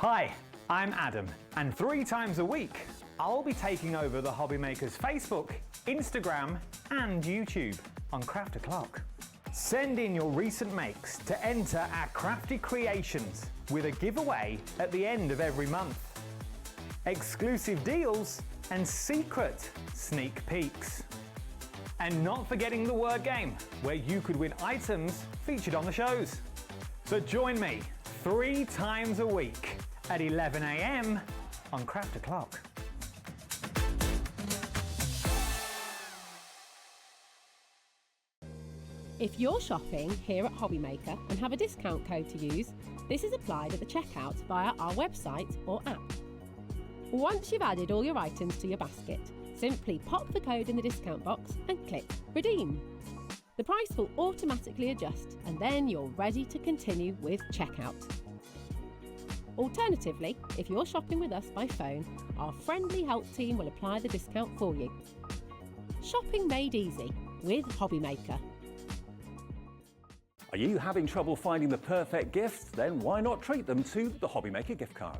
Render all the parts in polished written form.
Hi, I'm Adam, and 3 times a week, I'll be taking over the Hobby Makers Facebook, Instagram, and YouTube on Craft O'Clock. Send in your recent makes to enter our crafty creations with a giveaway at the end of every month. Exclusive deals and secret sneak peeks. And not forgetting the word game, where you could win items featured on the shows. So join me 3 times a week at 11 AM on Craft O'Clock. If you're shopping here at Hobby Maker and have a discount code to use, this is applied at the checkout via our website or app. Once you've added all your items to your basket, simply pop the code in the discount box and click Redeem. The price will automatically adjust and then you're ready to continue with checkout. Alternatively, if you're shopping with us by phone, our friendly help team will apply the discount for you. Shopping made easy with Hobby Maker. Are you having trouble finding the perfect gift? Then why not treat them to the Hobby Maker gift card?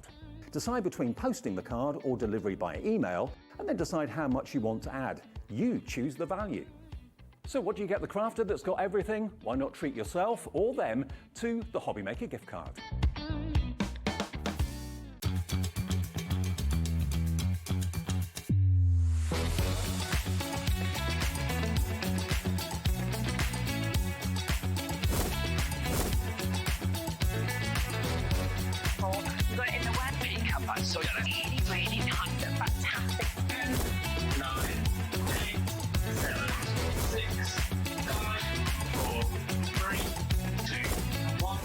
Decide between posting the card or delivery by email, and then decide how much you want to add. You choose the value. So what do you get the crafter that's got everything? Why not treat yourself or them to the Hobby Maker gift card? You got it in the word makeup, but so you're really, really nice and fantastic. 9, 8, 7, 6, 5, 4, 3, 2, 1.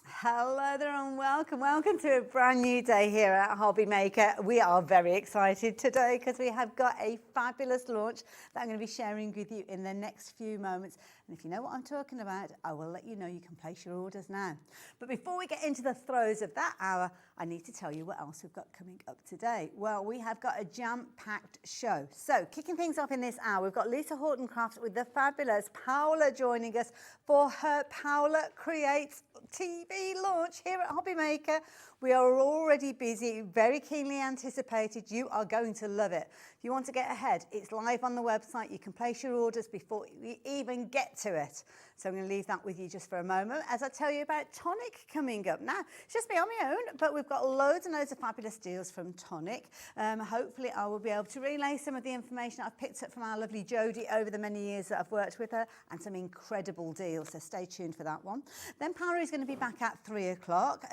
Hello there and welcome to a brand new day here at Hobby Maker. We are very excited today because we have got a fabulous launch that I'm going to be sharing with you in the next few moments. And if you know what I'm talking about, I will let you know. You can place your orders now. But before we get into the throes of that hour, I need to tell you what else we've got coming up today. Well, we have got a jam-packed show. So kicking things off in this hour, we've got Lisa Horton Crafts with the fabulous Paula joining us for her Paula Creates TV launch here at Hobby Maker. We are already busy, very keenly anticipated. You are going to love it. If you want to get ahead, it's live on the website. You can place your orders before we even get to it. So I'm going to leave that with you just for a moment as I tell you about Tonic coming up. Now, it's just me on my own, but we've got loads and loads of fabulous deals from Tonic. Hopefully I will be able to relay some of the information I've picked up from our lovely Jodie over the many years that I've worked with her, and some incredible deals, so stay tuned for that one. Then Paula is going to be back at 3 o'clock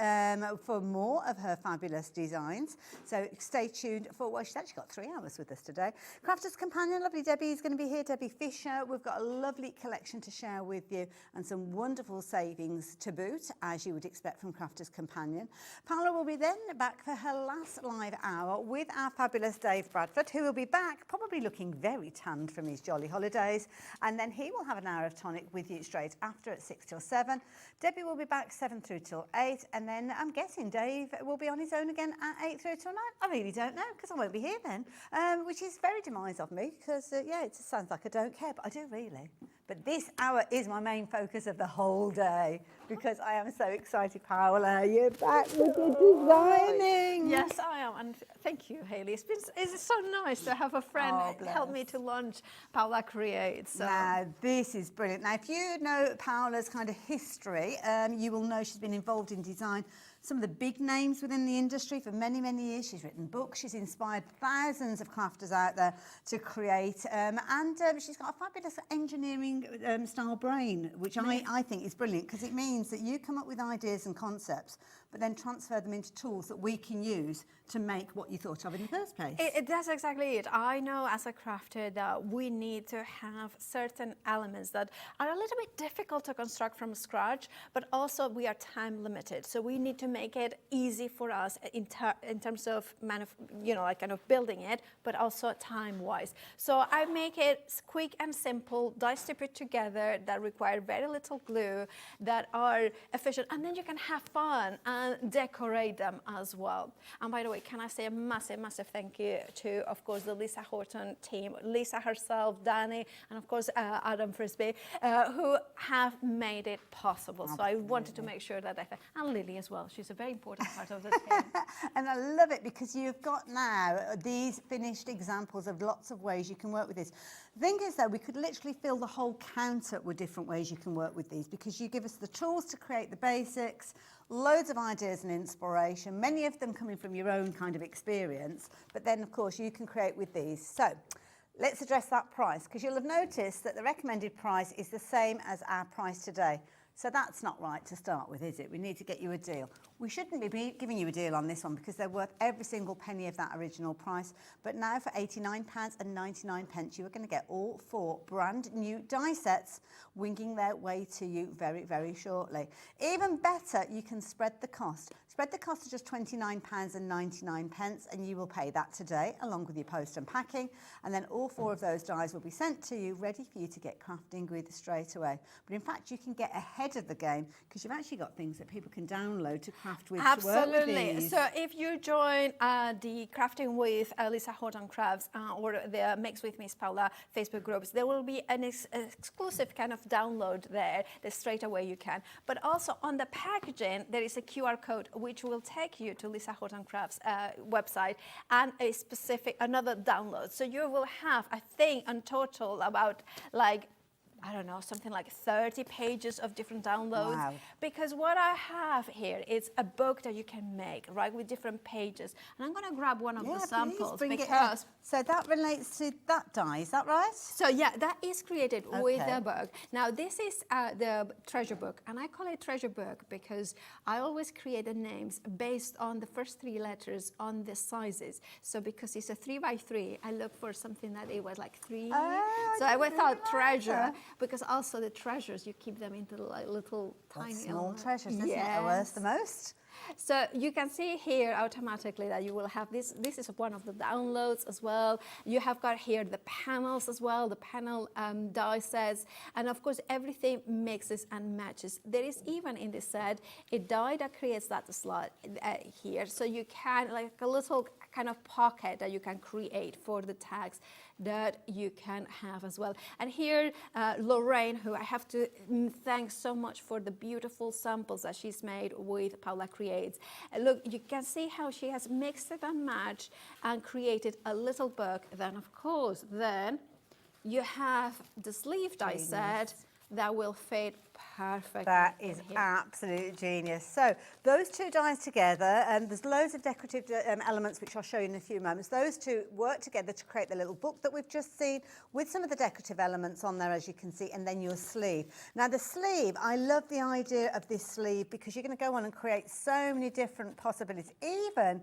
for more of her fabulous designs. So stay tuned for, well, she's actually got 3 hours with us today. Crafter's Companion, lovely Debbie is going to be here, Debbie Fisher. We've got a lovely collection to share with you and some wonderful savings to boot, as you would expect from Crafter's Companion. Paula will be then back for her last live hour with our fabulous Dave Bradford, who will be back, probably looking very tanned from his jolly holidays. And then he will have an hour of Tonic with you straight after at 6 till 7. Debbie will be back 7 through till 8. And then I'm guessing Dave will be on his own again at 8 through till 9. I really don't know, because I won't be here then, which is very demise of me, because, yeah, it just sounds like I don't care, but I do really. But this hour is my main focus of the whole day, because I am so excited. Paula, you're back with the designing. Yes, I am, and thank you, Hayley. It's so nice to have a friend help me to launch Paula Creates. So. Now, this is brilliant. Now, if you know Paula's kind of history, you will know she's been involved in design some of the big names within the industry for many, many years. She's written books, she's inspired thousands of crafters out there to create, and she's got a fabulous engineering style brain, which I think is brilliant, because it means that you come up with ideas and concepts, but then transfer them into tools that we can use to make what you thought of in the first place. That's exactly it. I know as a crafter that we need to have certain elements that are a little bit difficult to construct from scratch, but also we are time limited. So we need to make it easy for us in terms of like kind of building it, but also time-wise. So I make it quick and simple, die strip it together, that require very little glue, that are efficient, and then you can have fun and decorate them as well. And by the way, can I say a massive, massive thank you to, of course, the Lisa Horton team, Lisa herself, Danny, and of course Adam Frisbee, who have made it possible. Absolutely. So I wanted to make sure that and Lily as well. She's a very important part of the team. And I love it because you've got now these finished examples of lots of ways you can work with this. The thing is, though, we could literally fill the whole counter with different ways you can work with these, because you give us the tools to create the basics, loads of ideas and inspiration, many of them coming from your own kind of experience, but then, of course, you can create with these. So let's address that price, because you'll have noticed that the recommended price is the same as our price today. So that's not right to start with, is it? We need to get you a deal. We shouldn't be giving you a deal on this one because they're worth every single penny of that original price. But now for £89.99, you are going to get all 4 brand new die sets winging their way to you very, very shortly. Even better, you can spread the cost. Spread the cost to just £29.99 and you will pay that today along with your post and packing, and then all 4 of those dies will be sent to you ready for you to get crafting with straight away. But in fact, you can get ahead of the game because you've actually got things that people can download to craft with. Absolutely. To work with these. So if you join the Crafting with Lisa Horton Crafts or the Mix with Miss Paula Facebook groups, there will be an exclusive kind of download there that straight away you can. But also on the packaging, there is a QR code which will take you to Lisa Horton Crafts website and a specific another download. So you will have, I think, in total about I don't know, something like 30 pages of different downloads. Wow. Because what I have here is a book that you can make, right, with different pages. And I'm going to grab one of the samples because... So that relates to that die, is that right? So yeah, that is created with the book. Now this is the treasure book, and I call it treasure book because I always create the names based on the first 3 letters on the sizes. So because it's a 3x3, I look for something that it was like 3. So I thought treasure. Because also the treasures, you keep them into little tiny small treasures, isn't it? Are worth the most. So you can see here automatically that you will have this. This is one of the downloads as well. You have got here the panels as well, the panel die sets, and of course everything mixes and matches. There is even in this set a die that creates that slot here, so you can like a little kind of pocket that you can create for the tags that you can have as well. And here, Lorraine, who I have to thank so much for the beautiful samples that she's made with Paula Creates. Look, you can see how she has mixed it and matched and created a little book. Then, of course, then you have the sleeve die set that will fit perfect. That is absolute genius. So those 2 dies together, and there's loads of decorative elements which I'll show you in a few moments. Those 2 work together to create the little book that we've just seen with some of the decorative elements on there, as you can see, and then your sleeve. Now the sleeve, I love the idea of this sleeve because you're going to go on and create so many different possibilities, even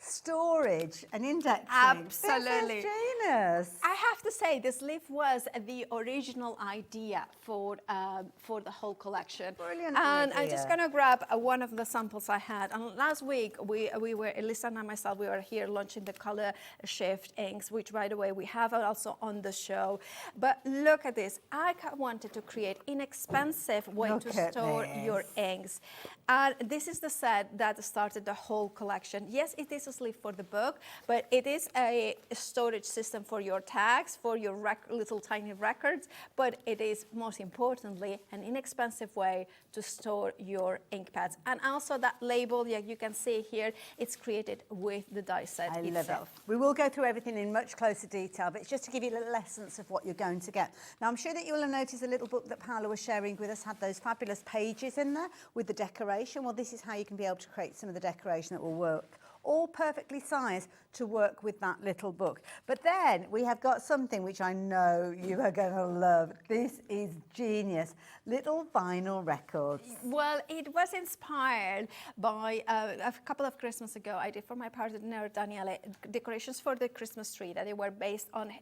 storage and indexing. Absolutely. This is genius. I have to say, the sleeve was the original idea for the whole collection. Brilliant And idea. I'm just going to grab one of the samples I had. And last week, we were, Elisa and myself, we were here launching the Color Shift inks, which, by the way, we have also on the show. But look at this. I wanted to create inexpensive way to store your inks. And this is the set that started the whole collection. Yes, it is a sleeve for the book, but it is a storage system for your tags, for your little tiny records, but it is most importantly an inexpensive way to store your ink pads. And also that label, yeah, you can see here, it's created with the die set itself. Love it. We will go through everything in much closer detail, but it's just to give you a little essence of what you're going to get. Now, I'm sure that you will have noticed the little book that Paula was sharing with us had those fabulous pages in there with the decoration. Well, this is how you can be able to create some of the decoration that will work. All perfectly sized to work with that little book. But then we have got something which I know you are going to love. This is genius. Little vinyl records. Well, it was inspired by a couple of Christmas ago. I did for my partner Daniele decorations for the Christmas tree that they were based on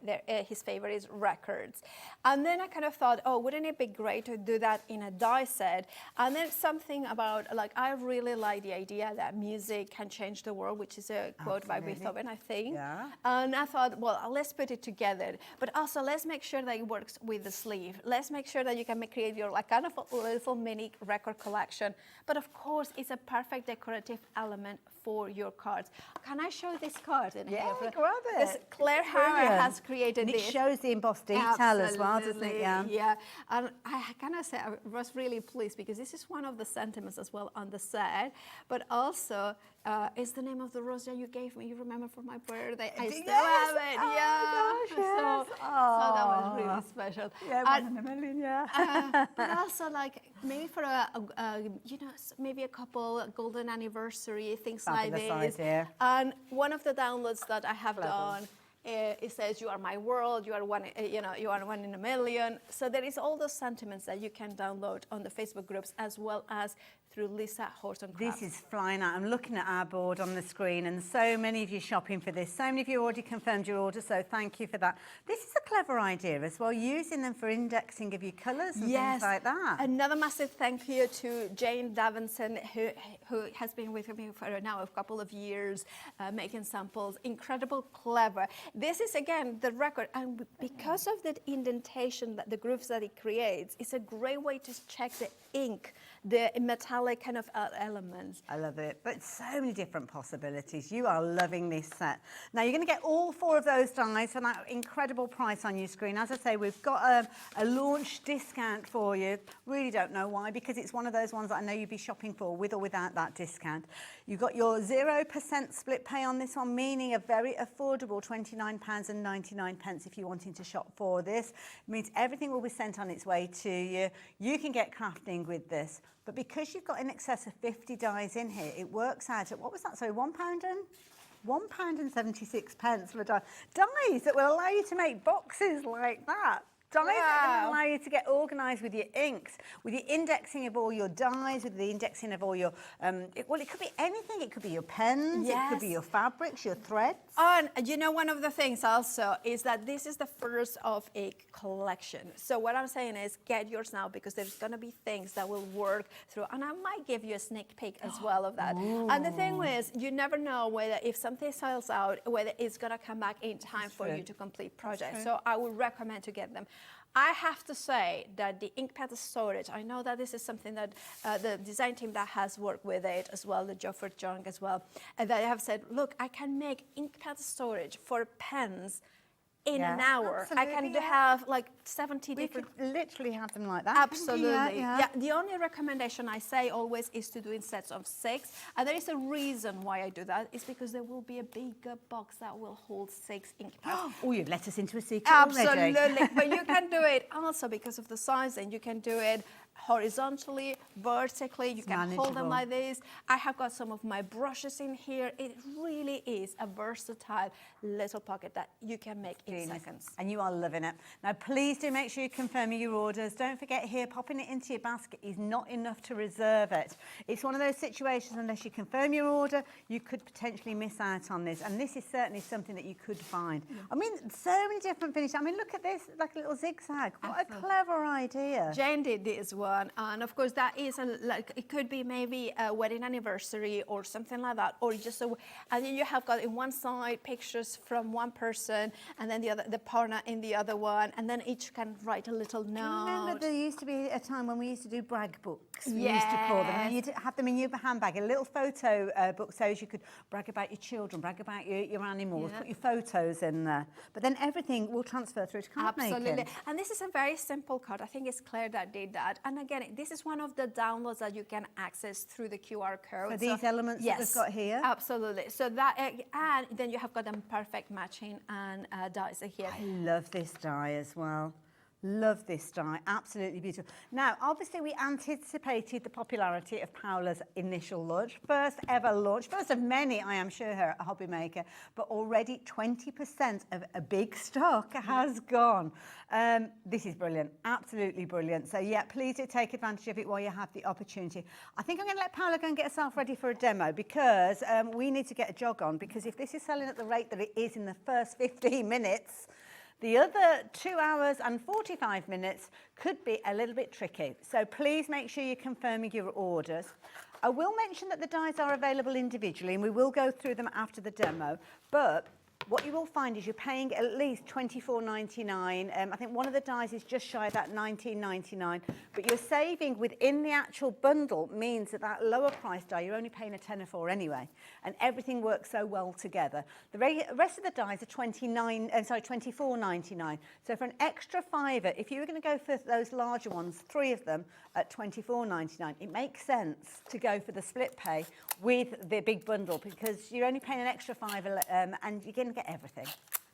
his favorite records. And then I kind of thought, oh, wouldn't it be great to do that in a die set? And then something about, like, I really like the idea that music can change the world, which is a quote by Beethoven, I think. Yeah. And I thought, well, let's put it together. But also, let's make sure that it works with the sleeve. Let's make sure that you can create your like kind of a little mini record collection. But of course, it's a perfect decorative element for your cards. Can I show this card in here? Grab it. Because Claire Harrer has created and it this. shows the embossed detail as well, doesn't it? Yeah. And I kind of say I was really pleased because this is one of the sentiments as well on the set, but also is the name of the rose that you gave me. You remember for my birthday? I still have it. Oh Yeah. my gosh, So that was really special. Yeah, And, 1 in a million, yeah. but also like maybe for maybe a couple golden anniversary things like Fabulous this. idea. And one of the downloads that I have done. It says you are my world, you are one, you are 1 in a million. So there is all those sentiments that you can download on the Facebook groups as well as through Lisa Horton Crafts. This is flying out. I'm looking at our board on the screen and so many of you shopping for this. So many of you already confirmed your order, so thank you for that. This is a clever idea as well, using them for indexing of your colours and things like that. Another massive thank you to Jane Davinson, who has been with me for now a couple of years, making samples. Incredible, clever. This is, again, the record, and because of the indentation, the grooves that it creates, it's a great way to check the ink, the metallic kind of elements. I love it, but so many different possibilities. You are loving this set. Now you're going to get all 4 of those dies for that incredible price on your screen. As I say, we've got a launch discount for you. Really don't know why, because it's one of those ones that I know you'd be shopping for with or without that discount. You've got your 0% split pay on this one, meaning a very affordable £29.99 if you're wanting to shop for this. It means everything will be sent on its way to you. You can get crafting with this. But because you've got in excess of 50 dies in here, it works out at, what was that, sorry, £1.76 for a die. Dies that will allow you to make boxes like that. Dies that are going to allow you to get organised with your inks, with your indexing of all your dies, with the indexing of all your, well, it could be anything. It could be your pens, it could be your fabrics, your threads. And you know, one of the things also is that this is the first of a collection. So what I'm saying is get yours now, because there's going to be things that will work through. And I might give you a sneak peek as well of that. Ooh. And the thing is, you never know whether if something sells out, whether it's going to come back in time for you to complete projects. So I would recommend to get them. I have to say that the ink pad storage, I know that this is something that the design team that has worked with it as well, the Jofford Jung as well, and they have said, look, I can make ink pad storage for pens in an hour. I can have like 70 different... We could literally have them like that. Absolutely. Yeah. The only recommendation I say always is to do in sets of 6. And there is a reason why I do that. It's because there will be a bigger box that will hold 6 ink pads. Oh, you've let us into a secret Absolutely. already. But you can do it also because of the sizing. You can do it horizontally, vertically. You can hold them like this. I have got some of my brushes in here. It really is a versatile little pocket that you can make in seconds. And you are loving it. Now, please do make sure you confirm your orders. Don't forget here, popping it into your basket is not enough to reserve it. It's one of those situations, unless you confirm your order, you could potentially miss out on this. And this is certainly something that you could find. I mean, so many different finishes. I mean, look at this, like a little zigzag. What a clever idea. Jane did this one. And of course, that is like, it could be maybe a wedding anniversary or something like that. Or just and then you have got in one side pictures from one person, and then the partner in the other one, and then each can write a little note. Do you remember there used to be a time when we used to do brag books? We used to call them. And you'd have them in your handbag, a little photo book, so you could brag about your children, brag about your animals, put your photos in there. But then everything will transfer through to card making. Absolutely. And this is a very simple card. I think it's Claire that did that. And again, this is one of the downloads that you can access through the QR code. So these elements that we've got here? Absolutely. So that, and then you have got them perfect matching and dies here. I love this die as well. Love this die, absolutely beautiful. Now, obviously we anticipated the popularity of Paula's initial launch, first ever launch, first of many, I am sure, here at Hobby Maker, but already 20% of a big stock has gone. This is brilliant, absolutely brilliant. So yeah, please do take advantage of it while you have the opportunity. I think I'm going to let Paula go and get herself ready for a demo because we need to get a jog on, because if this is selling at the rate that it is in the first 15 minutes, the other 2 hours and 45 minutes could be a little bit tricky. So please make sure you're confirming your orders. I will mention that the dies are available individually and we will go through them after the demo, but what you will find is you're paying at least $24.99. I think one of the dies is just shy of that $19.99, but you're saving within the actual bundle means that that lower price die, you're only paying a tenner for anyway, and everything works so well together. The rest of the dies are $24.99. So for an extra $5, if you were going to go for those larger ones, 3 of them at $24.99, it makes sense to go for the split pay with the big bundle, because you're only paying an extra $5 and you're going to get everything.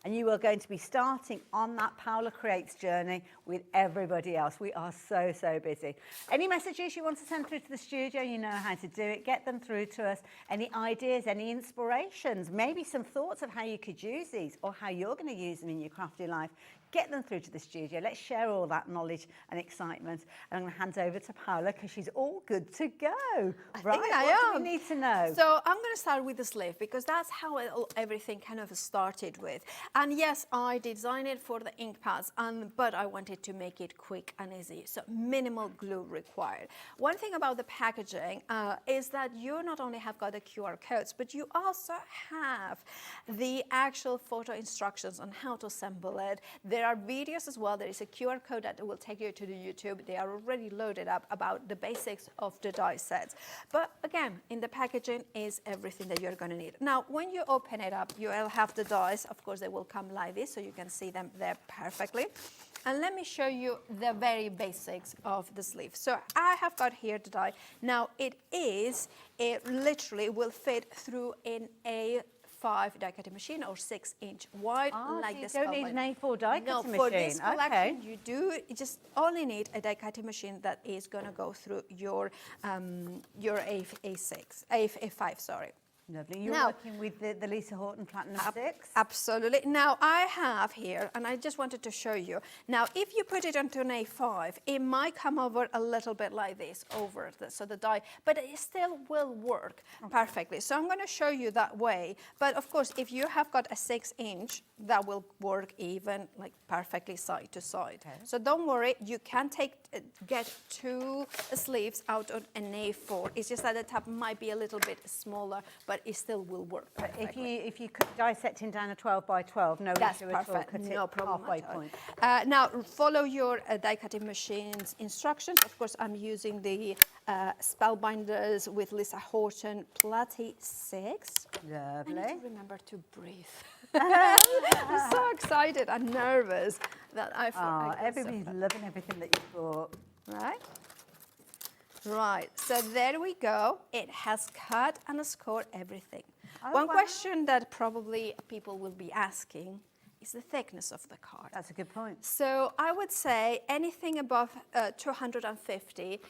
And you are going to be starting on that Paula Creates journey with everybody else. We are so, so busy. Any messages you want to send through to the studio, you know how to do it. Get them through to us. Any ideas, any inspirations, maybe some thoughts of how you could use these or how you're going to use them in your crafty life. Get them through to the studio. Let's share all that knowledge and excitement. And I'm going to hand over to Paula because she's all good to go. Right, what do we need to know? So I'm going to start with the sleeve because that's how everything kind of started with. And yes, I designed it for the ink pads, but I wanted to make it quick and easy. So minimal glue required. One thing about the packaging is that you not only have got the QR codes, but you also have the actual photo instructions on how to assemble it. There are videos as well. There is a QR code that will take you to the YouTube. They are already loaded up about the basics of the die sets. But again, in the packaging is everything that you're going to need. Now, when you open it up, you will have the dies. Of course, they will come like this, so you can see them there perfectly. And let me show you the very basics of the sleeve. So I have got here the die. Now, it literally will fit through in a 5 die cutting machine or 6-inch wide, like this. You don't need an A4 die cutting machine. For this collection, you just only need a die cutting machine that is going to go through your A5, sorry. Lovely. You're working with the Lisa Horton Platinum 6? Absolutely. Now, I have here, and I just wanted to show you. Now, if you put it onto an A5, it might come over a little bit like this, so the die, but it still will work perfectly. So I'm going to show you that way. But of course, if you have got a 6-inch, that will work even like perfectly side to side. Okay. So don't worry, you can get 2 sleeves out on an A4. It's just that the top might be a little bit smaller, but it still will work perfectly. If you could dissecting down a 12 by 12, no issue at all. Cut no problem halfway at all. point. Now, follow your die cutting machine's instructions. Of course, I'm using the Spellbinders with Lisa Horton Platy 6. Lovely. I need to remember to breathe. I'm so excited and nervous that I forgot. Everybody's loving everything that you bought. Right, so there we go. It has cut and scored everything. One question that probably people will be asking is the thickness of the card. That's a good point. So I would say anything above 250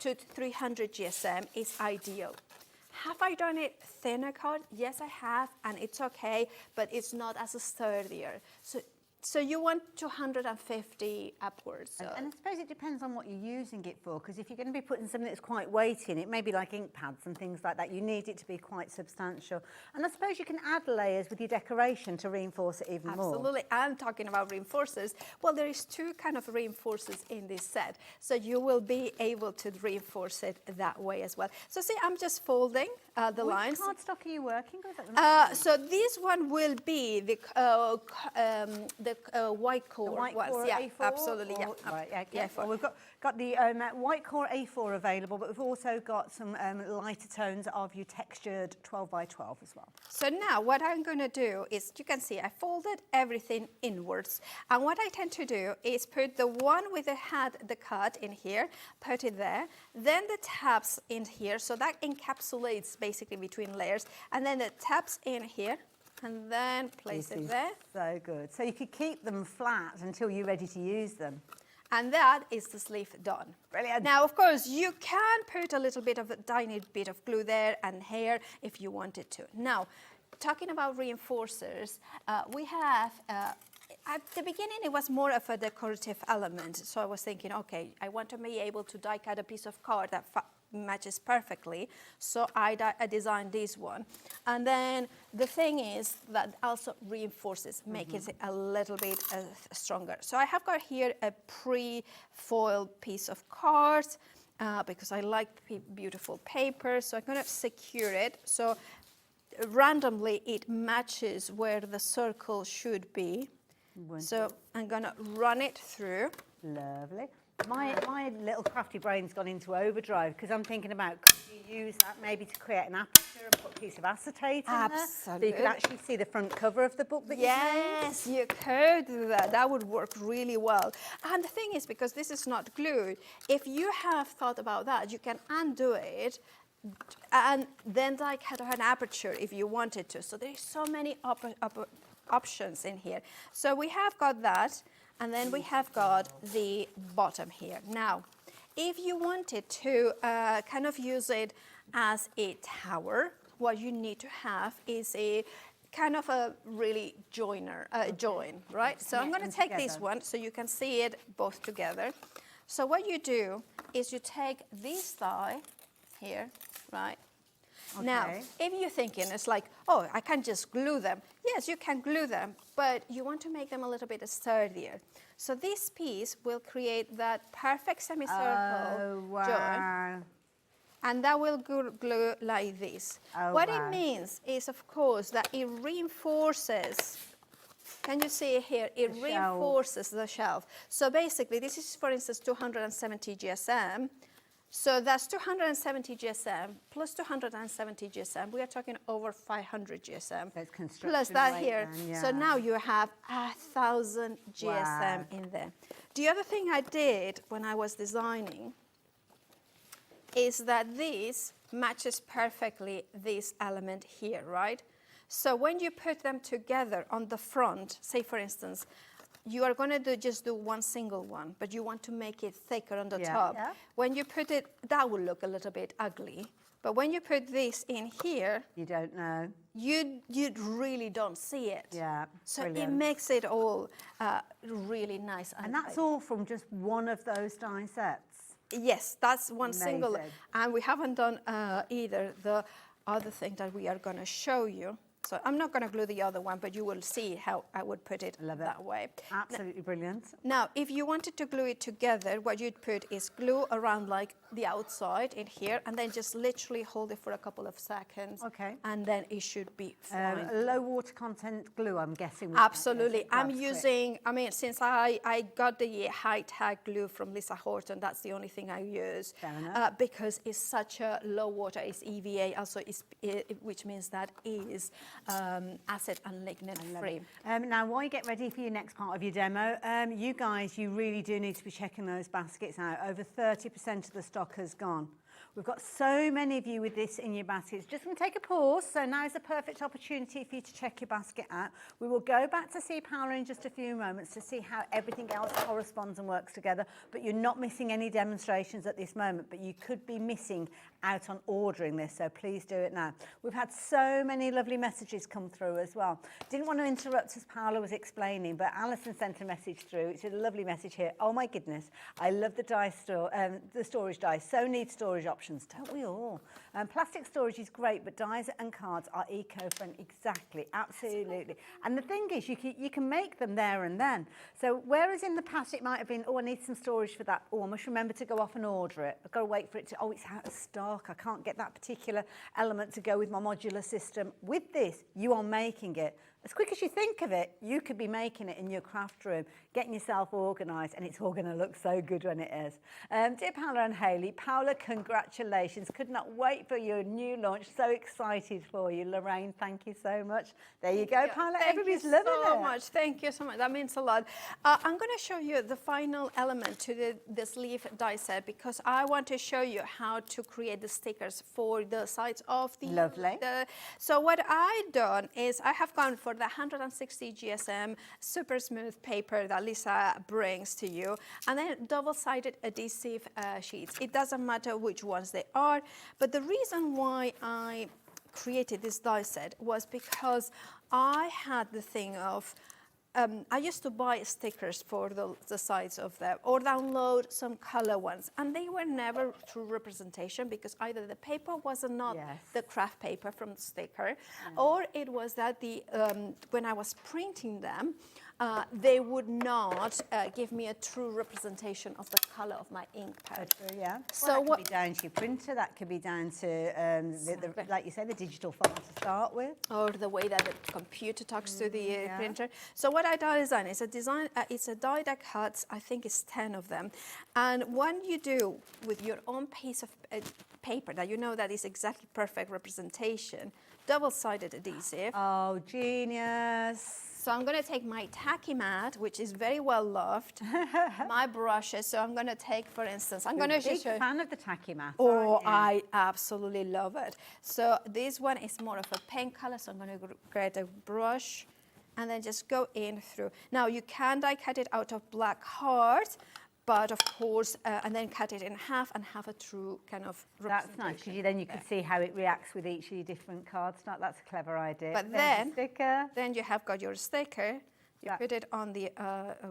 to 300 GSM is ideal. Have I done it thinner card? Yes, I have, and it's okay, but it's not as sturdier. So you want 250 upwards. So. And I suppose it depends on what you're using it for, because if you're going to be putting something that's quite weighty in it, maybe like ink pads and things like that, you need it to be quite substantial. And I suppose you can add layers with your decoration to reinforce it even more. Absolutely. I'm talking about reinforcers. Well, there is 2 kind of reinforcers in this set, so you will be able to reinforce it that way as well. So see, I'm just folding the lines. Which cardstock are you working with? So this one will be the white core. The white core yeah, A4? absolutely. Or, yeah. Right, okay. Yeah, well, we've got the white core A4 available, but we've also got some lighter tones of your textured 12 by 12 as well. So now what I'm going to do is, you can see I folded everything inwards. And what I tend to do is put the one with the cut in here, put it there, then the tabs in here, so that encapsulates basically between layers, and then the tabs in here, and then place This it is there. So good. So you could keep them flat until you're ready to use them. And that is the sleeve done. Brilliant. Now, of course, you can put a little bit of a tiny bit of glue there and here if you wanted to. Now, talking about reinforcers, we have, at the beginning it was more of a decorative element. So I was thinking, okay, I want to be able to die cut a piece of card that matches perfectly. So I designed this one. And then the thing is that also reinforces, making it a little bit stronger. So I have got here a pre-foiled piece of card because I like beautiful paper. So I'm going to secure it. So randomly it matches where the circle should be. Wonderful. So I'm going to run it through. Lovely. My little crafty brain's gone into overdrive because I'm thinking about, could you use that maybe to create an aperture and put a piece of acetate in there? So you could actually see the front cover of the book that you made? Yes, you could do that. That would work really well. And the thing is, because this is not glued, if you have thought about that, you can undo it and then die cut an aperture if you wanted to. So there's so many options in here. So we have got that. And then we have got the bottom here. Now, if you wanted to kind of use it as a tower, what you need to have is a kind of a really join, right? So I'm going to take this one so you can see it both together. So what you do is you take this thigh here, right? Okay. Now, if you're thinking it's like, oh, I can't just glue them. Yes, you can glue them, but you want to make them a little bit sturdier. So this piece will create that perfect semicircle join. And that will glue like this. What it means is, of course, that it reinforces. Can you see here? It reinforces the shelf. So basically, this is, for instance, 270 GSM. So that's 270 GSM plus 270 GSM. We are talking over 500 GSM. Plus that here. Then, yeah. So now you have 1,000 GSM in there. The other thing I did when I was designing is that this matches perfectly this element here, right? So when you put them together on the front, say for instance, you are going to just do one single one, but you want to make it thicker on the top. Yeah. When you put it, that will look a little bit ugly. But when you put this in here, you don't know. You really don't see it. Yeah. So brilliant. It makes it all really nice. And that's all from just one of those die sets? Yes, that's one single. And we haven't done either the other thing that we are going to show you. So I'm not going to glue the other one, but you will see how I would put it that way. Absolutely brilliant. Now, if you wanted to glue it together, what you'd put is glue around like the outside in here, and then just literally hold it for a couple of seconds. Okay. And then it should be fine. Low water content glue, I'm guessing. Absolutely. I'm using, I mean, since I got the high-tech glue from Lisa Horton, that's the only thing I use. Fair enough. Because it's such a low water, it's EVA, also which means that is acid and lignin free. Now, while you get ready for your next part of your demo, you guys, you really do need to be checking those baskets out. Over 30% of the stock has gone. We've got so many of you with this in your baskets. Just going to take a pause. So now is a perfect opportunity for you to check your basket out. We will go back to see Paula in just a few moments to see how everything else corresponds and works together. But you're not missing any demonstrations at this moment, but you could be missing out on ordering this. So please do it now. We've had so many lovely messages come through as well. Didn't want to interrupt as Paula was explaining, but Alison sent a message through. It's a lovely message here. Oh my goodness, I love the the storage dies. So need storage options, don't we all? Plastic storage is great, but dies and cards are eco-friendly. Exactly, absolutely. And the thing is, you can make them there and then. So whereas in the past it might have been, oh, I need some storage for that. Oh, I must remember to go off and order it. I've got to wait for it to, oh, it's out of stock. I can't get that particular element to go with my modular system. With this, you are making it. As quick as you think of it, you could be making it in your craft room, getting yourself organised, and it's all going to look so good when it is. Dear Paula and Hayley, Paula, congratulations. Could not wait for your new launch. So excited for you. Lorraine, thank you so much. There you go, Paula. Everybody's loving it. Thank you so much. Thank you so much. That means a lot. I'm going to show you the final element to the sleeve die set, because I want to show you how to create the stickers for the sides of the... Lovely. So what I've done is I have gone for the 160 GSM super smooth paper that Lisa brings to you, and then double-sided adhesive sheets. It doesn't matter which ones they are, but the reason why I created this die set was because I had the thing of I used to buy stickers for the sides of them, or download some color ones, and they were never true representation, because either the paper was not the craft paper from the sticker, or it was that the when I was printing them, they would not give me a true representation of the color of my ink pad. Yeah. So well, that could be down to your printer, that could be down to, like you say, the digital file to start with. Or the way that the computer talks to the printer. So what I done is it's a die that cuts, I think it's 10 of them. And when you do with your own piece of paper that you know that is exactly perfect representation, double-sided adhesive. Oh, genius. So I'm going to take my tacky mat, which is very well loved, my brushes. So I'm going to take, for instance, I'm going to show you. Big fan of the tacky mat. Oh, I absolutely love it. So this one is more of a paint color. So I'm going to get a brush and then just go in through. Now you can die cut it out of black heart, but of course, and then cut it in half and have a true kind of representation. That's nice, because then you can see how it reacts with each of your different cards. That's a clever idea. But then, sticker. Then you have got your sticker. You put it on the,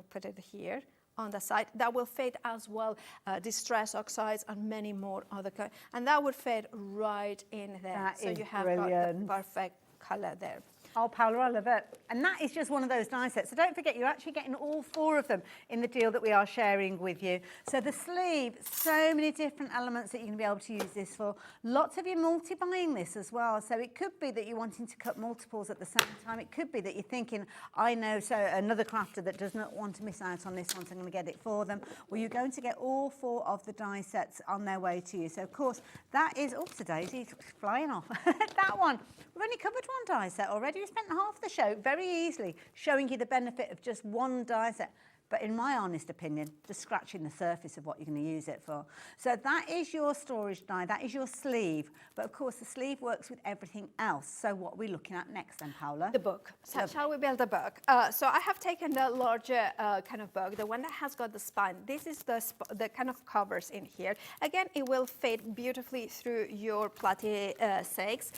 put it here on the side. That will fade as well, distress oxides and many more other kinds. And that would fade right in there. That so is you have brilliant. got the perfect color there. Oh, Paula, I love it. And that is just one of those die sets. So don't forget, you're actually getting all 4 of them in the deal that we are sharing with you. So the sleeve, so many different elements that you're going to be able to use this for. Lots of you multi-buying this as well. So it could be that you're wanting to cut multiples at the same time. It could be that you're thinking, I know so another crafter that does not want to miss out on this one, so I'm going to get it for them. Well, you're going to get all 4 of the die sets on their way to you. So, of course, that is, oops, Daisy's flying off. That one. We've only covered one die set already. We spent half the show very easily showing you the benefit of just one die set. But in my honest opinion, just scratching the surface of what you're going to use it for. So that is your storage die, that is your sleeve. But of course, the sleeve works with everything else. So what are we looking at next then, Paula? The book. So shall we build a book? So I have taken the larger kind of book, the one that has got the spine. This is the kind of covers in here. Again, it will fit beautifully through your Platy 6,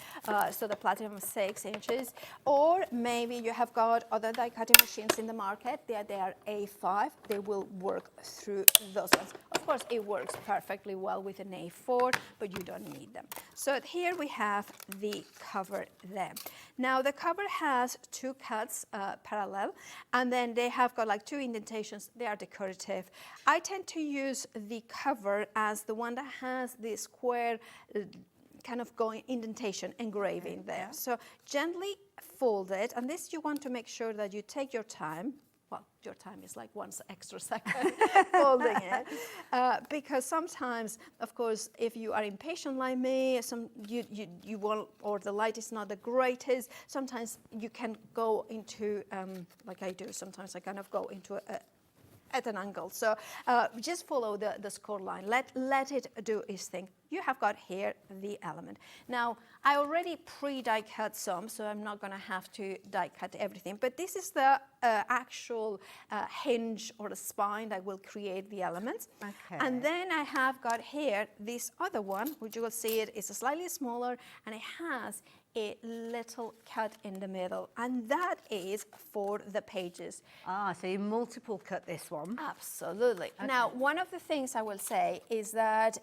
so the Platinum 6 inches. Or maybe you have got other die cutting machines in the market. They are A5. They will work through those ones. Of course, it works perfectly well with an A4, but you don't need them. So here we have the cover there. Now the cover has 2 cuts parallel, and then they have got like 2 indentations. They are decorative. I tend to use the cover as the one that has the square kind of going indentation engraving there. So gently fold it, and this you want to make sure that you take your time. Well, your time is like 1 extra second folding it, because sometimes, of course, if you are impatient like me, you won't, or the light is not the greatest. Sometimes you can go into, like I do. Sometimes I kind of go into at an angle. So just follow the score line. Let it do its thing. You have got here the element. Now, I already pre-die cut some, so I'm not going to have to die cut everything. But this is the actual hinge or the spine that will create the elements. Okay. And then I have got here this other one, which you will see it is slightly smaller, and it has a little cut in the middle, and that is for the pages. Ah, so you multiple cut this one. Absolutely. Okay. Now, one of the things I will say is that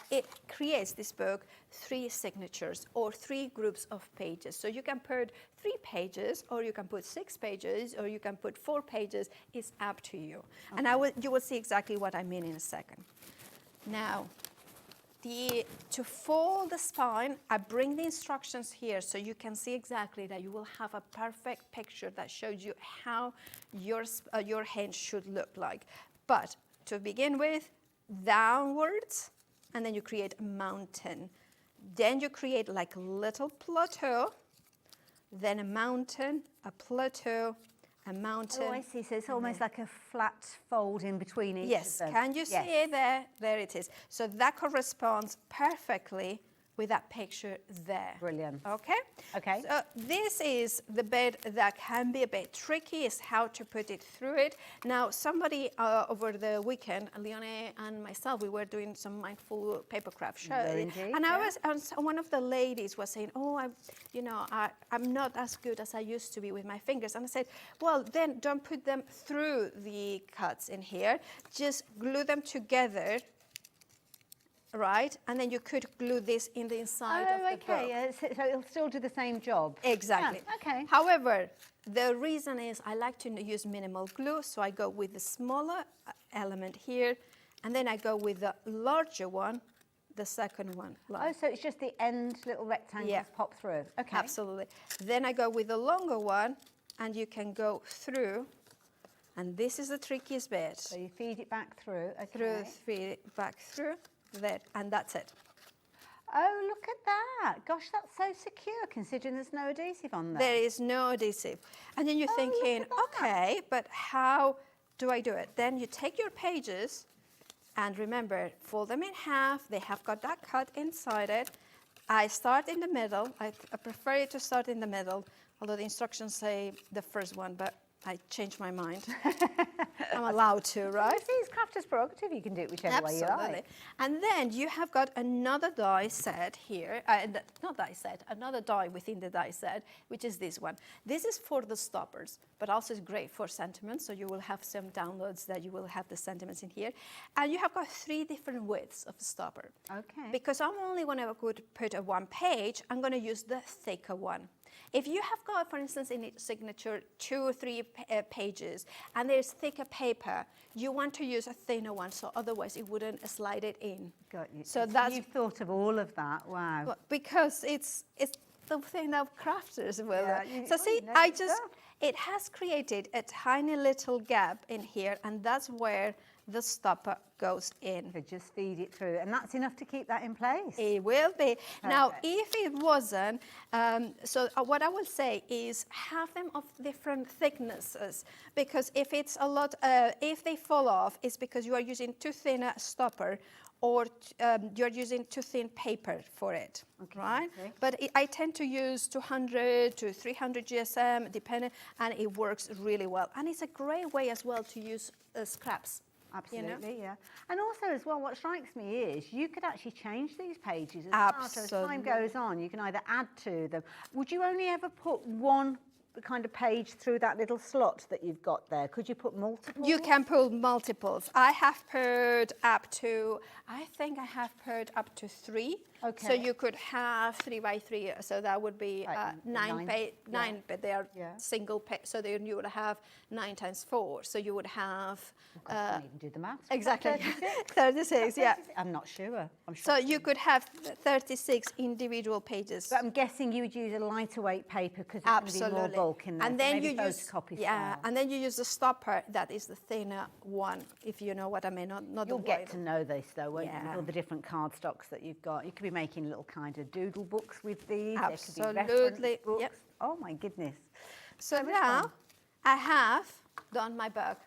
it creates this book 3 signatures or 3 groups of pages. So you can put 3 pages, or you can put 6 pages, or you can put 4 pages. It's up to you. Okay. And you will see exactly what I mean in a second. Now, to fold the spine, I bring the instructions here so you can see exactly that you will have a perfect picture that shows you how your hand should look like. But to begin with, downwards, and then you create a mountain. Then you create like a little plateau, then a mountain, a plateau, a mountain. Oh, I see. So it's almost like a flat fold in between each Yes, of them. can you see it there? There it is. So that corresponds perfectly with that picture there. Brilliant. Okay? Okay. So this is the bit that can be a bit tricky, is how to put it through it. Now, somebody over the weekend, Leone and myself, we were doing some mindful paper craft show. Indeed, And yeah. one of the ladies was saying, oh, I'm not as good as I used to be with my fingers. And I said, well, then don't put them through the cuts in here. Just glue them together. Right, and then you could glue this in the inside of the book. Yeah. So it'll still do the same job. Exactly. Yeah, okay. However, the reason is I like to use minimal glue, so I go with the smaller element here, and then I go with the larger one, the second one. Oh, so it's just the end little rectangles Yeah. pop through. Okay. Absolutely. Then I go with the longer one, and you can go through, and this is the trickiest bit. So you feed it back through. Feed it back through. There, and that's it. Oh, look at that. Gosh, that's so secure considering there's no adhesive on there. There is no adhesive. And then you're thinking, look at that. okay, but how do I do it? Then you take your pages and remember, fold them in half. They have got that cut inside it. I start in the middle. I prefer it to start in the middle, although the instructions say the first one, but I changed my mind. I'm allowed to, right? See, it's crafter's prerogative. You can do it whichever way you Absolutely. like. And then you have got another die set here, not die set, another die within the die set, which is this one. This is for the stoppers, but also it's great for sentiments. So you will have some downloads that you will have the sentiments in here. And you have got 3 different widths of the stopper. Okay. Because I'm only going to put a 1 page, I'm going to use the thicker one. If you have got, for instance, in each signature 2 or 3 pages and there's thicker paper, you want to use a thinner one, so otherwise it wouldn't slide it in. Got you. So that's You've thought of all of that. Wow. because it's the thing of crafters will. Yeah, So see, you know I your just stuff. it has created a tiny little gap in here, and that's where the stopper goes in. So just feed it through. And that's enough to keep that in place. It will be. Now, Perfect. if it wasn't, what I will say is have them of different thicknesses, because if it's a lot, if they fall off, it's because you are using too thin a stopper, or you're using too thin paper for it, right? okay. But I tend to use 200 to 300 GSM, depending, and it works really well. And it's a great way as well to use scraps. Absolutely, yeah. And also as well, what strikes me is you could actually change these pages as well. So as time goes on, you can either add to them. Would you only ever put one kind of page through that little slot that you've got there? Could you put multiple? You can pull multiples. I have put up to, I think I have put up to 3. Okay. So you could have 3 by 3. So that would be Like 9, nine, but they are Yeah. single page. So then you would have 9 times 4. So you would have I can't even do the maths. exactly 36? 36. Yeah. I'm not sure. I'm sure. So you could have 36 individual pages. But I'm guessing you would use a lighter weight paper because there's going to be more Absolutely. bulk in there. And so then maybe you use photocopy yeah, style. and then you use the stopper that is the thinner one, if you know what I mean. Not You'll the get wide to know this though, won't you? Yeah. With all the different cardstocks that you've got. You could be making little kind of doodle books with these. There could be Absolutely, reference books. yep. Oh my goodness. So much now fun. I have done my book.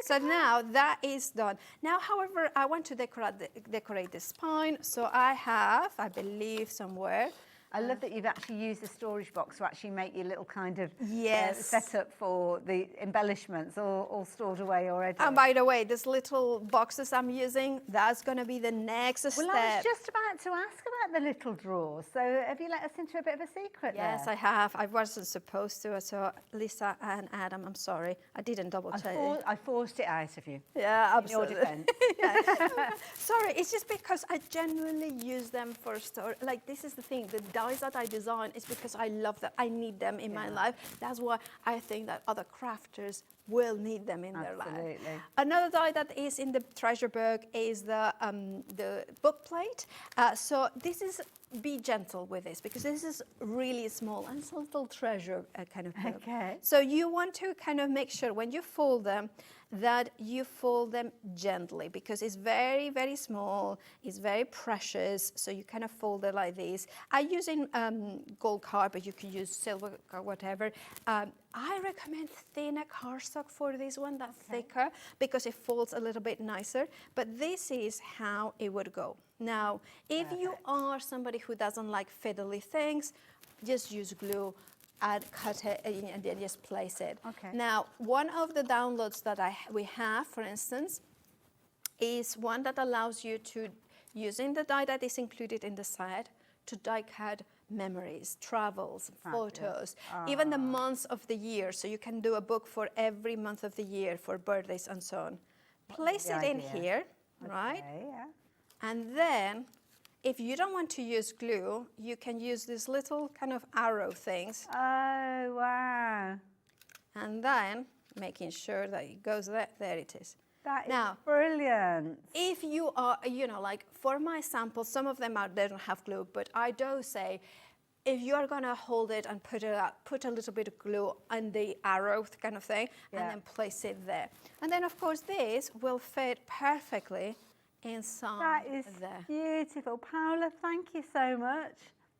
So now that is done. Now, however, I want to decorate the spine. So I have, I believe somewhere, I love that you've actually used the storage box to actually make your little kind of Yes. setup for the embellishments all stored away already. and by the way, these little boxes I'm using, that's going to be the next well, step. I was just about to ask about the little drawers. So have you let us into a bit of a secret Yes, there? I have. I wasn't supposed to. So Lisa and Adam, I'm sorry. I didn't double check. I forced it out of you. Yeah, In your absolutely. defence. Sorry, it's just because I genuinely use them for store. Like, this is the thing, the dies that I design is because I love them. I need them in my life. That's why I think that other crafters will need them in their life. Absolutely. Another die that is in the treasure book is the book plate. So this is, be gentle with this because this is really small and it's a little treasure kind of book. Okay. So you want to kind of make sure when you fold them that you fold them gently because it's very, very small, it's very precious, so you kind of fold it like this. I use in gold card, but you can use silver or whatever. I recommend thinner cardstock for this one, that's thicker, because it folds a little bit nicer, but this is how it would go. Now, if you are somebody who doesn't like fiddly things, just use glue and cut it and then just place it. Okay. Now, one of the downloads that we have, for instance, is one that allows you to, using the die that is included in the set, to die cut memories, travels, photos, even the months of the year. So you can do a book for every month of the year for birthdays and so on. Place it in here, right? Okay, yeah. And then, if you don't want to use glue, you can use these little kind of arrow things. Oh, wow. And then, making sure that it goes there, there it is. That is Now, brilliant. if you are, you know, like for my samples, some of them they don't have glue, but I do say, if you are gonna hold it and put it up, put a little bit of glue on the arrow kind of thing, and then place it there. And then of course this will fit perfectly inside That is there. beautiful. Paula, thank you so much.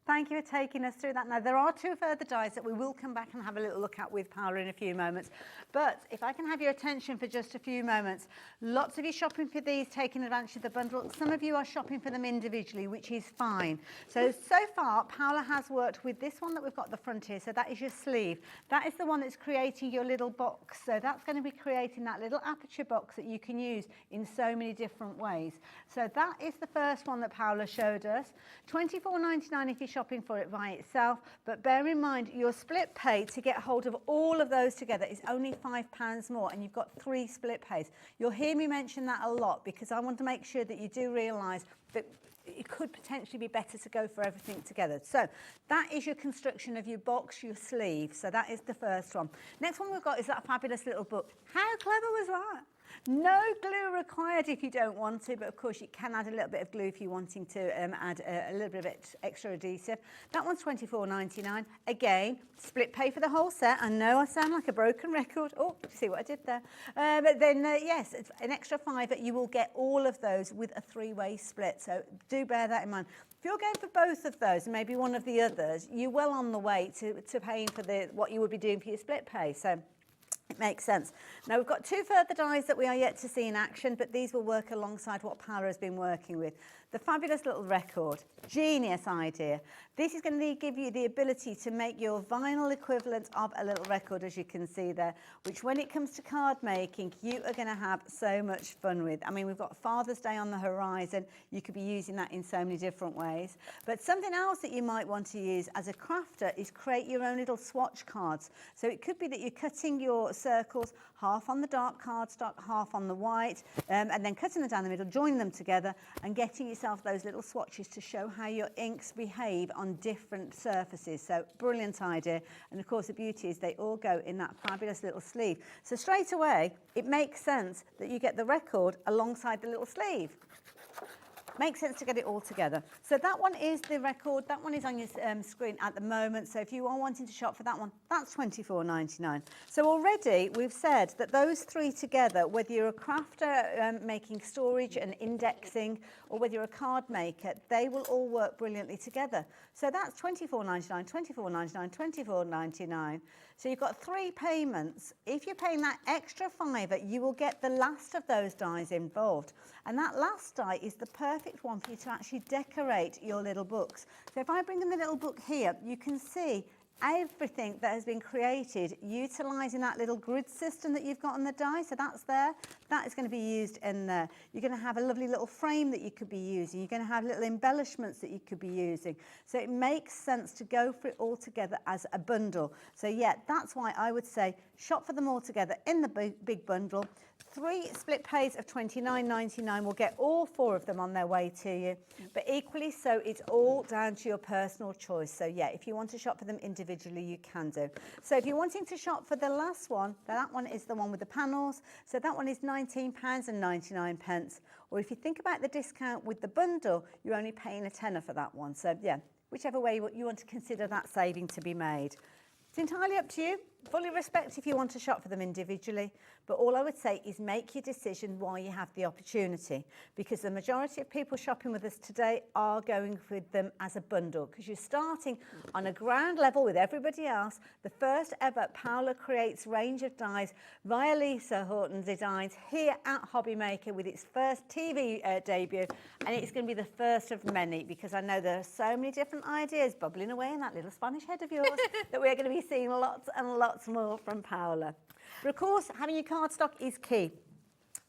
Thank you for taking us through that. Now, there are two further dies that we will come back and have a little look at with Paula in a few moments. But if I can have your attention for just a few moments, lots of you shopping for these, taking advantage of the bundle. Some of you are shopping for them individually, which is fine. So far, Paula has worked with this one that we've got at the front here. So that is your sleeve. That is the one that's creating your little box. So that's going to be creating that little aperture box that you can use in so many different ways. So that is the first one that Paula showed us. $24.99 if you're shopping for it by itself, but bear in mind your split pay to get hold of all of those together is only £5 more, and you've got 3 split pays. You'll hear me mention that a lot because I want to make sure that you do realise that it could potentially be better to go for everything together. So that is your construction of your box, your sleeve. So that is the first one. Next one we've got is that fabulous little book. How clever was that? No glue required if you don't want to, but of course you can add a little bit of glue if you're wanting to add a little bit of extra adhesive. That one's $24.99. Again, split pay for the whole set. I know I sound like a broken record. Oh, see what I did there. But then, yes, it's an extra $5. You will get all of those with a 3-way split. So do bear that in mind. If you're going for both of those and maybe one of the others, you're well on the way to paying for what you would be doing for your split pay. So it makes sense. Now we've got 2 further dies that we are yet to see in action, but these will work alongside what Paula has been working with. The fabulous little record, genius idea. This is going to give you the ability to make your vinyl equivalent of a little record, as you can see there, which when it comes to card making, you are going to have so much fun with. I mean, we've got Father's Day on the horizon. You could be using that in so many different ways. But something else that you might want to use as a crafter is create your own little swatch cards. So it could be that you're cutting your circles half on the dark cardstock, half on the white, and then cutting them down the middle, joining them together and getting yourself those little swatches to show how your inks behave on different surfaces. So brilliant idea. And of course the beauty is they all go in that fabulous little sleeve. So straight away, it makes sense that you get the record alongside the little sleeve. Makes sense to get it all together. So that one is the record. That one is on your screen at the moment. So if you are wanting to shop for that one, that's $24.99. So already we've said that those 3 together, whether you're a crafter making storage and indexing, or whether you're a card maker, they will all work brilliantly together. So that's $24.99, $24.99, $24.99. So you've got 3 payments. If you're paying that extra $5, you will get the last of those dies involved. And that last die is the perfect one for you to actually decorate your little books. So if I bring in the little book here, you can see everything that has been created utilising that little grid system that you've got on the die. So that's there. That is going to be used in there. You're going to have a lovely little frame that you could be using. You're going to have little embellishments that you could be using. So it makes sense to go for it all together as a bundle. So yeah, that's why I would say shop for them all together in the big bundle. 3 split pays of $29.99 will get all 4 of them on their way to you. But equally so, it's all down to your personal choice. So yeah, if you want to shop for them individually, you can do. So if you're wanting to shop for the last one, that one is the one with the panels. So that one is £19.99. Or if you think about the discount with the bundle, you're only paying a tenner for that one. So yeah, whichever way you want to consider that saving to be made. It's entirely up to you. Fully respect if you want to shop for them individually, but all I would say is make your decision while you have the opportunity, because the majority of people shopping with us today are going with them as a bundle, because you're starting on a ground level with everybody else. The first ever Paula Creates range of dies via Lisa Horton Designs here at Hobby Maker with its first TV debut, and it's going to be the first of many, because I know there are so many different ideas bubbling away in that little Spanish head of yours that we're going to be seeing lots and lots more from Paula. But of course, having your cardstock is key.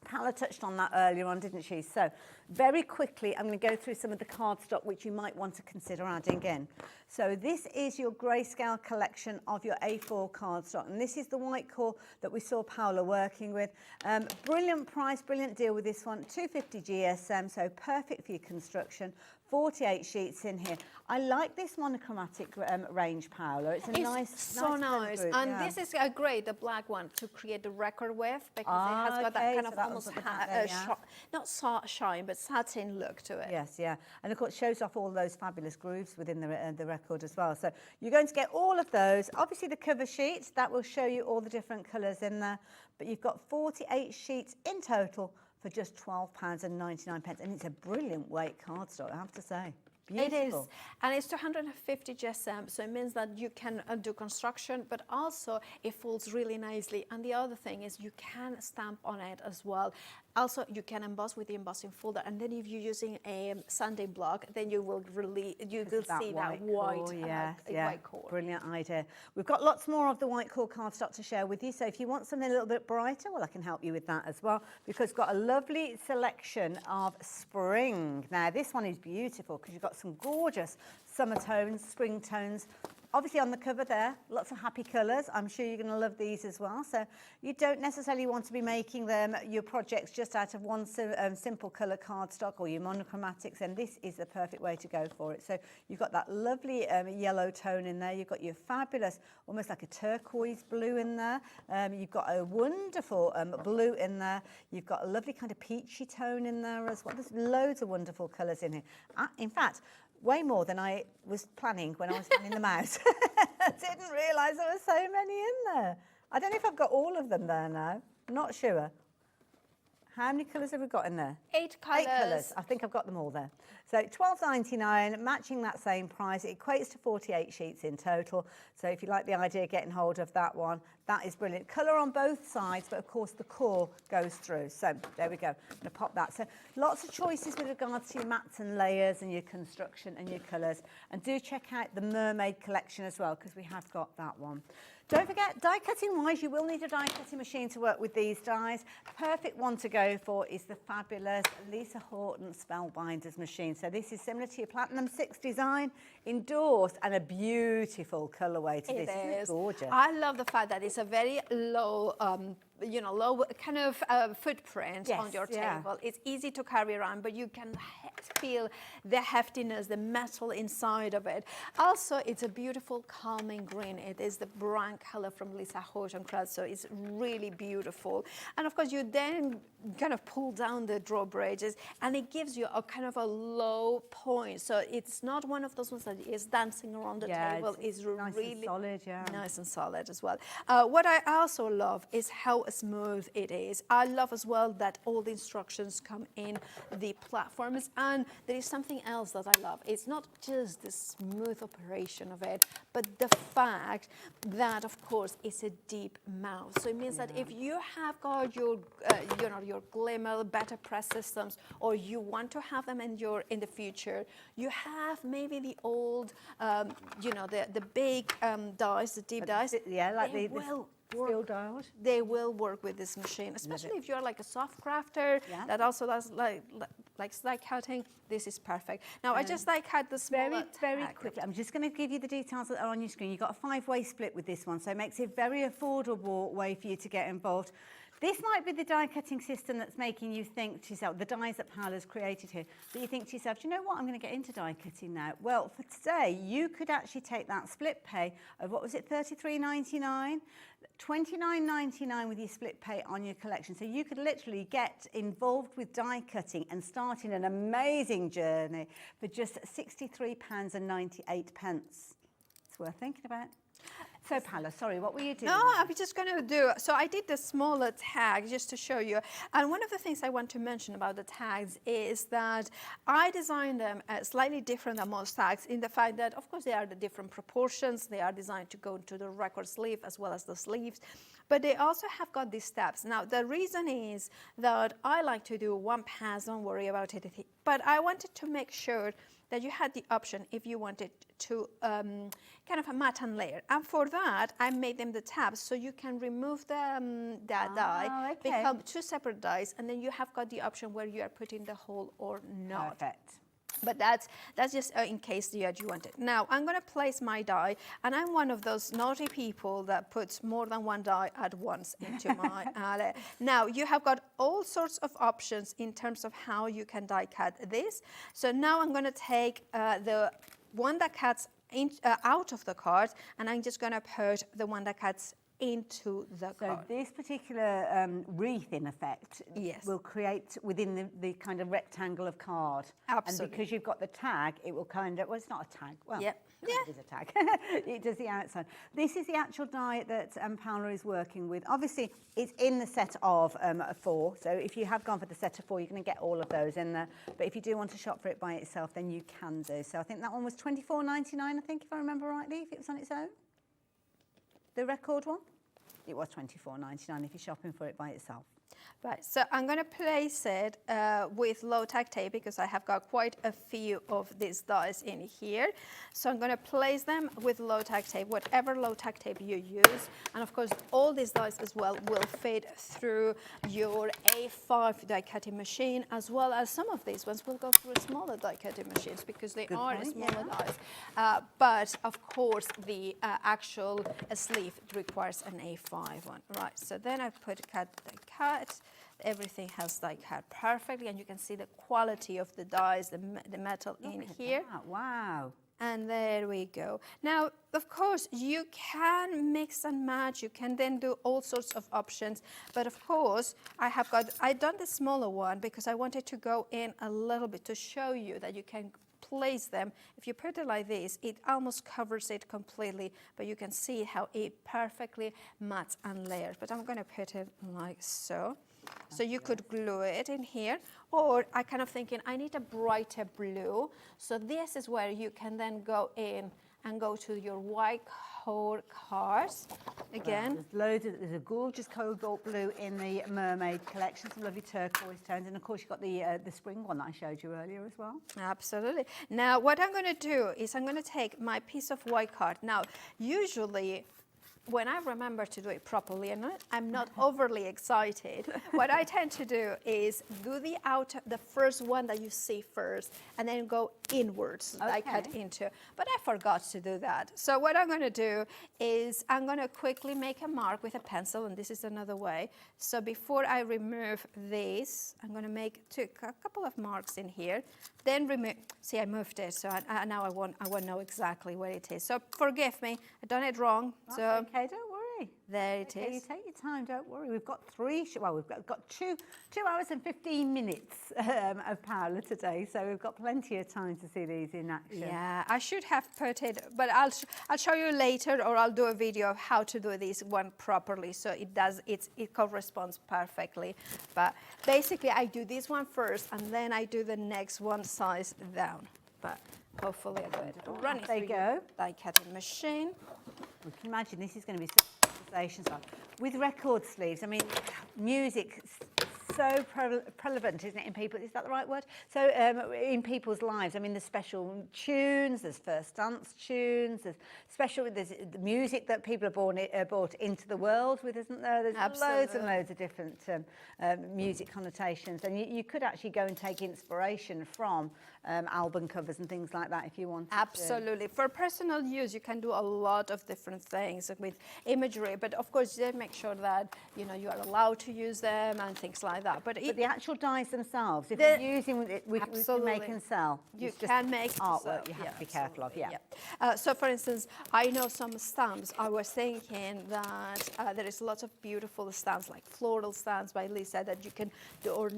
Paula touched on that earlier on, didn't she? So very quickly, I'm going to go through some of the cardstock which you might want to consider adding in. So this is your grayscale collection of your A4 cardstock, and this is the white core that we saw Paula working with. Brilliant price, brilliant deal with this one, $250 GSM, so perfect for your construction. 48 sheets in here. I like this monochromatic range, Paula. It's so nice. Group, and yeah. this is a great, the black one, to create the record with, because it has got that kind of almost not shine, but satin look to it. Yes, yeah. And of course, it shows off all those fabulous grooves within the record as well. So you're going to get all of those. Obviously, the cover sheet, that will show you all the different colours in there. But you've got 48 sheets in total for just £12.99, and it's a brilliant weight cardstock, I have to say. Beautiful. It is, and it's 250 GSM, so it means that you can do construction, but also it folds really nicely. And the other thing is you can stamp on it as well. Also, you can emboss with the embossing folder, and then if you're using a sanding block, then you will see that white core. Brilliant idea. We've got lots more of the white core cardstock to share with you, so if you want something a little bit brighter, well, I can help you with that as well, because we've got a lovely selection of spring. Now, this one is beautiful because you've got some gorgeous summer tones, spring tones. Obviously on the cover there, lots of happy colours. I'm sure you're going to love these as well. So you don't necessarily want to be making them your projects just out of one simple colour cardstock or your monochromatics, and this is the perfect way to go for it. So you've got that lovely yellow tone in there. You've got your fabulous, almost like a turquoise blue in there. You've got a wonderful blue in there. You've got a lovely kind of peachy tone in there as well. There's loads of wonderful colours in here. In fact, way more than I was planning when I was planning them out. I didn't realise there were so many in there. I don't know if I've got all of them there now. Not sure. How many colours have we got in there? 8 colours. 8 colours. I think I've got them all there. So £12.99, matching that same price. It equates to 48 sheets in total. So if you like the idea of getting hold of that one, that is brilliant. Colour on both sides, but of course the core goes through. So there we go. I'm going to pop that. So lots of choices with regards to your mats and layers and your construction and your colours. And do check out the Mermaid collection as well, because we have got that one. Don't forget, die cutting wise, you will need a die cutting machine to work with these dies. Perfect one to go for is the fabulous Lisa Horton Spellbinders machine. So this is similar to your Platinum 6 design, endorsed, and a beautiful colourway to this. It is gorgeous. I love the fact that it's a very low low kind of footprint on your table. It's easy to carry around, but you can feel the heftiness, the metal inside of it. Also, it's a beautiful calming green. It is the brown color from Lisa Horton Crafts, so it's really beautiful. And of course, you then kind of pull down the drawbridges, and it gives you a kind of a low point. So it's not one of those ones that is dancing around the table. It's nice really and solid, nice and solid as well. What I also love is how smooth it is. I love as well that all the instructions come in the platforms, and there is something else that I love. It's not just the smooth operation of it, but the fact that, of course, it's a deep mouth. So it means that if you have got your, your glimmer, better press systems, or you want to have them in the future, you have maybe the old, the big dies, the deep dies. Like they will work. They will work with this machine, especially if you're like a soft crafter that also does like die cutting. This is perfect. Now I just die cut the smaller very quickly. I'm just going to give you the details that are on your screen. You've got a 5-way split with this one, so it makes it a very affordable way for you to get involved. This might be the die cutting system that's making you think to yourself, the dies that Paula's created here, that you think to yourself, do you know what, I'm going to get into die cutting now. Well, for today, you could actually take that split pay of, what was it, $33.99? $29.99 with your split pay on your collection. So you could literally get involved with die cutting and start in an amazing journey for just £63.98. It's worth thinking about. So Paula, sorry, what were you doing? No, I was just going to do, so I did the smaller tag just to show you. And one of the things I want to mention about the tags is that I designed them slightly different than most tags in the fact that, of course, they are the different proportions. They are designed to go into the record sleeve as well as the sleeves. But they also have got these steps. Now, the reason is that I like to do one pass, don't worry about it. But I wanted to make sure that you had the option if you wanted to kind of a matte and layer. And for that, I made them the tabs so you can remove the die, become two separate dies, and then you have got the option where you are putting the hole or not. Perfect. But that's just in case you want it. Now, I'm going to place my die, and I'm one of those naughty people that puts more than one die at once into my layer. Now, you have got all sorts of options in terms of how you can die cut this. So now I'm going to take the one that cuts out of the card, and I'm just going to put the one that cuts into the card. So this particular wreath, in effect, will create within the kind of rectangle of card. Absolutely. And because you've got the tag, it will kind of, well, it's not a tag. Well, Yep. it is a tag. It does the outside. This is the actual die that Paula is working with. Obviously, it's in the set of 4. So if you have gone for the set of 4, you're going to get all of those in there. But if you do want to shop for it by itself, then you can do. So I think that one was $24.99, I think, if I remember rightly, if it was on its own. The record one? It was $24.99 if you're shopping for it by itself. Right, so I'm going to place it with low tack tape because I have got quite a few of these dies in here. So I'm going to place them with low tack tape, whatever low tack tape you use. And of course, all these dies as well will fit through your A5 die cutting machine, as well as some of these ones will go through smaller die cutting machines because they are smaller dies. But of course, the actual sleeve requires an A5 one. Right, so then I put die cut. Everything has die cut perfectly, and you can see the quality of the dies, the metal in here. Wow. And there we go. Now, of course, you can mix and match. You can then do all sorts of options. But of course, I've done the smaller one because I wanted to go in a little bit to show you that you can place them. If you put it like this, it almost covers it completely, but you can see how it perfectly mats and layers. But I'm going to put it like so. So you could glue it in here, or I kind of thinking I need a brighter blue. So this is where you can then go in and go to your white core cards again. There's a gorgeous cobalt blue in the mermaid collection, some lovely turquoise tones, and of course you've got the spring one that I showed you earlier as well. Absolutely. Now what I'm going to do is I'm going to take my piece of white card. Now usually when I remember to do it properly, and I'm not overly excited, what I tend to do is do the first one that you see first, and then go inwards, like cut into. But I forgot to do that. So what I'm going to do is I'm going to quickly make a mark with a pencil, and this is another way. So before I remove this, I'm going to make a couple of marks in here. Then remove. See, I moved it, so now I won't know exactly where it is. So forgive me, I've done it wrong. That's okay, don't worry. There it is. You take your time, don't worry. We've got we've got 2 hours and 15 minutes of Paula today, so we've got plenty of time to see these in action. Yeah, I should have put it, but I'll show you later, or I'll do a video of how to do this one properly, so it corresponds perfectly. But basically, I do this one first, and then I do the next one size down. But hopefully, I do it. Run it through your die cutting machine. We can imagine this is going to be such a sensation. With record sleeves, I mean, music so prevalent, isn't it, in people? Is that the right word? So in people's lives, I mean, there's special tunes, there's first dance tunes, there's the music that people are brought into the world with, isn't there? There's loads and loads of different music connotations, and you could actually go and take inspiration from album covers and things like that if you wanted Absolutely. For personal use, you can do a lot of different things with imagery, but of course, you make sure that you are allowed to use them and things like that. But the actual dies themselves, if you're using it, we can make and sell. You can make artwork. You have to be careful of. So, for instance, I know some stamps. I was thinking that there is lots of beautiful stamps, like floral stamps by Lisa, that you can do, or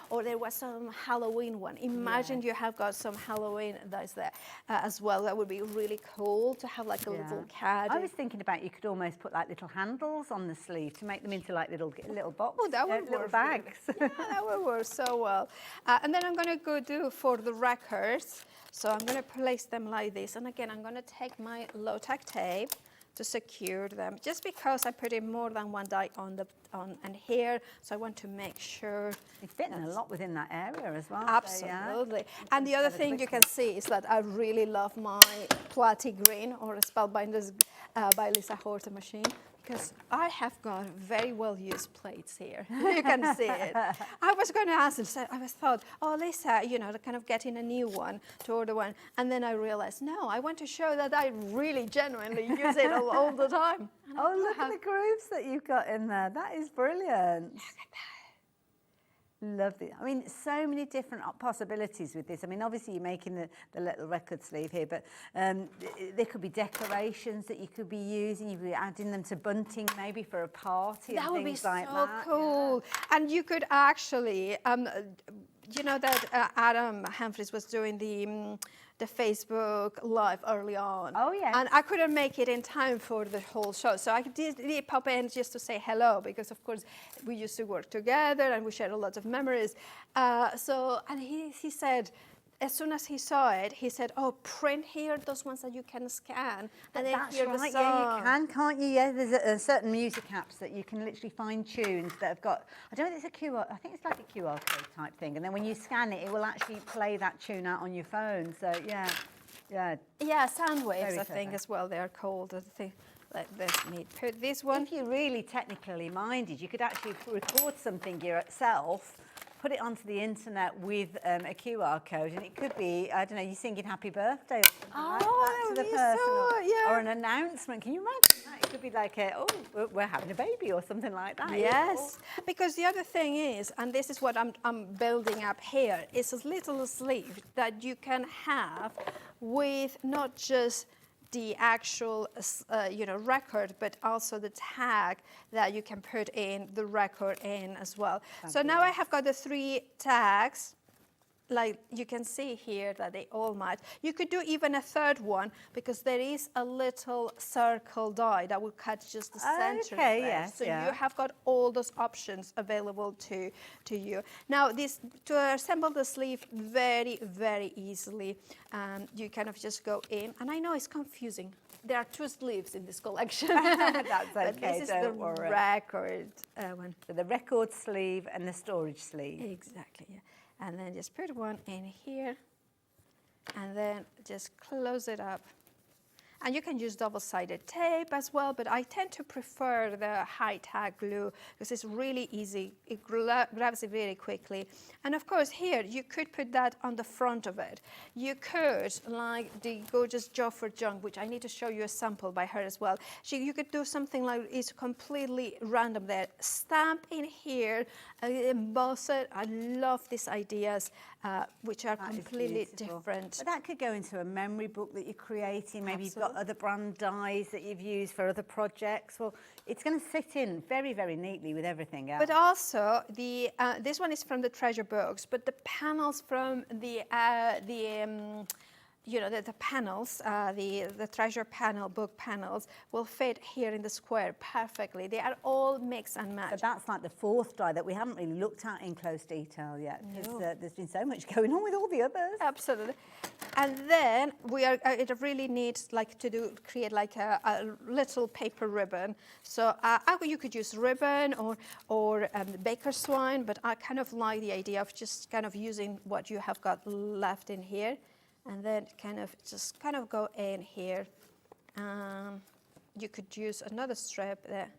or there was some Halloween one. Imagine you have got some Halloween dies there as well. That would be really cool to have like a little cat. I was thinking about you could almost put like little handles on the sleeve to make them into like little boxes. Oh, that would little bags. Yeah, that would work so well. And then I'm going to go do for the records. So I'm going to place them like this. And again, I'm going to take my low-tack tape to secure them, just because I put in more than one die on and here, so I want to make sure it's fitting a lot within that area as well. Absolutely. So, and the other thing you can see is that I really love my Platy Green, or Spellbinders by Lisa Horton machine, because I have got very well used plates here. You can see it. I was going to ask them, I thought, oh, Lisa, kind of getting a new one to order one. And then I realized, no, I want to show that I really genuinely use it all the time. And look at the grooves that you've got in there. That is brilliant. Look at that. Lovely. I mean, so many different possibilities with this. I mean, obviously you're making the little record sleeve here, but there could be decorations that you could be using. You could be adding them to bunting maybe for a party and things like that. That would be so cool. Yeah. And you could actually, that Adam Humphries was doing the Facebook Live early on. Oh, yeah. And I couldn't make it in time for the whole show. So I did pop in just to say hello, because, of course, we used to work together and we shared a lot of memories. And he said, as soon as he saw it, he said, oh, print here those ones that you can scan. And then that's hear right, the song. yeah, you can, can't you? Yeah, there's certain music apps that you can literally find tunes that have got, I don't know if it's a QR, I think it's like a QR code type thing. And then when you scan it, it will actually play that tune out on your phone. So, yeah. Yeah, sound waves, I think, as well, they're called. Let me put this one. If you're really technically minded, you could actually record something yourself, put it onto the internet with a QR code, and it could be, I don't know, you singing happy birthday or something like that to the person, or an announcement. Can you imagine that? It could be like, we're having a baby or something like that. Yes, because the other thing is, and this is what I'm building up here, is a little sleeve that you can have with not just the actual record, but also the tag that you can put in the record in as well. So now I have got the 3 tags, like you can see here that they all match. You could do even a third one, because there is a little circle die that will cut just the center. Okay, yes, so you have got all those options available to you. Now, to assemble the sleeve very, very easily, you kind of just go in, and I know it's confusing. There are 2 sleeves in this collection. That's okay, but this is the record one. So the record sleeve and the storage sleeve. Exactly, yeah. And then just put one in here, and then just close it up. And you can use double-sided tape as well, but I tend to prefer the high-tack glue because it's really easy. It grabs it very quickly. And of course, here, you could put that on the front of it. You could, like the gorgeous Jofford Jung, which I need to show you a sample by her as well. You could do something like it's completely random there. Stamp in here, emboss it. I love these ideas, which are completely different. But that could go into a memory book that you're creating. Maybe you've got other brand dies that you've used for other projects. Well, it's going to fit in very, very neatly with everything else. But also, this one is from the treasure books, but the panels from the you know, the panels, the treasure panel, book panels, will fit here in the square perfectly. They are all mix and match. So that's like the fourth die that we haven't really looked at in close detail yet, because there's been so much going on with all the others. Absolutely. And then we are, it really needs like create like a little paper ribbon. So you could use ribbon or baker's twine, but I kind of like the idea of just kind of using what you have got left in here. And then just go in here. You could use another strip there.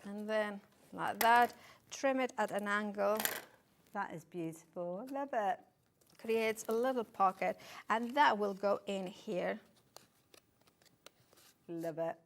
And then like that, trim it at an angle. That is beautiful, love it. Creates a little pocket, and that will go in here. Love it.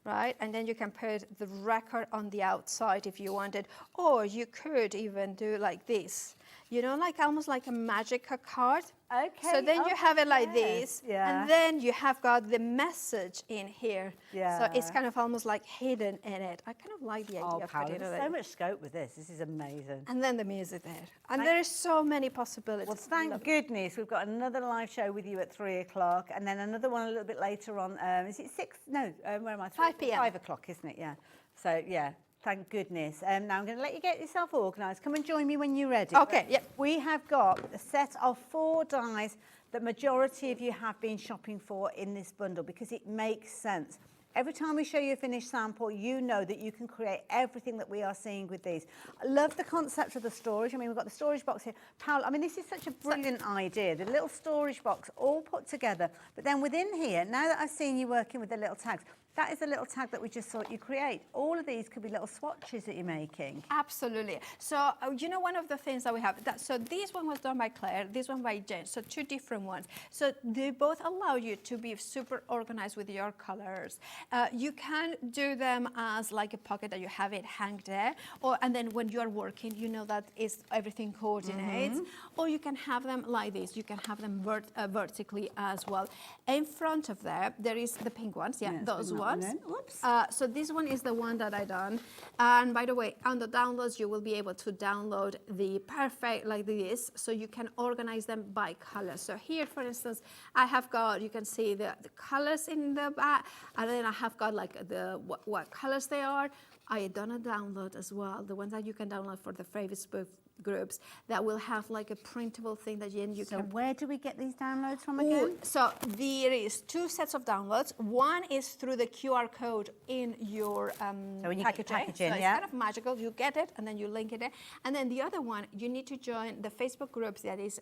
Right, and then you can put the record on the outside if you wanted, or you could even do like this. You know, like almost like a magic card. Okay. So then you have it like this, yeah. and then you have got the message in here. Yeah. So it's kind of almost like hidden in it. I kind of like the idea Oh, of Paula, putting it there's there. so much scope with this. This is amazing. And then the music there. And there is so many possibilities. Well, thank goodness we've got another live show with you at 3 o'clock, and then another one a little bit later on. Is it 6? No, where am I? 5 p.m. 5 o'clock, isn't it? Yeah. So, yeah. Thank goodness. Now I'm going to let you get yourself organised. Come and join me when you're ready. Okay, yep. We have got a set of 4 dies that majority of you have been shopping for in this bundle, because it makes sense. Every time we show you a finished sample, you know that you can create everything that we are seeing with these. I love the concept of the storage. I mean, we've got the storage box here. Paula, I mean, this is such a brilliant idea. The little storage box all put together. But then within here, now that I've seen you working with the little tags, that is a little tag that we just thought you create. All of these could be little swatches that you're making. Absolutely. So, you know, one of the things that we have, so this one was done by Claire, this one by Jen, so 2 different ones. So they both allow you to be super organized with your colors. You can do them as like a pocket that you have it hang there, and then when you are working, you know that everything coordinates. Or you can have them like this. You can have them vertically as well. In front of there is the pink ones, those ones. Oops. So this one is the one that I done. And by the way, on the downloads, you will be able to download the perfect like this, so you can organize them by color. So here, for instance, I have got, you can see the colors in the back, and then I have got like what colors they are. I done a download as well, the ones that you can download for the Facebook groups that will have like a printable thing that you can. So where do we get these downloads from again? So there is 2 sets of downloads. One is through the QR code in your So when you get your packaging. packaging, So it's yeah. kind of magical. You get it and then you link it in. And then the other one, you need to join the Facebook groups that is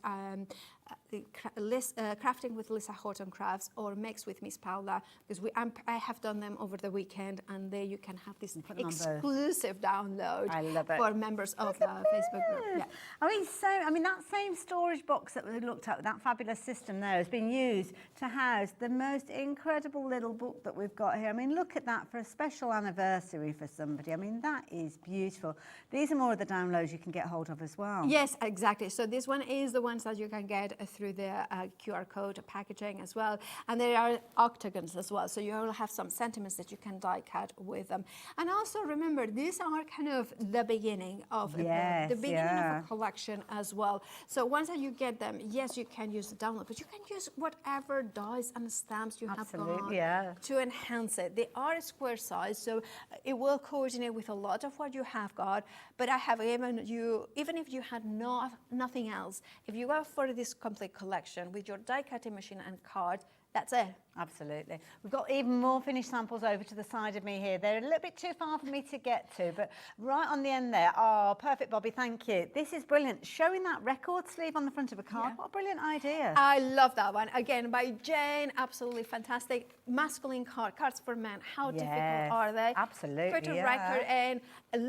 Crafting with Lisa Horton Crafts or Mix with Miss Paula, because I have done them over the weekend, and there you can have this exclusive download for members of the Facebook group. Yeah. I mean, that same storage box that we looked at, that fabulous system there, has been used to house the most incredible little book that we've got here. I mean, look at that for a special anniversary for somebody. I mean, that is beautiful. These are more of the downloads you can get hold of as well. Yes, exactly. So this one is the ones that you can get through the QR code packaging as well. And there are octagons as well. So you will have some sentiments that you can die cut with them. And also remember, these are kind of the beginning of the beginning of a collection as well. So once that you get them, yes, you can use the download, but you can use whatever dies and stamps you have got to enhance it. They are square size, so it will coordinate with a lot of what you have got. But I have given you, even if you had nothing else, if you go for this complete collection with your die cutting machine and card, that's it. Absolutely. We've got even more finished samples over to the side of me here. They're a little bit too far for me to get to, but right on the end there. Oh, perfect, Bobby, thank you. This is brilliant. Showing that record sleeve on the front of a card. What a brilliant idea. I love that one. Again, by Jane, absolutely fantastic. Masculine cards for men. How difficult are they? Absolutely, Put a record in.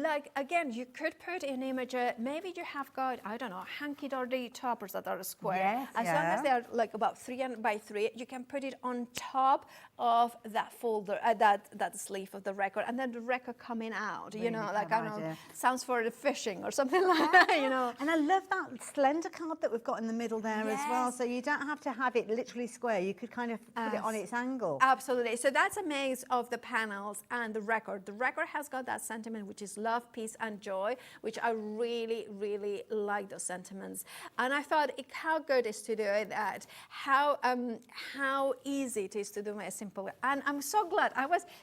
Like, again, you could put an image, maybe you have got, I don't know, hanky-dory toppers that are square. As long as they are like about 3 by 3, you can put it on top of that folder, that sleeve of the record, and then the record coming out. You know, like, I don't know, sounds for the fishing or something like that. You know. And I love that slender card that we've got in the middle there as well. So you don't have to have it literally square. You could kind of put it on its angle. Absolutely. So that's a mix of the panels and the record. The record has got that sentiment, which is love, peace, and joy, which I really, really like those sentiments. And I thought how good is to do that, how easy it is to do a simple. And I'm so glad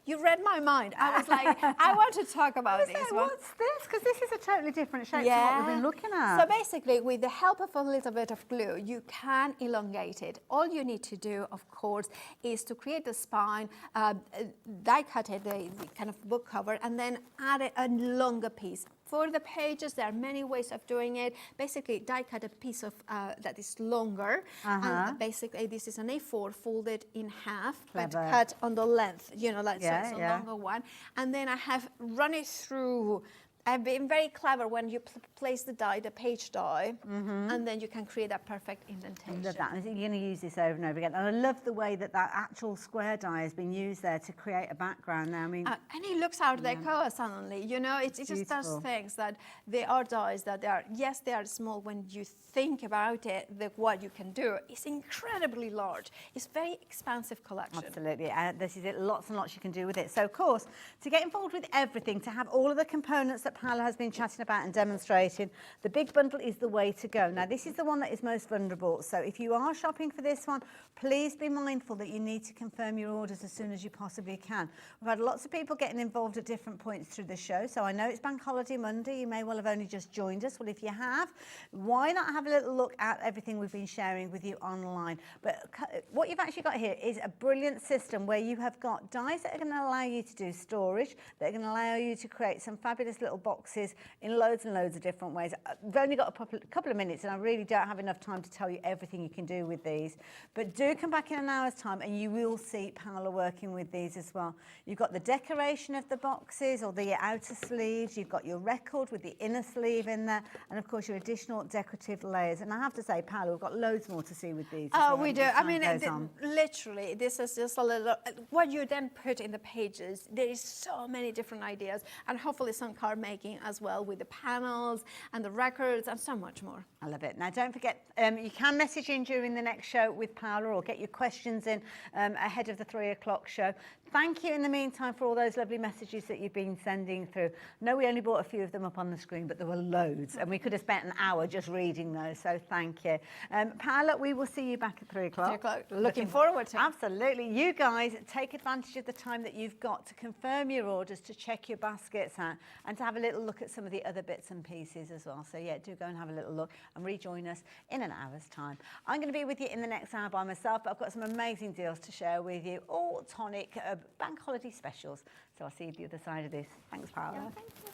you read my mind. I was like, I want to talk about this one. What's this? Because this is a totally different shape to what we've been looking at. So basically, with the help of a little bit of glue, you can elongate it. All you need to do, of course, is to create the spine, die cut it, the kind of book cover, and then add a longer piece. For the pages, there are many ways of doing it. Basically, die cut a piece of that is longer. And basically, this is an A4 folded in half, but cut on the length, you know, like so it's a longer one. And then I have run it through. I've been very clever when you place the die, the page die, and then you can create that perfect indentation. I love that. I think you're going to use this over and over again. And I love the way that actual square die has been used there to create a background now. I mean, and it looks Art Deco suddenly, you know, it just does things that they are dies that they are small when you think about it, what you can do. It's incredibly large. It's very expansive collection. Absolutely. This is it. Lots and lots you can do with it. So, of course, to get involved with everything, to have all of the components that Paula has been chatting about and demonstrating, the big bundle is the way to go. Now, this is the one that is most vulnerable. So if you are shopping for this one, please be mindful that you need to confirm your orders as soon as you possibly can. We've had lots of people getting involved at different points through the show. So I know it's Bank Holiday Monday. You may well have only just joined us. Well, if you have, why not have a little look at everything we've been sharing with you online? But what you've actually got here is a brilliant system where you have got dies that are going to allow you to do storage, that are going to allow you to create some fabulous little boxes in loads and loads of different ways. We've only got a couple of minutes and I really don't have enough time to tell you everything you can do with these. But do come back in an hour's time and you will see Paula working with these as well. You've got the decoration of the boxes or the outer sleeves. You've got your record with the inner sleeve in there. And of course your additional decorative layers. And I have to say, Paula, we've got loads more to see with these. Oh, we do. I mean, literally, this is just a little, what you then put in the pages, there is so many different ideas and hopefully some card making as well with the panels and the records and so much more. I love it. Now, don't forget, you can message in during the next show with Paula or get your questions in ahead of the 3 o'clock show. Thank you in the meantime for all those lovely messages that you've been sending through. No, we only brought a few of them up on the screen, but there were loads and we could have spent an hour just reading those, so thank you. Paula, we will see you back at 3 o'clock. 3 o'clock. Looking forward to it. Absolutely. You guys take advantage of the time that you've got to confirm your orders, to check your baskets out and to have a little look at some of the other bits and pieces as well. So yeah, do go and have a little look and rejoin us in an hour's time. I'm going to be with you in the next hour by myself, but I've got some amazing deals to share with you, all Tonic bank holiday specials. So I'll see you the other side of this. Thanks, Paula. Yeah, thank you.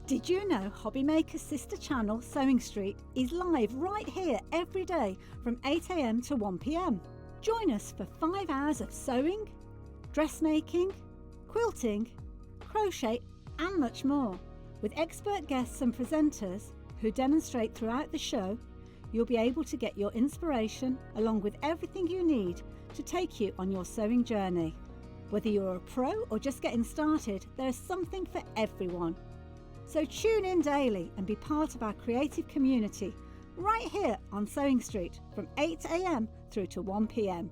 Did you know Hobby Maker's sister channel, Sewing Street, is live right here every day from 8 AM to 1 PM? Join us for 5 hours of sewing, dressmaking, quilting, crochet and much more. With expert guests and presenters who demonstrate throughout the show, you'll be able to get your inspiration along with everything you need to take you on your sewing journey. Whether you're a pro or just getting started, there's something for everyone. So tune in daily and be part of our creative community right here on Sewing Street from 8 AM through to 1 PM.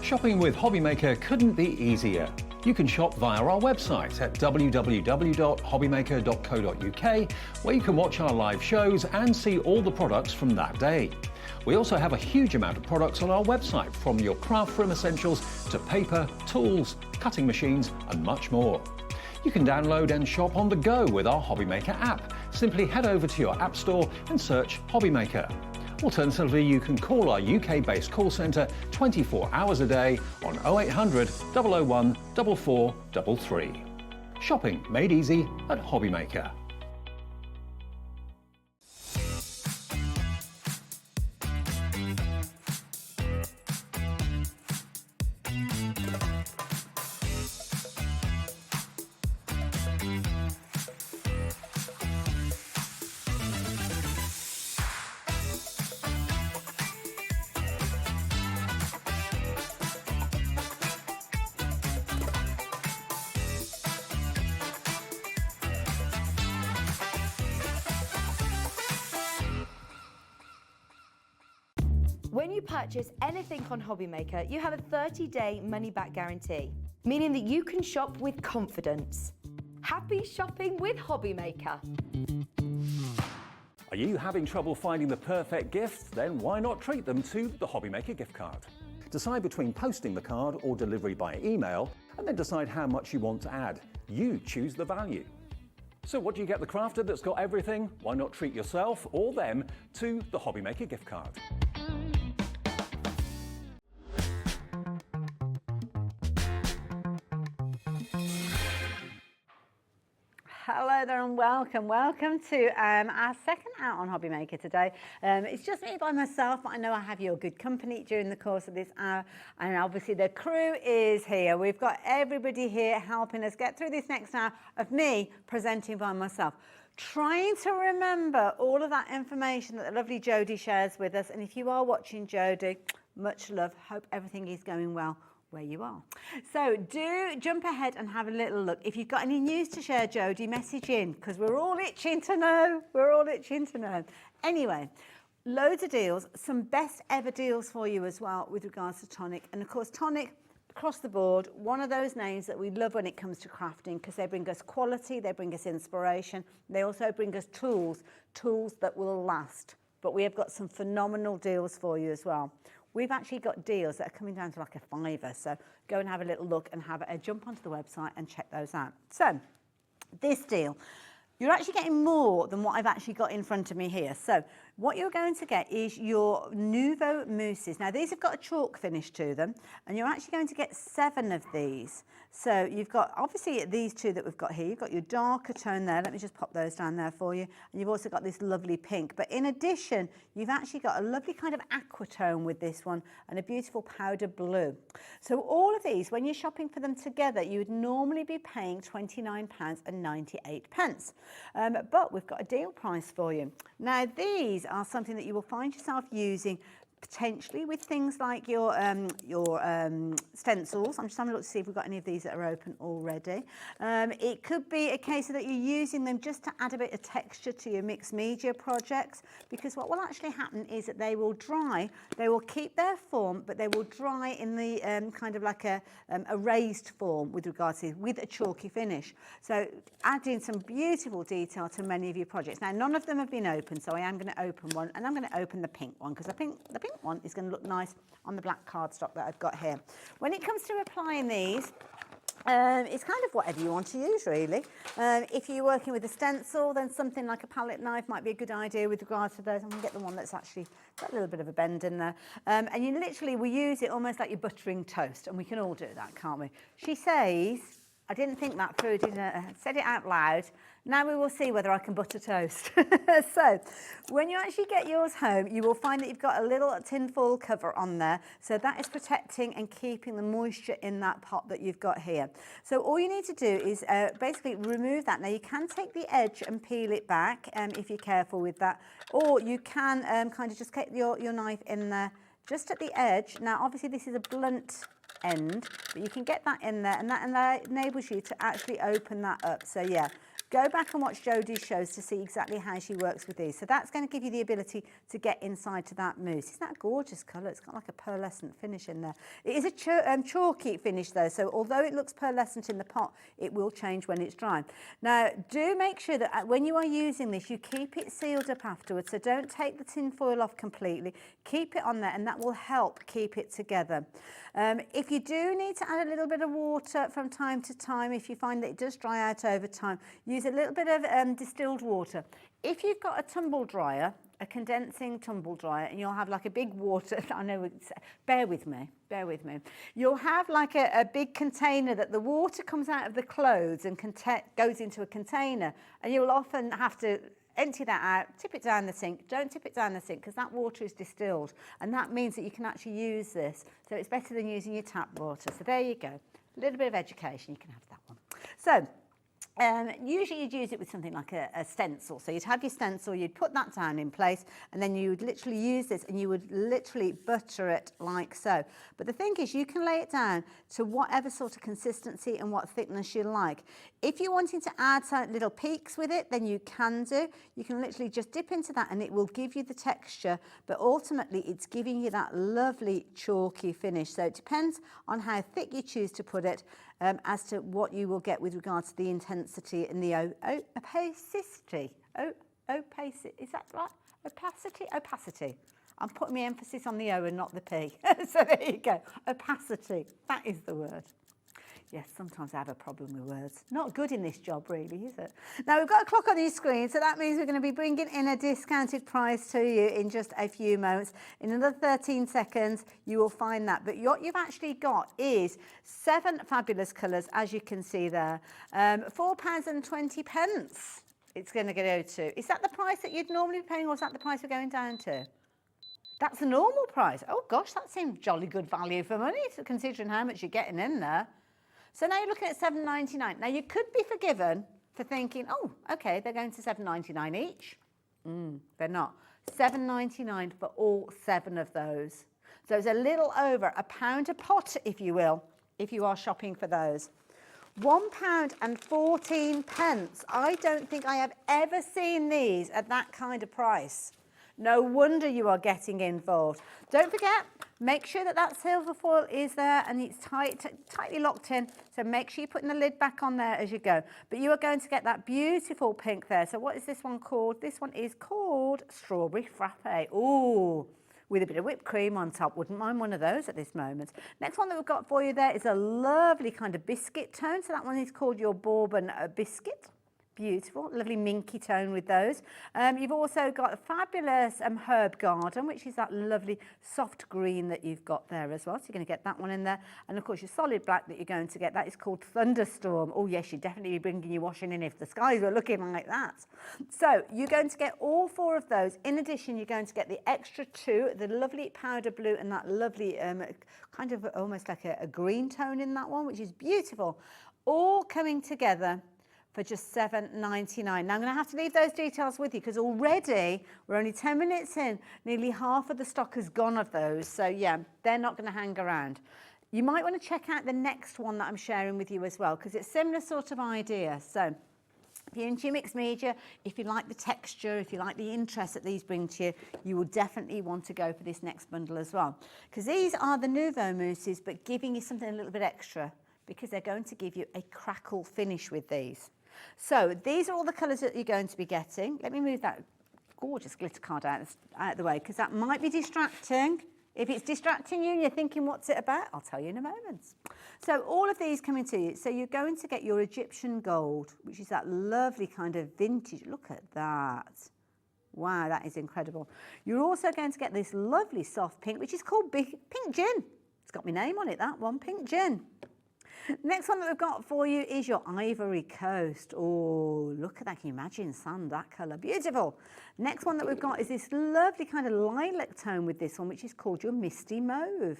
Shopping with Hobbymaker couldn't be easier. You can shop via our website at www.hobbymaker.co.uk, where you can watch our live shows and see all the products from that day. We also have a huge amount of products on our website, from your craft room essentials to paper, tools, cutting machines and much more. You can download and shop on the go with our Hobbymaker app. Simply head over to your app store and search Hobbymaker. Alternatively, you can call our UK-based call centre 24 hours a day on 0800 001 4433. Shopping made easy at Hobbymaker. When you purchase anything on Hobbymaker, you have a 30-day money-back guarantee, meaning that you can shop with confidence. Happy shopping with Hobbymaker. Are you having trouble finding the perfect gift? Then why not treat them to the Hobbymaker gift card? Decide between posting the card or delivery by email, and then decide how much you want to add. You choose the value. So what do you get the crafter that's got everything? Why not treat yourself or them to the Hobbymaker gift card? Hello there and welcome. Welcome to our second out on Hobbymaker today. It's just me by myself, but I know I have your good company during the course of this hour. And obviously the crew is here. We've got everybody here helping us get through this next hour of me presenting by myself. Trying to remember all of that information that the lovely Jodie shares with us. And if you are watching, Jodie, much love. Hope everything is going well where you are. So do jump ahead and have a little look. If you've got any news to share, Jodie, message in, because we're all itching to know. We're all itching to know. Anyway, loads of deals, some best ever deals for you as well with regards to Tonic. And of course, Tonic, across the board, one of those names that we love when it comes to crafting, because they bring us quality, they bring us inspiration, they also bring us tools that will last. But we have got some phenomenal deals for you as well. We've actually got deals that are coming down to like a £5, so go and have a little look and have a jump onto the website and check those out. So this deal, you're actually getting more than what I've actually got in front of me here. So what you're going to get is your Nuvo mousses. Now these have got a chalk finish to them, and you're actually going to get 7 of these. So you've got obviously these 2 that we've got here. You've got your darker tone there. Let me just pop those down there for you. And you've also got this lovely pink. But in addition, you've actually got a lovely kind of aqua tone with this one and a beautiful powder blue. So all of these, when you're shopping for them together, you would normally be paying £29.98. But we've got a deal price for you. Now these are something that you will find yourself using potentially with things like your stencils. I'm just having a look to see if we've got any of these that are open already. It could be a case that you're using them just to add a bit of texture to your mixed media projects, because what will actually happen is that they will dry, they will keep their form, but they will dry in the kind of like a raised form with regards to, with a chalky finish. So adding some beautiful detail to many of your projects. Now none of them have been opened, so I am going to open one, and I'm going to open the pink one, because I think the pink one is going to look nice on the black cardstock that I've got here. When it comes to applying these, it's kind of whatever you want to use, really. If you're working with a stencil, then something like a palette knife might be a good idea with regards to those. I'm going to get the one that's actually got a little bit of a bend in there. And you literally will use it almost like you're buttering toast, and we can all do that, can't we? She says, I didn't think that through, didn't I? Said it out loud. Now we will see whether I can butter toast. So when you actually get yours home, you will find that you've got a little tin foil cover on there. So that is protecting and keeping the moisture in that pot that you've got here. So all you need to do is basically remove that. Now you can take the edge and peel it back if you're careful with that. Or you can kind of just get your knife in there just at the edge. Now obviously this is a blunt end, but you can get that in there, and that enables you to actually open that up. So yeah, Go back and watch Jodie's shows to see exactly how she works with these. So that's going to give you the ability to get inside to that mousse. Isn't that a gorgeous colour? It's got like a pearlescent finish in there. It is a chalky finish though, so although it looks pearlescent in the pot, it will change when it's dry. Now, do make sure that when you are using this, you keep it sealed up afterwards. So don't take the tin foil off completely. Keep it on there, and that will help keep it together. If you do need to add a little bit of water from time to time, if you find that it does dry out over time, use a little bit of distilled water. If you've got a tumble dryer, a condensing tumble dryer, and you'll have like a big water, I know, bear with me. You'll have like a big container that the water comes out of the clothes and goes into a container, and you'll often have to empty that out, tip it down the sink. Don't tip it down the sink because that water is distilled, and that means that you can actually use this. So it's better than using your tap water. So there you go. A little bit of education, you can have that one. So usually you'd use it with something like a stencil. So you'd have your stencil, you'd put that down in place, and then you would literally use this and you would literally butter it like so. But the thing is, you can lay it down to whatever sort of consistency and what thickness you like. If you're wanting to add some little peaks with it, then you can do. You can literally just dip into that and it will give you the texture, but ultimately it's giving you that lovely chalky finish. So it depends on how thick you choose to put it, as to what you will get with regards to the intensity and the opacity. Opacity, is that right? Opacity. I'm putting my emphasis on the O and not the P. So there you go. Opacity, that is the word. Yes, sometimes I have a problem with words. Not good in this job, really, is it? Now, we've got a clock on your screen, so that means we're going to be bringing in a discounted price to you in just a few moments. In another 13 seconds, you will find that. But what you've actually got is 7 fabulous colours, as you can see there. £4.20 it's going to go to. Is that the price that you'd normally be paying, or is that the price we're going down to? That's the normal price. Oh, gosh, that seems jolly good value for money, considering how much you're getting in there. So now you're looking at £7.99. Now, you could be forgiven for thinking, oh, OK, they're going to £7.99 each. They're not. £7.99 for all 7 of those. So it's a little over £1 a pot, if you will, if you are shopping for those. £1.14. I don't think I have ever seen these at that kind of price. No wonder you are getting involved. Don't forget, make sure that that silver foil is there and it's tightly locked in. So make sure you're putting the lid back on there as you go. But you are going to get that beautiful pink there. So what is this one called? This one is called Strawberry Frappe. Ooh, with a bit of whipped cream on top. Wouldn't mind one of those at this moment. Next one that we've got for you there is a lovely kind of biscuit tone. So that one is called your Bourbon Biscuit. Beautiful, lovely minky tone with those. You've also got a fabulous herb garden, which is that lovely soft green that you've got there as well. So you're going to get that one in there. And of course, your solid black that you're going to get, that is called Thunderstorm. Oh yes, you'd definitely be bringing your washing in if the skies were looking like that. So you're going to get all 4 of those. In addition, you're going to get the extra 2, the lovely powder blue and that lovely kind of almost like a green tone in that one, which is beautiful. All coming together for just £7.99. Now, I'm going to have to leave those details with you because already we're only 10 minutes in. Nearly half of the stock has gone of those. So, yeah, they're not going to hang around. You might want to check out the next one that I'm sharing with you as well because it's a similar sort of idea. So, if you're into mixed media, if you like the texture, if you like the interest that these bring to you, you will definitely want to go for this next bundle as well. Because these are the Nuvo mousses, but giving you something a little bit extra because they're going to give you a crackle finish with these. So these are all the colours that you're going to be getting. Let me move that gorgeous glitter card out of the way because that might be distracting. If it's distracting you and you're thinking, what's it about? I'll tell you in a moment. So all of these coming to you. So you're going to get your Egyptian gold, which is that lovely kind of vintage. Look at that. Wow, that is incredible. You're also going to get this lovely soft pink, which is called Pink Gin. It's got my name on it, that one, Pink Gin. Next one that we've got for you is your Ivory Coast. Oh, look at that. Can you imagine sand, that colour? Beautiful. Next one that we've got is this lovely kind of lilac tone with this one, which is called your Misty Mauve.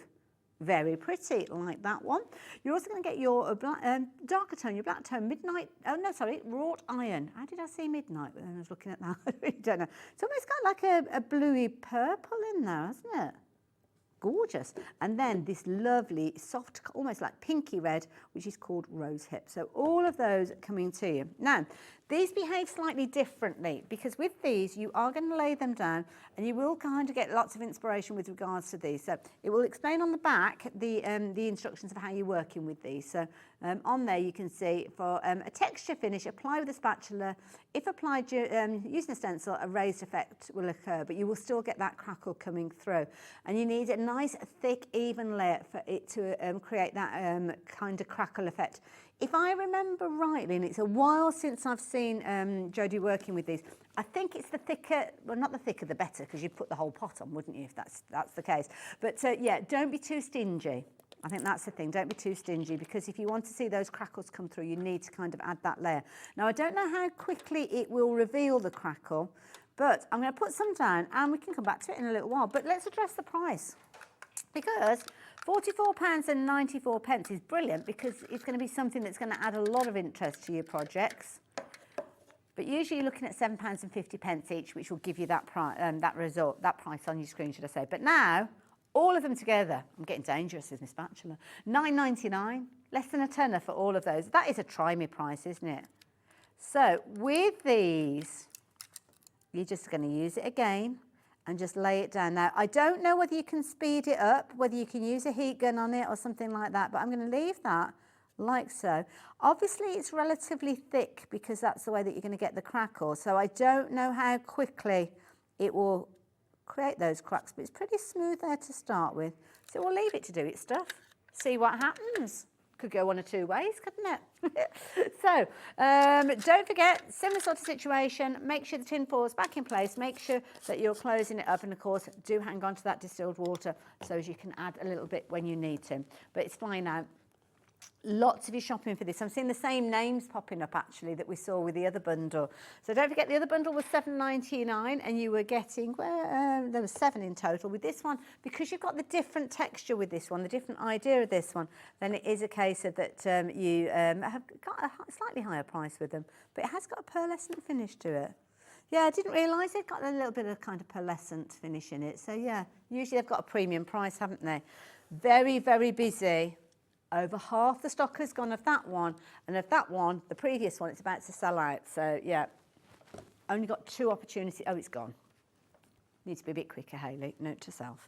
Very pretty, like that one. You're also going to get your darker tone, your black tone, Midnight. Oh, no, sorry, Wrought Iron. How did I say midnight when I was looking at that? I really don't know. It's almost got like a bluey purple in there, hasn't it? Gorgeous. And then this lovely soft, almost like pinky red, which is called Rose Hip. So all of those coming to you. Now, These behave slightly differently because with these you are going to lay them down and you will kind of get lots of inspiration with regards to these. So it will explain on the back the instructions of how you're working with these. So on there you can see for a texture finish, apply with a spatula. If applied using a stencil, a raised effect will occur, but you will still get that crackle coming through. And you need a nice, thick, even layer for it to create that kind of crackle effect. If I remember rightly, and it's a while since I've seen Jodie working with these, I think it's the thicker, well, not the thicker the better, because you'd put the whole pot on, wouldn't you, if that's the case. But yeah, don't be too stingy. I think that's the thing, don't be too stingy, because if you want to see those crackles come through, you need to kind of add that layer. Now, I don't know how quickly it will reveal the crackle, but I'm going to put some down, and we can come back to it in a little while. But let's address the price, because £44.94 is brilliant, because it's going to be something that's going to add a lot of interest to your projects. But usually you're looking at £7.50 each, which will give you that price on your screen, should I say. But now, all of them together, I'm getting dangerous with my spatula, £9.99, less than a tenner for all of those. That is a try me price, isn't it? So with these, you're just going to use it again and just lay it down. Now, I don't know whether you can speed it up, whether you can use a heat gun on it or something like that, but I'm going to leave that like so. Obviously, it's relatively thick because that's the way that you're going to get the crackle. So I don't know how quickly it will create those cracks, but it's pretty smooth there to start with. So we'll leave it to do its stuff. See what happens. Could go one or two ways, couldn't it? So don't forget, similar sort of situation, make sure the tin foil's back in place, make sure that you're closing it up, and of course do hang on to that distilled water so as you can add a little bit when you need to. But it's fine now. Lots of you shopping for this. I'm seeing the same names popping up actually that we saw with the other bundle. So don't forget, the other bundle was $7.99 and you were getting, there was 7 in total. With this one, because you've got the different texture with this one, the different idea of this one, then it is a case of that you have got a slightly higher price with them, but it has got a pearlescent finish to it. Yeah, I didn't realise it got a little bit of kind of pearlescent finish in it. So yeah, usually they've got a premium price, haven't they? Very, very busy. Over half the stock has gone of that one, and of that one, the previous one, it's about to sell out. So yeah, only got 2 opportunities. Oh, it's gone. Need to be a bit quicker, Hayley. Note to self.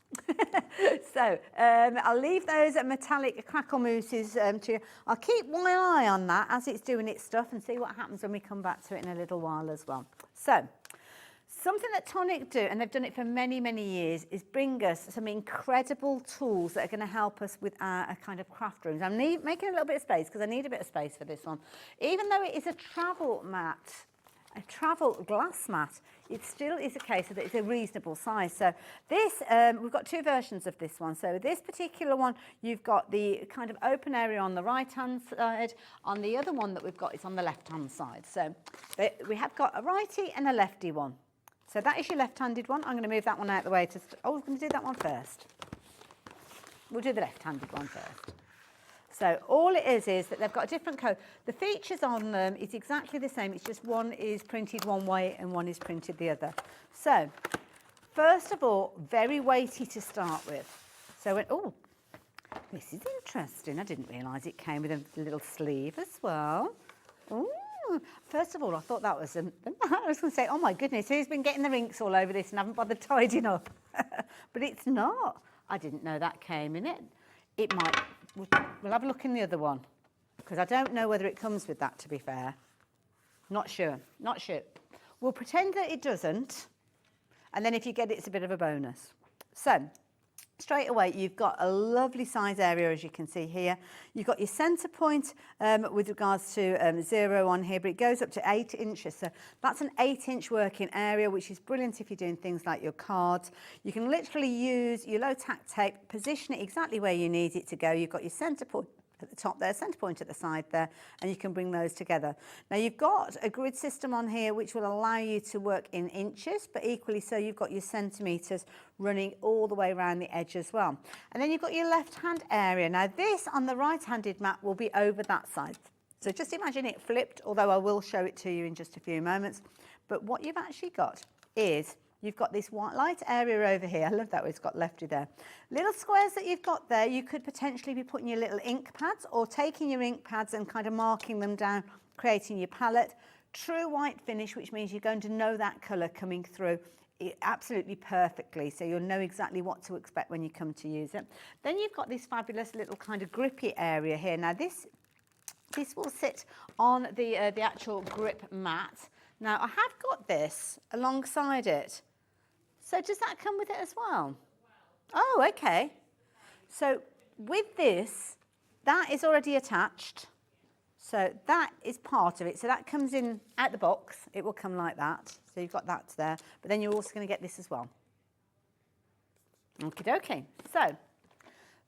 So I'll leave those metallic crackle mousses to you. I'll keep one eye on that as it's doing its stuff and see what happens when we come back to it in a little while as well. So something that Tonic do, and they've done it for many, many years, is bring us some incredible tools that are going to help us with our kind of craft rooms. I'm making a little bit of space because I need a bit of space for this one. Even though it is a travel mat, a travel glass mat, it still is a case that it's a reasonable size. So this, we've got 2 versions of this one. So this particular one, you've got the kind of open area on the right-hand side. On the other one that we've got is on the left-hand side. So we have got a righty and a lefty one. So that is your left-handed one. I'm going to move that one out of the way. We're going to do that one first. We'll do the left-handed one first. So all it is that they've got a different code. The features on them is exactly the same. It's just one is printed one way and one is printed the other. So first of all, very weighty to start with. So oh, this is interesting. I didn't realise it came with a little sleeve as well. Ooh. First of all, I thought that was, I was going to say, oh my goodness, who's been getting the inks all over this and haven't bothered tidying up? But it's not. I didn't know that came in it. It might, we'll have a look in the other one, because I don't know whether it comes with that, to be fair. Not sure, not sure. We'll pretend that it doesn't, and then if you get it, it's a bit of a bonus. So, straight away, you've got a lovely size area, as you can see here. You've got your centre point with regards to 0 on here, but it goes up to 8 inches. So that's an 8-inch working area, which is brilliant if you're doing things like your cards. You can literally use your low tack tape, position it exactly where you need it to go. You've got your centre point at the top there, centre point at the side there, and you can bring those together. Now you've got a grid system on here which will allow you to work in inches, but equally so you've got your centimetres running all the way around the edge as well. And then you've got your left hand area. Now this on the right-handed mat will be over that side. So just imagine it flipped, although I will show it to you in just a few moments. But what you've actually got is you've got this white light area over here. I love that it's got lefty there. Little squares that you've got there, you could potentially be putting your little ink pads or taking your ink pads and kind of marking them down, creating your palette. true white finish, which means you're going to know that colour coming through absolutely perfectly, so you'll know exactly what to expect when you come to use it. Then you've got this fabulous little kind of grippy area here. Now this will sit on the actual grip mat. Now I have got this alongside it. So does that come with it as well? Oh, okay. So with this, that is already attached. So that is part of it. So that comes in out the box. It will come like that. So you've got that there. But then you're also going to get this as well. Okie dokie. So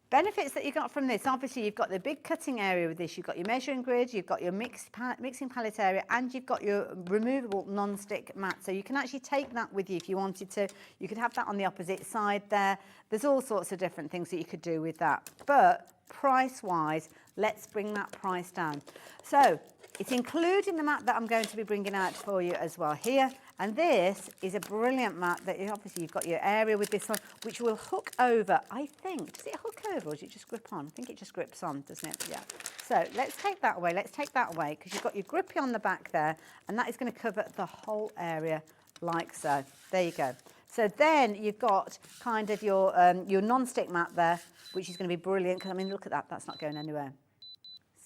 benefits that you got from this, obviously you've got the big cutting area with this, you've got your measuring grid, you've got your mixing palette area, and you've got your removable non-stick mat. So you can actually take that with you if you wanted to. You could have that on the opposite side there. There's all sorts of different things that you could do with that. But price-wise, let's bring that price down. So it's including the mat that I'm going to be bringing out for you as well here. And this is a brilliant mat that obviously you've got your area with this one, which will hook over, I think. Does it hook over or does it just grip on? I think it just grips on, doesn't it? Yeah. So let's take that away. Let's take that away because you've got your grippy on the back there, and that is going to cover the whole area like so. There you go. So then you've got kind of your non-stick mat there, which is going to be brilliant because, I mean, look at that. That's not going anywhere.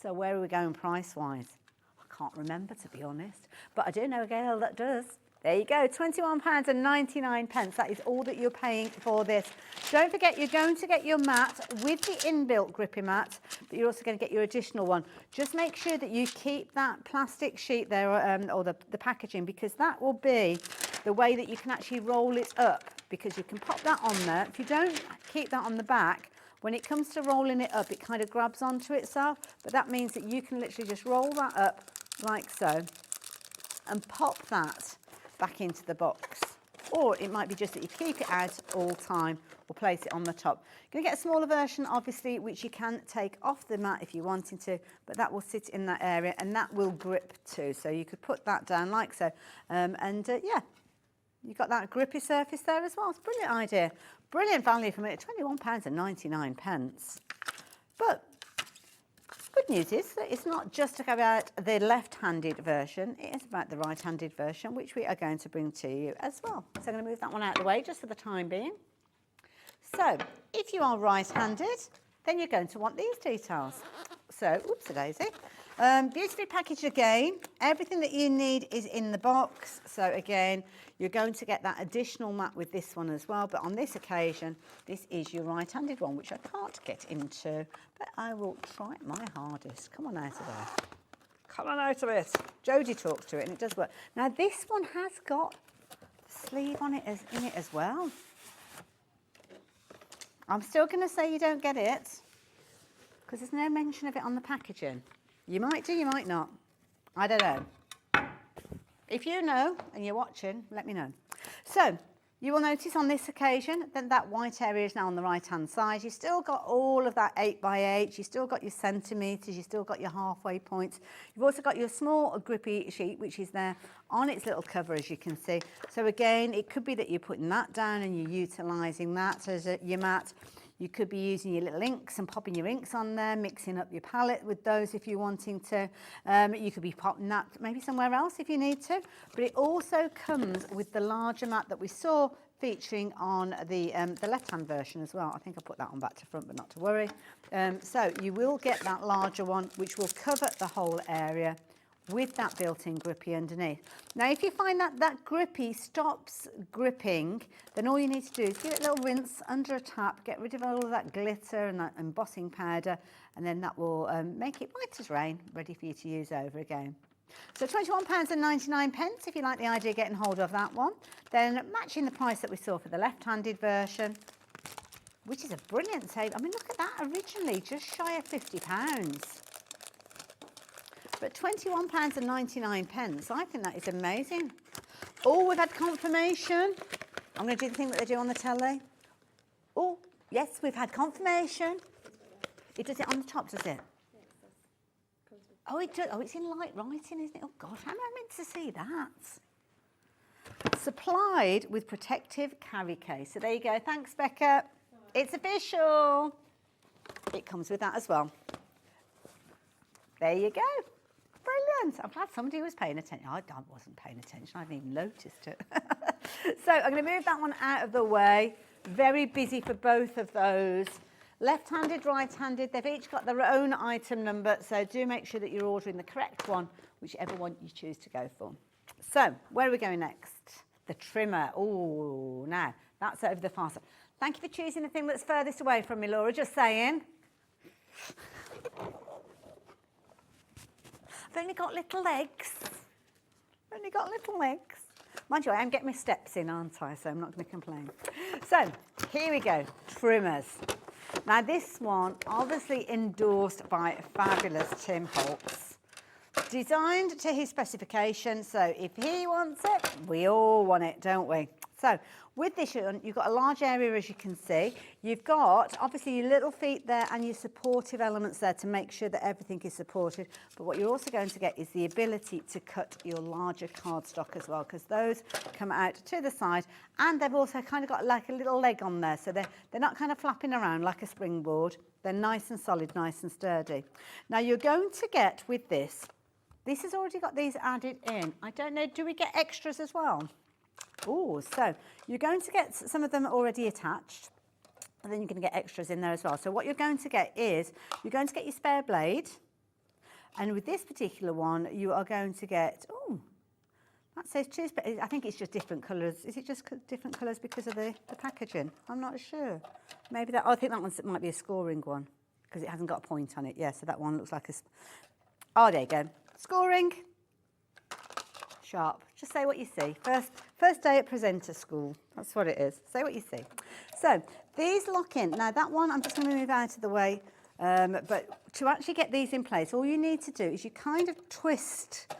So where are we going price-wise? I can't remember, to be honest. But I do know a girl that does. There you go, £21.99. That is all that you're paying for this. Don't forget, you're going to get your mat with the inbuilt grippy mat, but you're also going to get your additional one. Just make sure that you keep that plastic sheet there, or the packaging, because that will be the way that you can actually roll it up, because you can pop that on there. If you don't keep that on the back, when it comes to rolling it up, it kind of grabs onto itself, but that means that you can literally just roll that up like so and pop that back into the box. Or it might be just that you keep it out all time or place it on the top. You're going to get a smaller version, obviously, which you can take off the mat if you wanted to, but that will sit in that area and that will grip too. So you could put that down like so. Yeah, you've got that grippy surface there as well. It's a brilliant idea. Brilliant value from it, £21.99. But good news is that it's not just about the left-handed version, it is about the right-handed version, which we are going to bring to you as well. So I'm going to move that one out of the way just for the time being. So if you are right-handed, then you're going to want these details. So, oopsie-daisy. Beautifully packaged again. Everything that you need is in the box. So again, you're going to get that additional mat with this one as well. But on this occasion, this is your right-handed one, which I can't get into, but I will try my hardest. Come on out of there. Come on out of it. Jodie talks to it and it does work. Now this one has got the sleeve on it in it as well. I'm still going to say you don't get it because there's no mention of it on the packaging. You might do, you might not. I don't know. If you know and you're watching, let me know. So you will notice on this occasion that that white area is now on the right-hand side. You've still got all of that 8x8. You've still got your centimetres. You've still got your halfway points. You've also got your small grippy sheet, which is there on its little cover, as you can see. So again, it could be that you're putting that down and you're utilising that as your mat. You could be using your little inks and popping your inks on there, mixing up your palette with those if you're wanting to. You could be popping that maybe somewhere else if you need to. But it also comes with the larger mat that we saw featuring on the left-hand version as well. I think I put that on back to front, but not to worry. So you will get that larger one, which will cover the whole area with that built-in grippy underneath. Now, if you find that that grippy stops gripping, then all you need to do is give it a little rinse under a tap, get rid of all of that glitter and that embossing powder, and then that will make it white as rain, ready for you to use over again. So £21.99 if you like the idea of getting hold of that one. Then matching the price that we saw for the left-handed version, which is a brilliant save. I mean, look at that, originally just shy of £50. But £21.99, I think that is amazing. Oh, we've had confirmation. I'm going to do the thing that they do on the telly. Oh, yes, we've had confirmation. It does it on the top, does it? Oh, it does. Oh, it's in light writing, isn't it? Oh, God, how am I meant to see that? Supplied with protective carry case. So there you go. Thanks, Becca. It's official. It comes with that as well. There you go. Excellent. I'm glad somebody was paying attention. I wasn't paying attention. I hadn't even noticed it. So I'm going to move that one out of the way. Very busy for both of those. Left-handed, right-handed, they've each got their own item number, so do make sure that you're ordering the correct one, whichever one you choose to go for. So, where are we going next? The trimmer. Oh, now, that's over the far side. Thank you for choosing the thing that's furthest away from me, Laura, just saying. I've only got little legs. Mind you, I am getting my steps in, aren't I? So I'm not going to complain. So, here we go, trimmers. Now this one, obviously endorsed by fabulous Tim Holtz. Designed to his specifications, so if he wants it, we all want it, don't we? So with this one, you've got a large area, as you can see. You've got, obviously, your little feet there and your supportive elements there to make sure that everything is supported. But what you're also going to get is the ability to cut your larger cardstock as well, because those come out to the side, and they've also kind of got like a little leg on there, so they're not kind of flapping around like a springboard. They're nice and solid, nice and sturdy. Now, you're going to get with this has already got these added in. I don't know, do we get extras as well? Oh, so you're going to get some of them already attached, and then you're going to get extras in there as well. So what you're going to get is, you're going to get your spare blade, and with this particular one, you are going to get, oh, that says choose, but I think it's just different colours. Is it just different colours because of the packaging? I'm not sure. Maybe that, I think that one might be a scoring one, because it hasn't got a point on it. Yeah, so that one looks like a, oh, there you go. Scoring. Sharp. Just say what you see. First day at presenter school. That's what it is. Say what you see. So these lock in. Now that one I'm just going to move out of the way. But to actually get these in place, all you need to do is you kind of twist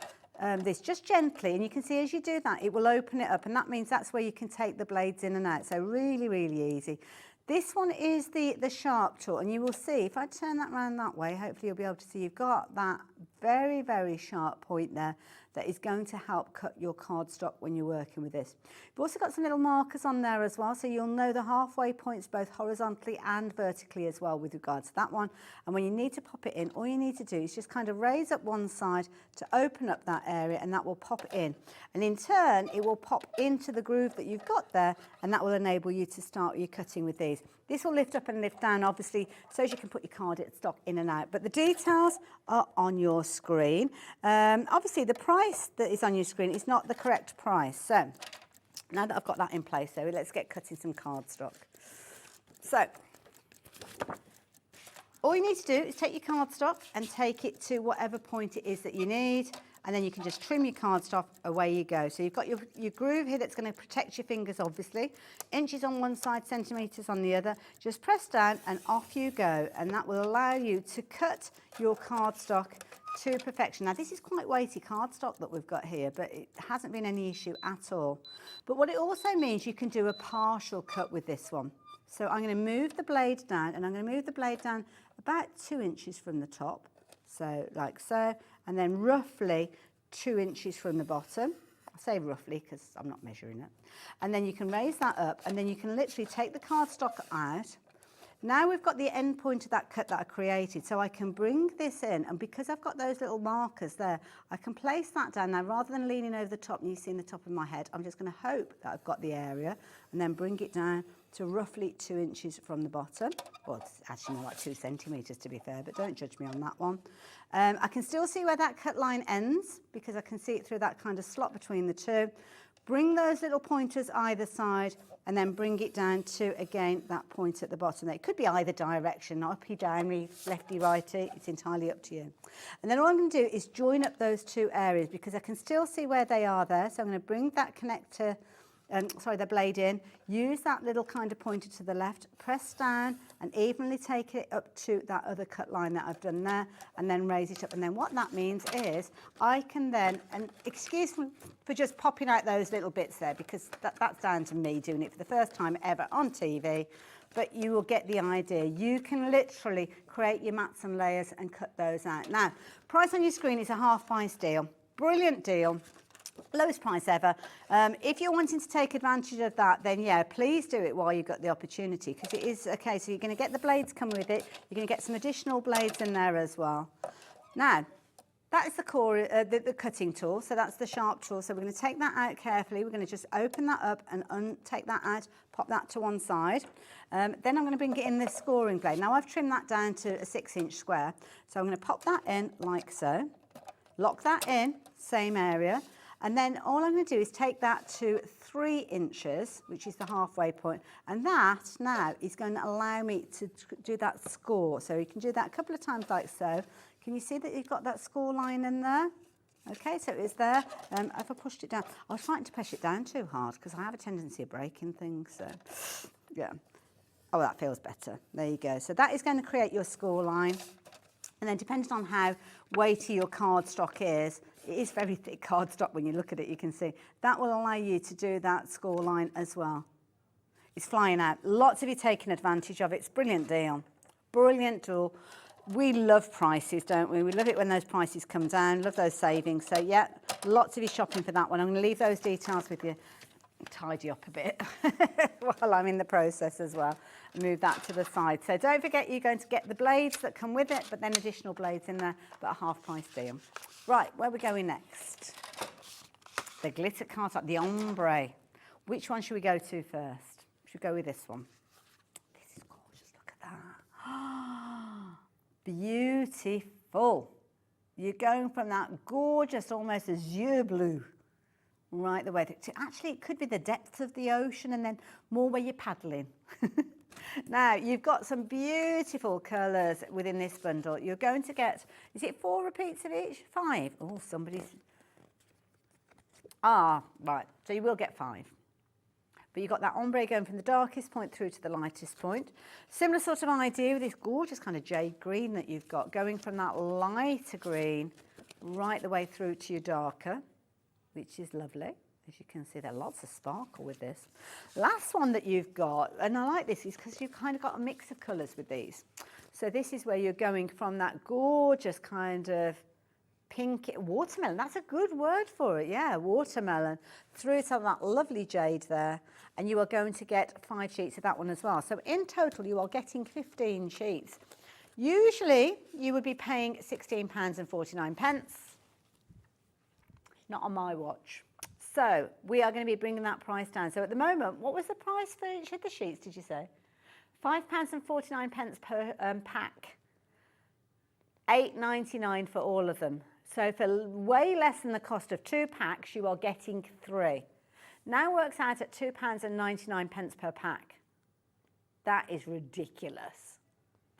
this just gently, and you can see as you do that, it will open it up, and that means that's where you can take the blades in and out. So really, really easy. This one is the sharp tool, and you will see, if I turn that around that way, hopefully you'll be able to see you've got that very, very sharp point there that is going to help cut your cardstock when you're working with this. You've also got some little markers on there as well, so you'll know the halfway points both horizontally and vertically as well with regards to that one. And when you need to pop it in, all you need to do is just kind of raise up one side to open up that area, and that will pop in. And in turn, it will pop into the groove that you've got there, and that will enable you to start your cutting with these. This will lift up and lift down, obviously, so as you can put your cardstock in and out. But the details are on your screen. Obviously, the price that is on your screen is not the correct price. So, now that I've got that in place, though, let's get cutting some cardstock. So, all you need to do is take your cardstock and take it to whatever point it is that you need, and then you can just trim your cardstock, away you go. So you've got your groove here that's going to protect your fingers, obviously. Inches on one side, centimetres on the other. Just press down and off you go, and that will allow you to cut your cardstock to perfection. Now this is quite weighty cardstock that we've got here, but it hasn't been any issue at all. But what it also means, you can do a partial cut with this one. So I'm going to move the blade down, and I'm going to move the blade down about 2 inches from the top. So like so, and then roughly 2 inches from the bottom. I say roughly because I'm not measuring it. And then you can raise that up, and then you can literally take the cardstock out. Now we've got the end point of that cut that I created, so I can bring this in, and because I've got those little markers there, I can place that down. Now rather than leaning over the top and you see in the top of my head, I'm just going to hope that I've got the area, and then bring it down to roughly 2 inches from the bottom. Well, it's actually more like 2 centimetres to be fair, but don't judge me on that one. I can still see where that cut line ends, because I can see it through that kind of slot between the two. Bring those little pointers either side, and then bring it down to, again, that point at the bottom. It could be either direction, uppy, downy, lefty, righty. It's entirely up to you. And then all I'm going to do is join up those two areas, because I can still see where they are there. So I'm going to bring that connector, the blade in, use that little kind of pointer to the left, press down and evenly take it up to that other cut line that I've done there, and then raise it up. And then what that means is I can then, and excuse me for just popping out those little bits there, because that's down to me doing it for the first time ever on TV, but you will get the idea. You can literally create your mats and layers and cut those out. Now, price on your screen is a half price deal. Brilliant deal. Lowest price ever. If you're wanting to take advantage of that, then yeah, please do it while you've got the opportunity, because it is okay. So you're going to get the blades come with it. You're going to get some additional blades in there as well. Now, That is the core, the cutting tool, so that's the sharp tool. So we're going to take that out carefully. We're going to just open that up and take that out, pop that to one side. Then I'm going to bring it in the scoring blade. Now I've trimmed that down to a 6-inch square. So I'm going to pop that in like so, lock that in, same area. And then all I'm going to do is take that to 3 inches, which is the halfway point. And that now is going to allow me to do that score. So you can do that a couple of times like so. Can you see that you've got that score line in there? Okay, so it's there. If I pushed it down, I was trying to push it down too hard because I have a tendency of breaking things. So, yeah. Oh, that feels better. There you go. So that is going to create your score line. And then depending on how weighty your cardstock is, it is very thick cardstock when you look at it, you can see. That will allow you to do that score line as well. It's flying out. Lots of you taking advantage of it. It's a brilliant deal. Brilliant tool. We love prices, don't we? We love it when those prices come down, love those savings. So yeah, lots of you shopping for that one. I'm going to leave those details with you. Tidy up a bit while I'm in the process as well. Move that to the side. So don't forget you're going to get the blades that come with it, but then additional blades in there, but a half price deal. Right, where are we going next? The glitter cardstock, the ombre. Which one should we go to first? Should we go with this one? This is gorgeous, look at that. Beautiful. You're going from that gorgeous, almost azure blue, right the way to, actually it could be the depth of the ocean and then more where you're paddling. Now you've got some beautiful colours within this bundle. You're going to get, is it 4 repeats of each? 5? Oh, somebody's, right, so you will get 5. But you've got that ombre going from the darkest point through to the lightest point. Similar sort of idea with this gorgeous kind of jade green that you've got, going from that lighter green right the way through to your darker, which is lovely. As you can see, there's lots of sparkle with this. Last one that you've got, and I like this, is because you've kind of got a mix of colours with these. So this is where you're going from that gorgeous kind of pink, watermelon, that's a good word for it, yeah, watermelon, through to that lovely jade there, and you are going to get 5 sheets of that one as well. So in total, you are getting 15 sheets. Usually, you would be paying £16.49. Not on my watch. So we are going to be bringing that price down. So at the moment, what was the price for each of the sheets, did you say? £5.49 per pack. £8.99 for all of them. So for way less than the cost of 2 packs, you are getting 3. Now works out at £2.99 per pack. That is ridiculous.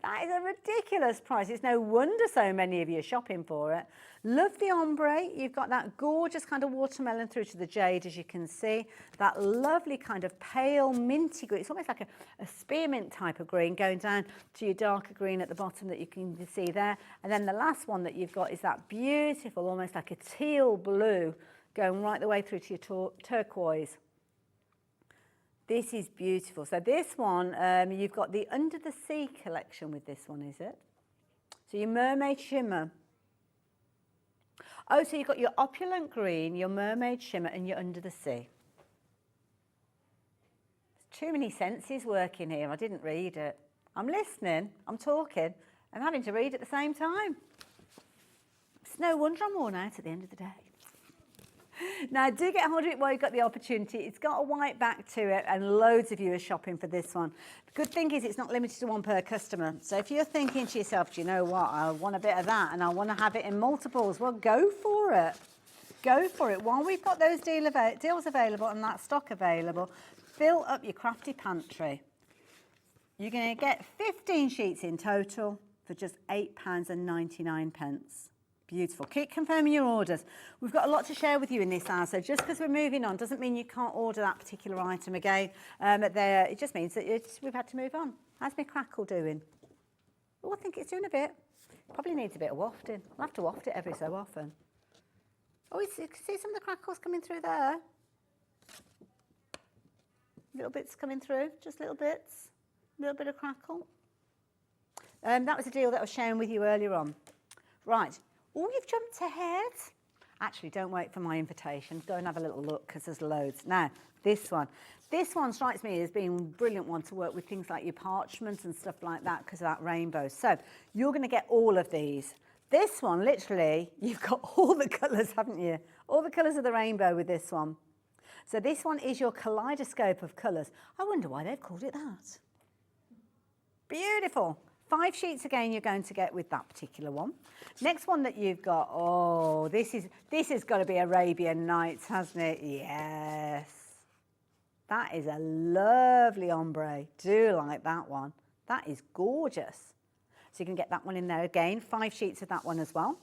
That is a ridiculous price. It's no wonder so many of you are shopping for it. Love the ombre. You've got that gorgeous kind of watermelon through to the jade, as you can see. That lovely kind of pale minty green. It's almost like a spearmint type of green going down to your darker green at the bottom that you can see there. And then the last one that you've got is that beautiful, almost like a teal blue, going right the way through to your turquoise. This is beautiful. So this one, you've got the Under the Sea collection with this one, is it? So your mermaid shimmer. Oh, so you've got your opulent green, your mermaid shimmer, and your Under the Sea. There's too many senses working here. I didn't read it. I'm listening, I'm talking, I'm having to read at the same time. It's no wonder I'm worn out at the end of the day. Now, do get hold of it while you've got the opportunity. It's got a white back to it, and loads of you are shopping for this one. The good thing is it's not limited to 1 per customer. So if you're thinking to yourself, do you know what, I want a bit of that and I want to have it in multiples, well, go for it. Go for it. While we've got those deals available and that stock available, fill up your crafty pantry. You're going to get 15 sheets in total for just £8.99. Beautiful. Keep confirming your orders. We've got a lot to share with you in this hour, so just because we're moving on doesn't mean you can't order that particular item again. It just means that we've had to move on. How's my crackle doing? Oh, I think it's doing a bit. Probably needs a bit of wafting. I'll have to waft it every so often. Oh, you see some of the crackles coming through there? Little bits coming through, just little bits. A little bit of crackle. That was a deal that I was sharing with you earlier on. Right. Oh, you've jumped ahead. Actually, don't wait for my invitation. Go and have a little look because there's loads. Now, this one. This one strikes me as being a brilliant one to work with things like your parchment and stuff like that because of that rainbow. So you're going to get all of these. This one, literally, you've got all the colours, haven't you? All the colours of the rainbow with this one. So this one is your kaleidoscope of colours. I wonder why they've called it that. Beautiful. 5 sheets again you're going to get with that particular one. Next one that you've got, oh, this has got to be Arabian Nights, hasn't it? Yes. That is a lovely ombre. Do like that one. That is gorgeous. So you can get that one in there again, 5 sheets of that one as well.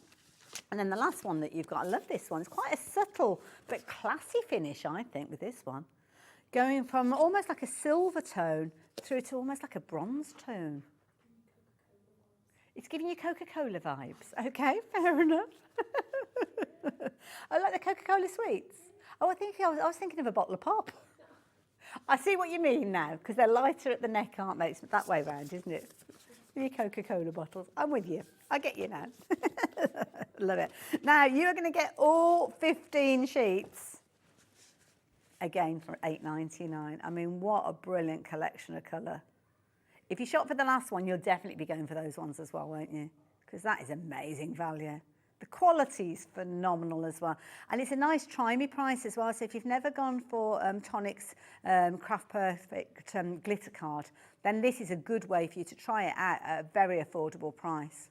And then the last one that you've got, I love this one. It's quite a subtle but classy finish, I think, with this one. Going from almost like a silver tone through to almost like a bronze tone. It's giving you Coca-Cola vibes. Okay, fair enough. I like the Coca-Cola sweets. Oh, I was thinking of a bottle of pop. I see what you mean now, because they're lighter at the neck, aren't they? It's that way round, isn't it? With your Coca-Cola bottles. I'm with you. I get you now. Love it. Now, you are going to get all 15 sheets, again, for $8.99. I mean, what a brilliant collection of colour. If you shop for the last one, you'll definitely be going for those ones as well, won't you? Because that is amazing value. The quality is phenomenal as well. And it's a nice try-me price as well. So if you've never gone for Tonic's Craft Perfect glitter card, then this is a good way for you to try it out at a very affordable price.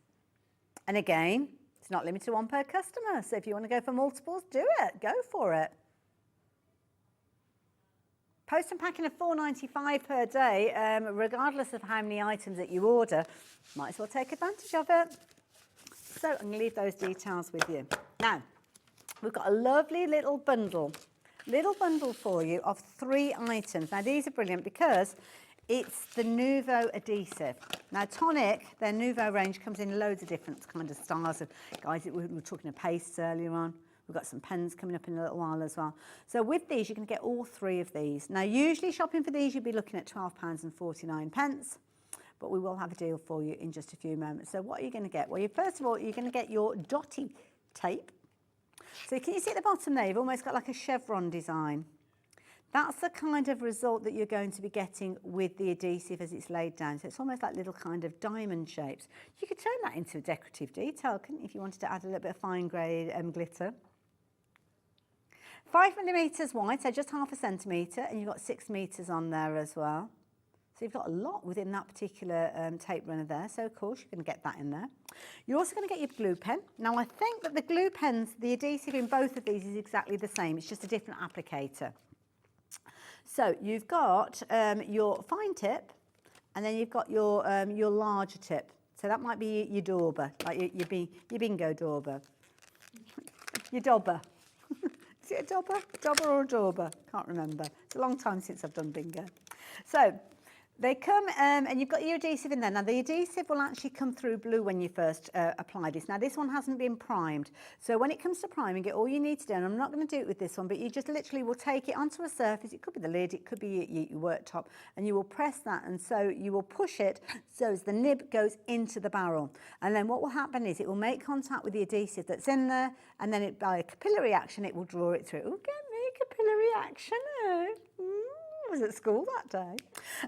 And again, it's not limited to one per customer. So if you want to go for multiples, do it. Go for it. Post and packing of $4.95 per day, regardless of how many items that you order. Might as well take advantage of it. So I'm going to leave those details with you. Now, we've got a lovely little bundle for you of 3 items. Now, these are brilliant because it's the Nuvo adhesive. Now, Tonic, their Nuvo range comes in loads of different kind of styles. Of, guys, we were talking of pastes earlier on. We've got some pens coming up in a little while as well. So with these, you can get all 3 of these. Now, usually shopping for these, you'd be looking at £12.49. But we will have a deal for you in just a few moments. So what are you going to get? Well, first of all, you're going to get your dotty tape. So can you see at the bottom there? You've almost got like a chevron design. That's the kind of result that you're going to be getting with the adhesive as it's laid down. So it's almost like little kind of diamond shapes. You could turn that into a decorative detail, couldn't you, if you wanted to add a little bit of fine grade glitter. 5mm wide, so just 0.5 centimetre, and you've got 6 metres on there as well. So you've got a lot within that particular tape runner there. So of course you're going to get that in there. You're also going to get your glue pen. Now I think that the glue pens, the adhesive in both of these is exactly the same. It's just a different applicator. So you've got your fine tip, and then you've got your larger tip. So that might be your dauber, like your bingo dauber. Your dauber. Is it a dauber? Dauber or a dauber? Can't remember. It's a long time since I've done bingo. So they come and you've got your adhesive in there. Now the adhesive will actually come through blue when you first apply this. Now this one hasn't been primed. So when it comes to priming it, all you need to do, and I'm not going to do it with this one, but you just literally will take it onto a surface. It could be the lid, it could be your worktop, and you will press that, and so you will push it so as the nib goes into the barrel. And then what will happen is it will make contact with the adhesive that's in there, and then by a capillary action it will draw it through. Oh, get me capillary action. I was at school that day.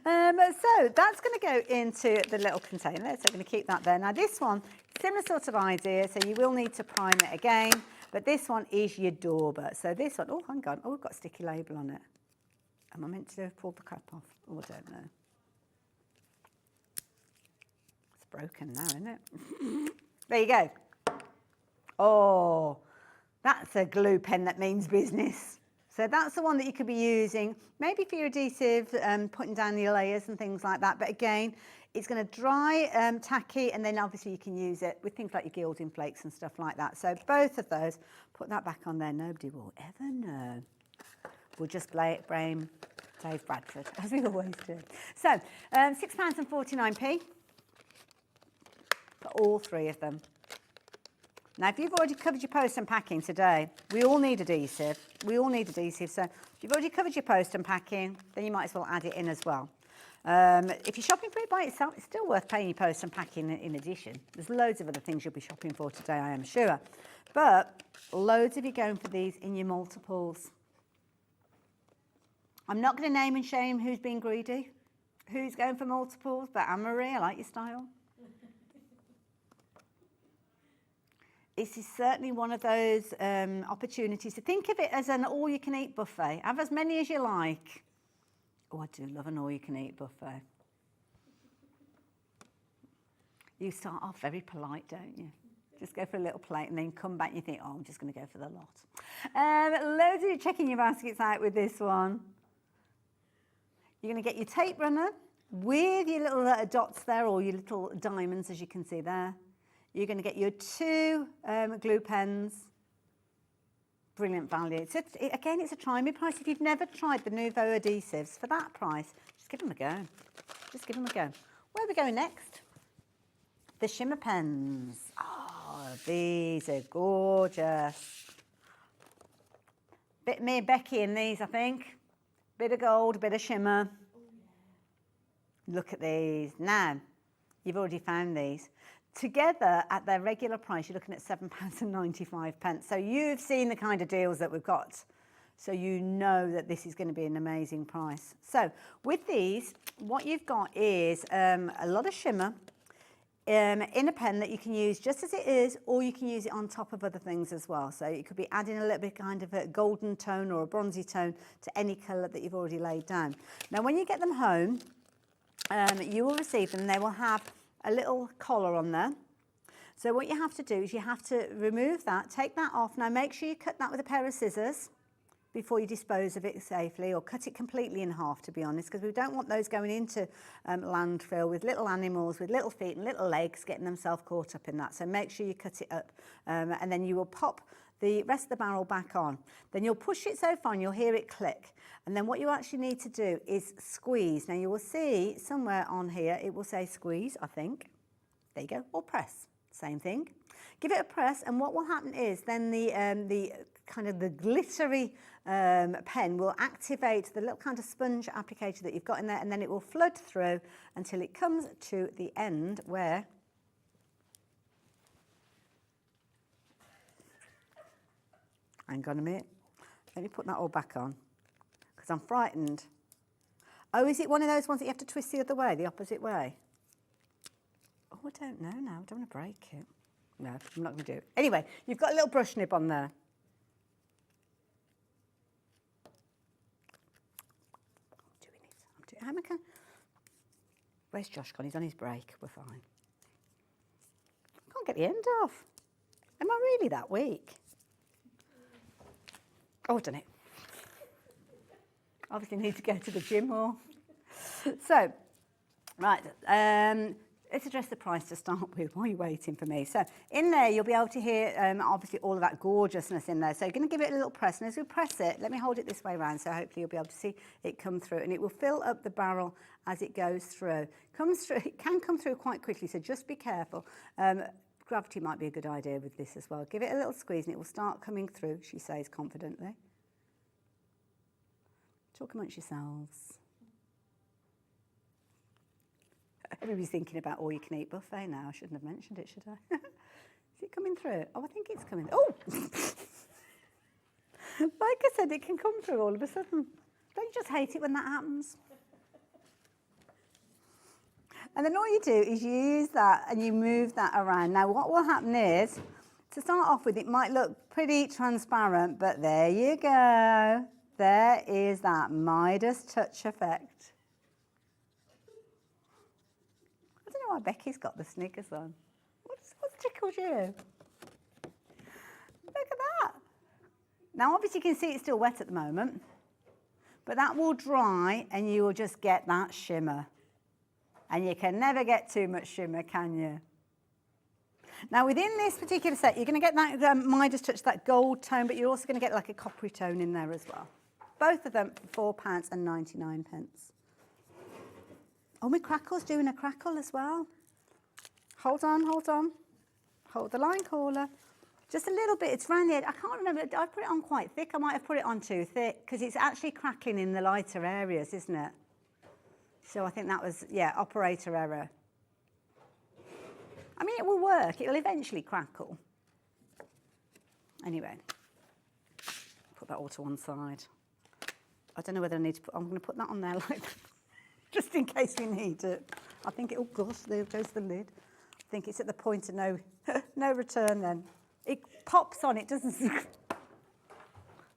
So that's going to go into the little container. So I'm going to keep that there. Now this one, similar sort of idea. So you will need to prime it again. But this one is your dauber. So this one, oh, hang on. Oh, we've got a sticky label on it. Am I meant to have pulled the cap off? Oh, I don't know. It's broken now, isn't it? There you go. Oh, that's a glue pen that means business. So that's the one that you could be using, maybe for your adhesive, putting down your layers and things like that. But again, it's going to dry tacky, and then obviously you can use it with things like your gilding flakes and stuff like that. So both of those, put that back on there. Nobody will ever know. We'll just blame Dave Bradford, as we always do. So £6.49 for all 3 of them. Now, if you've already covered your post and packing today, we all need adhesive. We all need adhesive. So if you've already covered your post and packing, then you might as well add it in as well. If you're shopping for it by itself, it's still worth paying your post and packing in addition. There's loads of other things you'll be shopping for today, I am sure. But loads of you going for these in your multiples. I'm not going to name and shame who's being greedy, who's going for multiples, but Anne-Marie, I like your style. this is certainly one of those opportunities to think of it as an all-you-can-eat buffet. Have as many as you like. Oh, I do love an all-you-can-eat buffet. You start off very polite, don't you? Just go for a little plate and then come back and you think, oh, I'm just going to go for the lot. Loads of you checking your baskets out with this one. You're going to get your tape runner with your little dots there, or your little diamonds, as you can see there. You're going to get your 2 glue pens. Brilliant value. So again, it's a try me price. If you've never tried the Nuvo adhesives for that price, just give them a go. Just give them a go. Where are we going next? The shimmer pens. Oh, these are gorgeous. Bit me and Becky in these, I think. Bit of gold, bit of shimmer. Look at these. Now, you've already found these. Together, at their regular price, you're looking at £7.95. So you've seen the kind of deals that we've got. So you know that this is going to be an amazing price. So with these, what you've got is a lot of shimmer in a pen that you can use just as it is, or you can use it on top of other things as well. So you could be adding a little bit kind of a golden tone or a bronzy tone to any colour that you've already laid down. Now, when you get them home, you will receive them. They will have a little collar on there. So what you have to do is you have to remove that, take that off. Now make sure you cut that with a pair of scissors before you dispose of it safely, or cut it completely in half, to be honest, because we don't want those going into landfill with little animals with little feet and little legs getting themselves caught up in that. So make sure you cut it up, and then you will pop the rest of the barrel back on. Then you'll push it so far and you'll hear it click. And then what you actually need to do is squeeze. Now you will see somewhere on here, it will say squeeze, I think. There you go, or press, same thing. Give it a press, and what will happen is then the kind of the glittery pen will activate the little kind of sponge applicator that you've got in there, and then it will flood through until it comes to the end where hang on a minute. Let me put that all back on because I'm frightened. Oh, is it one of those ones that you have to twist the other way, the opposite way? Oh, I don't know now. I don't want to break it. No, I'm not going to do it. Anyway, you've got a little brush nib on there. I'm doing it. Where's Josh gone? He's on his break. We're fine. I can't get the end off. Am I really that weak? Oh, I've done it. Obviously need to go to the gym more. So, right, let's address the price to start with while you're waiting for me. So in there, you'll be able to hear, obviously, all of that gorgeousness in there. So you're going to give it a little press. And as we press it, let me hold it this way around, so hopefully you'll be able to see it come through. And it will fill up the barrel as it goes through. It can come through quite quickly, so just be careful. Gravity might be a good idea with this as well. Give it a little squeeze and it will start coming through, she says confidently. Talk amongst yourselves. Everybody's thinking about all you can eat buffet now. I shouldn't have mentioned it, should I? Is it coming through? Oh, I think it's coming. Oh! Like I said, it can come through all of a sudden. Don't you just hate it when that happens? And then all you do is you use that and you move that around. Now, what will happen is, to start off with, it might look pretty transparent, but there you go. There is that Midas touch effect. I don't know why Becky's got the sneakers on. What's tickled you? Look at that. Now, obviously, you can see it's still wet at the moment, but that will dry and you will just get that shimmer. And you can never get too much shimmer, can you? Now, within this particular set, you're going to get that Midas touch, that gold tone, but you're also going to get like a coppery tone in there as well. Both of them for £4.99. Oh, my crackle's doing a crackle as well. Hold on, hold on. Hold the line caller. Just a little bit, it's round the edge. I can't remember, I put it on quite thick. I might have put it on too thick because it's actually crackling in the lighter areas, isn't it? So I think that was, yeah, operator error. I mean, it will work. It'll eventually crackle. Anyway, put that all to one side. I don't know whether I need to put, I'm going to put that on there like that, just in case we need it. I think, oh gosh, there goes the lid. I think it's at the point of no return then. It pops on, it doesn't.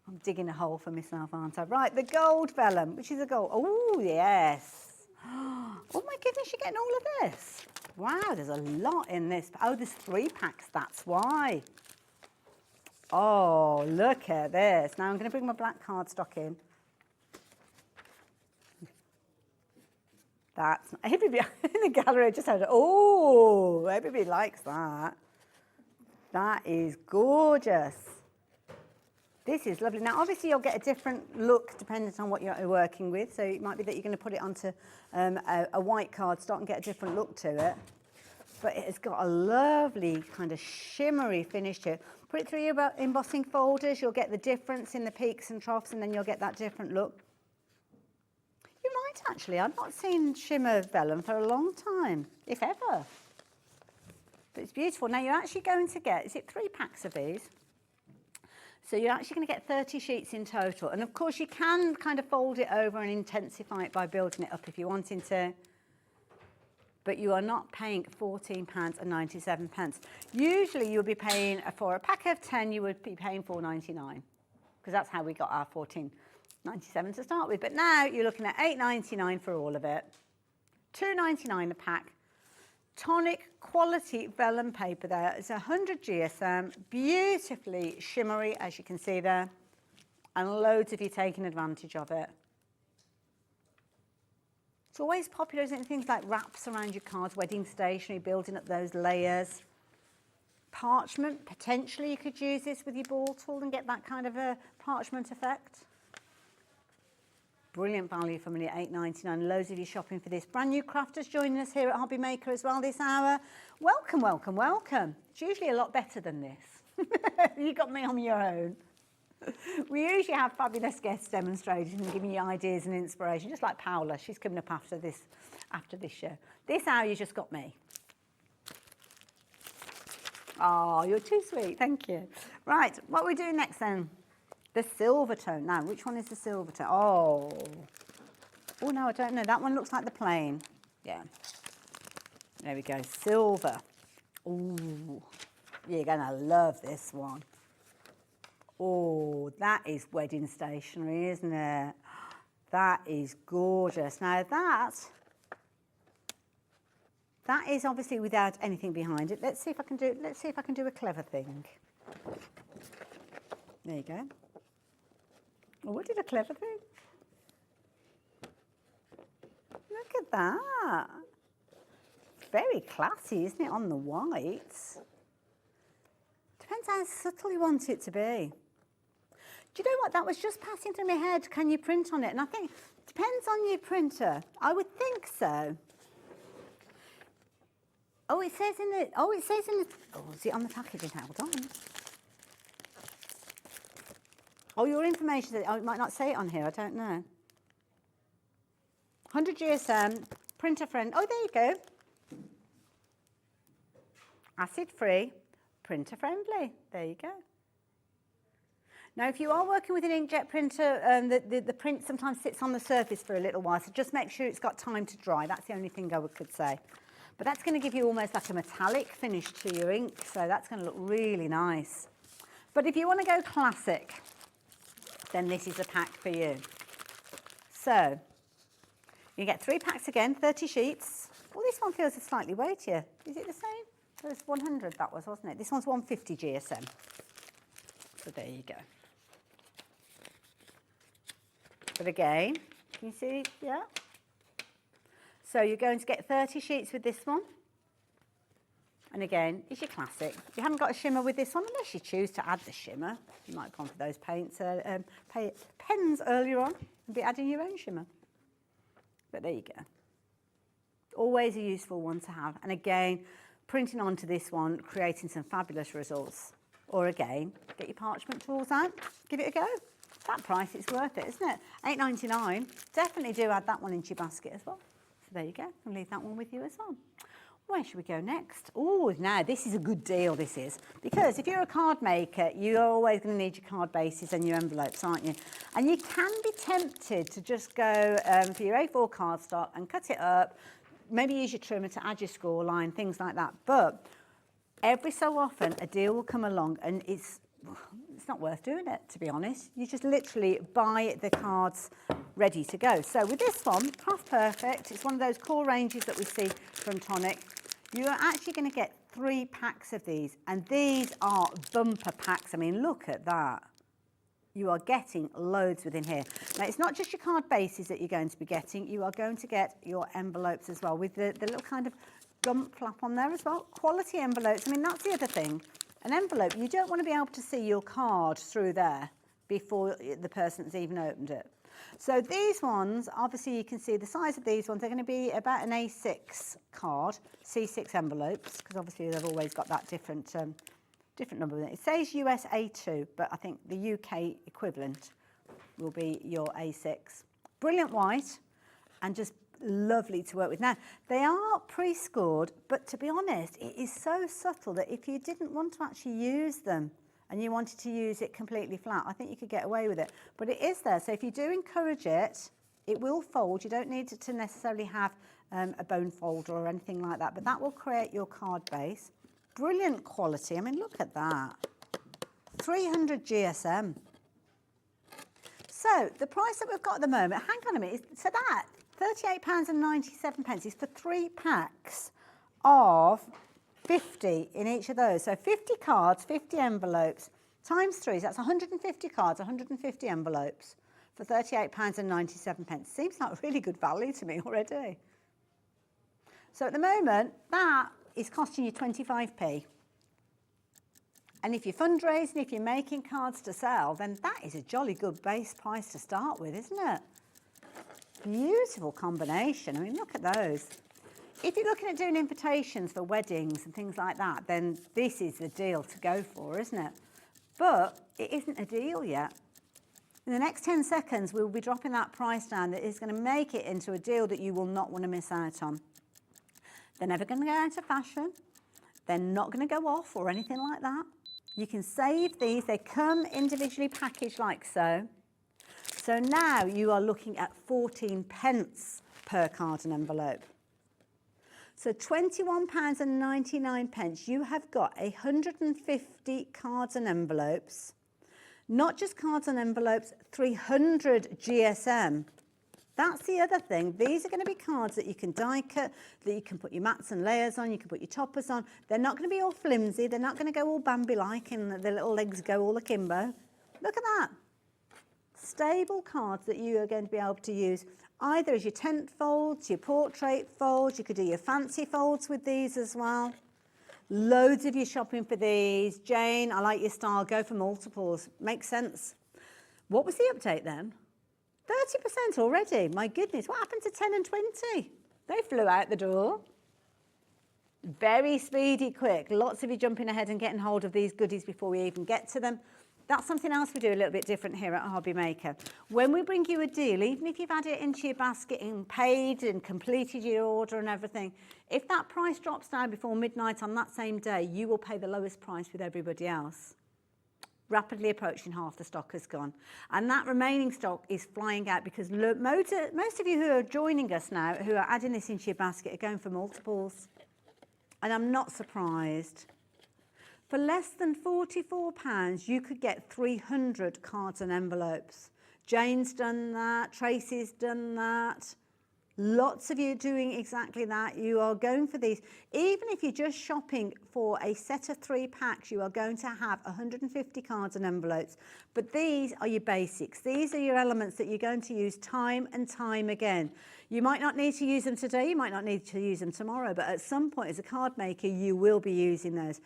I'm digging a hole for myself, aren't I? Right, the gold vellum, which is a gold. Oh, yes. Oh my goodness, you're getting all of this. Wow, there's a lot in this. Oh, there's 3 packs, that's why. Oh, look at this. Now I'm going to bring my black cardstock in. That's, everybody in the gallery just had, oh, everybody likes that. That is gorgeous. This is lovely. Now, obviously, you'll get a different look depending on what you're working with. So it might be that you're going to put it onto a white cardstock and get a different look to it. But it's got a lovely kind of shimmery finish to it. Put it through your embossing folders. You'll get the difference in the peaks and troughs, and then you'll get that different look. You might actually. I've not seen shimmer vellum for a long time, if ever. But it's beautiful. Now, you're actually going to get, is it 3 packs of these? So you're actually going to get 30 sheets in total. And of course, you can kind of fold it over and intensify it by building it up if you're wanting to. But you are not paying £14.97. Usually you'll be paying, for a pack of 10, you would be paying £4.99. Because that's how we got our £14.97 to start with. But now you're looking at £8.99 for all of it. £2.99 a pack. Tonic quality vellum paper there. It's 100 GSM, beautifully shimmery, as you can see there, and loads of you taking advantage of it. It's always popular, isn't it? Things like wraps around your cards, wedding stationery, building up those layers. Parchment, potentially you could use this with your ball tool and get that kind of a parchment effect. Brilliant value for money at £8.99. Loads of you shopping for this. Brand new crafters joining us here at Hobby Maker as well this hour. Welcome, welcome, welcome. It's usually a lot better than this. You got me on your own. We usually have fabulous guests demonstrating and giving you ideas and inspiration, just like Paula. She's coming up after this show. This hour you just got me. Oh, you're too sweet. Thank you. Right, what are we doing next then? The silver tone. Now, which one is the silver tone? Oh, no, I don't know. That one looks like the plain. Yeah. There we go. Silver. Ooh, you're going to love this one. Oh, that is wedding stationery, isn't it? That is gorgeous. Now, that is obviously without anything behind it. Let's see if I can do a clever thing. There you go. Oh, what did a clever thing? Look at that. Very classy, isn't it, on the white? Depends how subtle you want it to be. Do you know what? That was just passing through my head. Can you print on it? And I think, depends on your printer. I would think so. Oh, it says in the, oh, is it on the packaging? Hold on. Oh, your information, oh, it might not say it on here, I don't know. 100 GSM, printer friend. Oh, there you go. Acid free, printer friendly. There you go. Now, if you are working with an inkjet printer, the print sometimes sits on the surface for a little while, so just make sure it's got time to dry. That's the only thing I could say. But that's going to give you almost like a metallic finish to your ink, so that's going to look really nice. But if you want to go classic, then this is a pack for you. So, you get 3 packs again, 30 sheets. Well, this one feels slightly weightier. Is it the same? It was 100, that was, wasn't it? This one's 150 GSM. So there you go. But again, can you see? Yeah. So you're going to get 30 sheets with this one. And again, it's your classic. You haven't got a shimmer with this one, unless you choose to add the shimmer. You might have gone for those pens earlier on and be adding your own shimmer. But there you go. Always a useful one to have. And again, printing onto this one, creating some fabulous results. Or again, get your parchment tools out, give it a go. That price, it's worth it, isn't it? £8.99. Definitely do add that one into your basket as well. So there you go. I'll leave that one with you as well. Where should we go next? Oh, now this is a good deal, this is. Because if you're a card maker, you're always going to need your card bases and your envelopes, aren't you? And you can be tempted to just go for your A4 cardstock and cut it up, maybe use your trimmer to add your score line, things like that. But every so often a deal will come along and it's not worth doing it, to be honest. You just literally buy the cards ready to go. So with this one, Craft Perfect, it's one of those core ranges that we see from Tonic. You are actually going to get 3 packs of these, and these are bumper packs. I mean, look at that. You are getting loads within here. Now, it's not just your card bases that you're going to be getting. You are going to get your envelopes as well with the little kind of gum flap on there as well. Quality envelopes. I mean, that's the other thing. An envelope, you don't want to be able to see your card through there before the person's even opened it. So these ones, obviously you can see the size of these ones, they're going to be about an A6 card, C6 envelopes, because obviously they've always got that different number. It says US A2, but I think the UK equivalent will be your A6. Brilliant white and just lovely to work with. Now, they are pre-scored, but to be honest, it is so subtle that if you didn't want to actually use them and you wanted to use it completely flat, I think you could get away with it. But it is there, so if you do encourage it, it will fold. You don't need to necessarily have a bone folder or anything like that, but that will create your card base. Brilliant quality. I mean, look at that. 300 GSM. So the price that we've got at the moment, hang on a minute, so that £38.97 is for 3 packs of 50 in each of those. So 50 cards, 50 envelopes, times 3, so that's 150 cards, 150 envelopes for £38.97. Seems like a really good value to me already. So at the moment, that is costing you 25p. And if you're fundraising, if you're making cards to sell, then that is a jolly good base price to start with, isn't it? Beautiful combination. I mean, look at those. If you're looking at doing invitations for weddings and things like that, then this is the deal to go for, isn't it? But it isn't a deal yet. In the next 10 seconds, we'll be dropping that price down that is going to make it into a deal that you will not want to miss out on. They're never going to go out of fashion. They're not going to go off or anything like that. You can save these. They come individually packaged like so. So now you are looking at 14p per card and envelope. So £21.99, you have got 150 cards and envelopes. Not just cards and envelopes, 300 GSM. That's the other thing. These are going to be cards that you can die cut, that you can put your mats and layers on, you can put your toppers on. They're not going to be all flimsy. They're not going to go all Bambi-like and the little legs go all akimbo. Look at that. Stable cards that you are going to be able to use either as your tent folds, your portrait folds. You could do your fancy folds with these as well. Loads of you shopping for these. Jane, I like your style. Go for multiples. Makes sense. What was the update then? 30% already. My goodness, what happened to 10 and 20? They flew out the door. Very speedy, quick. Lots of you jumping ahead and getting hold of these goodies before we even get to them. That's something else we do a little bit different here at Hobby Maker. When we bring you a deal, even if you've had it into your basket and paid and completed your order and everything, if that price drops down before midnight on that same day, you will pay the lowest price with everybody else. Rapidly approaching half the stock has gone. And that remaining stock is flying out because most of you who are joining us now, who are adding this into your basket, are going for multiples. And I'm not surprised. For less than £44, you could get 300 cards and envelopes. Jane's done that, Tracy's done that. Lots of you doing exactly that. You are going for these. Even if you're just shopping for a set of 3 packs, you are going to have 150 cards and envelopes. But these are your basics. These are your elements that you're going to use time and time again. You might not need to use them today, you might not need to use them tomorrow, but at some point as a card maker, you will be using those.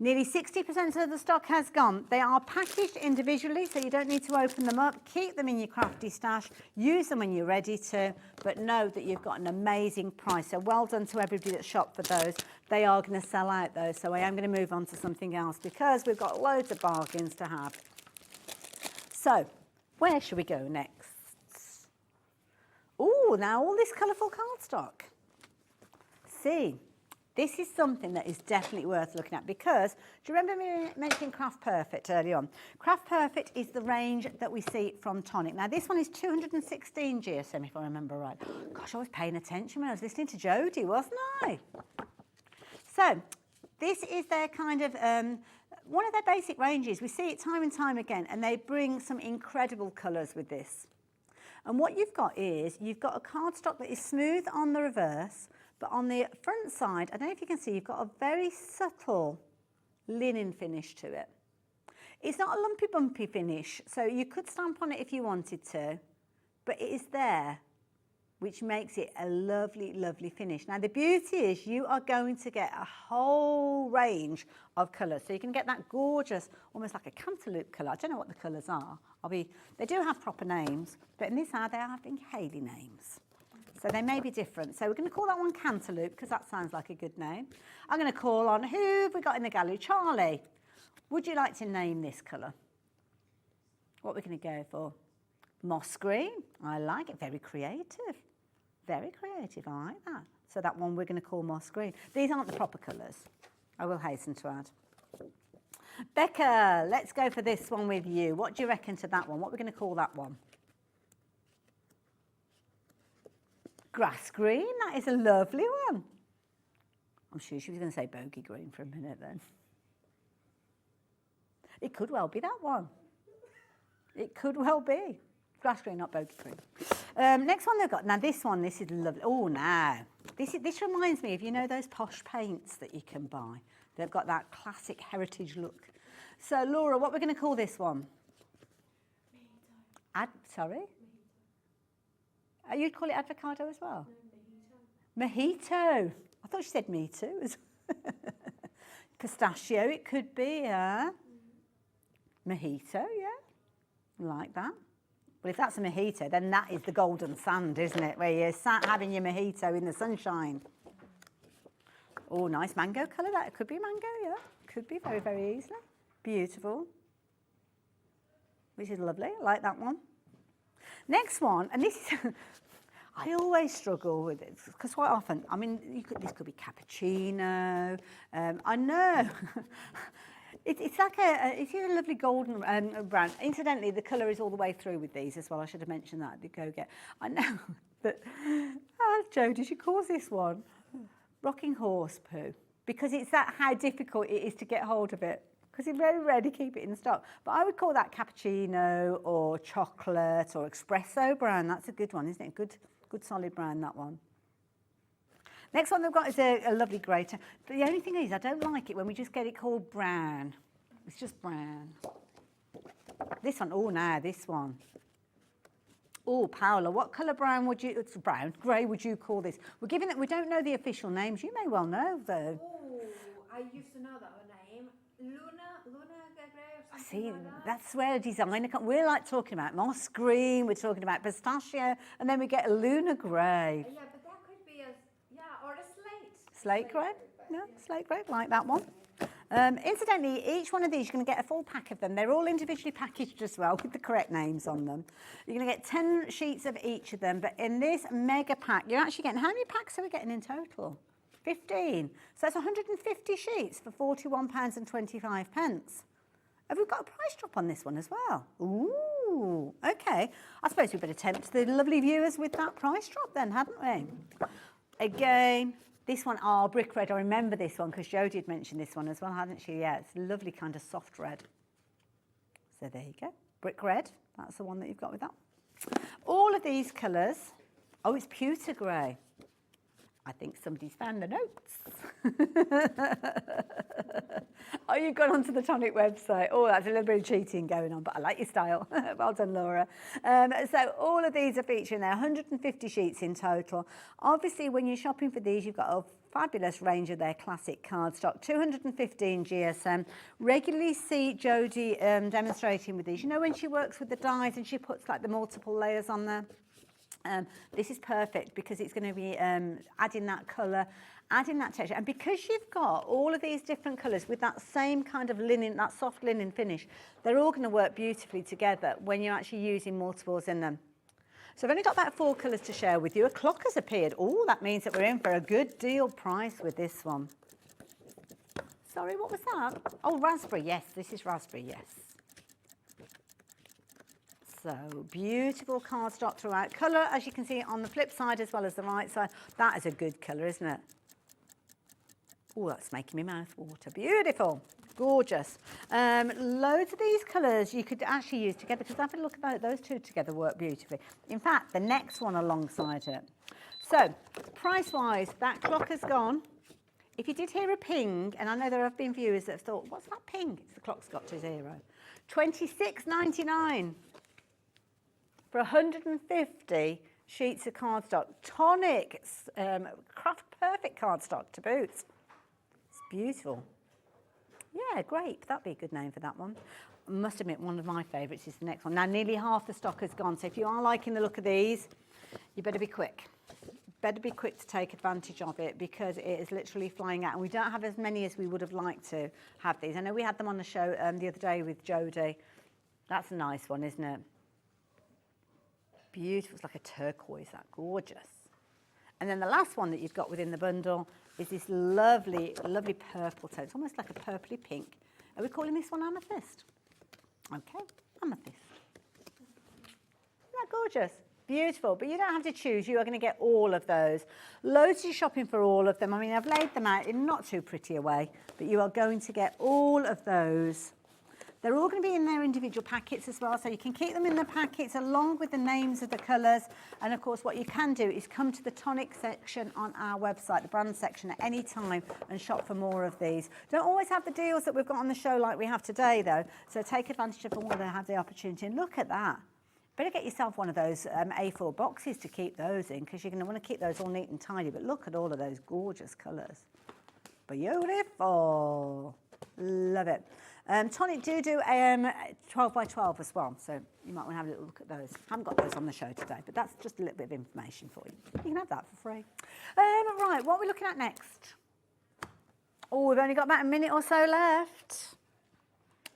Nearly 60% of the stock has gone. They are packaged individually, so you don't need to open them up. Keep them in your crafty stash. Use them when you're ready to, but know that you've got an amazing price. So well done to everybody that shopped for those. They are going to sell out, though, so I am going to move on to something else because we've got loads of bargains to have. So, where should we go next? Oh, now all this colourful cardstock. See. This is something that is definitely worth looking at because, do you remember me mentioning Craft Perfect early on? Craft Perfect is the range that we see from Tonic. Now, this one is 216 GSM, if I remember right. Gosh, I was paying attention when I was listening to Jodie, wasn't I? So, This is their kind of, one of their basic ranges. We see it time and time again, and they bring some incredible colours with this. And what you've got is, you've got a cardstock that is smooth on the reverse, but on the front side, I don't know if you can see, you've got a very subtle linen finish to it. It's not a lumpy bumpy finish, so you could stamp on it if you wanted to, but it is there, which makes it a lovely, lovely finish. Now the beauty is you are going to get a whole range of colours. So you can get that gorgeous, almost like a cantaloupe colour. I don't know what the colours are. They do have proper names, but in this ad they are having Hayley names. So they may be different. So we're going to call that one Cantaloupe because that sounds like a good name. I'm going to call on, who have we got in the gallery? Charlie, would you like to name this colour? What we're going to go for? Moss green. I like it. Very creative. Very creative. I like that. So that one we're going to call moss green. These aren't the proper colours, I will hasten to add. Becca, let's go for this one with you. What do you reckon to that one? What are we going to call that one? Grass green, that is a lovely one. I'm sure she was going to say bogey green for a minute then. It could well be that one. It could well be. Grass green, not bogey green. Next one they've got, now this one, this is lovely. Oh, now, this reminds me of, you know, those posh paints that you can buy. They've got that classic heritage look. So, Laura, what we're going to call this one? Sorry? You'd call it avocado as well? No, mojito. I thought she said me too. Pistachio, it could be, Mojito, yeah. Like that. Well, if that's a mojito, then that is the golden sand, isn't it? Where you're sat having your mojito in the sunshine. Oh, nice mango colour. That could be mango, yeah. Could be very, very easily. Beautiful. Which is lovely. I like that one. Next one, and this is, I always struggle with it because quite often, I mean, this could be cappuccino. I know. It's like it's a lovely golden brown. Incidentally, the colour is all the way through with these as well. I should have mentioned that. I know that. Joe, did you call this one rocking horse poo? Because it's how difficult it is to get hold of it. Because it's very rare to keep it in stock. But I would call that cappuccino or chocolate or espresso brown. That's a good one, isn't it? Good solid brown, that one. Next one they've got is a lovely grey tone. But the only thing is, I don't like it when we just get it called brown. It's just brown. This one, oh, now, this one. Oh, Paula, what colour brown would you, it's brown, grey would you call this? We're giving it, we don't know the official names. You may well know, though. Oh, I used to know that name. Luna grey or something See, like that. that's where a designer comes. We're like talking about moss green, we're talking about pistachio, and then we get a Luna grey. Yeah, but that could be or a slate. Slate grey? Yeah, slate grey, like that one. Incidentally, each one of these, you're going to get a full pack of them. They're all individually packaged as well with the correct names on them. You're going to get 10 sheets of each of them, but in this mega pack, you're actually getting, how many packs are we getting in total? 15. So that's 150 sheets for £41.25. Have we got a price drop on this one as well? Ooh, okay. I suppose we better tempt the lovely viewers with that price drop then, hadn't we? Again, this one, brick red. I remember this one because Jo did mention this one as well, hadn't she? Yeah, it's a lovely kind of soft red. So there you go. Brick red. That's the one that you've got with that. All of these colours. Oh, it's pewter grey. I think somebody's found the notes. Oh, you've gone onto the Tonic website. Oh, that's a little bit of cheating going on, but I like your style. Well done, Laura. So all of these are featuring there, 150 sheets in total. Obviously, when you're shopping for these, you've got a fabulous range of their classic cardstock, 215 GSM. Regularly see Jodie demonstrating with these. You know when she works with the dies and she puts like the multiple layers on there? This is perfect because it's going to be adding that colour, adding that texture. And because you've got all of these different colours with that same kind of linen, that soft linen finish, they're all going to work beautifully together when you're actually using multiples in them. So I've only got about 4 colours to share with you. A clock has appeared. Oh, that means that we're in for a good deal price with this one. Sorry, what was that? Oh, raspberry. Yes, this is raspberry, yes. So beautiful cardstock throughout. Colour, as you can see on the flip side as well as the right side. That is a good colour, isn't it? Oh, that's making me mouth water. Beautiful, gorgeous. Loads of these colours you could actually use together, because have a look at those two together work beautifully. In fact, the next one alongside it. So, price-wise, that clock has gone. If you did hear a ping, and I know there have been viewers that have thought, what's that ping? It's the clock's got to 0. $26.99 for 150 sheets of cardstock. Tonic Craft Perfect cardstock to boot. It's beautiful. Yeah, grape. That'd be a good name for that one. I must admit, one of my favourites is the next one. Now, nearly half the stock has gone, so if you are liking the look of these, you better be quick. Better be quick to take advantage of it, because it is literally flying out, and we don't have as many as we would have liked to have these. I know we had them on the show the other day with Jodie. That's a nice one, isn't it? Beautiful. It's like a turquoise. That gorgeous. And then the last one that you've got within the bundle is this lovely, lovely purple tone. It's almost like a purpley pink. Are we calling this one amethyst? Okay, amethyst. Isn't that gorgeous? Beautiful, but you don't have to choose. You are going to get all of those. Loads of shopping for all of them. I mean, I've laid them out in not too pretty a way, but you are going to get all of those. They're all going to be in their individual packets as well, so you can keep them in the packets along with the names of the colours. And of course, what you can do is come to the Tonic section on our website, the brand section, at any time and shop for more of these. Don't always have the deals that we've got on the show like we have today, though, so take advantage of them while they have the opportunity. And look at that. Better get yourself one of those A4 boxes to keep those in, because you're going to want to keep those all neat and tidy. But look at all of those gorgeous colours. Beautiful. Love it. Tonic do 12 by 12 as well, so you might want to have a little look at those. I haven't got those on the show today, but that's just a little bit of information for you. You can have that for free. Right, what are we looking at next? Oh, we've only got about a minute or so left.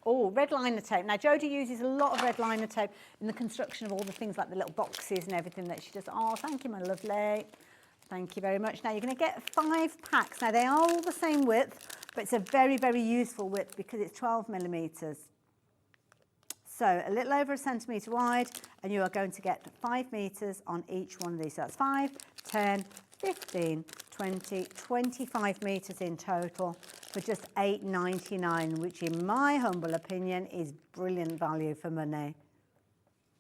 Oh, red liner tape. Now, Jodie uses a lot of red liner tape in the construction of all the things like the little boxes and everything that she does. Oh, thank you, my lovely. Thank you very much. Now, you're going to get 5 packs. Now, they are all the same width, but it's a very, very useful width because it's 12 millimetres. So, a little over a centimetre wide, and you are going to get 5 metres on each one of these. So, that's 5, 10, 15, 20, 25 metres in total for just $8.99, which in my humble opinion is brilliant value for money.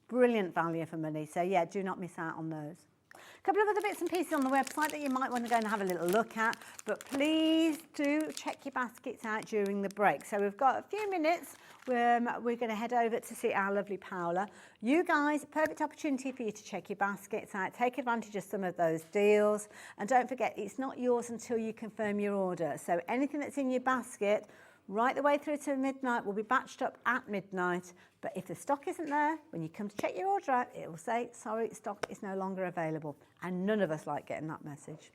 Brilliant value for money. So, yeah, do not miss out on those. A couple of other bits and pieces on the website that you might want to go and have a little look at, but please do check your baskets out during the break. So we've got a few minutes. We're going to head over to see our lovely Paula. You guys, perfect opportunity for you to check your baskets out, take advantage of some of those deals, and don't forget, it's not yours until you confirm your order. So anything that's in your basket right the way through to midnight will be batched up at midnight. But if the stock isn't there, when you come to check your order out, it will say, sorry, stock is no longer available. And none of us like getting that message.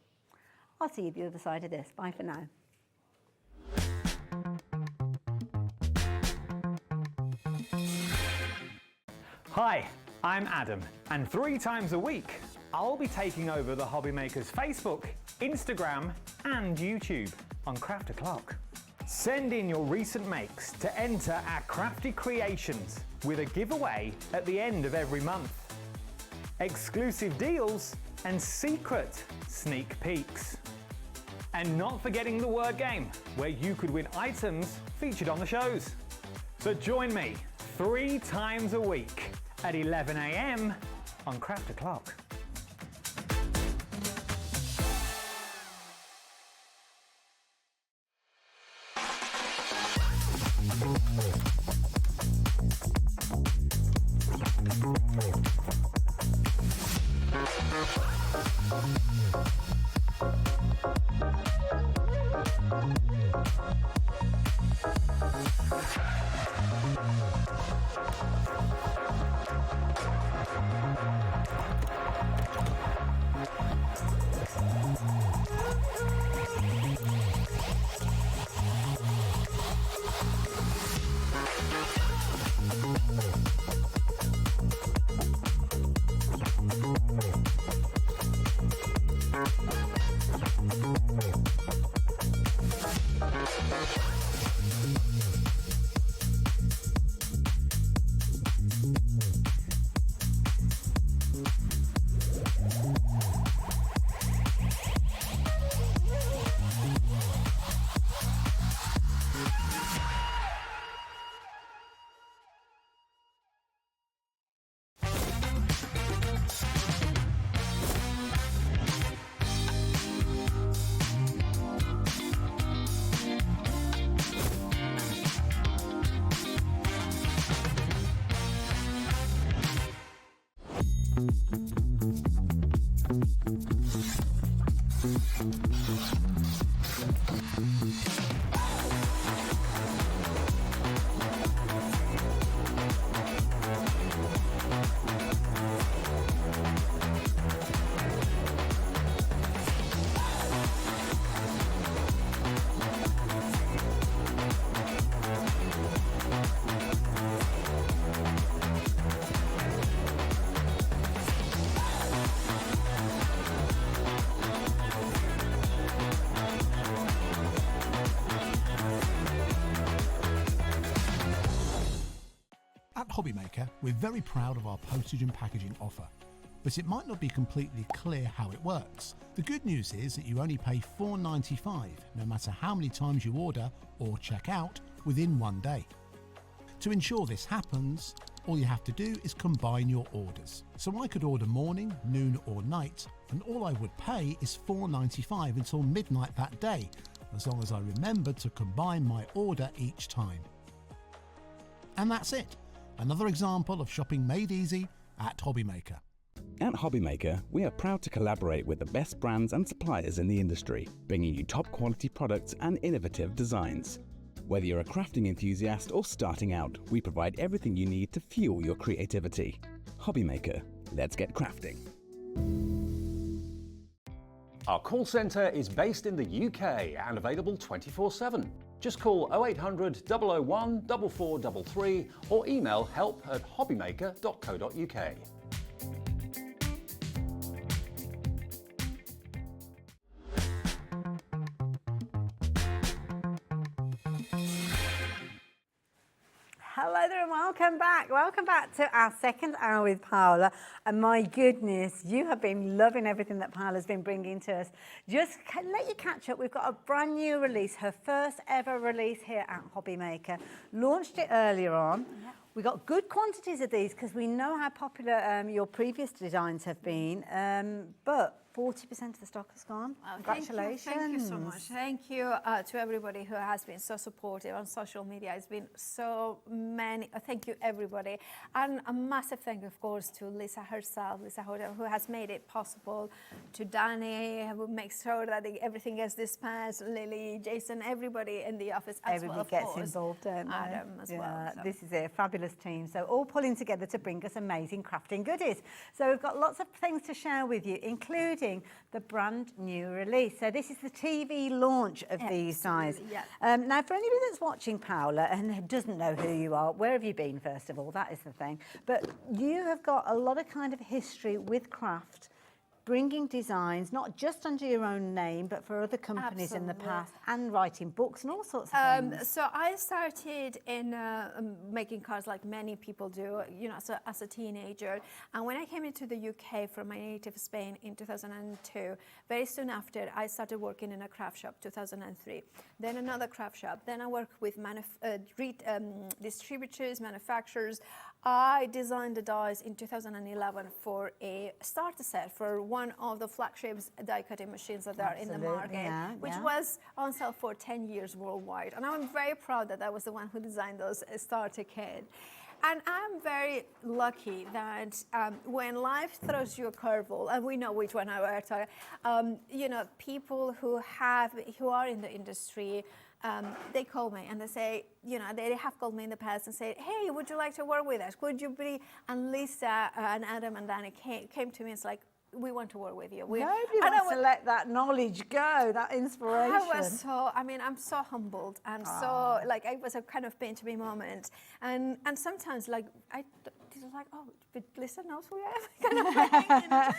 I'll see you at the other side of this. Bye for now. Hi, I'm Adam, and 3 times a week, I'll be taking over the Hobby Makers Facebook, Instagram, and YouTube on Craft O'Clock. Send in your recent makes to enter our crafty creations with a giveaway at the end of every month. Exclusive deals and secret sneak peeks. And not forgetting the word game, where you could win items featured on the shows. So join me 3 times a week at 11 AM on Craft O'Clock. At Hobbymaker, we're very proud of our postage and packaging offer, but it might not be completely clear how it works. The good news is that you only pay $4.95 no matter how many times you order or check out within 1 day. To ensure this happens, all you have to do is combine your orders. So I could order morning, noon or night, and all I would pay is $4.95 until midnight that day, as long as I remembered to combine my order each time. And that's it. Another example of shopping made easy at Hobbymaker. At Hobbymaker, we are proud to collaborate with the best brands and suppliers in the industry, bringing you top quality products and innovative designs. Whether you're a crafting enthusiast or starting out, we provide everything you need to fuel your creativity. Hobbymaker, let's get crafting. Our call centre is based in the UK and available 24/7. Just call 0800 001 4433 or email help@hobbymaker.co.uk. Hello there and welcome back. Welcome back to our second hour with Paula. And my goodness, you have been loving everything that Paula's been bringing to us. Just let you catch up. We've got a brand new release, her first ever release here at Hobbymaker. Launched it earlier on. Yep. We got good quantities of these because we know how popular your previous designs have been. But 40% of the stock has gone. Wow, congratulations. Thank you so much. Thank you to everybody who has been so supportive on social media. It's been so many. Thank you, everybody. And a massive thank you, of course, to Lisa herself, Lisa Horton, who has made it possible, to Danny, who makes sure that everything gets dispatched, Lily, Jason, everybody in the office as well, of Everybody course. gets involved, don't they? Adam as well. So. This is a fabulous team. So all pulling together to bring us amazing crafting goodies. So we've got lots of things to share with you, including the brand new release. So this is the TV launch of these dies. Yeah. Now, for anybody that's watching, Paula, and doesn't know who you are, where have you been, first of all? That is the thing. But you have got a lot of kind of history with craft, bringing designs, not just under your own name, but for other companies in the past, and writing books and all sorts of things. So I started in making cards like many people do, you know, as a teenager. And when I came into the UK from my native Spain in 2002, very soon after, I started working in a craft shop, 2003. Then another craft shop. Then I worked with distributors, manufacturers. I designed the dies in 2011 for a starter set for one of the flagship die cutting machines that are in the market, which was on sale for 10 years worldwide. And I'm very proud that I was the one who designed those starter kit. And I'm very lucky that when life throws you a curveball, and we know which one I talking, you know, people who are in the industry, they call me and they say, you know, they have called me in the past and said, hey, would you like to work with us? Could you be? And Lisa and Adam and Danny came to me and it's like, we want to work with you. Nobody wants to let that knowledge go, that inspiration. I'm so humbled and so, like, it was a kind of pain to me moment. And sometimes, like, it was like, oh, but Lisa knows who I am, kind of thing. You know?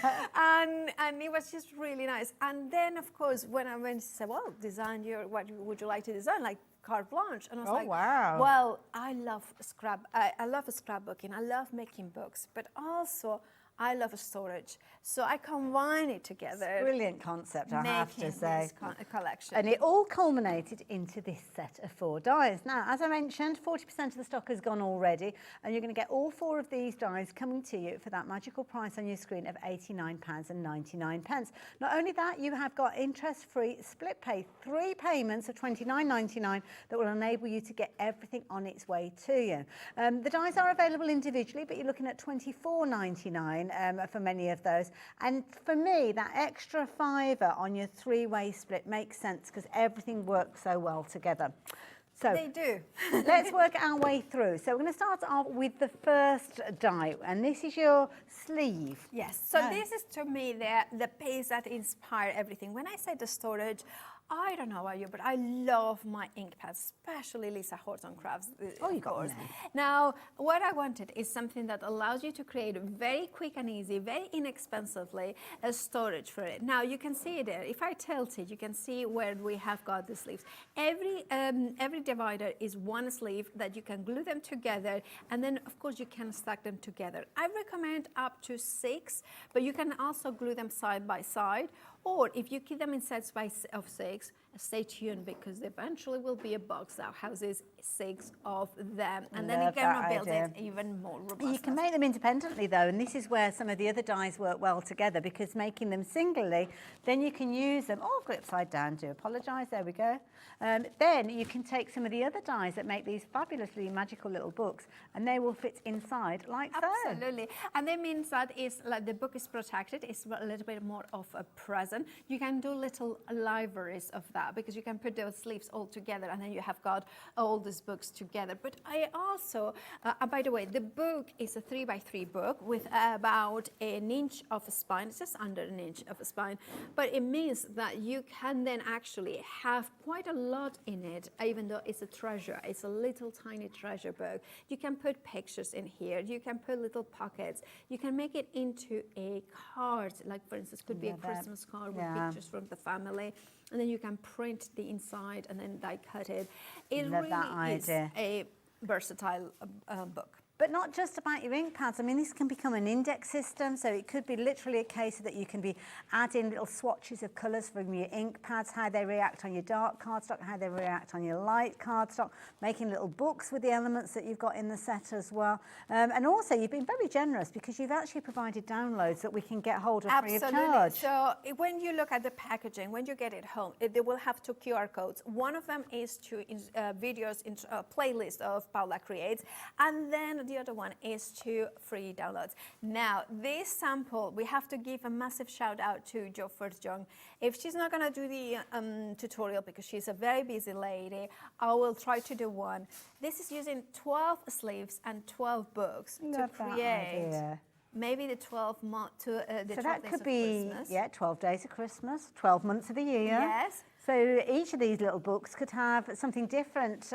And it was just really nice. And then, of course, when I went to say, well, design what would you like to design? Like, carte blanche. And I was wow. Well, I love scrapbooking. I love making books, but also I love storage. So I combine it together. It's a brilliant concept, I have to say. This collection. And it all culminated into this set of 4 dies. Now, as I mentioned, 40% of the stock has gone already, and you're going to get all 4 of these dies coming to you for that magical price on your screen of £89.99. Not only that, you have got interest-free split pay, 3 payments of £29.99 that will enable you to get everything on its way to you. The dies are available individually, but you're looking at £24.99. online for many of those. And for me, that extra £5 on your 3-way split makes sense because everything works so well together. So They do. let's work our way through. So we're going to start off with the first die, and this is your sleeve. Yes, so this is to me the piece that inspired everything. When I say the storage, I don't know about you, but I love my ink pads, especially Lisa Horton Crafts. Oh, you got one there. Now, what I wanted is something that allows you to create very quick and easy, very inexpensively, a storage for it. Now, you can see it there. If I tilt it, you can see where we have got the sleeves. Every divider is one sleeve that you can glue them together, and then, of course, you can stack them together. I recommend up to 6, but you can also glue them side by side. Or if you keep them in sets of 6, stay tuned because there eventually will be a box that houses 6 of them. And then you can build it even more robust. You can make them independently though, and this is where some of the other dies work well together because making them singly, then you can use them. Oh, I've got it upside down, do apologise, there we go. Then you can take some of the other dies that make these fabulously magical little books and they will fit inside like so. Absolutely. And that means that it's like the book is protected, it's a little bit more of a present. You can do little libraries of that because you can put those sleeves all together and then you have got all these books together. But I also, by the way, the book is a 3x3 book with about 1 inch of a spine. It's just under 1 inch of a spine. But it means that you can then actually have quite a lot in it, even though it's a treasure. It's a little tiny treasure book. You can put pictures in here. You can put little pockets. You can make it into a card, like for instance, could be a Christmas card with pictures from the family. And then you can print the inside and then die cut it. It really is a versatile book. But not just about your ink pads. I mean, this can become an index system, so it could be literally a case that you can be adding little swatches of colours from your ink pads, how they react on your dark cardstock, how they react on your light cardstock, making little books with the elements that you've got in the set as well. And also, you've been very generous because you've actually provided downloads that we can get hold of free of charge. So when you look at the packaging, when you get it home, they will have 2 QR codes. One of them is to videos in a playlist of Paula Creates, and then the other one is to free downloads. Now, this sample, we have to give a massive shout out to Jo First-Young. If she's not going to do the tutorial because she's a very busy lady, I will try to do one. This is using 12 sleeves and 12 books to create maybe the 12 months to the 12 days of Christmas. So that could be, 12 days of Christmas, 12 months of the year. Yes. So each of these little books could have something different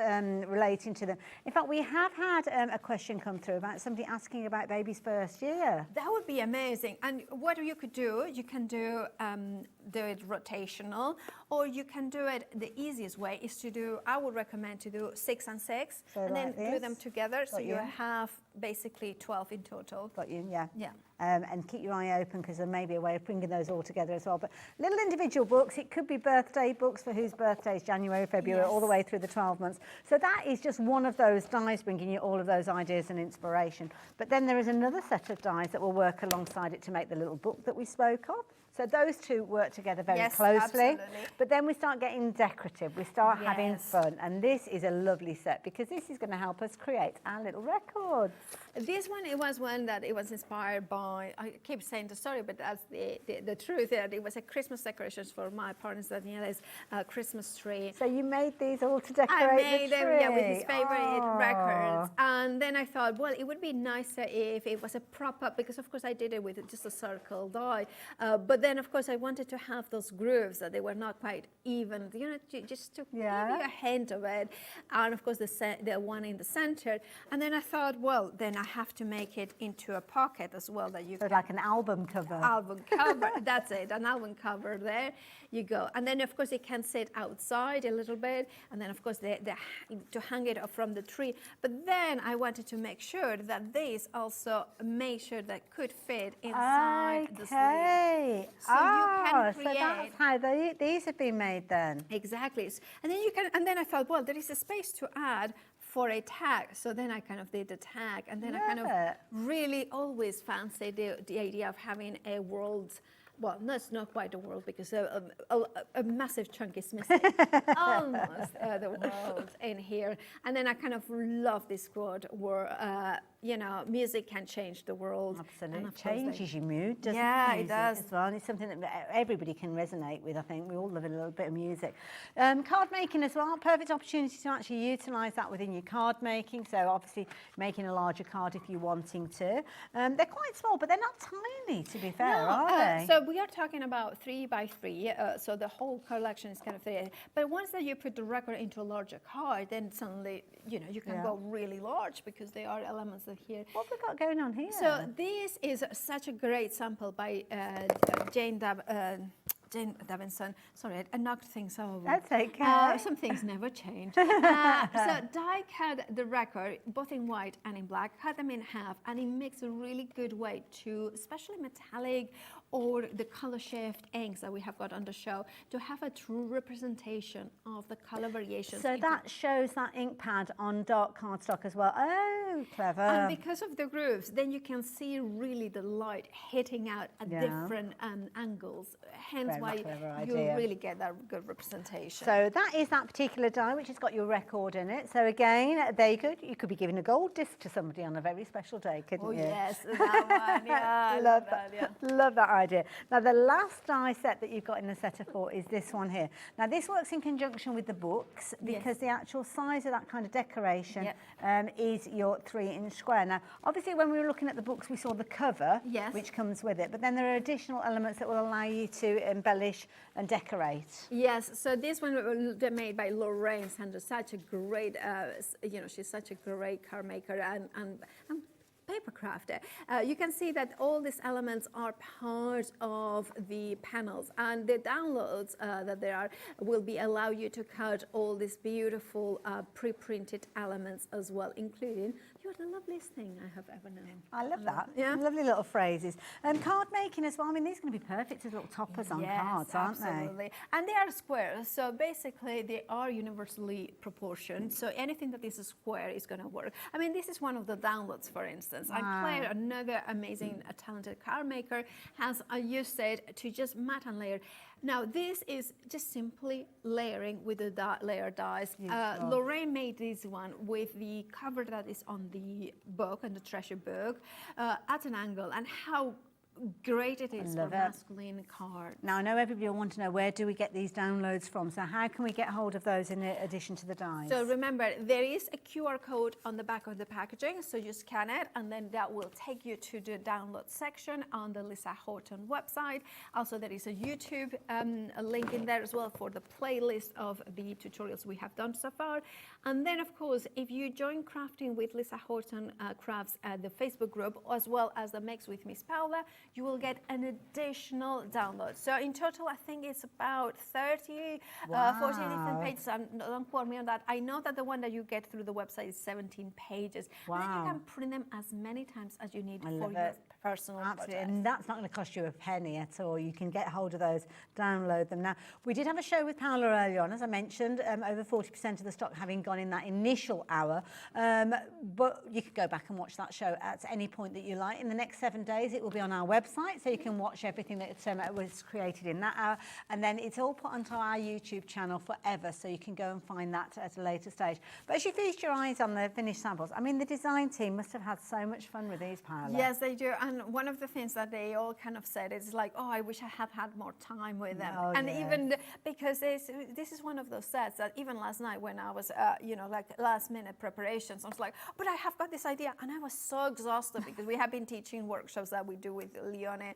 relating to them. In fact, we have had a question come through about somebody asking about baby's first year. That would be amazing. And what you could do, you can do it rotational, or you can do it, the easiest way is to do, I would recommend to do 6 and 6, so and like then glue them together, so you have basically 12 in total. Got you, yeah. Yeah. And keep your eye open because there may be a way of bringing those all together as well. But little individual books, it could be birthday books for whose birthday is January, February, all the way through the 12 months. So that is just one of those dies bringing you all of those ideas and inspiration. But then there is another set of dies that will work alongside it to make the little book that we spoke of. So those two work together very closely. Absolutely. But then we start getting decorative. We start having fun. And this is a lovely set because this is going to help us create our little records. This one, it was one that it was inspired by, I keep saying the story, but that's the truth. That it was a Christmas decorations for my partner's Daniela's Christmas tree. So you made these all to decorate I made the tree? them, with his favorite records. And then I thought, well, it would be nicer if it was a proper, because of course I did it with just a circle die. But then of course I wanted to have those grooves that they were not quite even, you know, just to give you a hint of it. And of course the one in the center. And then I thought, well, then I have to make it into a pocket as well that you so like an album cover. Album cover, that's it, an album cover, there you go. And then of course it can sit outside a little bit, and then of course to hang it from the tree. But then I wanted to make sure that these also made sure that could fit inside the sleeve. So you can create. So that's how these have been made then. Exactly. And then you can, and then I thought, well, there is a space to add for a tag. So then I kind of did the tag, and then I kind of really always fancied the idea of having a world. Well, no, it's not quite a world because a massive chunk is missing. Almost the world in here. And then I kind of love this quote where, you know, music can change the world. Absolutely, And it of course changes your mood, doesn't Yeah, it? it does. As well, and it's something that everybody can resonate with. I think we all love a little bit of music. Card making as well, perfect opportunity to actually utilise that within your card making. So obviously making a larger card if you're wanting to. They're quite small, but they're not tiny, to be fair, are they? So we are talking about 3 by 3. So the whole collection is kind of 3. But once that you put the record into a larger card, then suddenly, you know, you can go really large because there are elements that here. What have we got going on here? So this is such a great sample by Jane Davidson. Sorry, I knocked things over. That's okay. Some things never change. So die cut the record, both in white and in black, cut them in half, and it makes a really good way to, especially metallic or the color shift inks that we have got on the show, to have a true representation of the color variations. So that shows that ink pad on dark cardstock as well. Oh, clever. And because of the grooves, then you can see really the light hitting out at different angles, hence why you really get that good representation. So that is that particular die which has got your record in it. So again, there you go. You could be giving a gold disc to somebody on a very special day, couldn't you? Oh yes, that one, yeah. Love that. Yeah. Love that idea. Now the last die set that you've got in the set of 4 is this one here. Now this works in conjunction with the books because the actual size of that kind of decoration is your 3-inch square. Now obviously when we were looking at the books we saw the cover which comes with it, but then there are additional elements that will allow you to embellish and decorate. Yes, so this one they're made by Lorraine Sanders, such a great, you know, she's such a great card maker and paper crafter. You can see that all these elements are part of the panels, and the downloads that there are will be allow you to cut all these beautiful pre-printed elements as well, including "You're the loveliest thing I have ever known." I love that. Yeah, lovely little phrases. Card making as well. I mean, these are going to be perfect as little toppers on cards, aren't absolutely. And they are squares, so basically they are universally proportioned. So anything that is a square is going to work. I mean, this is one of the downloads, for instance. And Claire, another amazing, talented card maker, has used it to just mat and layer. Now, this is just simply layering with the layer dies. Lorraine made this one with the cover that is on the book, and the treasure book, at an angle, and how great it is for masculine cards. Now I know everybody will want to know, where do we get these downloads from? So how can we get hold of those in addition to the dies? So remember, there is a QR code on the back of the packaging, so you scan it and then that will take you to the download section on the Lisa Horton website. Also there is a YouTube a link in there as well for the playlist of the tutorials we have done so far. And then of course, if you join Crafting with Lisa Horton Crafts at the Facebook group, as well as the Makes with Miss Paula, you will get an additional download. So in total, I think it's about 30, 40 different pages. Don't quote me on that. I know that the one that you get through the website is 17 pages. Wow. Then you can print them as many times as you need for your personal project. And that's not going to cost you a penny at all. You can get hold of those, download them. Now, we did have a show with Paula earlier on, as I mentioned, over 40% of the stock having gone in that initial hour. But you could go back and watch that show at any point that you like. In the next 7 days, it will be on our website, so you can watch everything that was created in that hour, and then it's all put onto our YouTube channel forever, so you can go and find that at a later stage. But as you feast your eyes on the finished samples, I mean, the design team must have had so much fun with these, Paula. Yes, they do. And one of the things that they all kind of said is like, oh, I wish I had had more time with them. And even because this is one of those sets that even last night when I was, you know, like last minute preparations, I was like, but I have got this idea, and I was so exhausted because we have been teaching workshops that we do with Leone.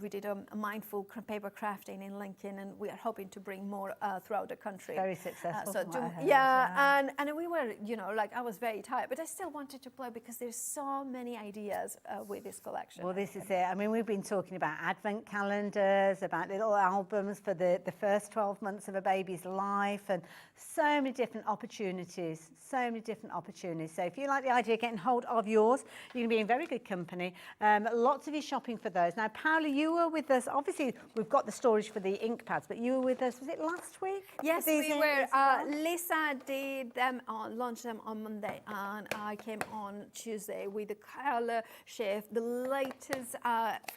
We did a mindful paper crafting in Lincoln, and we are hoping to bring more throughout the country. Very successful. And we were, you know, like I was very tired, but I still wanted to play because there's so many ideas with this collection. Well, this is it. I mean, we've been talking about advent calendars, about little albums for the first 12 months of a baby's life, and so many different opportunities, So if you like the idea of getting hold of yours, you're going to be in very good company. Lots of you shopping for those. Now, Paula, you were with us. Obviously, we've got the storage for the ink pads, but you were with us, was it last week? Yes, we were. Lisa did them, launched them on Monday, and I came on Tuesday with the color shift, the latest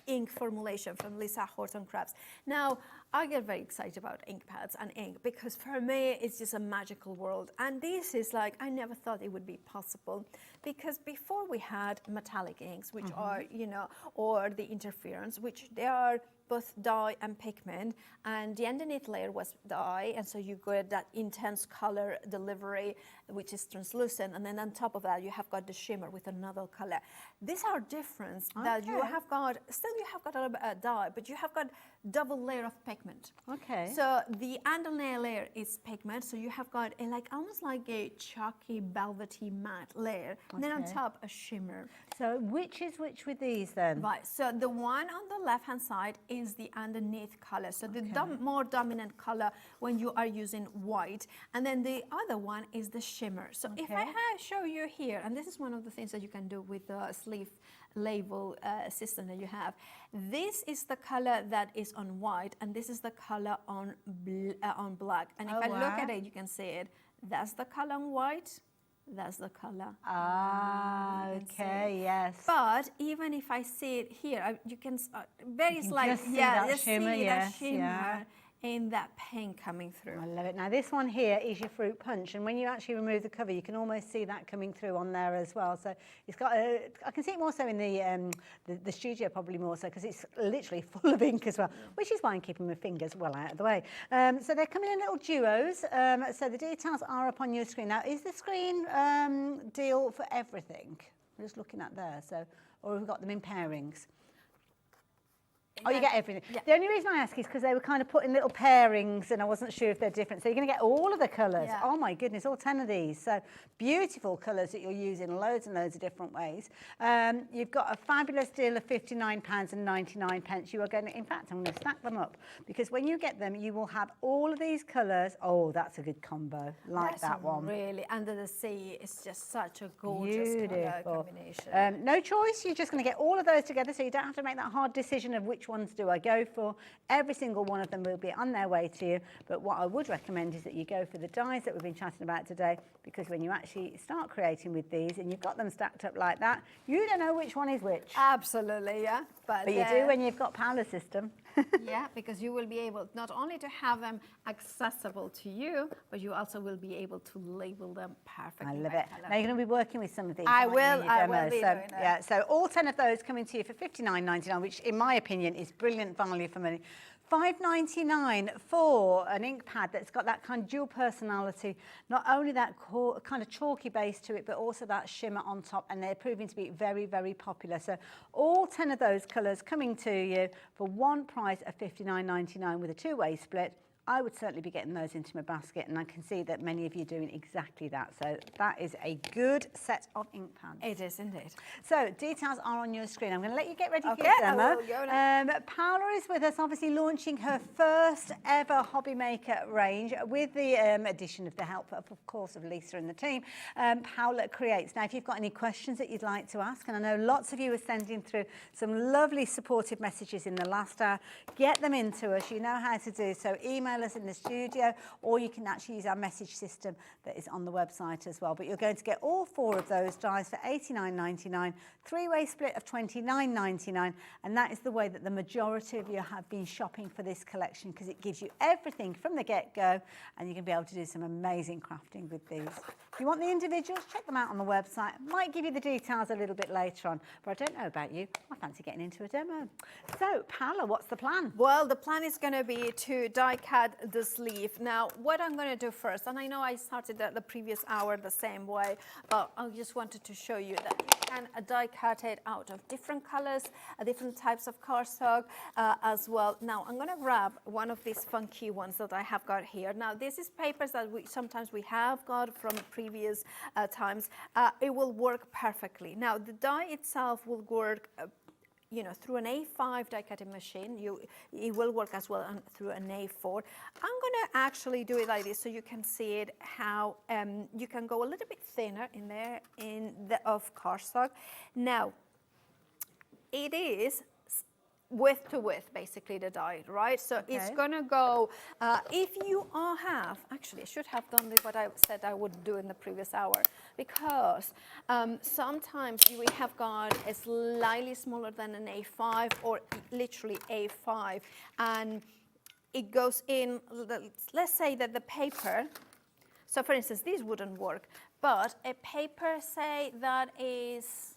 ink formulation from Lisa Horton Crafts. Now, I get very excited about ink pads and ink because for me it's just a magical world, and this is like, I never thought it would be possible, because before we had metallic inks, which are, you know, or the interference, which they are both dye and pigment, and the underneath layer was dye, and so you get that intense color delivery, which is translucent, and then on top of that you have got the shimmer with another color. These are different, that you have got, still you have got a little bit of dye, but you have got double layer of pigment. Okay. So the underlayer layer is pigment, so you have got a, like almost like a chalky, velvety matte layer, and then on top a shimmer. So which is which with these then? Right, so the one on the left hand side is the underneath color, so the more dominant color when you are using white, and then the other one is the shimmer. So if I show you here, and this is one of the things that you can do with the sleeve label system that you have. This is the color that is on white, and this is the color on black. And if I look at it, you can see it. That's the color on white. That's the color. Ah, okay, yes. But even if I see it here, you can very slightly, just see that shimmer, that shimmer in that pink coming through. I love it. Now this one here is your fruit punch, and when you actually remove the cover, you can almost see that coming through on there as well. So it's got I can see it more so in the studio, probably more so, because it's literally full of ink as well, which is why I'm keeping my fingers well out of the way. So they're coming in little duos. So the details are up on your screen. Now, is the screen deal for everything? I'm just looking at there. So, or have we got them in pairings? Oh, you get everything. Yeah. The only reason I ask is because they were kind of put in little pairings and I wasn't sure if they're different. So you're going to get all of the colours. Yeah. Oh my goodness, all 10 of these. So beautiful colours that you'll use in loads and loads of different ways. You've got a fabulous deal of £59.99. You are going to, in fact, I'm going to stack them up, because when you get them, you will have all of these colours. Oh, that's a good combo. Like that one. Really, Under the Sea is just such a gorgeous colour combination. No choice. You're just going to get all of those together, so you don't have to make that hard decision of which ones do I go for. Every single one of them will be on their way to you, but what I would recommend is that you go for the dies that we've been chatting about today, because when you actually start creating with these and you've got them stacked up like that, you don't know which one is which. Absolutely, yeah. But you do when you've got Paula's system. Yeah, because you will be able not only to have them accessible to you, but you also will be able to label them perfectly. I love it. Now you're going to be working with some of these. I will be doing yeah, so all 10 of those coming to you for £59.99, which in my opinion is brilliant value for money. £5.99 for an ink pad that's got that kind of dual personality, not only that kind of chalky base to it, but also that shimmer on top, and they're proving to be very, very popular. So all 10 of those colours coming to you for one price of £59.99 with a two-way split. I would certainly be getting those into my basket, and I can see that many of you are doing exactly that. So that is a good set of ink pads. It is indeed. So details are on your screen. I'm going to let you get ready for your demo. Paula is with us, obviously launching her first ever Hobby Maker range with the addition of the help, of course, of Lisa and the team. Paula Creates. Now, if you've got any questions that you'd like to ask, and I know lots of you are sending through some lovely supportive messages in the last hour, get them into us. You know how to do so. Email us in the studio, or you can actually use our message system that is on the website as well. But you're going to get all four of those dies for £89.99, three-way split of £29.99, and that is the way that the majority of you have been shopping for this collection, because it gives you everything from the get-go, and you can be able to do some amazing crafting with these. If you want the individuals, check them out on the website. Might give you the details a little bit later on, but I don't know about you. I fancy getting into a demo. So, Paula, what's the plan? Well, the plan is going to be to die-cut the sleeve. Now, what I'm going to do first, and I know I started the previous hour the same way, but I just wanted to show you that you can die-cut it out of different colors, different types of cardstock as well. Now, I'm going to grab one of these funky ones that I have got here. Now, this is papers that sometimes we have got from previous times. It will work perfectly. Now, the die itself will work you know, through an A5 die cutting machine. It will work as well through an A4. I'm going to actually do it like this so you can see it, how you can go a little bit thinner in there of cardstock. Now, it is width to width, basically, the die, right? So it's going to go, if you have, actually, I should have done what I said I would do in the previous hour, because sometimes we have got a slightly smaller than an A5 or literally A5, and it goes in, let's say that the paper, so for instance, this wouldn't work, but a paper, say, that is,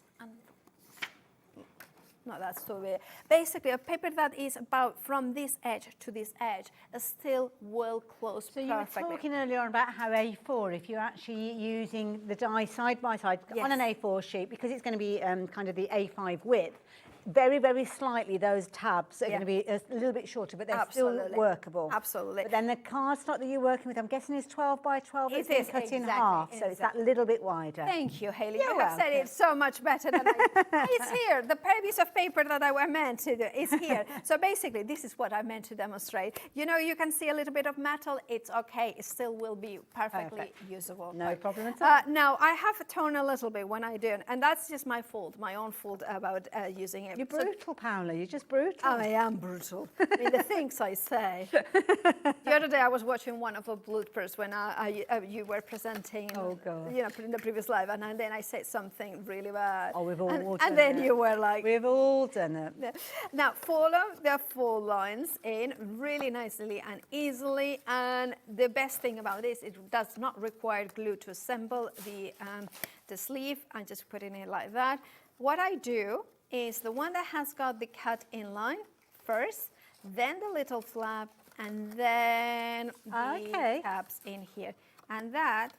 no, that's too big. Basically, a paper that is about from this edge to this edge still will close So perfectly. you were talking earlier on about how A4, if you're actually using the die side by side on an A4 sheet, because it's going to be kind of the A5 width, very, very slightly those tabs are going to be a little bit shorter, but they're still workable. Absolutely. But then the cardstock that you're working with, I'm guessing is 12 by 12. It's been cut in exactly, half, so it's that little bit wider. Thank you, Hayley. You're You have said welcome. it so much better than I. It's here. The piece of paper that I meant to do is here. So basically, this is what I meant to demonstrate. You know, you can see a little bit of metal. It's okay. It still will be perfectly usable. No problem at all. Now, I have torn a little bit when I do it, and that's just my fault, my own fault about using it. You're brutal, Paula. You're just brutal. I am brutal in the things I say. The other day I was watching one of our bloopers when you were presenting, oh God, you know, in the previous live, and then I said something really bad. Oh, we've all done it. And then you were like, we've all done it. Now follow the 4 lines in really nicely and easily. And the best thing about this, it does not require glue to assemble the sleeve. I'm just putting it like that. What I do is the one that has got the cut in line first, then the little flap, and then the tabs in here. And that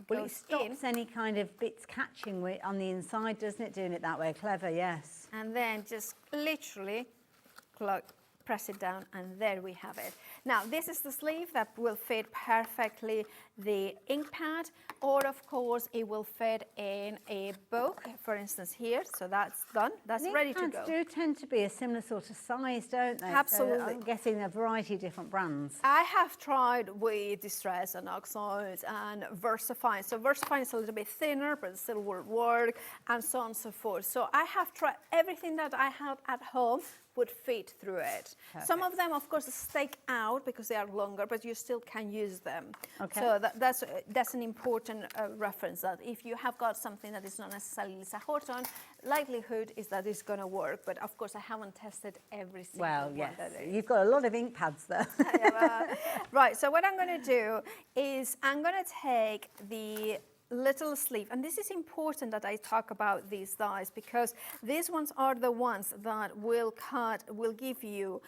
Well, it goes stops any kind of bits catching on the inside, doesn't it, doing it that way? Clever, yes. And then just literally press it down, and there we have it. Now, this is the sleeve that will fit perfectly the ink pad, or of course, it will fit in a book, for instance here. So that's done, that's ready to go. Do tend to be a similar sort of size, don't they? Absolutely. So I'm guessing a variety of different brands. I have tried with Distress and Oxide and VersaFine. So VersaFine is a little bit thinner, but it still will work, and so on and so forth. So I have tried everything that I have at home would fit through it. Perfect. Some of them, of course, stake out because they are longer, but you still can use them. Okay. So that's an important reference, that if you have got something that is not necessarily Lisa Horton, likelihood is that it's going to work. But of course, I haven't tested every single one. Well, yes, you've got a lot of ink pads though. Right, so what I'm going to do is I'm going to take the little sleeve, and this is important that I talk about these dies, because these ones are the ones that will give you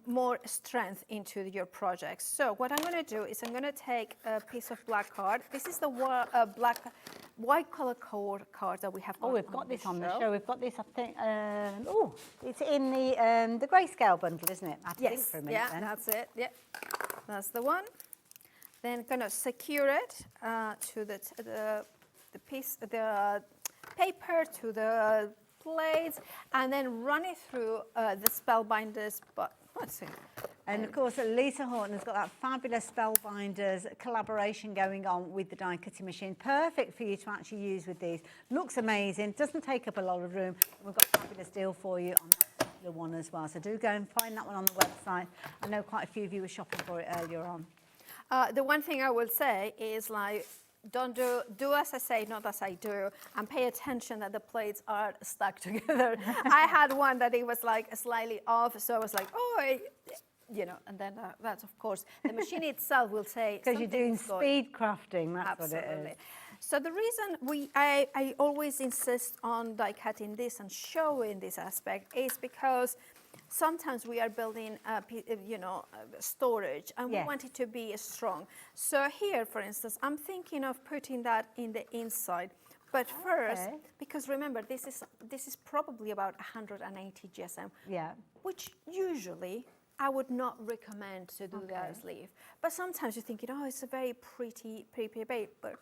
more strength into your project. So what I'm going to do is I'm going to take a piece of black card. This is the white color card that we have. Oh, we've got this on the show. We've got this, I think. Oh, it's in the grayscale bundle, isn't it? I have to think for a minute. Yeah, that's it. Yeah, that's the one. Then going to secure it to the paper, to the plates, and then run it through the Spellbinders. But let's see. And of course, Lisa Horton has got that fabulous Spellbinders collaboration going on with the die cutting machine. Perfect for you to actually use with these. Looks amazing. Doesn't take up a lot of room. We've got a fabulous deal for you on that particular one as well. So do go and find that one on the website. I know quite a few of you were shopping for it earlier on. The one thing I will say is, like, don't do as I say, not as I do, and pay attention that the plates are stuck together. I had one that it was like slightly off, so I was like, oh, you know, and then that's, of course, the machine itself will say. Because you're doing speed crafting, that's Absolutely. what it is. So the reason I always insist on die cutting this and showing this aspect is because sometimes we are building, storage, and we want it to be strong. So here, for instance, I'm thinking of putting that in the inside. But first, because remember, this is probably about 180 GSM, which usually I would not recommend to do that sleeve. But sometimes you're thinking, oh, it's a very pretty paper.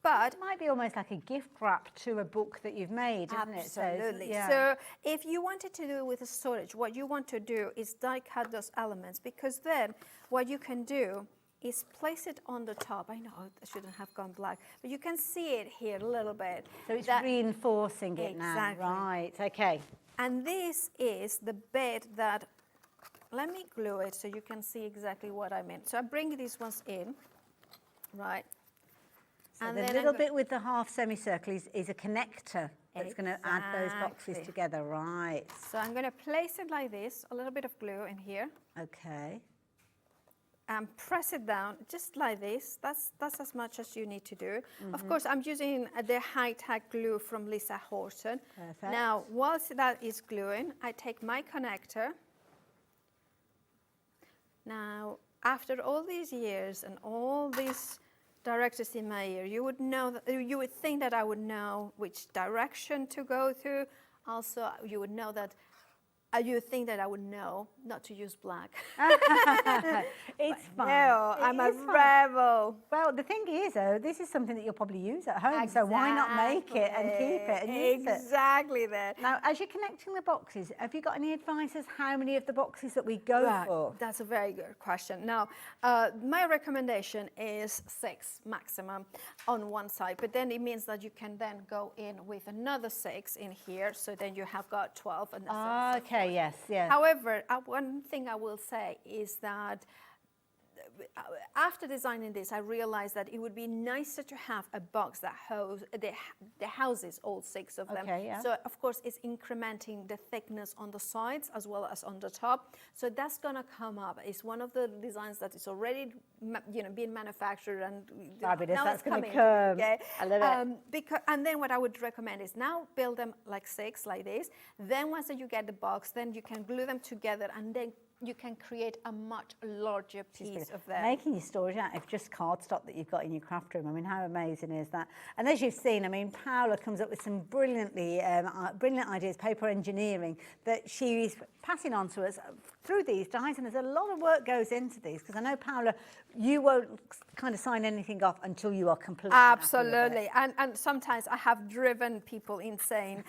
But it might be almost like a gift wrap to a book that you've made, isn't it? Absolutely. So if you wanted to do it with a storage, what you want to do is die cut those elements, because then what you can do is place it on the top. I know I shouldn't have gone black, but you can see it here a little bit. So it's reinforcing it now. Right, okay. And this is the bit that, let me glue it so you can see exactly what I meant. So I bring these ones in, right? So and the little bit with the half semicircle is a connector that's going to add those boxes together, right? So I'm going to place it like this, a little bit of glue in here. Okay. and press it down just like this. That's as much as you need to do. Of course, I'm using the high-tech glue from Lisa Horton. Perfect. Now, whilst that is gluing, I take my connector. Now, after all these years and all these directors in my ear, you would know that, you would think that I would know which direction to go through. Also, you would know that you would think that I would know not to use black. It's fine. No, I'm a rebel. Well, the thing is, though, this is something that you'll probably use at home, so why not make it and keep it and use it? Exactly that. Now, as you're connecting the boxes, have you got any advice as how many of the boxes that we go for? That's a very good question. Now, my recommendation is 6 maximum on one side, but then it means that you can then go in with another 6 in here, so then you have got 12. And Okay, yes, yeah. However, one thing I will say is that after designing this, I realized that it would be nicer to have a box that houses all 6 of them. Okay, yeah. So, of course, it's incrementing the thickness on the sides as well as on the top. So that's going to come up. It's one of the designs that is already, being manufactured and fabulous. now That's it's going to coming. come. Okay? I love it. And then what I would recommend is now build them like 6, like this. Then once you get the box, then you can glue them together, and then you can create a much larger piece of them. Making your storage out of just cardstock that you've got in your craft room. I mean, how amazing is that? And as you've seen, I mean, Paula comes up with some brilliant ideas, paper engineering, that she's passing on to us through these dies. And there's a lot of work goes into these, because I know, Paula, you won't kind of sign anything off until you are completely Absolutely. And sometimes I have driven people insane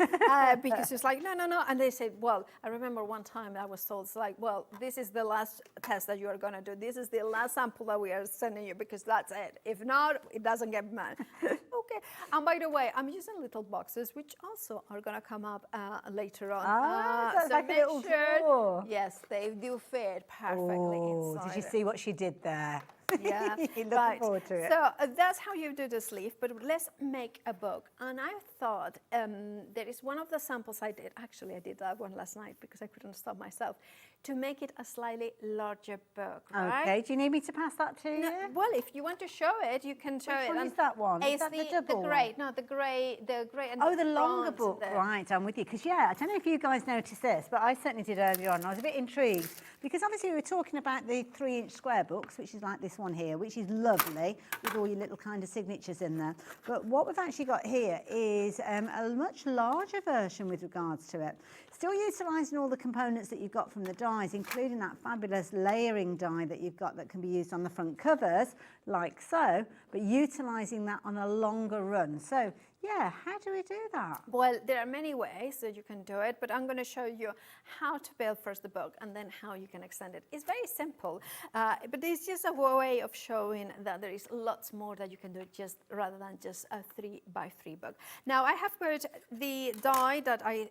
because it's like, no. And they say, well, I remember one time I was told, it's like, well, this is the last test that you are going to do. This is the last sample that we are sending you, because that's it. If not, it doesn't get made. Okay. And by the way, I'm using little boxes, which also are going to come up later on. So like make a little drawer. Yes, they do fit perfectly inside. Did you see what she did there? Yeah, Looking forward to it. So that's how you do the sleeve, but let's make a book. And I thought there is one of the samples I did. Actually, I did that one last night because I couldn't stop myself, to make it a slightly larger book, right? Okay, do you need me to pass that to you? Well, if you want to show it, you can show it. Which one is that one? Is that the double the grey, one? no, the grey and Oh, the the longer bronze book, there. right, I'm with you. Because, yeah, I don't know if you guys noticed this, but I certainly did earlier on. I was a bit intrigued, because obviously we were talking about the 3-inch square books, which is like this one here, which is lovely, with all your little kind of signatures in there. But what we've actually got here is a much larger version with regards to it. Still utilising all the components that you've got from the dies, including that fabulous layering die that you've got that can be used on the front covers, like so, but utilising that on a longer run. So, yeah, how do we do that? Well, there are many ways that you can do it, but I'm going to show you how to build first the book and then how you can extend it. It's very simple, but it's just a way of showing that there is lots more that you can do rather than just a 3x3 book. Now, I have put the die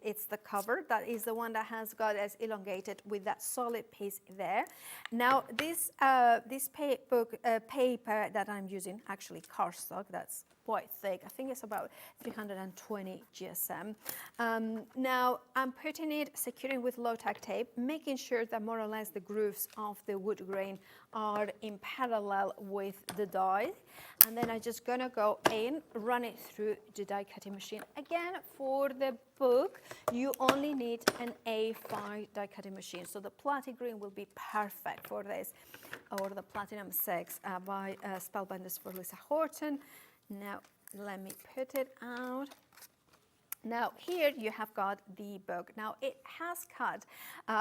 it's the cover, that is the one that has got as elongated with that solid piece there. Now, this paper that I'm using, actually cardstock, that's quite thick. I think it's about 320 GSM. Now I'm putting it, securing with low-tack tape, making sure that more or less the grooves of the wood grain are in parallel with the die. And then I'm just gonna go in, run it through the die cutting machine. Again, for the book, you only need an A5 die cutting machine. So the platinum green will be perfect for this, or the Platinum 6 by Spellbinders for Lisa Horton. Now, let me put it out. Now, here you have got the book. Now, it has cut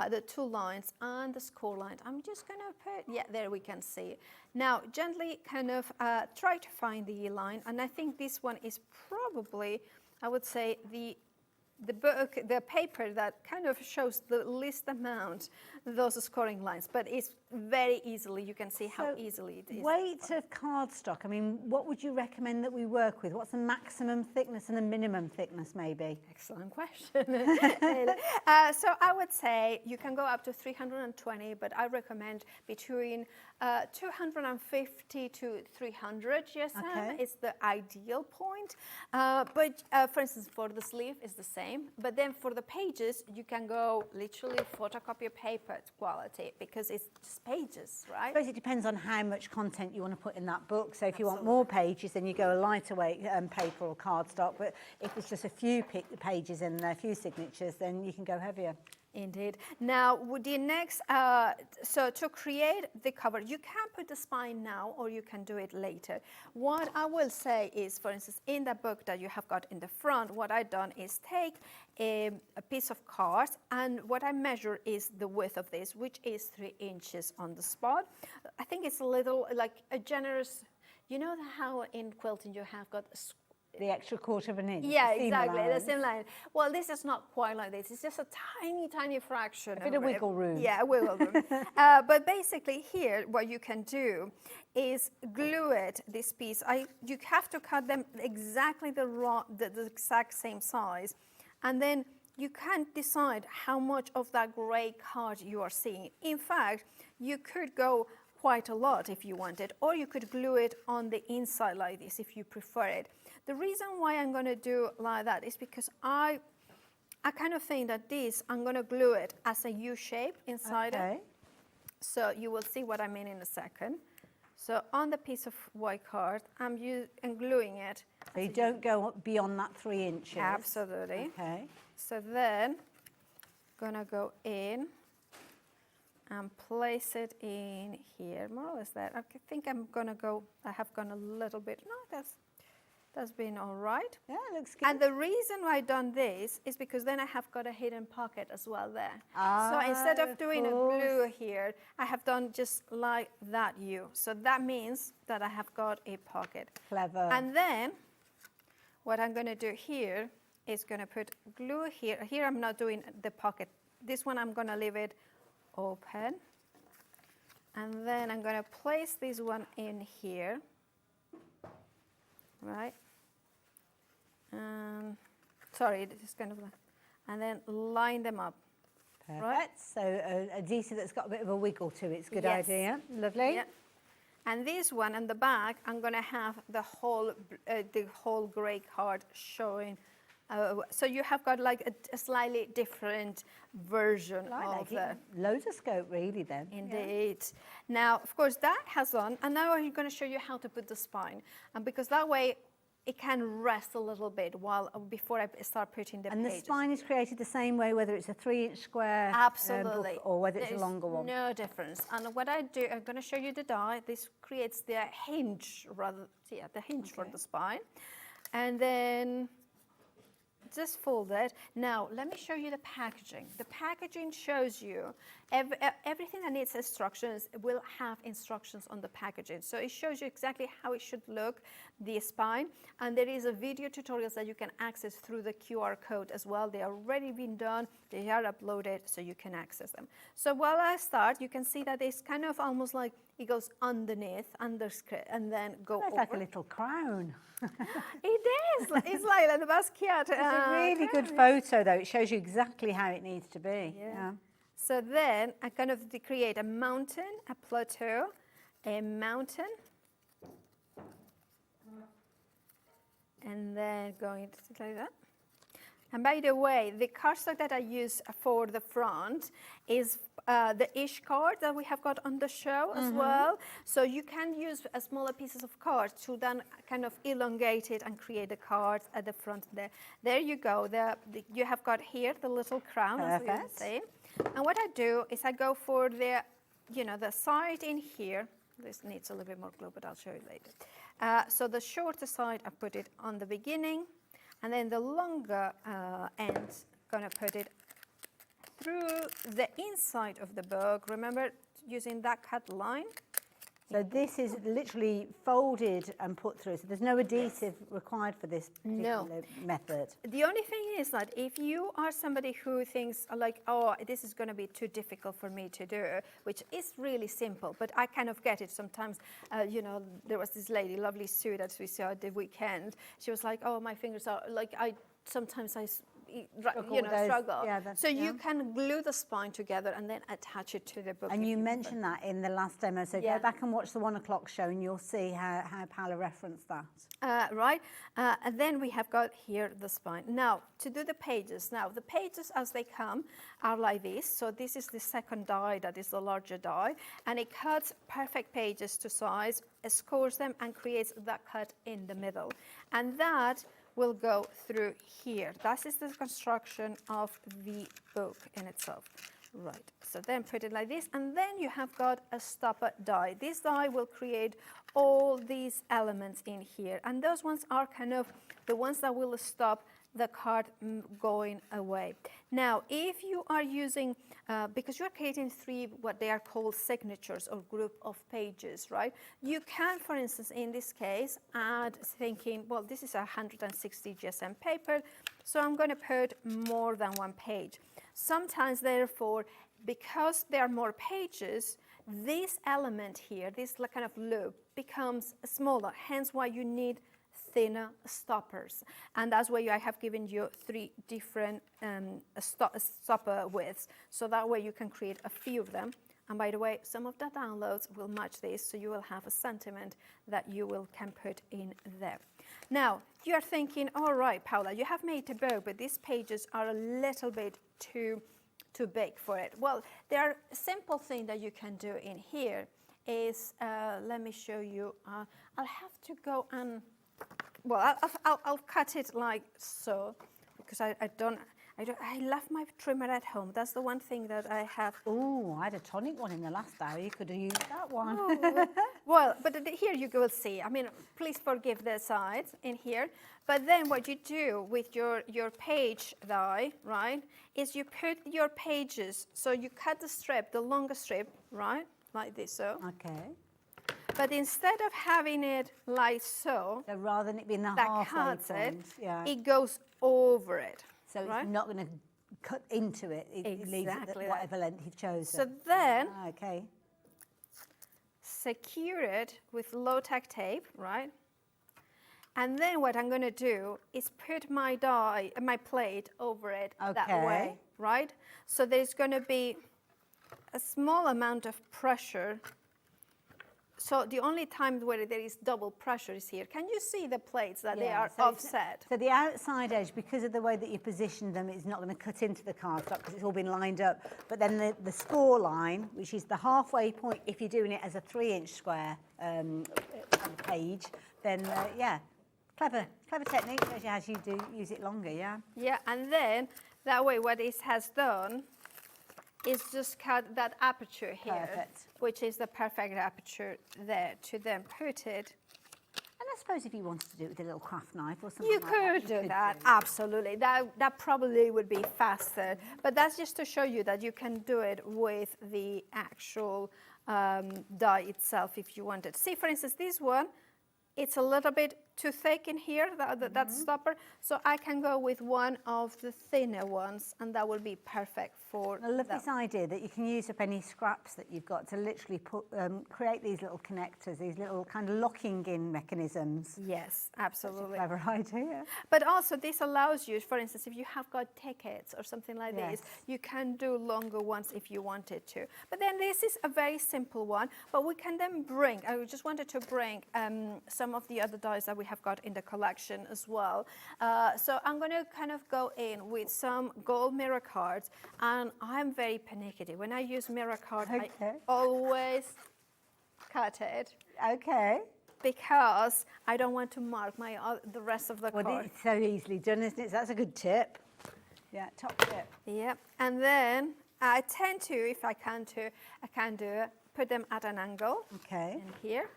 the 2 lines and the score lines. I'm just going to put, yeah, there we can see. Now, gently kind of try to find the line. And I think this one is probably, I would say, the book, the paper that kind of shows the least amount those scoring lines, but it's very easily, you can see how easily it is. Weight of cardstock, I mean, what would you recommend that we work with? What's the maximum thickness and the minimum thickness, maybe? Excellent question. So I would say you can go up to 320, but I recommend between 250 to 300 GSM is the ideal point. But for instance, for the sleeve is the same, but then for the pages, you can go literally photocopy paper quality, because it's just pages, I right? suppose it depends on how much content you want to put in that book. So if you want more pages, then you go a lighter weight paper or cardstock. But if it's just a few pages in there, a few signatures, then you can go heavier. Indeed. Now, with the next, so to create the cover, you can put the spine now or you can do it later. What I will say is, for instance, in the book that you have got in the front, what I've done is take a piece of card, and what I measure is the width of this, which is 3 inches on the spot. I think it's a little, like a generous, you know how in quilting you have got The extra 1/4 of an inch. yeah, the seam exactly, the allowance. same line. Well, this is not quite like this. It's just a tiny, tiny fraction. A bit of wiggle room. Yeah, a wiggle room. But basically here, what you can do is glue it, this piece. You have to cut them exactly the exact same size. And then you can decide how much of that gray card you are seeing. In fact, you could go quite a lot if you wanted, or you could glue it on the inside like this if you prefer it. The reason why I'm going to do like that is because I kind of think that this, I'm going to glue it as a U shape inside it. So you will see what I mean in a second. So on the piece of white card, I'm gluing it. So you don't go beyond that 3 inches. Absolutely. Okay. So then, going to go in and place it in here, more or less that. I think I'm going to go, I have gone a little bit, no, that's been all right. Yeah, it looks good. And the reason why I've done this is because then I have got a hidden pocket as well there. So instead of doing a glue here, I have done just like that U. So that means that I have got a pocket. Clever. And then what I'm going to do here is going to put glue here. Here I'm not doing the pocket. This one I'm going to leave it open. And then I'm going to place this one in here. Right? Sorry, this is kind of, and then line them up. Perfect. Right? So adhesive that's got a bit of a wiggle to it. It's a good Yes. idea. Lovely. Yeah. And this one on the back, I'm going to have the whole grey card showing. So you have got like a slightly different version of the. Loads of scope, really, then. Indeed. Now, of course, that has on, and now I'm going to show you how to put the spine, and because that way it can rest a little bit before I start putting the And pages. the spine is created the same way, whether it's a 3-inch square Absolutely. book or whether it's a There's longer one. no difference. And what I do, I'm going to show you the die. This creates the hinge, the hinge for the spine. And then just fold it. Now, let me show you the packaging. The packaging shows you everything that needs instructions will have instructions on the packaging. So it shows you exactly how it should look, the spine, and there is a video tutorials that you can access through the QR code as well. They are already been done, they are uploaded, so you can access them. So while I start, you can see that it's kind of almost like it goes underneath, and then go It's over. like a little crown. It is. It's like the Basquiat. It's a really good photo, though. It shows you exactly how it needs to be. Yeah. So then I kind of create a mountain, a plateau, a mountain, and then going to like that. And by the way, the cardstock that I use for the front is the ish card that we have got on the show as well. So you can use smaller pieces of card to then kind of elongate it and create the card at the front there. There you go. You have got here the little crown, as you can see. And what I do is I go for the side in here. This needs a little bit more glue, but I'll show you later. So the shorter side, I put it on the beginning. And then the longer end, gonna put it through the inside of the book. Remember using that cut line? So this is literally folded and put through. So there's no adhesive required for this particular method. The only thing is that if you are somebody who thinks like, oh, this is going to be too difficult for me to do, which is really simple, but I kind of get it sometimes. There was this lady, lovely Sue, that we saw at the weekend. She was like, oh, my fingers are like, struggle. So you can glue the spine together and then attach it to the book. And you mentioned that in the last demo, so go back and watch the 1 o'clock show and you'll see how Paula referenced that. And then we have got here the spine. Now, to do the pages. Now, the pages as they come are like this. So this is the second die, that is the larger die, and it cuts perfect pages to size, scores them, and creates that cut in the middle. And that will go through here. That is the construction of the book in itself. Right, so then put it like this, and then you have got a stopper die. This die will create all these elements in here, and those ones are kind of the ones that will stop the card going away. Now, if you are using, because you're creating 3, what they are called signatures or group of pages, right? You can, for instance, in this case, add thinking, well, this is 160 GSM paper, so I'm going to put more than 1 page. Sometimes, therefore, because there are more pages, this element here, this kind of loop, becomes smaller, hence why you need thinner stoppers. And that's why I have given you 3 different stopper widths, so that way you can create a few of them. And by the way, some of the downloads will match this, so you will have a sentiment that you can put in there. Now, you're thinking, all right, Paula, you have made a book, but these pages are a little bit too big for it. Well, there are a simple thing that you can do in here is, let me show you. I'll have to go and, well, I'll cut it like so, because I left my trimmer at home. That's the one thing that I have. Oh, I had a Tonic one in the last hour. You could have used that one. Oh. Well, but here you will see. I mean, please forgive the sides in here. But then what you do with your page die, right, is you put your pages. So you cut the strip, the longest strip, right, like this, so. Okay. But instead of having it like so, rather than it being the that halfway cuts point, it, it goes over it. So it's not going to cut into it. It leaves it at whatever length you've chosen. So then, okay, secure it with low-tack tape, right? And then what I'm going to do is put my plate over it that way, right? So there's going to be a small amount of pressure. So the only time where there is double pressure is here. Can you see the plates that they are offset? So the outside edge, because of the way that you positioned them, it's not going to cut into the cardstock because it's all been lined up. But then the score line, which is the halfway point, if you're doing it as a 3-inch square page, then clever technique, as you do use it longer, Yeah, and then that way what it has done is just cut that aperture here, which is the perfect aperture there, to then put it. And I suppose if you wanted to do it with a little craft knife or something you could do that, absolutely. That probably would be faster. But that's just to show you that you can do it with the actual die itself if you wanted. See, for instance, this one, it's a little bit too thick in here, that stopper, so I can go with one of the thinner ones, and that will be perfect for I love this idea that you can use up any scraps that you've got to literally create these little connectors, these little kind of locking in mechanisms. Yes, absolutely. That's a clever idea. But also this allows you, for instance, if you have got tickets or something like this, you can do longer ones if you wanted to. But then this is a very simple one, but we can then bring, I just wanted to bring some of the other dies that we have got in the collection as well. So I'm going to kind of go in with some gold mirror cards, and I'm very pernickety. When I use mirror card, I always cut it. Okay. Because I don't want to mark the rest of the card. Well, it's so easily done, isn't it? So that's a good tip. Yeah, top tip. Yeah, and then I tend to, if I can put them at an angle. Okay. In here.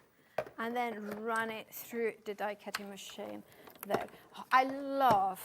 And then run it through the die cutting machine there. I love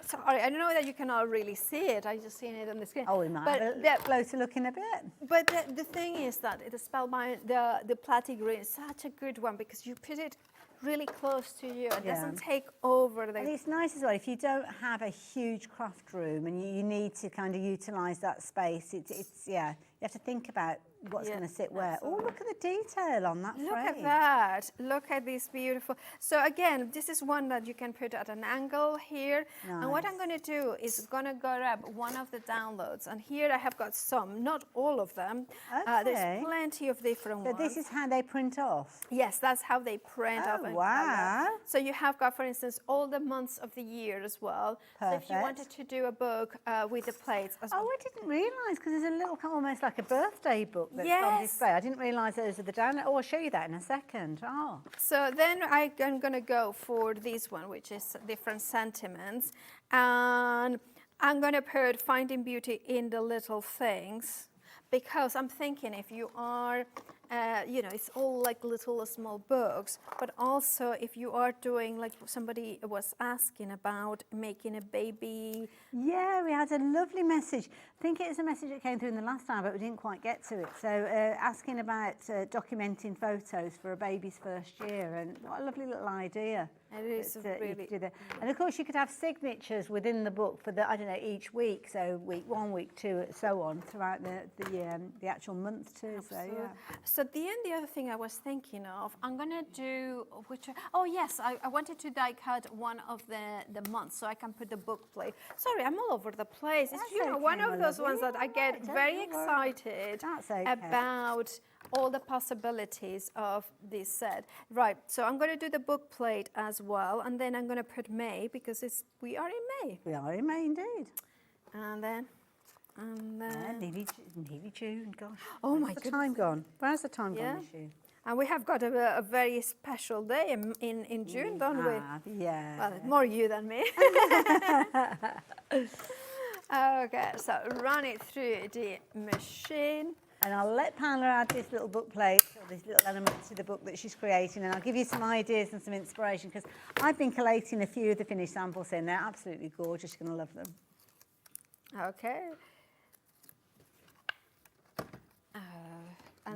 sorry, I don't know that you can all really see it. I just seen it on the screen. Oh, we might have a closer look in a bit. But the thing is that the Spellbind, the Platy Green is such a good one because you put it really close to you. It doesn't take over the... And it's nice as well, if you don't have a huge craft room and you need to kind of utilise that space, it's you have to think about what's going to sit where. Absolutely. Oh, look at the detail on that frame. Look at that. Look at this beautiful. So again, this is one that you can put at an angle here. Nice. And what I'm going to do is going to grab one of the downloads, and here I have got some, not all of them. Okay. There's plenty of different So ones. this is how they print off? Yes, that's how they print off. Oh, wow. So you have got, for instance, all the months of the year as well. Perfect. So if you wanted to do a book with the plates as well. Oh, I didn't realise, because there's a little, almost like a birthday book that's on Yes. display. I didn't realise those are the download. Oh, I'll show you that in a second. Oh. So then I'm going to go for this one, which is different sentiments. And I'm going to put Finding Beauty in the Little Things, because I'm thinking if you are, you know, it's all like little small books, but also if you are doing, like somebody was asking about making a baby. Yeah, we had a lovely message. I think it was a message that came through in the last hour, but we didn't quite get to it. So asking about documenting photos for a baby's first year, and what a lovely little idea. It is that, you really. could do that. And of course you could have signatures within the book for the, I don't know, each week, so week 1, week 2, so on, throughout the actual month too. So yeah. So the other thing I was thinking of, I'm gonna do oh yes, I wanted to die cut one of the months so I can put the book plate. Sorry, I'm all over the place. It's, you know, one of those ones that I get very excited about all the possibilities of this set. Right, so I'm going to do the book plate as well, and then I'm going to put May, because we are in May. We are in May indeed. And then nearly June, gosh. Oh my goodness. Where's the time gone? Where's the time gone this year? And we have got a very special day in June, don't we? Yeah. Well, more you than me. Okay, so run it through the machine. And I'll let Paula add this little book plate, or this little element to the book that she's creating, and I'll give you some ideas and some inspiration, because I've been collating a few of the finished samples in. They're absolutely gorgeous. You're going to love them. Okay.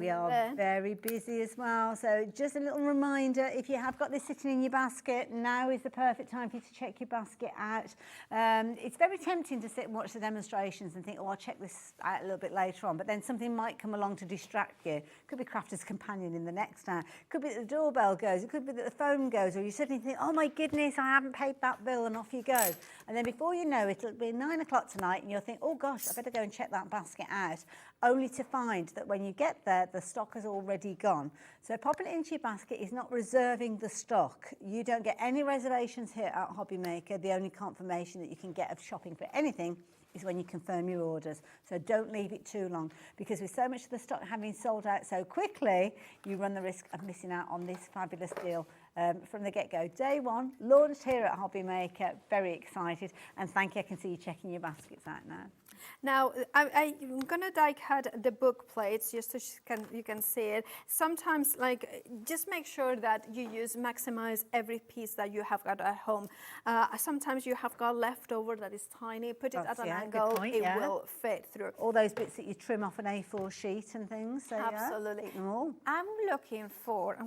We are very busy as well, so just a little reminder, if you have got this sitting in your basket, now is the perfect time for you to check your basket out. It's very tempting to sit and watch the demonstrations and think, oh, I'll check this out a little bit later on, but then something might come along to distract you. Could be Crafter's Companion in the next hour, could be that the doorbell goes, it could be that the phone goes, or you suddenly think, oh my goodness, I haven't paid that bill, and off you go. And then before you know it, it'll be 9 o'clock tonight, and you'll think, oh gosh, I better go and check that basket out, only to find that when you get there, the stock has already gone. So popping it into your basket is not reserving the stock. You don't get any reservations here at Hobby Maker. The only confirmation that you can get of shopping for anything is when you confirm your orders. So don't leave it too long, because with so much of the stock having sold out so quickly, you run the risk of missing out on this fabulous deal from the get-go. Day 1, launched here at Hobby Maker. Very excited, and thank you. I can see you checking your baskets out now. Now, I'm going to die cut the book plates just so you can see it. Sometimes, like, just make sure that you maximize every piece that you have got at home. Sometimes you have got leftover that is tiny. Put it at an angle, it will fit through. All those bits that you trim off an A4 sheet and things. So absolutely. Keep them all. I'm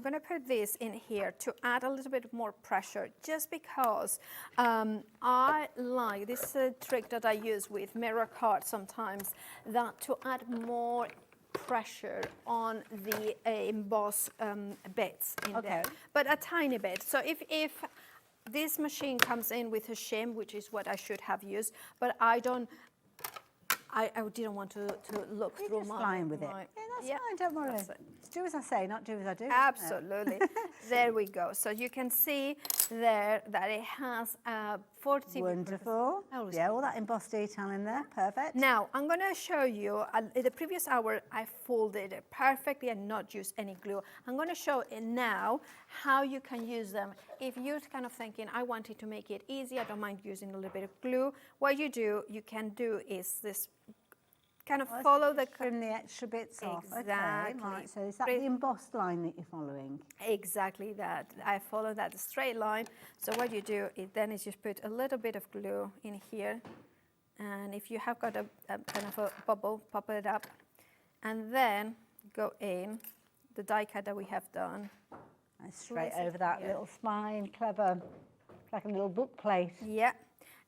going to put this in here to add a little bit more pressure, just because I like, this is a trick that I use with mirror cards sometimes, that to add more pressure on the emboss bits in there, but a tiny bit. So if this machine comes in with a shim, which is what I should have used, but I didn't want to look through just flying with it. Yeah, that's fine, don't worry. Do as I say, not do as I do. Absolutely. There we go. So you can see there that it has 40. Wonderful. Yeah, all that embossed detail in there. Perfect. Now, I'm going to show you, in the previous hour, I folded it perfectly and not used any glue. I'm going to show it now how you can use them. If you're kind of thinking, I wanted to make it easy, I don't mind using a little bit of glue, what you can do is this. Kind of follow the... Trim the extra bits off. Exactly. Okay, right. So is that the embossed line that you're following? Exactly that. I follow that straight line. So what you do is just put a little bit of glue in here. And if you have got a kind of a bubble, pop it up. And then go in the die cut that we have done. And straight over that little spine. Clever. Like a little book plate. Yeah.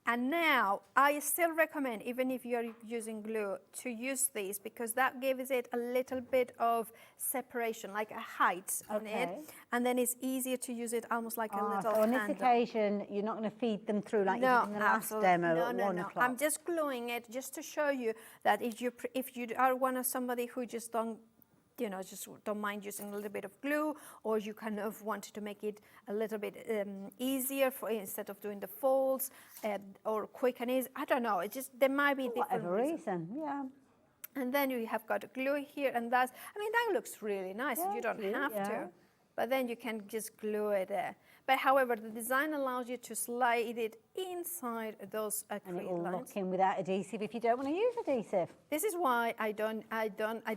And now I still recommend, even if you're using glue, to use these because that gives it a little bit of separation, like a height on it. And then it's easier to use it almost like a little so on this handle. occasion, you're not going to feed them through like you did in the last demo at 1 o'clock. I'm just gluing it just to show you that if you are one of somebody who just don't, you know, just don't mind using a little bit of glue, or you kind of wanted to make it a little bit easier for instead of doing the folds or quick and easy. I don't know. It just there might be different whatever reason. Yeah. And then you have got glue here, and that's. I mean, that looks really nice. Yeah, you don't cute, have yeah. to, but then you can just glue it there. But however, the design allows you to slide it inside those acrylic And it will lines. lock in without adhesive if you don't want to use adhesive. This is why I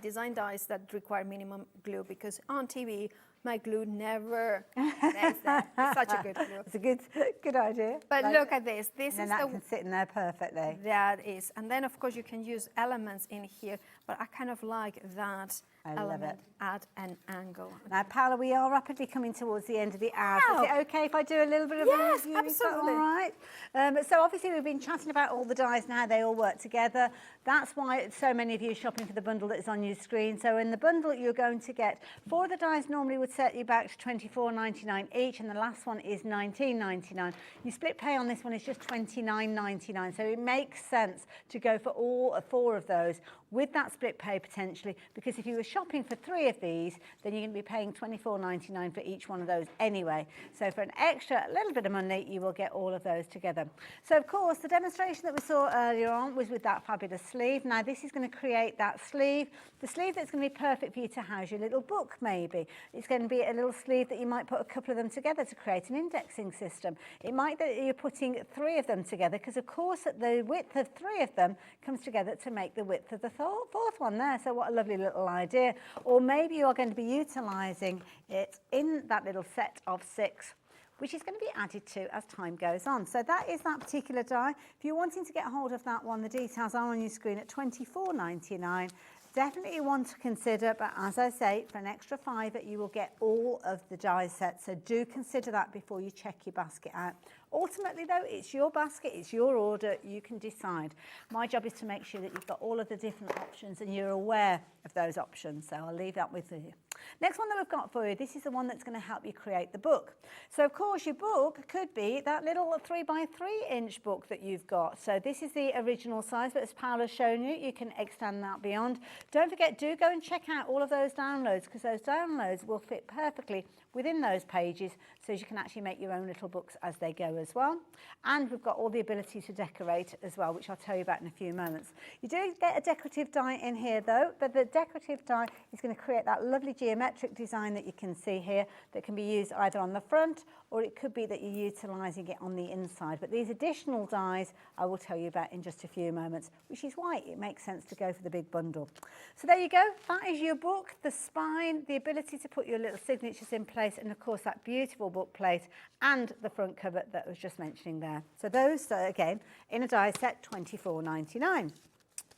design dies that require minimum glue, because on TV my glue never stays there. It's such a good glue. It's a good idea. But Like, look at this. This and is that the can sit in there perfectly. that is, and then of course you can use elements in here. But I kind of like that I love element it. at an angle. Now, Paula, we are rapidly coming towards the end of the hour. So Wow. is it okay if I do a little bit of Yes, a review? Is that absolutely. all right? So obviously we've been chatting about all the dies and how they all work together. That's why so many of you are shopping for the bundle that is on your screen. So in the bundle you're going to get 4 of the dies normally would set you back to $24.99 each, and the last one is $19.99. You split pay on this one is just $29.99. So it makes sense to go for all 4 of those with that split pay potentially, because if you were shopping for 3 of these, then you're going to be paying $24.99 for each one of those anyway. So for an extra little bit of money, you will get all of those together. So of course, the demonstration that we saw earlier on was with that fabulous sleeve. Now this is going to create that sleeve, the sleeve that's going to be perfect for you to house your little book maybe. It's going to be a little sleeve that you might put a couple of them together to create an indexing system. It might be that you're putting 3 of them together, because of course the width of 3 of them comes together to make the width of the 4th one there. So what a lovely little idea. Or maybe you are going to be utilising it in that little set of 6, which is going to be added to as time goes on. So that is that particular die. If you're wanting to get hold of that one, the details are on your screen at $24.99. Definitely one to consider, but as I say, for an extra $5 you will get all of the die sets. So do consider that before you check your basket out. Ultimately though, it's your basket, it's your order, you can decide. My job is to make sure that you've got all of the different options and you're aware of those options. So I'll leave that with you. Next one that we've got for you, this is the one that's going to help you create the book. So of course your book could be that little 3x3 inch book that you've got. So this is the original size, but as Paula's shown you, you can extend that beyond. Don't forget, do go and check out all of those downloads, because those downloads will fit perfectly within those pages, so you can actually make your own little books as they go as well. And we've got all the ability to decorate as well, which I'll tell you about in a few moments. You do get a decorative die in here though, but the decorative die is going to create that lovely geometric design that you can see here that can be used either on the front, or it could be that you're utilising it on the inside. But these additional dies I will tell you about in just a few moments, which is why it makes sense to go for the big bundle. So there you go, that is your book, the spine, the ability to put your little signatures in place, and of course that beautiful book plate and the front cover that I was just mentioning there. So those, again, in a die set, $24.99.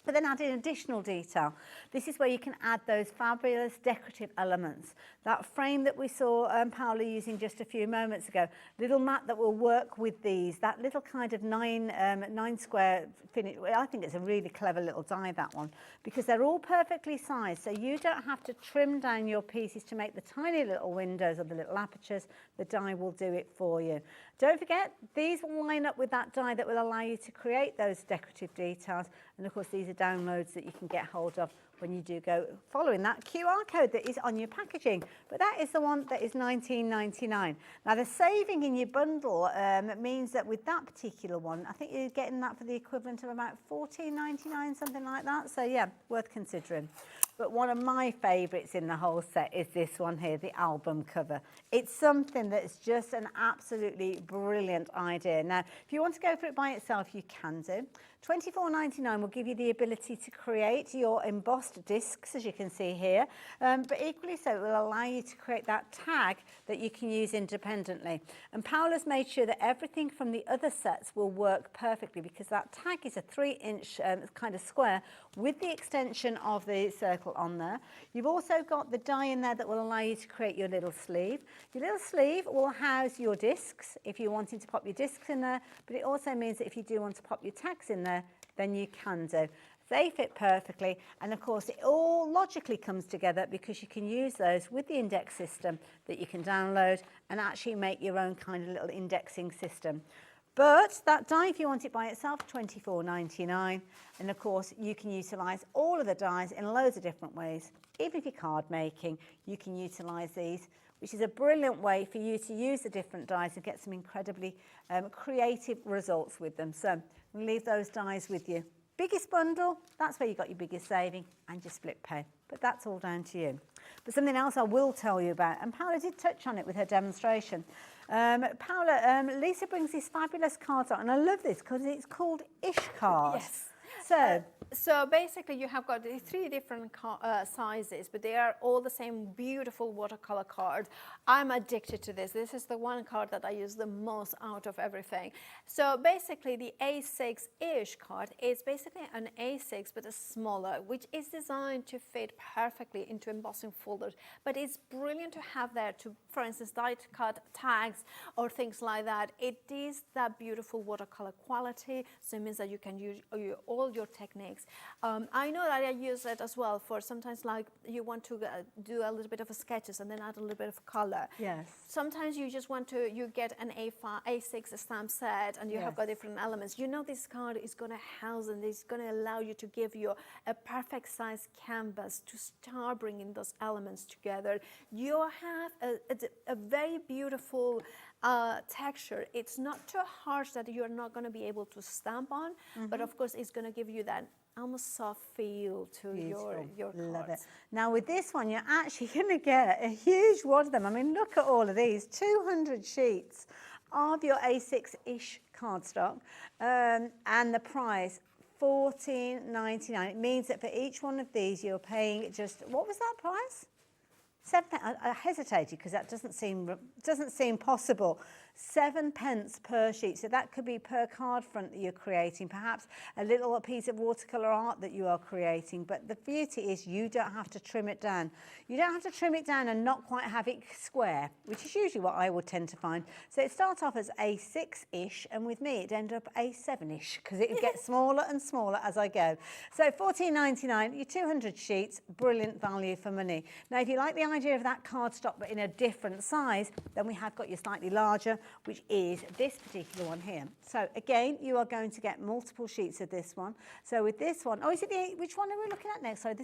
But then adding additional detail. This is where you can add those fabulous decorative elements. That frame that we saw Paula using just a few moments ago, little mat that will work with these, that little kind of 9 square finish. I think it's a really clever little die, that one, because they're all perfectly sized, so you don't have to trim down your pieces to make the tiny little windows or the little apertures. The die will do it for you. Don't forget, these will line up with that die that will allow you to create those decorative details, and of course these are downloads that you can get hold of when you do go following that QR code that is on your packaging. But that is the one that is $19.99. Now the saving in your bundle means that with that particular one, I think you're getting that for the equivalent of about $14.99, something like that. So yeah, worth considering. But one of my favourites in the whole set is this one here, the album cover. It's something that's just an absolutely brilliant idea. Now, if you want to go for it by itself, you can do. $24.99 will give you the ability to create your embossed discs, as you can see here, but equally so, it will allow you to create that tag that you can use independently. And Paula's made sure that everything from the other sets will work perfectly, because that tag is a 3-inch kind of square with the extension of the circle beautiful on there. You've also got the die in there that will allow you to create your little sleeve. Your little sleeve will house your discs if you're wanting to pop your discs in there, but it also means that if you do want to pop your tags in there, then you can do. They fit perfectly, and of course it all logically comes together because you can use those with the index system that you can download and actually make your own kind of little indexing system. But that die, if you want it by itself, $24.99, and of course you can utilise all of the dies in loads of different ways. Even if you're card making, you can utilise these, which is a brilliant way for you to use the different dies and get some incredibly creative results with them. So we'll leave those dies with you. Biggest bundle, that's where you got your biggest saving and your split pay. But that's all down to you. But something else I will tell you about, and Paula did touch on it with her demonstration. Lisa brings these fabulous cards out, and I love this because it's called Ish cards. Yes. So basically you have got the 3 different sizes, but they are all the same beautiful watercolor card. I'm addicted to this. This is the one card that I use the most out of everything. So basically the A6-ish card is basically an A6 but a smaller, which is designed to fit perfectly into embossing folders. But it's brilliant to have there to, for instance, die cut tags or things like that. It is that beautiful watercolor quality, so it means that you can use all your techniques. I know that I use it as well for sometimes like you want to do a little bit of a sketches and then add a little bit of color. Yes. Sometimes you just want to, you get an A6 stamp set and you have got different elements. You know this card is going to house and it's going to allow you to give you a perfect size canvas to start bringing those elements together. You have a very beautiful texture. It's not too harsh that you're not going to be able to stamp on, but of course it's going to give you that almost soft feel to your Love cards. it. Now with this one, you're actually going to get a huge wad of them. I mean, look at all of these, 200 sheets of your A6-ish cardstock, and the price, $14.99. It means that for each one of these, you're paying just, what was that price? I hesitated because that doesn't seem possible. 7 pence per sheet, so that could be per card front that you're creating, perhaps a little piece of watercolor art that you are creating. But the beauty is you don't have to trim it down. You don't have to trim it down and not quite have it square, which is usually what I would tend to find. So it starts off as A6-ish, and with me it ended up A7-ish because it gets smaller and smaller as I go. So $14.99, your 200 sheets, brilliant value for money. Now if you like the idea of that cardstock but in a different size, then we have got your slightly larger, which is this particular one here. So again, you are going to get multiple sheets of this one. So with this one, is it which one are we looking at next? Sorry,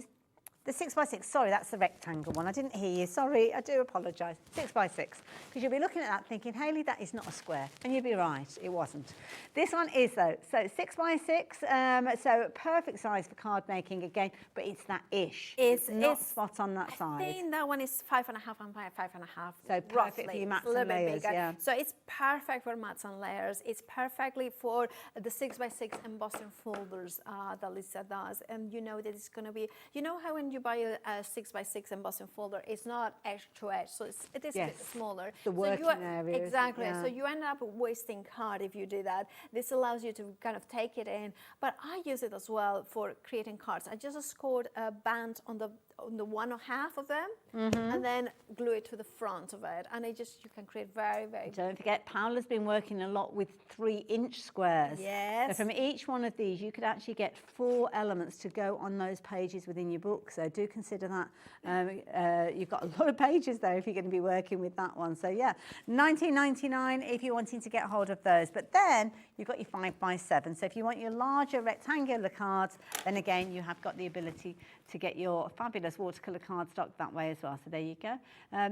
the 6x6, sorry, that's the rectangle one. I didn't hear you, sorry, I do apologise. 6x6, because you'll be looking at that thinking, Hayley, that is not a square. And you'd be right, it wasn't. This one is though, so 6x6, so perfect size for card making again, but it's that ish. It's not spot on that size. I think that one is 5.5 and 5.5. So perfect for your mats and layers, yeah. So it's perfect for mats and layers. It's perfectly for the 6x6 embossing folders that Lisa does. And you know that it's going to be, you know how when you buy a 6x6 embossing folder, it's not edge to edge, so it is a bit smaller. The working area. Exactly. Yeah. So you end up wasting card if you do that. This allows you to kind of take it in. But I use it as well for creating cards. I just scored a band on the one half of them, and then glue it to the front of it, and you can create very, very. Don't forget, Paula's been working a lot with 3-inch squares. Yes. So from each one of these, you could actually get 4 elements to go on those pages within your book. So do consider that. You've got a lot of pages there if you're going to be working with that one. So yeah, $19.99 if you're wanting to get hold of those. But then you've got your 5x7. So if you want your larger rectangular cards, then again you have got the ability to get your fabulous watercolour cardstock that way as well. So there you go.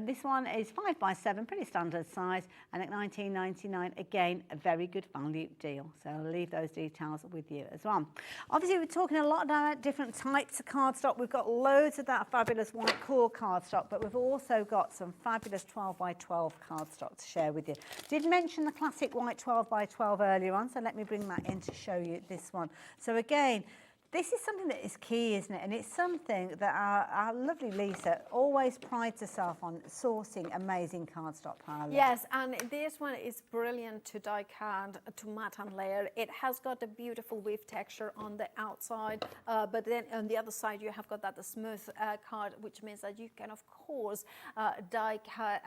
This one is 5x7, pretty standard size, and at $19.99, again, a very good value deal. So I'll leave those details with you as well. Obviously, we're talking a lot about different types of cardstock. We've got loads of that fabulous white core cardstock, but we've also got some fabulous 12x12 cardstock to share with you. Did mention the classic white 12x12 earlier on, so let me bring that in to show you this one. So again, This is something that is key, isn't it? And it's something that our lovely Lisa always prides herself on, sourcing amazing cardstock, Paula. Yes, and this one is brilliant to die cut, to mat and layer. It has got a beautiful weave texture on the outside, but then on the other side you have got that smooth card, which means that you can, of course, die cut,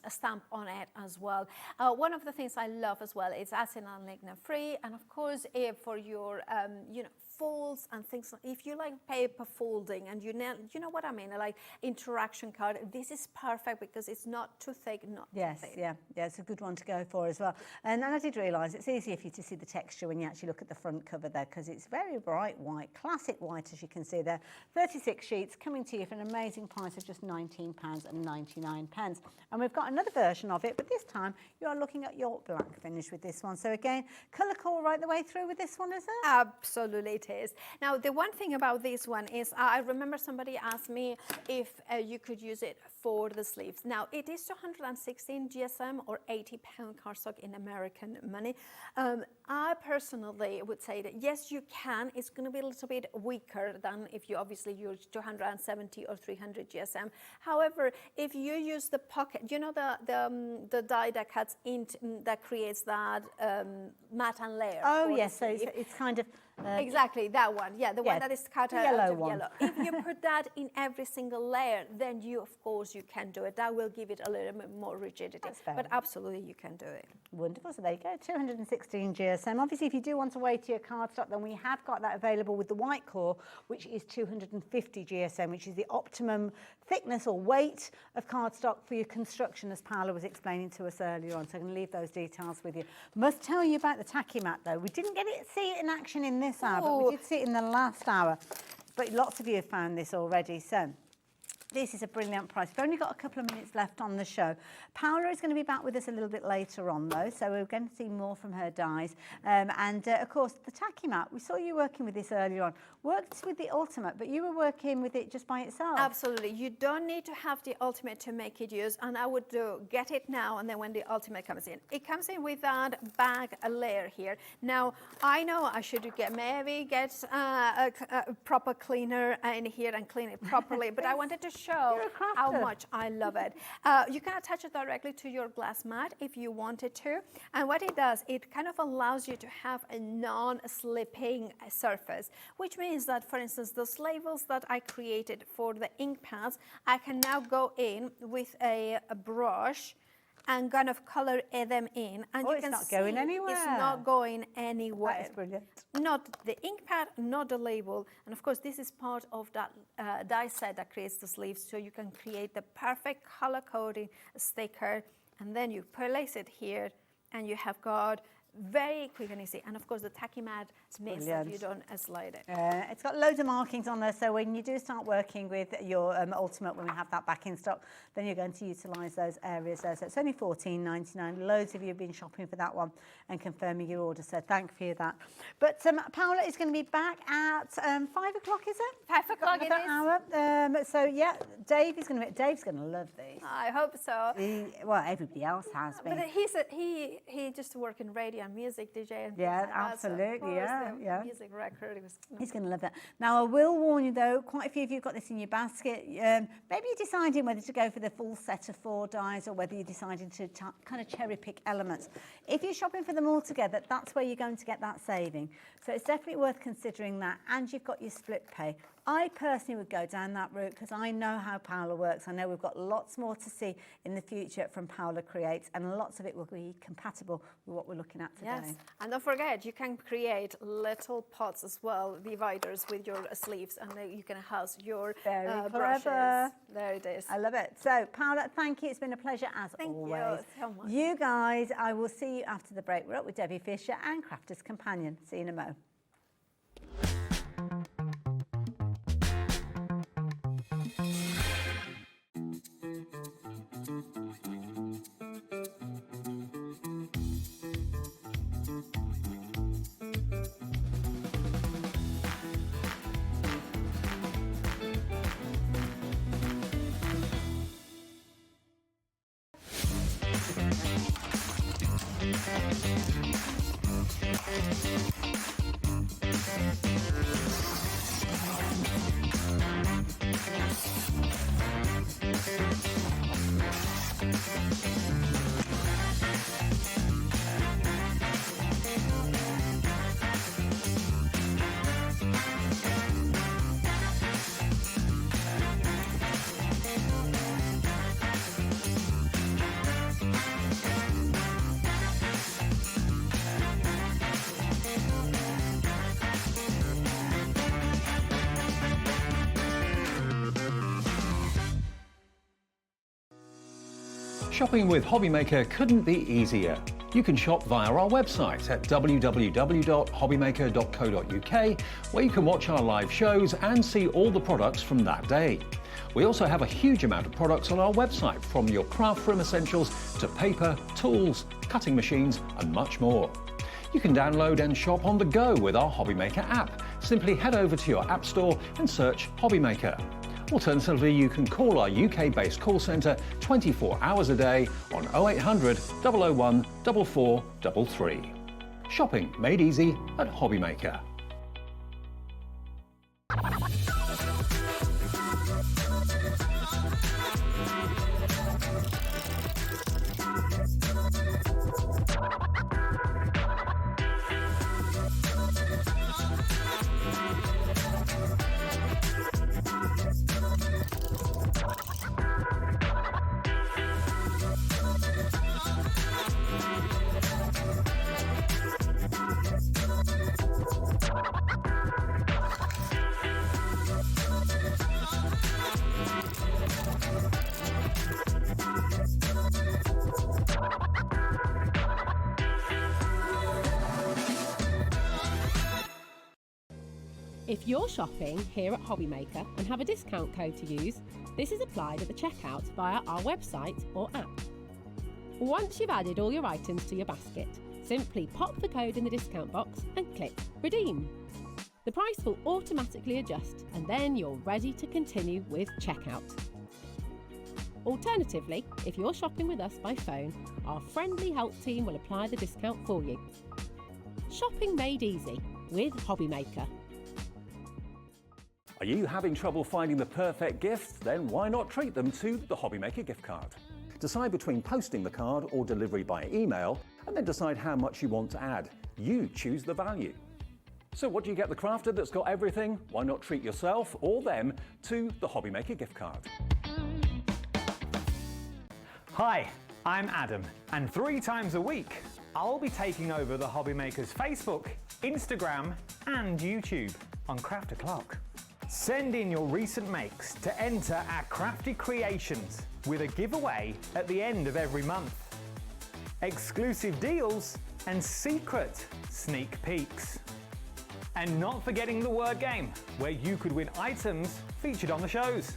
stamp on it as well. One of the things I love as well is acid and lignin free, and of course, for your, folds and things. If you like paper folding and you know what I mean, like interaction card, this is perfect because it's not too thick, not too thin. Yeah, it's a good one to go for as well. And I did realise it's easier for you to see the texture when you actually look at the front cover there, because it's very bright white, classic white, as you can see there. 36 sheets coming to you for an amazing price of just £19.99. And we've got another version of it, but this time you are looking at your black finish with this one. So again, colour core right the way through with this one, is it? Absolutely. It is. Now, the one thing about this one is I remember somebody asked me if you could use it for the sleeves. Now, it is 216 GSM or 80-pound cardstock in American money. I personally would say that yes, you can. It's going to be a little bit weaker than if you obviously use 270 or 300 GSM. However, if you use the pocket, you know the die that cuts into, that creates that mat and layer. Oh yes, so it's kind of exactly that one. Yeah, the one that is cut out yellow of one. yellow. If you put that in every single layer, then you, of course, you can do it. That will give it a little bit more rigidity. But absolutely, you can do it. Wonderful. So there you go, 216 GSM. Obviously, if you do want to weigh to your cardstock, then we have got that available with the white core, which is 250 GSM, which is the optimum thickness or weight of cardstock for your construction, as Paula was explaining to us earlier on. So I'm going to leave those details with you. Must tell you about the tacky mat, though. We didn't see it in action in this hour, but we did see it in the last hour. But lots of you have found this already. So this is a brilliant price. We've only got a couple of minutes left on the show. Paula is going to be back with us a little bit later on, though, so we're going to see more from her dies. Of course, the tacky mat, we saw you working with this earlier on. Worked with the Ultimate, but you were working with it just by itself. Absolutely. You don't need to have the Ultimate to make it use, and I would get it now and then when the Ultimate comes in. It comes in with that bag layer here. Now, I know I should maybe get a proper cleaner in here and clean it properly, but I wanted to show how much I love it. You can attach it directly to your glass mat if you wanted to, and what it does, it kind of allows you to have a non-slipping surface, which means that, for instance, those labels that I created for the ink pads, I can now go in with a brush and kind of color them in, and you can it's not going anywhere. It's not going anywhere. That is brilliant. Not the ink pad, not the label, and of course this is part of that die set that creates the sleeves, so you can create the perfect color coding sticker, and then you place it here, and you have got very quick and easy, and of course the tacky mat means that you don't slide it. It's got loads of markings on there, so when you do start working with your Ultimate, when we have that back in stock, then you're going to utilise those areas there. So it's only $14.99. Loads of you have been shopping for that one and confirming your order, so thank you for that. But Paula is going to be back at 5 o'clock, is it? 5 o'clock it is. So yeah, Dave's going to love these. I hope so. Well, everybody else has been. But he just worked in radio and music DJ. And yeah, like absolutely, yeah. Music record. He's going to love that. Now, I will warn you though, quite a few of you have got this in your basket. Maybe you're deciding whether to go for the full set of 4 dies or whether you're deciding to kind of cherry pick elements. If you're shopping for them all together, that's where you're going to get that saving. So it's definitely worth considering that, and you've got your split pay. I personally would go down that route because I know how Paula works. I know we've got lots more to see in the future from Paula Creates, and lots of it will be compatible with what we're looking at today. Yes, and don't forget, you can create little pots as well, dividers with your sleeves, and then you can house your brushes. There it is. I love it. So, Paula, thank you. It's been a pleasure as always. Thank you so much. You guys, I will see you after the break. We're up with Debbie Fisher and Crafter's Companion. See you in a mo. Shopping with Hobbymaker couldn't be easier. You can shop via our website at www.hobbymaker.co.uk, where you can watch our live shows and see all the products from that day. We also have a huge amount of products on our website, from your craft room essentials to paper, tools, cutting machines and much more. You can download and shop on the go with our Hobbymaker app. Simply head over to your app store and search Hobbymaker. Alternatively, you can call our UK-based call centre 24 hours a day on 0800 001 4433. Shopping made easy at Hobbymaker. If you're shopping here at Hobbymaker and have a discount code to use, this is applied at the checkout via our website or app. Once you've added all your items to your basket, simply pop the code in the discount box and click Redeem. The price will automatically adjust and then you're ready to continue with checkout. Alternatively, if you're shopping with us by phone, our friendly help team will apply the discount for you. Shopping made easy with Hobbymaker. Are you having trouble finding the perfect gift? Then why not treat them to the Hobbymaker gift card? Decide between posting the card or delivery by email, and then decide how much you want to add. You choose the value. So what do you get the crafter that's got everything? Why not treat yourself or them to the Hobbymaker gift card? Hi, I'm Adam, and 3 times a week, I'll be taking over the Hobbymakers Facebook, Instagram and YouTube on Craft O'Clock. Send in your recent makes to enter our crafty creations with a giveaway at the end of every month. Exclusive deals and secret sneak peeks. And not forgetting the word game, where you could win items featured on the shows.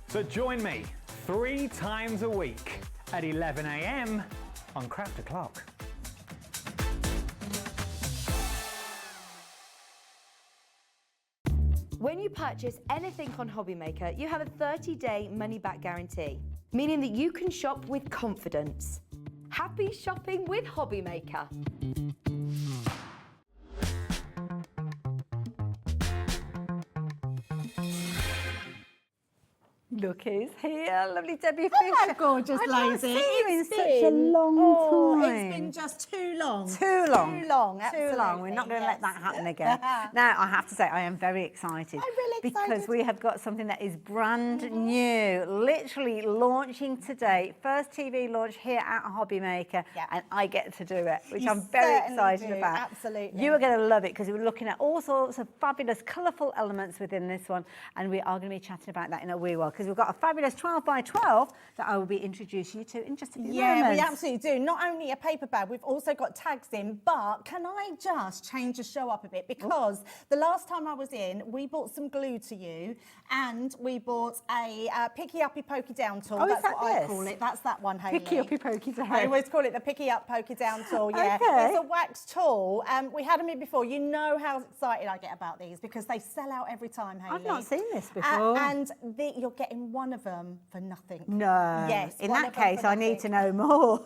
So join me 3 times a week at 11 AM on Craft O'Clock. When you purchase anything on Hobbymaker, you have a 30-day money-back guarantee, meaning that you can shop with confidence. Happy shopping with Hobbymaker. Look who's here, lovely Debbie Fisher. Hello, gorgeous I've not lady. seen you in It's such a been- long time. It's been just too long. Too long. Too long, Too long. We're absolutely, not going to let yes. that happen again. Now, I have to say, I am very excited. I'm really Because excited. we have got something that is brand new, literally launching today. First TV launch here at Hobbymaker, Yeah. and I get to do it, which You I'm very certainly excited do, about. absolutely. You are going to love it because we're looking at all sorts of fabulous, colourful elements within this one, and we are going to be chatting about that in a wee while because we've got a fabulous 12 by 12 that I will be introducing you to in just a few Yeah, moments. we absolutely do. Not only a paper bag, we've also got tags in, but can I just change the show up a bit? Because the last time I was in, we bought some glue to you and we bought a picky uppy pokey down tool. Oh, is That's that what I this? call it. That's that one, Hayley. Picky uppy pokey down. I always call it the picky up pokey down tool, yeah. Okay. It's a wax tool. We had them in before. You know how excited I get about these because they sell out every time, Hayley. I've not seen this before. And you're getting one of them for nothing. No. Yes. In one that of them case, for I need to nothing. know more.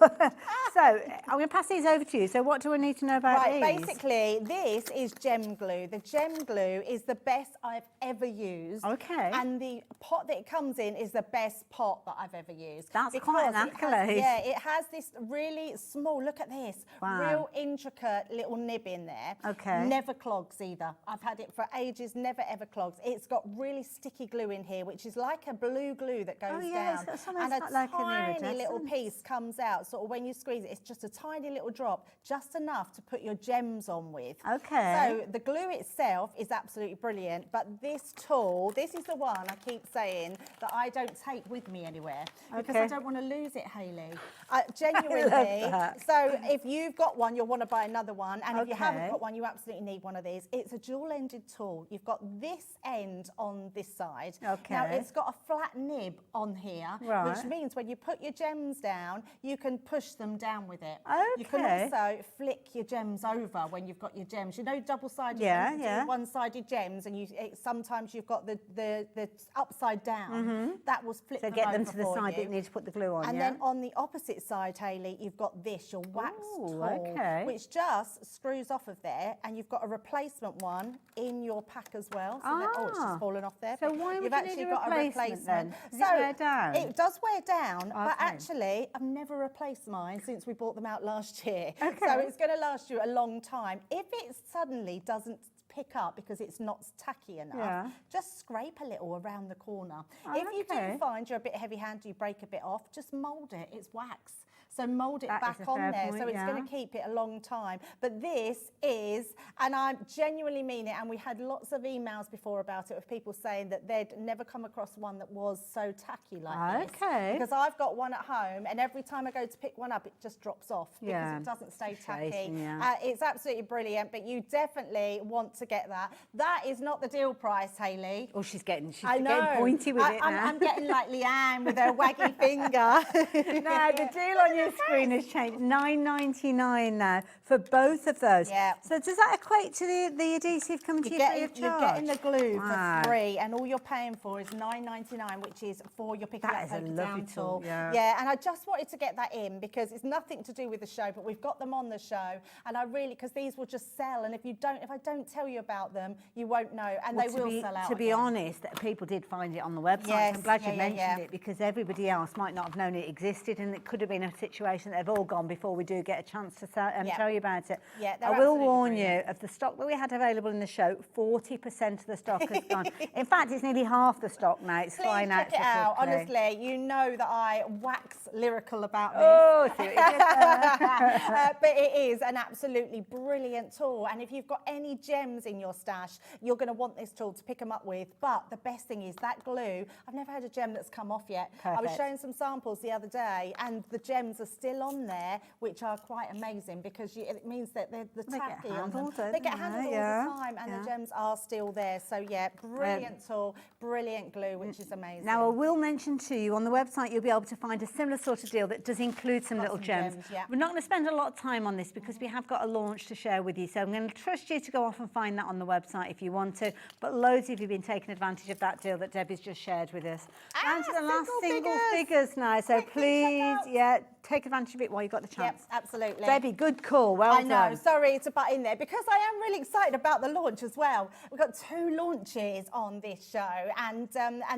So I'm going to pass these over to you. So what do I need to know about Right, these? basically, this is gem glue. The gem glue is the best I've ever used. Okay. And the pot that it comes in is the best pot that I've ever used. That's quite an Because it has- accolade. Yeah, it has this really small, look at this, Wow. real intricate little nib in there. Okay. Never clogs either. I've had it for ages, never ever clogs. It's got really sticky glue in here, which is like a blue glue that goes down. It's And a like tiny little piece comes out. Sort of when you squeeze it, it's just a tiny little drop, just enough to put your gems on with. Okay. So the glue itself is absolutely brilliant, but this tool, this is the one I keep saying that I don't take with me anywhere because I don't want to lose it, Hayley. Genuinely. So if you've got one, you'll want to buy another one, and if you haven't got one, you absolutely need one of these. It's a dual-ended tool. You've got this end on this side. Now it's got a flat nib on here, which means when you put your gems down, you can push them down with it. You can also flick your gems over when you've got your gems. You know, double-sided one-sided gems, and sometimes you've got the upside down. That was flipped. So get them to the side that you need to put the glue on. And then on the opposite side, Hayley, you've got this, your wax tool, which just screws off of there, and you've got a replacement one in your pack as well. So it's just fallen off there. So why would you've you actually need a got replacement then? Does So it wear down? It does wear down, but actually I've never replaced mine since we bought them out last year. So it's going to last you a long time. If it suddenly doesn't pick up because it's not tacky enough, just scrape a little around the corner. If you do find you're a bit heavy-handed, you break a bit off, just mould it. It's wax. So mould it back on there, so it's going to keep it a long time. But this is, and I genuinely mean it, and we had lots of emails before about it with people saying that they'd never come across one that was so tacky like this. Because I've got one at home, and every time I go to pick one up, it just drops off because it doesn't stay tacky. It's absolutely brilliant, but you definitely want to get that. That is not the deal price, Hayley. Oh, she's getting pointy with it now. I'm getting like Leanne with her waggy finger. No, the deal on your screen has changed. $9.99 now for both of those. So does that equate to the adhesive coming to you free of charge? You're getting the glue for free, and all you're paying for is $9.99, which is for your pick and That is a lovely tool. Yeah, and I just wanted to get that in because it's nothing to do with the show, but we've got them on the show, and I really, because these will just sell, and if I don't tell you about them, you won't know, and they will sell out. To be honest, people did find it on the website. I'm glad you mentioned it because everybody else might not have known it existed, and it could have been a situation that they've all gone before we do get a chance to tell you about it. I will warn you of the stock that we had available in the show. 40% of the stock has gone. In fact, it's nearly half the stock now. It's flying out. Check it out. Honestly, you know that I wax lyrical about this. Oh, see what you did there. But it is an absolutely brilliant tool, and if you've got any gems in your stash, you're going to want this tool to pick them up with. But the best thing is that glue. I've never had a gem that's come off yet. I was showing some samples the other day, and the gems are still on there, which are quite amazing because it means that they're tacky. They get handled all the time, and the gems are still there. So brilliant tool, brilliant glue, which is amazing. Now I will mention to you on the website you'll be able to find a similar sort of deal that does include some little gems. We're not going to spend a lot of time on this because we have got a launch to share with you. So I'm going to trust you to go off and find that on the website if you want to. But loads of you have been taking advantage of that deal that Debbie's just shared with us. And to the last single figures now. So please, take advantage of it while you've got the chance. Yep, absolutely. Debbie, good call. Well done. I know. Sorry to butt in there because I am really excited about the launch as well. We've got 2 launches on this show, and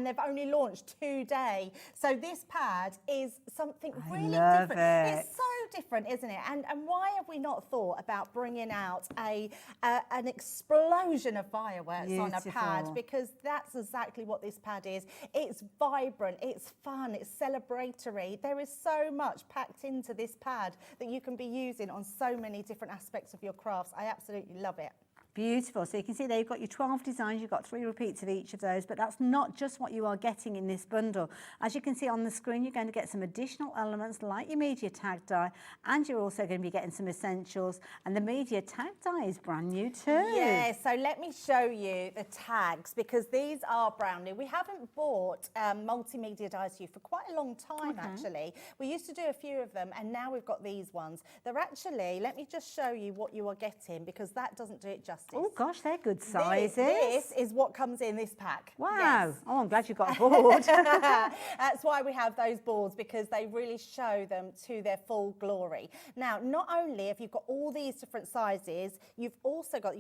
they've only launched today. So this pad is something really different. It's so different, isn't it? And why have we not thought about bringing out an explosion of fireworks on a pad? Because that's exactly what this pad is. It's vibrant, it's fun, it's celebratory. There is so much packed into this pad that you can be using on so many different aspects of your crafts. I absolutely love it. Beautiful. So you can see there you've got your 12 designs, you've got 3 repeats of each of those, but that's not just what you are getting in this bundle. As you can see on the screen, you're going to get some additional elements like your media tag die, and you're also going to be getting some essentials, and the media tag die is brand new too. Yeah, so let me show you the tags because these are brand new. We haven't bought multimedia dies to you for quite a long time actually. We used to do a few of them, and now we've got these ones. They're actually, let me just show you what you are getting because that doesn't do it justice. Oh gosh, they're good sizes. This is what comes in this pack. Wow. Yes. Oh, I'm glad you got a board. That's why we have those boards, because they really show them to their full glory. Now, not only have you got all these different sizes, you've also got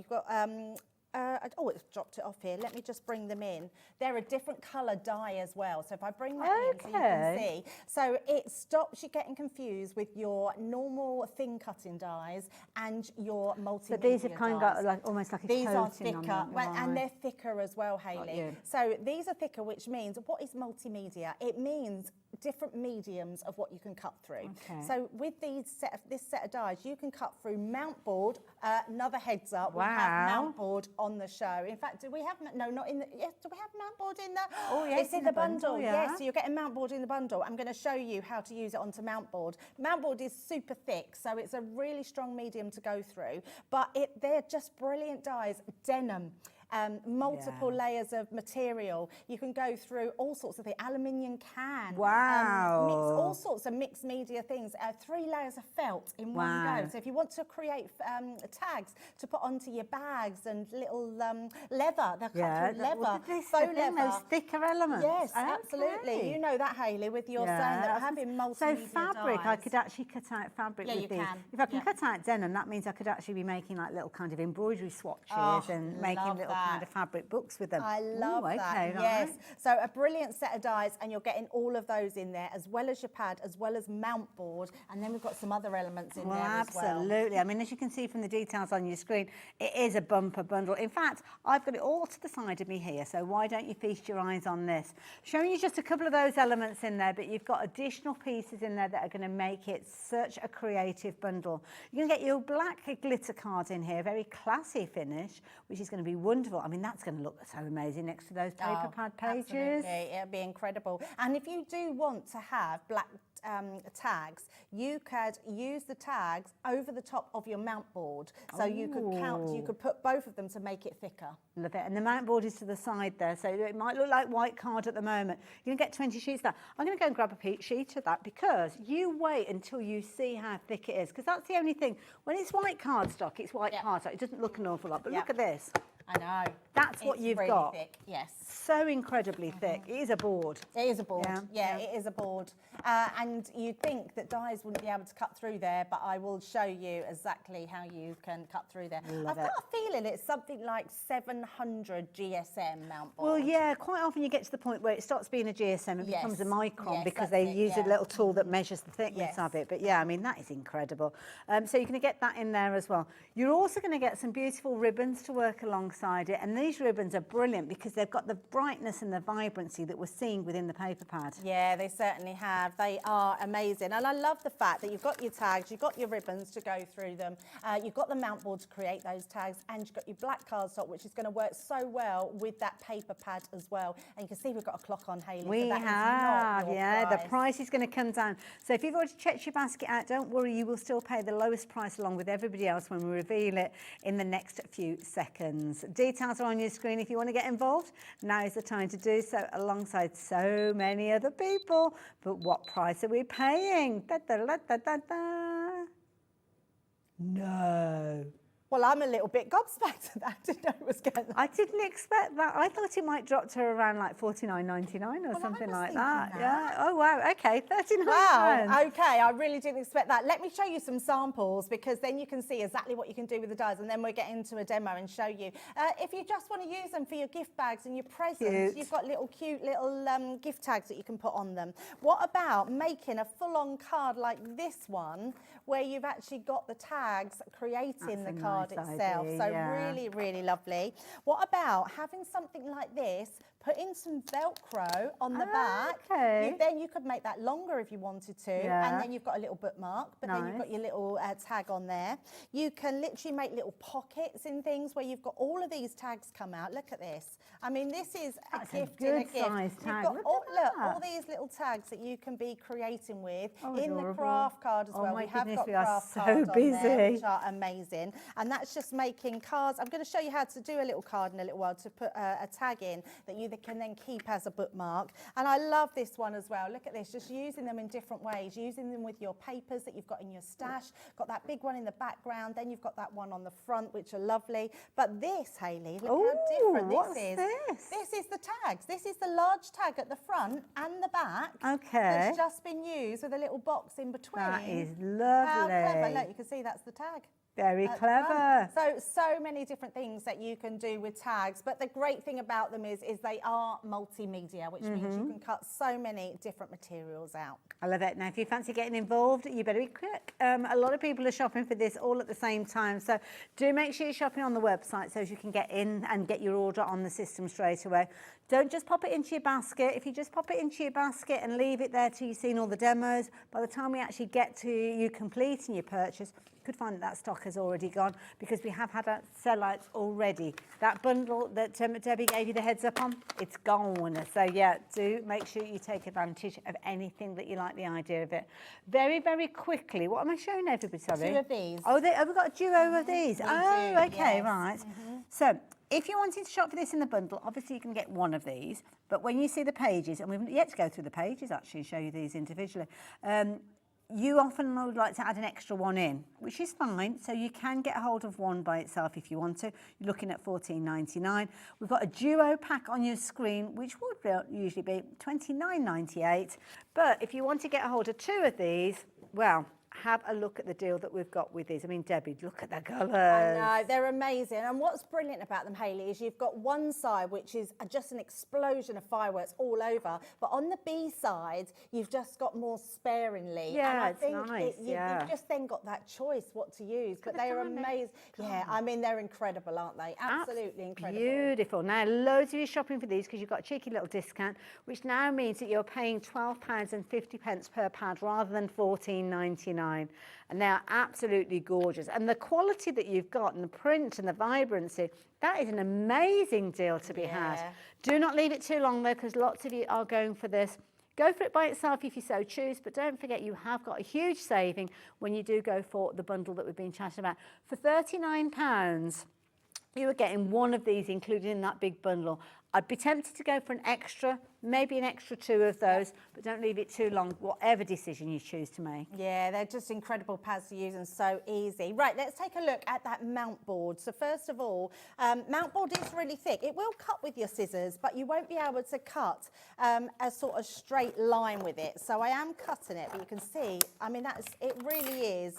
oh, it's dropped it off here. Let me just bring them in. They're a different colour dye as well. So if I bring that in so you can see. So it stops you getting confused with your normal thin cutting dyes and your multimedia. So these have kind of got like almost like a these are coating on thicker, them, well, and right. they're thicker as well, Hayley. So these are thicker, which means, what is multimedia? It means different mediums of what you can cut through. So with this set of dyes, you can cut through mount board. Another heads up, we have mount board on the show. In fact, do we have, no, not in the, yes, do we have mount board in the, oh yes, it's in the bundle, yes, so you're getting mount board in the bundle. I'm going to show you how to use it onto mount board. Mount board is super thick, so it's a really strong medium to go through, but they're just brilliant dyes. Denim. Multiple layers of material. You can go through all sorts of things. Aluminium can. Wow. Mix all sorts of mixed media things. 3 layers of felt in one go. So if you want to create tags to put onto your bags and little leather, they're cut through leather, faux leather. Those thicker elements. Yes, absolutely. You know that, Hayley, with your saying that having multimedia So fabric, dyes. I could actually cut out fabric with these. If I can cut out denim, that means I could actually be making like little kind of embroidery swatches and making little kind of fabric books with them. I love that, yes. So a brilliant set of dyes, and you're getting all of those in there, as well as your pad, as well as mount board, and then we've got some other elements in there as well. Absolutely. I mean, as you can see from the details on your screen, it is a bumper bundle. In fact, I've got it all to the side of me here, so why don't you feast your eyes on this? Showing you just a couple of those elements in there, but you've got additional pieces in there that are going to make it such a creative bundle. You're going to get your black glitter card in here, very classy finish, which is going to be wonderful. I mean, that's going to look so amazing next to those paper pad pages. Absolutely, it'll be incredible. And if you do want to have black tags, you could use the tags over the top of your mount board. So you could put both of them to make it thicker. Love it. And the mount board is to the side there, so it might look like white card at the moment. You're going to get 20 sheets of that. I'm going to go and grab a sheet of that, because you wait until you see how thick it is, because that's the only thing. When it's white cardstock, it's white cardstock. It doesn't look an awful lot, but look at this. I know. That's what you've really got. Thick, yes. So incredibly thick. It is a board. It is a board. Yeah, it is a board. And you'd think that dyes wouldn't be able to cut through there, but I will show you exactly how you can cut through there. I've got a feeling it's something like 700 GSM mount board. Well, yeah, quite often you get to the point where it stops being a GSM and becomes a micron, because they use a little tool that measures the thickness of it. But yeah, I mean, that is incredible. So you're going to get that in there as well. You're also going to get some beautiful ribbons to work alongside it. And these ribbons are brilliant because they've got the brightness and the vibrancy that we're seeing within the paper pad. Yeah, they certainly have. They are amazing. And I love the fact that you've got your tags, you've got your ribbons to go through them, you've got the mount board to create those tags, and you've got your black cardstock, which is going to work so well with that paper pad as well. And you can see we've got a clock on, Hayley. We so have, the price is going to come down. So if you've already checked your basket out, don't worry, you will still pay the lowest price along with everybody else when we reveal it in the next few seconds. Details are on your screen if you want to get involved. Now is the time to do so, alongside so many other people. But what price are we paying? Da, da, da, da, da, da. No. Well, I'm a little bit gobsmacked at that. I didn't know it was going to... I didn't expect that. I thought it might drop to around like $49.99 or something like that. Yeah. Oh, wow. Okay, £39. Wow. Okay, I really didn't expect that. Let me show you some samples, because then you can see exactly what you can do with the dyes, and then we'll get into a demo and show you. If you just want to use them for your gift bags and your presents, you've got cute little gift tags that you can put on them. What about making a full-on card like this one, where you've actually got the tags creating the card itself? So really, really lovely. What about having something like this, put in some Velcro on the back? Then you could make that longer if you wanted to, and then you've got a little bookmark, but then you've got your little tag on there. You can literally make little pockets in things where you've got all of these tags come out. Look at this. I mean, this is a gift in a gift. You've got all these little tags that you can be creating with in the craft card as well. My we have goodness, got we are craft so cards busy. on there, which are amazing. And that's just making cards. I'm going to show you how to do a little card in a little while, to put a tag in that you can then keep as a bookmark. And I love this one as well. Look at this, just using them in different ways, using them with your papers that you've got in your stash. Got that big one in the background, then you've got that one on the front, which are lovely. But this, Hayley, look how different this is. This is the tags. This is the large tag at the front and the back. Okay. It's just been used with a little box in between. That is lovely. How clever. Look, you can see that's the tag. Very clever. So many different things that you can do with tags, but the great thing about them is they are multimedia, which means you can cut so many different materials out. I love it. Now, if you fancy getting involved, you better be quick. A lot of people are shopping for this all at the same time, so do make sure you're shopping on the website so you can get in and get your order on the system straight away. Don't just pop it into your basket. If you just pop it into your basket and leave it there till you've seen all the demos, by the time we actually get to you completing your purchase, you could find that stock has already gone because we have had sellouts already. That bundle that Debbie gave you the heads up on, it's gone. So yeah, do make sure you take advantage of anything that you like the idea of it. Very, very quickly, what am I showing everybody? Sorry. 2 of these. Oh, we've got a duo of these. We oh, do, okay, yes. right. So if you wanted to shop for this in the bundle, obviously you can get one of these, but when you see the pages, and we've yet to go through the pages actually and show you these individually, you often would like to add an extra one in, which is fine. So you can get a hold of one by itself if you want to. You're looking at $14.99. We've got a duo pack on your screen, which would usually be $29.98. But if you want to get a hold of 2 of these, well, have a look at the deal that we've got with these. I mean, Debbie, look at the colours. I know, they're amazing. And what's brilliant about them, Hayley, is you've got one side which is just an explosion of fireworks all over, but on the B side, you've just got more sparingly. Yeah, and I it's think nice, you've just then got that choice what to use. But they are amazing. Yeah, I mean, they're incredible, aren't they? Absolutely incredible. Beautiful. Now, loads of you shopping for these because you've got a cheeky little discount, which now means that you're paying £12.50 per pad rather than $14.99. And they are absolutely gorgeous. And the quality that you've got and the print and the vibrancy, that is an amazing deal to be had. Do not leave it too long though, because lots of you are going for this. Go for it by itself if you so choose, but don't forget you have got a huge saving when you do go for the bundle that we've been chatting about. For £39, you are getting one of these included in that big bundle. I'd be tempted to go for an extra, maybe an extra 2 of those, but don't leave it too long, whatever decision you choose to make. Yeah, they're just incredible pads to use and so easy. Right, let's take a look at that mount board. So first of all, mount board is really thick. It will cut with your scissors, but you won't be able to cut a sort of straight line with it. So I am cutting it, but you can see, I mean, it really is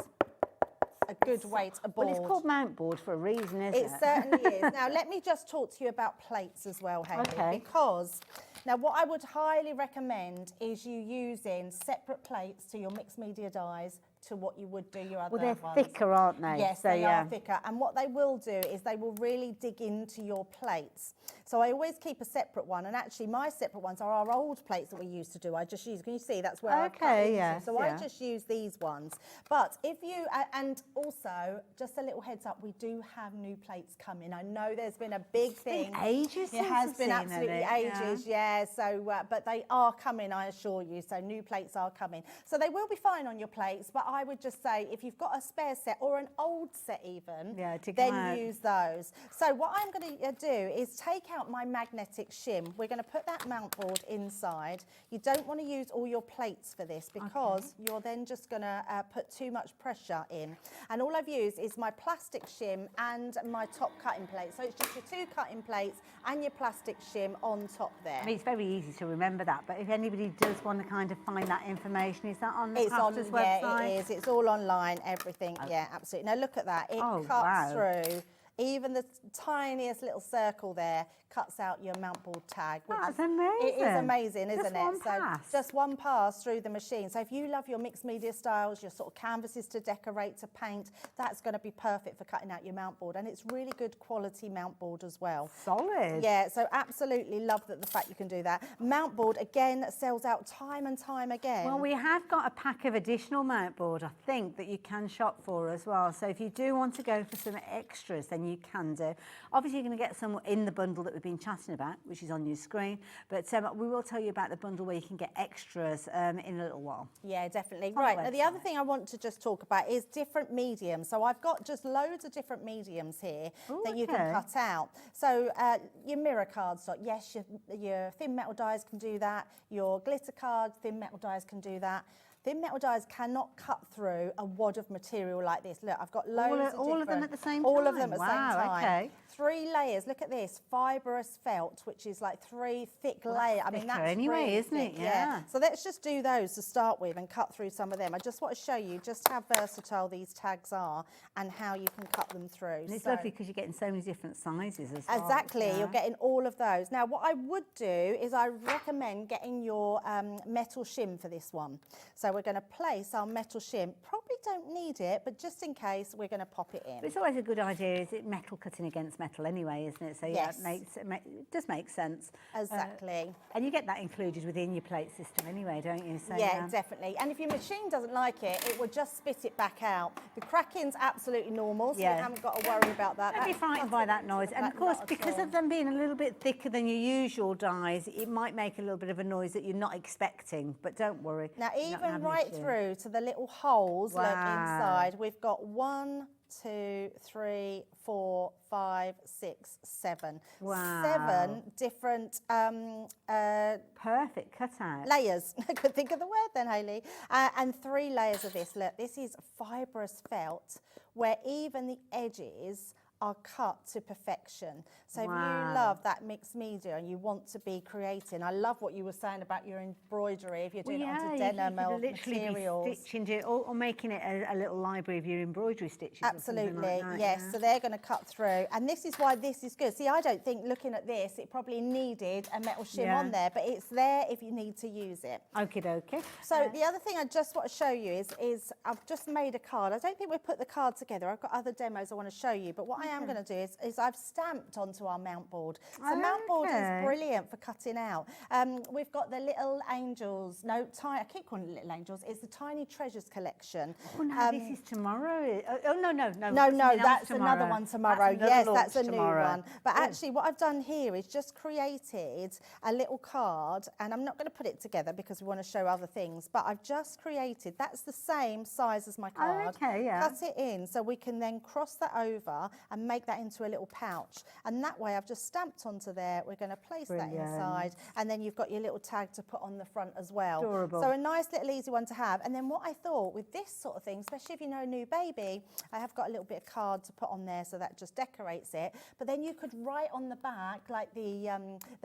a good weight aboard. Well, it's called mount board for a reason, isn't it? It certainly is. Now, let me just talk to you about plates as well, Hayley. Okay. Because, now what I would highly recommend is you using separate plates to your mixed media dies to what you would do your other ones. Well, they're thicker, aren't they? Yes, so, they are thicker. And what they will do is they will really dig into your plates. So I always keep a separate one. And actually, my separate ones are our old plates that we used to do. I just use, can you see? That's where I cut into. Yes, So I just use these ones. But if you, and also, just a little heads up, we do have new plates coming. I know there's been a big thing. It's been ages It has since been I've seen absolutely any, ages, yeah. So, but they are coming, I assure you. So new plates are coming. So they will be fine on your plates, but I would just say if you've got a spare set or an old set even, then use those. So what I'm going to do is take out my magnetic shim. We're going to put that mount board inside. You don't want to use all your plates for this because you're then just going to put too much pressure in. And all I've used is my plastic shim and my top cutting plate. So it's just your 2 cutting plates and your plastic shim on top there. I mean, it's very easy to remember that, but if anybody does want to kind of find that information, is that on the Crafter's website? Yeah, it is. It's all online, everything. Yeah, absolutely. Now look at that. It cuts through. Even the tiniest little circle there cuts out your mount board tag. That's amazing. It is amazing, isn't it? One pass. So just one pass through the machine. So if you love your mixed media styles, your sort of canvases to decorate, to paint, that's going to be perfect for cutting out your mount board. And it's really good quality mount board as well. Solid. Yeah, so absolutely love the fact you can do that. Mount board, again, sells out time and time again. Well, we have got a pack of additional mount board, I think, that you can shop for as well. So if you do want to go for some extras, then you can do. Obviously, you're going to get some in the bundle that we've been chatting about, which is on your screen. But we will tell you about the bundle where you can get extras in a little while. Yeah, definitely. Right, now the other thing I want to just talk about is different mediums. So I've got just loads of different mediums here that you can cut out. So your mirror cardstock, yes, your thin metal dies can do that. Your glitter cards, thin metal dies can do that. Thin metal dies cannot cut through a wad of material like this. Look, I've got loads of all of them at the same all time? of them at the same time. Okay. 3 layers. Look at this, fibrous felt, which is like 3 thick layers. I mean, that's anyway, really isn't it? thick, Yeah. So let's just do those to start with and cut through some of them. I just want to show you just how versatile these tags are and how you can cut them through. And it's lovely because you're getting so many different sizes as well. Exactly, Yeah. you're getting all of those. Now, what I would do is I recommend getting your metal shim for this one. So we're going to place our metal shim. Probably don't need it, but just in case, we're going to pop it in. But it's always a good idea, is it metal cutting against metal anyway, isn't it? So yeah, Yes. it does make sense. Exactly. And you get that included within your plate system anyway, don't you? So, Yeah, definitely. And if your machine doesn't like it, it will just spit it back out. The cracking's absolutely normal, so you haven't got to worry about that. Don't be frightened by that noise. And of course, because of them being a little bit thicker than your usual dies, it might make a little bit of a noise that you're not expecting, but don't worry. Now, you're not gonna even have an right issue. through to the little holes, look Wow. inside, we've got 1, 2, 3, 4, 5, 6, 7. Wow. 7 different perfect cutout layers. I could think of the word then, Hayley. And 3 layers of this. Look, this is fibrous felt where even the edges are cut to perfection. So if you love that mixed media and you want to be creating, I love what you were saying about your embroidery, if you're doing it onto denim or materials. Be stitching it or making it a little library of your embroidery stitches. Absolutely, or something like that, yes. yeah. So they're going to cut through, and this is why this is good. See, I don't think looking at this, it probably needed a metal shim on there, but it's there if you need to use it. Okie dokie. So the other thing I just want to show you is I've just made a card. I don't think we've put the card together. I've got other demos I want to show you, but what I am going to do is I've stamped onto our mount board. So mount board is brilliant for cutting out. We've got the little angels. I keep calling it little angels. It's the Tiny Treasures collection. Oh no, this is tomorrow. No, that's another one tomorrow. That's a new one. But Oh. actually, what I've done here is just created a little card, and I'm not going to put it together because we want to show other things. But I've just created. That's the same size as my card. Oh, okay, yeah. Cut it in so we can then cross that over and make that into a little pouch. And that way, I've just stamped onto there. We're going to place that inside, and then you've got your little tag to put on the front as well. Adorable. So a nice little easy one to have. And then what I thought with this sort of thing, especially if you know a new baby, I have got a little bit of card to put on there, so that just decorates it. But then you could write on the back like the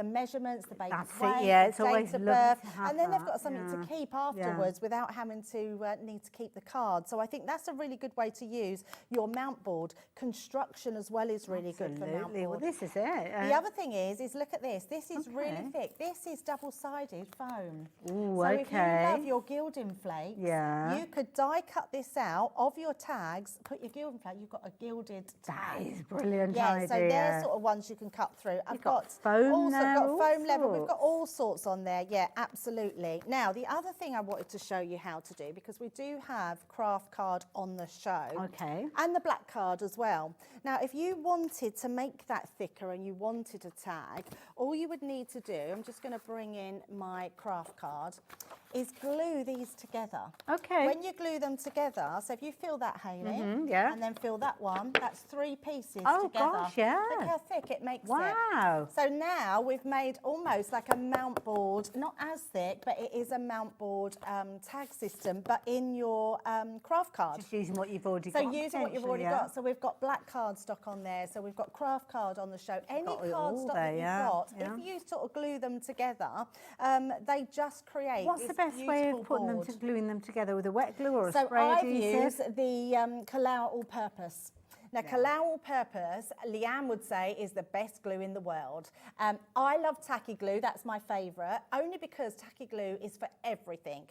measurements, the baby's weight, It's the always date of lovely birth, to have and then they've that, got something to keep afterwards without having to need to keep the card. So I think that's a really good way to use your mount board. Construction as well is really good for mount board. Well, this is it. The other thing is look at this. This is really thick. This is double-sided foam. Ooh, so if you love your gilding flakes, you could die cut this out of your tags, put your gilding flake, you've got a gilded tag. That is brilliant idea. So they're sort of ones you can cut through. I've got foam there, got foam level. We've got all sorts on there. Yeah, absolutely. Now, the other thing I wanted to show you how to do, because we do have craft card on the show. Okay. And the black card as well. Now, if you wanted to make that thicker and you wanted a tag, all you would need to do, I'm just going to bring in my craft card, is glue these together. Okay. When you glue them together, so if you feel that, Hayley, and then feel that one, that's 3 pieces together. Oh gosh, yeah. Look how thick it makes it. Wow. So now we've made almost like a mount board, not as thick, but it is a mount board tag system, but in your craft card. Just using what you've already got. So using what you've already got. So we've got black card stock on there. So we've got craft card on the show. Any card stock that you've got, if you sort of glue them together, they just create What's the best way of putting them gluing them together, with a wet glue or a spray I've adhesive? used the Kalau All Purpose. Now, Kalau All Purpose, Leanne would say, is the best glue in the world. I love tacky glue. That's my favourite, only because tacky glue is for everything.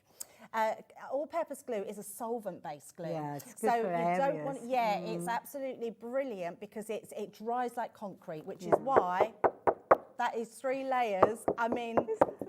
All-purpose glue is a solvent-based glue. Yeah, it's good so for you don't want. It's absolutely brilliant because it dries like concrete, which is why that is 3 layers. I mean,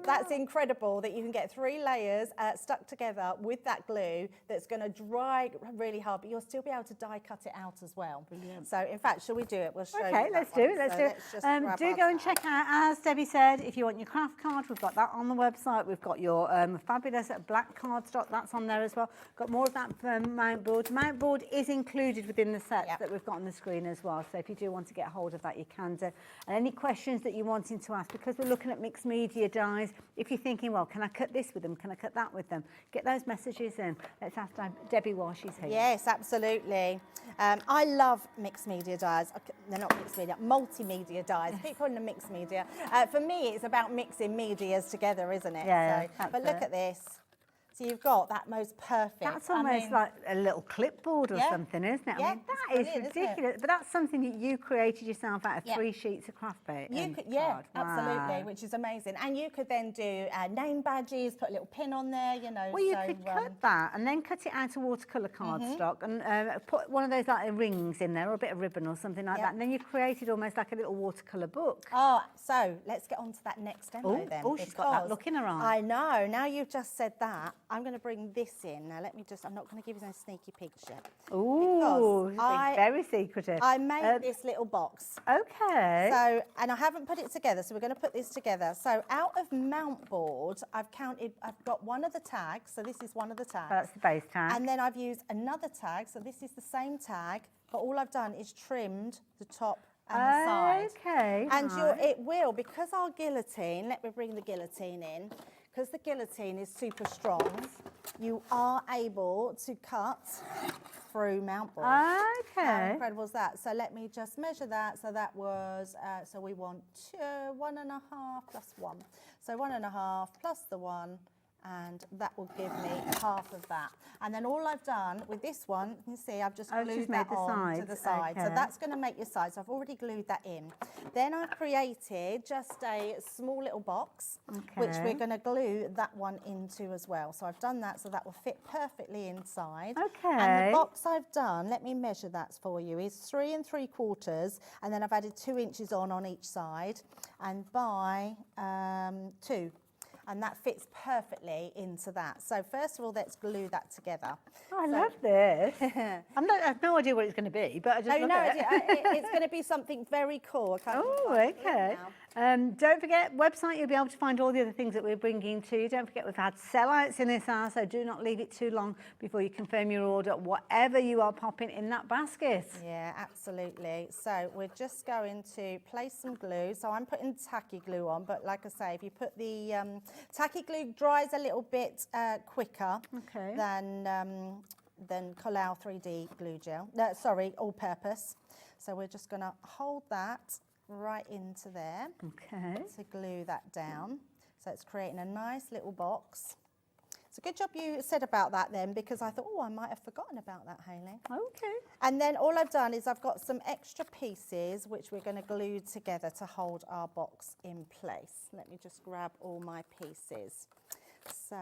that's incredible that you can get 3 layers stuck together with that glue that's going to dry really hard, but you'll still be able to die cut it out as well. Brilliant. So, in fact, shall we do it? We'll show you. Okay, let's do it. Let's do it. Do go and check out, as Debbie said, if you want your craft card, we've got that on the website. We've got your fabulous black card stock, that's on there as well. Got more of that mount board. Mount board is included within the sets that we've got on the screen as well. So if you do want to get hold of that, you can do. And any questions that you're wanting to ask, because we're looking at mixed media dies, if you're thinking, well, can I cut this with them? Can I cut that with them? Get those messages in. Let's ask Debbie while she's here. Yes, absolutely. I love mixed media dies. They're not mixed media, multimedia dies. Keep calling them mixed media. For me, it's about mixing medias together, isn't it? Yeah, so, but look at this. So you've got that most perfect. That's almost like a little clipboard or something, isn't it? Yeah, I mean, that is ridiculous. But that's something that you created yourself out of 3 sheets of craft paper. Absolutely, which is amazing. And you could then do name badges, put a little pin on there, you know. Well, you could cut that and then cut it out of watercolour cardstock and put one of those like rings in there or a bit of ribbon or something like that. And then you've created almost like a little watercolour book. Oh, so let's get on to that next demo then. Oh, she's got that look in her eye. I know. Now you've just said that, I'm going to bring this in. Now let me just, I'm not going to give you no sneaky peeks yet. Ooh, very secretive. I made this little box. Okay. So, and I haven't put it together, so we're going to put this together. So out of mount board, I've got one of the tags, so this is one of the tags. That's the base tag. And then I've used another tag, so this is the same tag, but all I've done is trimmed the top and the side. Okay. And it will, because our guillotine, let me bring the guillotine in, because the guillotine is super strong, you are able to cut through mount board. Okay. How incredible is that? So let me just measure that. So that was, so we want 1.5 plus 1. So 1.5 plus the 1, and that will give me half of that. And then all I've done with this one, you can see I've just glued that on to the side. So that's going to make your side. So I've already glued that in. Then I created just a small little box, which we're going to glue that one into as well. So I've done that so that will fit perfectly inside. Okay. And the box I've done, let me measure that for you, is 3 3/4, and then I've added 2 inches on each side, and by 2. And that fits perfectly into that. So first of all, let's glue that together. Oh, I love this. I have no idea what it's going to be, but I just love it. It's going to be something very cool. Okay. Don't forget, website, you'll be able to find all the other things that we're bringing to you. Don't forget, we've had sellouts in this hour, so do not leave it too long before you confirm your order, whatever you are popping in that basket. Yeah, absolutely. So we're just going to place some glue. So I'm putting tacky glue on, but like I say, if you put the tacky glue dries a little bit quicker than Colal 3D glue gel. No, sorry, all-purpose. So we're just going to hold that right into there to glue that down. So it's creating a nice little box. It's a good job you said about that then, because I thought, oh, I might have forgotten about that, Hayley. Okay. And then all I've done is I've got some extra pieces which we're going to glue together to hold our box in place. Let me just grab all my pieces. So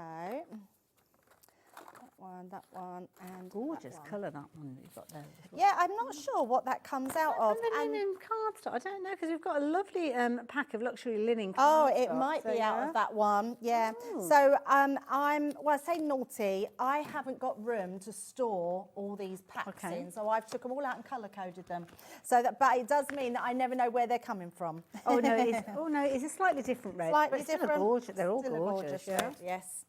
that one, and gorgeous colour, that one that you've got there. Yeah, I'm not sure what that comes out of. And linen cardstock, I don't know, because we've got a lovely pack of luxury linen cardstock. Oh, it might be out of that one, yeah. So I say naughty, I haven't got room to store all these packs in, so I've took them all out and colour-coded them. So that, but it does mean that I never know where they're coming from. Oh no, it's a slightly different red. Slightly but different. Gorgeous. They're all Still gorgeous. red, yes.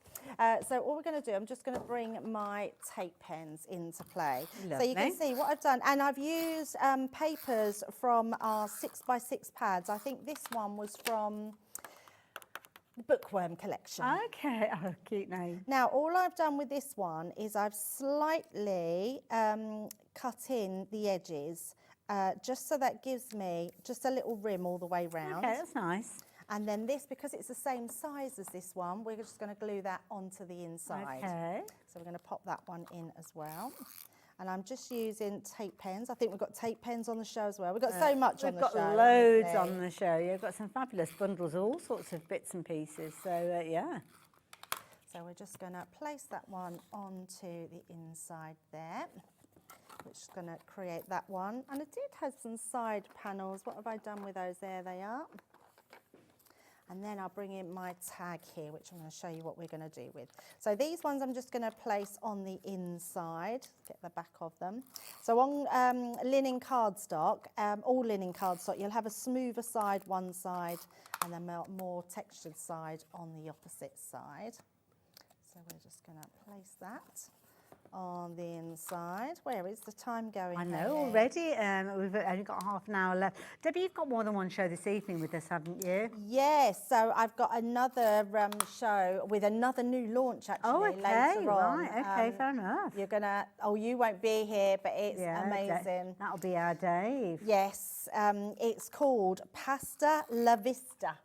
So all we're going to do, I'm just going to bring my tape pens into play. Lovely. So you can see what I've done. And I've used papers from our 6x6 pads. I think this one was from the Bookworm collection. Okay, oh, cute name. Now, all I've done with this one is I've slightly cut in the edges, just so that gives me just a little rim all the way round. Okay, that's nice. And then this, because it's the same size as this one, we're just going to glue that onto the inside. Okay. So we're going to pop that one in as well. And I'm just using tape pens. I think we've got tape pens on the show as well. We've got so much on the show. We've got loads on the show. You've got some fabulous bundles of all sorts of bits and pieces. So, yeah. So we're just going to place that one onto the inside there, which is going to create that one. And it did have some side panels. What have I done with those? There they are. And then I'll bring in my tag here, which I'm going to show you what we're going to do with. So these ones I'm just going to place on the inside, get the back of them. So on linen cardstock, all linen cardstock, you'll have a smoother side one side and then a more textured side on the opposite side. So we're just going to place that on the inside. Where is the time going? I know Hayley? already. We've only got half an hour left. Debbie, you've got more than one show this evening with us, haven't you? Yes, so I've got another show with another new launch actually later on. Right, okay, fair enough. You're gonna, you won't be here, but it's amazing. That'll be our Dave. Yes, it's called Pasta La Vista.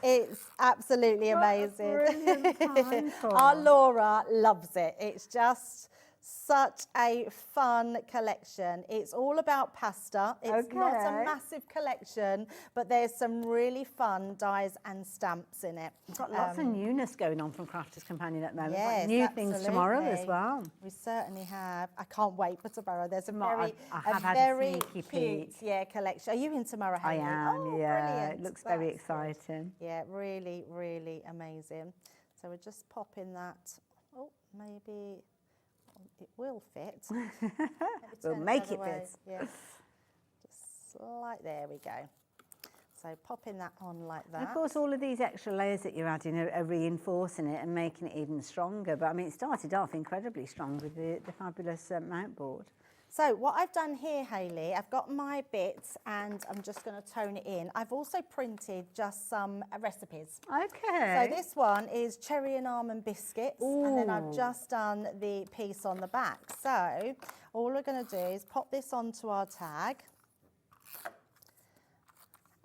It's absolutely amazing. Our Laura loves it. It's just such a fun collection. It's all about pasta. It's not a massive collection, but there's some really fun dies and stamps in it. We've got lots of newness going on from Crafters Companion at the moment. Yes, New things tomorrow as well. We certainly have. I can't wait for tomorrow. There's a I have had very a sneaky cute peek. collection. Are you in tomorrow, I Hayley? am, yeah. Brilliant. It looks very That's exciting. good. Yeah, really, really amazing. So we're just popping that. Oh, maybe it will fit. We'll make it fit. Yeah. Just like, there we go. So popping that on like that. And of course, all of these extra layers that you're adding are reinforcing it and making it even stronger. But I mean, it started off incredibly strong with the fabulous mount board. So what I've done here, Hayley, I've got my bits and I'm just going to tone it in. I've also printed just some recipes. Okay. So this one is cherry and almond biscuits. Ooh. And then I've just done the piece on the back. So all we're going to do is pop this onto our tag.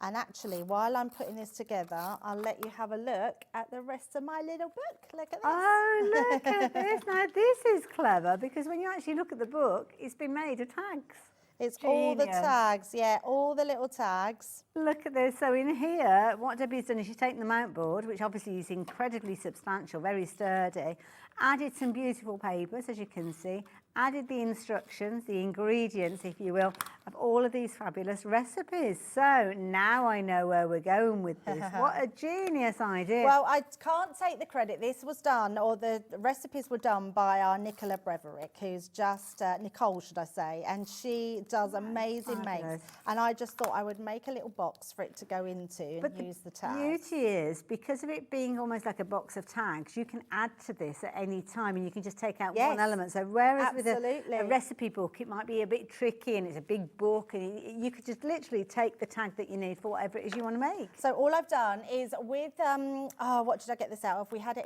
And actually, while I'm putting this together, I'll let you have a look at the rest of my little book. Look at this. Oh, look at this. Now, this is clever because when you actually look at the book, it's been made of tags. It's all the tags, yeah, all the little tags. Look at this. So in here, what Debbie's done is she's taken the mount board, which obviously is incredibly substantial, very sturdy, added some beautiful papers, as you can see, added the instructions, the ingredients, if you will, of all of these fabulous recipes. So now I know where we're going with this. What a genius idea. Well, I can't take the credit. This was done, or the recipes were done by our Nicola Breverick, who's just, Nicole, should I say, and she does amazing makes. And I just thought I would make a little box for it to go into and use the tags. The beauty is, because of it being almost like a box of tags, you can add to this at any time and you can just take out one element. So whereas with a recipe book, it might be a bit tricky and it's a big book and you could just literally take the tag that you need for whatever it is you want to make. So all I've done is with, what did I get this out of? We had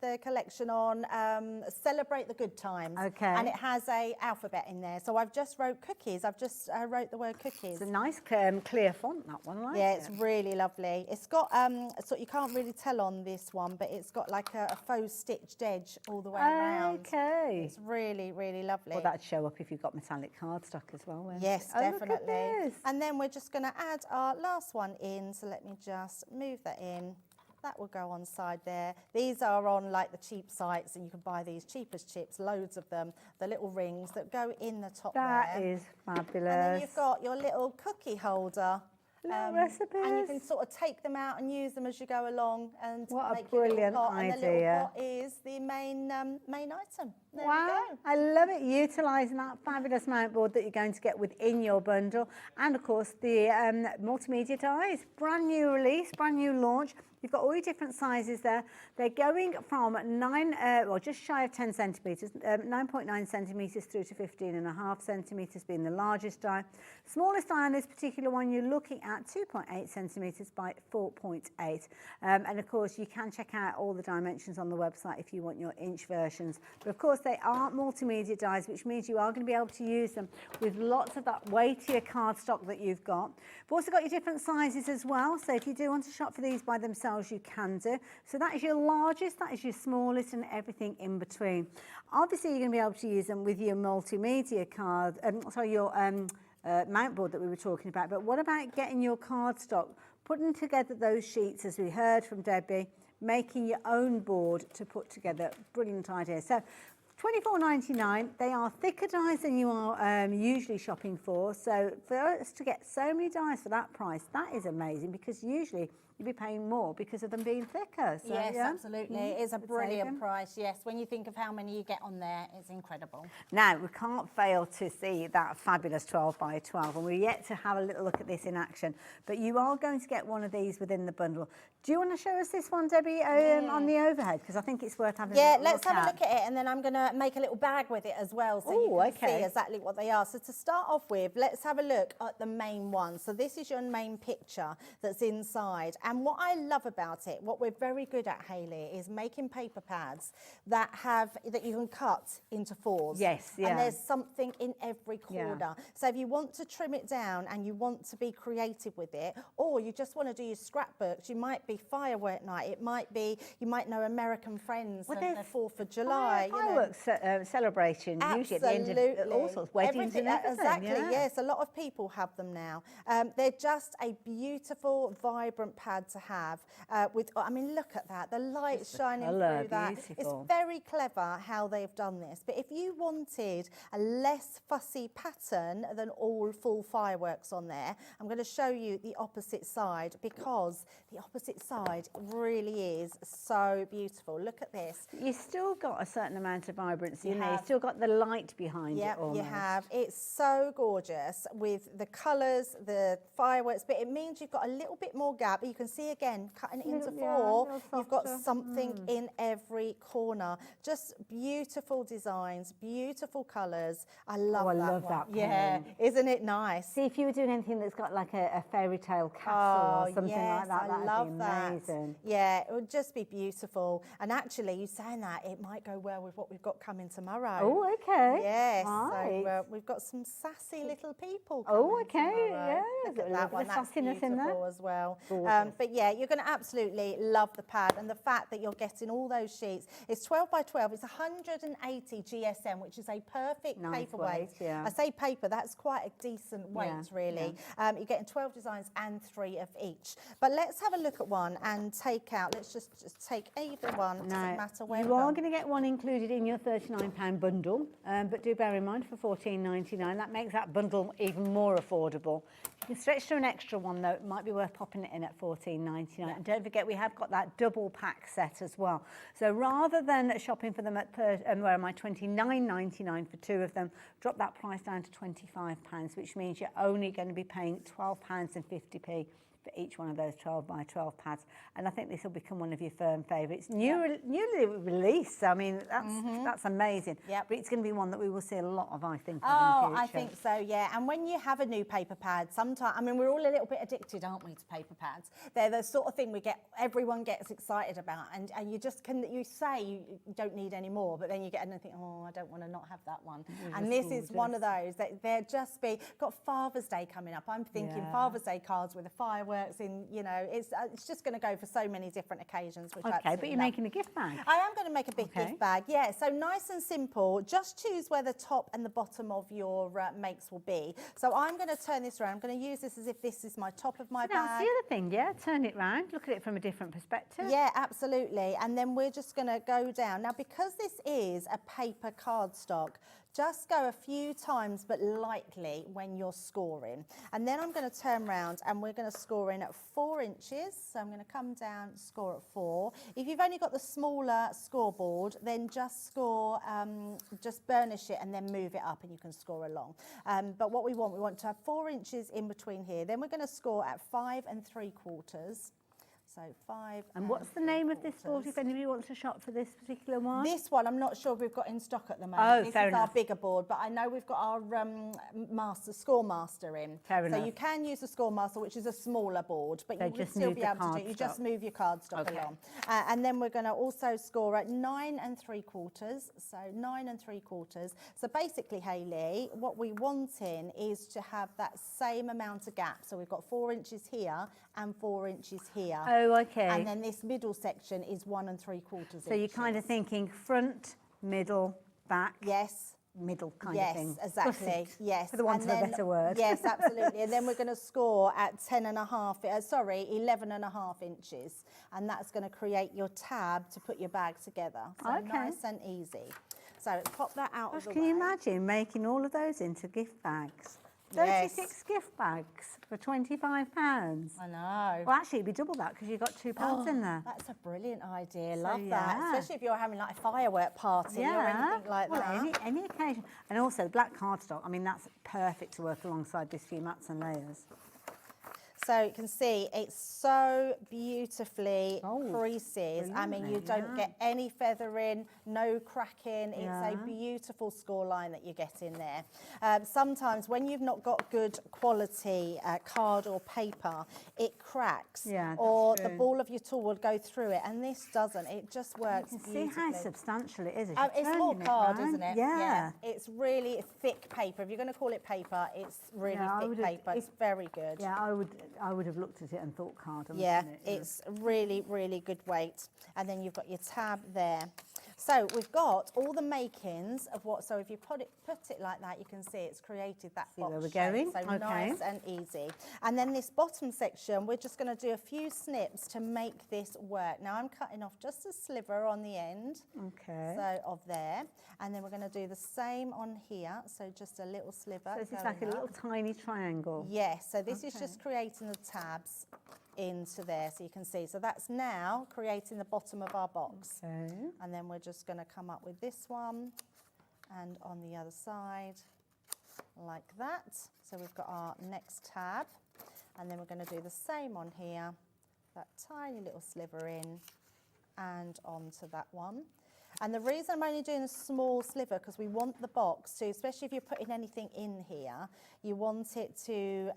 the collection on Celebrate the Good Times. Okay. And it has a alphabet in there. So I've just wrote cookies. I've just wrote the word cookies. It's a nice clear font, that one. Yeah, it's really lovely. It's got, so you can't really tell on this one, but it's got like a faux stitched edge all the way around. Okay. It's really, really lovely. Well, that'd show up if you've got metallic cardstock as well, won't yes, it? definitely. Look at this. And then we're just going to add our last one in. So let me just move that in. That will go on side there. These are on like the cheap sites and you can buy these cheap as chips, loads of them, the little rings that go in the top there. That is fabulous. And then you've got your little cookie holder. Little recipes. And you can sort of take them out and use them as you go along and what make a brilliant your little pot. idea. And the little pot is the main item. There wow, we go. I love it. Utilising that fabulous mount board that you're going to get within your bundle. And of course the multimedia dies. Brand new release, brand new launch. You've got all your different sizes there. They're going from just shy of 10 centimetres, 9.9 centimetres through to 15.5 centimetres being the largest die. Smallest die on this particular one, you're looking at 2.8 centimetres by 4.8. And of course, you can check out all the dimensions on the website if you want your inch versions. But of course, they are multimedia dies, which means you are going to be able to use them with lots of that weightier cardstock that you've got. You've also got your different sizes as well. So if you do want to shop for these by themselves, you can do. So that is your largest, that is your smallest, and everything in between. Obviously, you're going to be able to use them with your multimedia card, your mount board that we were talking about. But what about getting your cardstock, putting together those sheets, as we heard from Debbie, making your own board to put together? Brilliant idea. So £24.99. They are thicker dies than you are usually shopping for. So for us to get so many dies for that price, that is amazing, because usually you'd be paying more because of them being thicker. So, yes, yeah. absolutely. It is a brilliant price. Yes, when you think of how many you get on there, it's incredible. Now, we can't fail to see that fabulous 12 by 12, and we're yet to have a little look at this in action. But you are going to get one of these within the bundle. Do you want to show us this one, Debbie, on the overhead? Because I think it's worth having a look at. Yeah, let's have a look at it, and then I'm going to make a little bag with it as well, so you can see exactly what they are. So to start off with, let's have a look at the main one. So this is your main picture that's inside. And what I love about it, what we're very good at, Hayley, is making paper pads that you can cut into fours. Yes, yeah. And there's something in every corner. Yeah. So if you want to trim it down and you want to be creative with it, or you just want to do your scrapbooks, you might be firework night, it might be, you might know American Friends, well, and the 4th of July. Fireworks celebration, usually at the end of all sorts, weddings and everything. Exactly, yes, a lot of people have them now. They're just a beautiful, vibrant pad to have. I mean, look at that, the light shining through that. It's very clever how they've done this. But if you wanted a less fussy pattern than all full fireworks on there, I'm going to show you the opposite side, because the opposite side really is so beautiful. Look at this. You've still got a certain amount of vibrancy in there. You've still got the light behind it almost. You have. It's so gorgeous with the colours, the fireworks, but it means you've got a little bit more gap. You can see again, cutting it into four, you've got something in every corner. Just beautiful designs, beautiful colours. I love that. I love that. Yeah, isn't it nice? See, if you were doing anything that's got like a fairy tale castle or something like that, I love that. Amazing. Yeah, it would just be beautiful. And actually, you saying that, it might go well with what we've got coming tomorrow. Oh, okay. Yes. Right. So we've got some sassy little people coming tomorrow. Look at that one. That's beautiful as well. But yeah, you're going to absolutely love the pad, and the fact that you're getting all those sheets. It's 12 by 12. It's 180 GSM, which is a perfect paper weight. I say paper, that's quite a decent weight, really. Yeah. You're getting 12 designs and 3 of each. But let's have a look at one and take out. Let's just take either one. It doesn't matter where. You are going to get one included in your £39 bundle, but do bear in mind for £14.99 that makes that bundle even more affordable. You can stretch to an extra one though. It might be worth popping it in at £14.99. And don't forget, we have got that double pack set as well. So rather than shopping for them at where am I, £29.99 for 2 of them, drop that price down to £25, which means you're only going to be paying £12.50 for each one of those 12 by 12 pads. And I think this will become one of your firm favourites. Newly released, I mean, that's amazing. But it's going to be one that we will see a lot of, I think, in the future. I think so, yeah. And when you have a new paper pad, sometimes, I mean, we're all a little bit addicted, aren't we, to paper pads? They're the sort of thing everyone gets excited about, and you just you say you don't need any more, but then you get and think, oh, I don't want to not have that one. And this is one of those that they're just got Father's Day coming up. I'm thinking Father's Day cards with a fireworks in, you know, it's just going to go for so many different occasions. Which but you're making a gift bag. I am going to make a big gift bag, yeah. So nice and simple. Just choose where the top and the bottom of your makes will be. So I'm going to turn this around. I'm going to use this as if this is my top of my bag. That's the other thing, yeah. Turn it round. Look at it from a different perspective. Yeah, absolutely. And then we're just going to go down. Now, because this is a paper cardstock, just go a few times, but lightly when you're scoring. And then I'm going to turn around and we're going to score in at 4 inches. So I'm going to come down, score at 4. If you've only got the smaller scoreboard, then just score, just burnish it and then move it up and you can score along. But what we want to have 4 inches in between here. Then we're going to score at 5 3/4. So 5. And what's the name of this board if anybody wants to shop for this particular one? This one, I'm not sure if we've got in stock at the moment. Oh, this fair is enough. our bigger board, but I know we've got our Score Master in. Fair enough. So you can use the Score Master, which is a smaller board, but you would still be able to do it. You just move your cardstock along. And then we're going to also score at 9 3/4. So 9 3/4. So basically, Hayley, what we wanting is to have that same amount of gap. So we've got 4 inches here and 4 inches here. Oh, okay. And then this middle section is 1 3/4 inches. So you're kind of thinking front, middle, back. Yes. Middle kind of thing. Yes, exactly. Yes. For the want of a better word. Yes, absolutely. And then we're going to score at 11.5 inches. And that's going to create your tab to put your bag together. So nice and easy. So let's pop that out of the way. Can you imagine making all of those into gift bags? Yes. 36 gift bags for £25. I know. Well, actually, it'd be double that because you've got 2 pods in there. That's a brilliant idea. So, Love that. yeah. Especially if you're having like a firework party or anything like well, that. Any occasion. And also, black cardstock, I mean, that's perfect to work alongside this few mats and layers. So you can see it's so beautifully creases. I mean, you don't get any feathering, no cracking. It's a beautiful score line that you get in there. Sometimes when you've not got good quality card or paper, it cracks, or the ball of your tool will go through it, and this doesn't. It just works beautifully. See how substantial it is. It's more card, right? isn't it? Yeah. It's really thick paper. If you're going to call it paper, it's really thick paper. It's very good. Yeah, I would have looked at it and thought card. Yeah, it's really, really good weight. And then you've got your tab there. So we've got all the makings of what, so if you put it like that, you can see it's created that box where we're shape. going. So nice and easy. And then this bottom section, we're just going to do a few snips to make this work. Now I'm cutting off just a sliver on the end. Okay. So of there. And then we're going to do the same on here. So just a little sliver. So this is like a little tiny triangle. Yes, so this is just creating the tabs into there, so you can see. So that's now creating the bottom of our box. Okay. And then we're just going to come up with this one and on the other side like that. So we've got our next tab, and then we're going to do the same on here, that tiny little sliver in and onto that one. And the reason I'm only doing a small sliver, because we want the box to, especially if you're putting anything in here, you want it to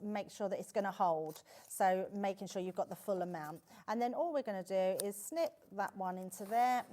make sure that it's going to hold. So making sure you've got the full amount. And then all we're going to do is snip that one into there,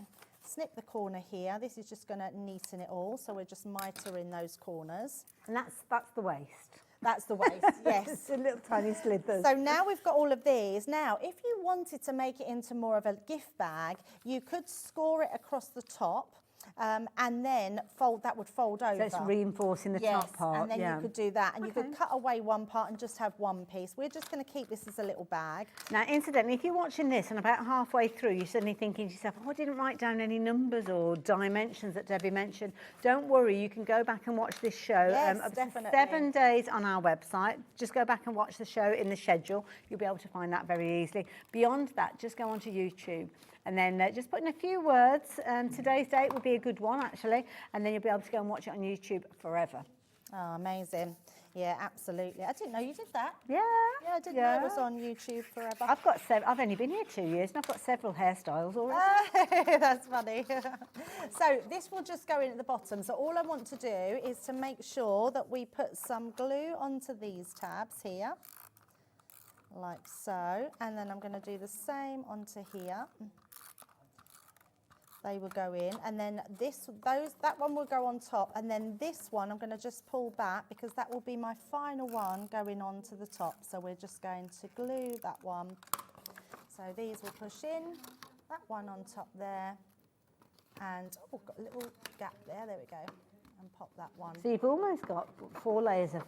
snip the corner here. This is just going to neaten it all. So we're just mitering those corners. And that's the waist. That's the waist, yes. Just a little tiny slivers. So now we've got all of these. Now, if you wanted to make it into more of a gift bag, you could score it across the top. And then that would fold over. So it's reinforcing the top part. And then you could do that, and you could cut away one part and just have one piece. We're just going to keep this as a little bag. Now, incidentally, if you're watching this and about halfway through, you're suddenly thinking to yourself, oh, I didn't write down any numbers or dimensions that Debbie mentioned. Don't worry, you can go back and watch this show. Yes, up to definitely. 7 days on our website. Just go back and watch the show in the schedule. You'll be able to find that very easily. Beyond that, just go onto YouTube. And then just put in a few words. Today's date would be a good one, actually. And then you'll be able to go and watch it on YouTube forever. Oh, amazing. Yeah, absolutely. I didn't know you did that. Yeah. Yeah, I didn't know it was on YouTube forever. I've only been here 2 years and I've got several hairstyles already. That's funny. So this will just go in at the bottom. So all I want to do is to make sure that we put some glue onto these tabs here, like so. And then I'm going to do the same onto here. They will go in, and then that one will go on top, and then this one I'm going to just pull back because that will be my final one going on to the top. So we're just going to glue that one. So these will push in, that one on top there, and got a little gap there. There we go, and pop that one. So you've almost got 4 layers of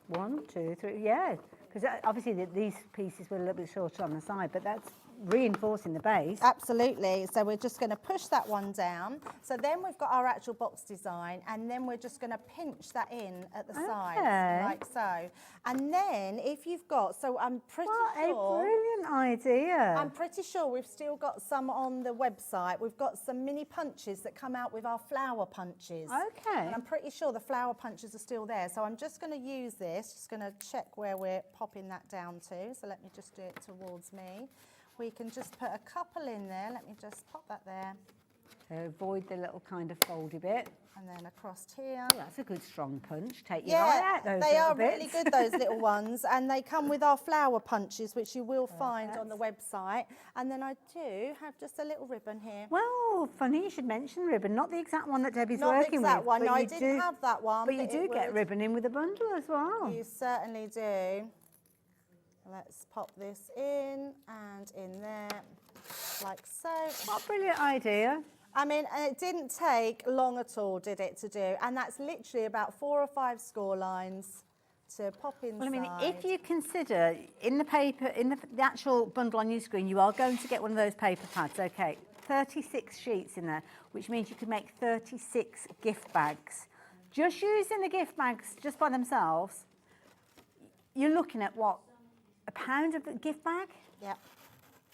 1, 2, 3, yeah. Because obviously these pieces were a little bit shorter on the side, but that's reinforcing the base. Absolutely. So we're just going to push that one down. So then we've got our actual box design, and then we're just going to pinch that in at the sides, like so. And then if you've got, so I'm pretty sure... What a brilliant idea. I'm pretty sure we've still got some on the website. We've got some mini punches that come out with our flower punches. Okay. And I'm pretty sure the flower punches are still there. So I'm just going to use this, just going to check where we're popping that down to. So let me just do it towards me. We can just put a couple in there. Let me just pop that there. So avoid the little kind of foldy bit. And then across here. Oh, that's a good strong punch. Take your eye out those they little are bits. really good, those little ones. And they come with our flower punches, which you will find on the website. And then I do have just a little ribbon here. Well, funny you should mention ribbon. Not the exact one that Debbie's Not working the exact with. one. But No, I you didn't have that one. But you do get ribbon in with a bundle as well. You certainly do. Let's pop this in and in there, like so. What a brilliant idea. I mean, and it didn't take long at all, did it, to do? And that's literally about 4 or 5 score lines to pop inside. Well, I mean, if you consider in the paper, in the actual bundle on your screen, you are going to get one of those paper pads, okay? 36 sheets in there, which means you could make 36 gift bags. Just using the gift bags just by themselves, you're looking at what, £1 of a gift bag? Yeah.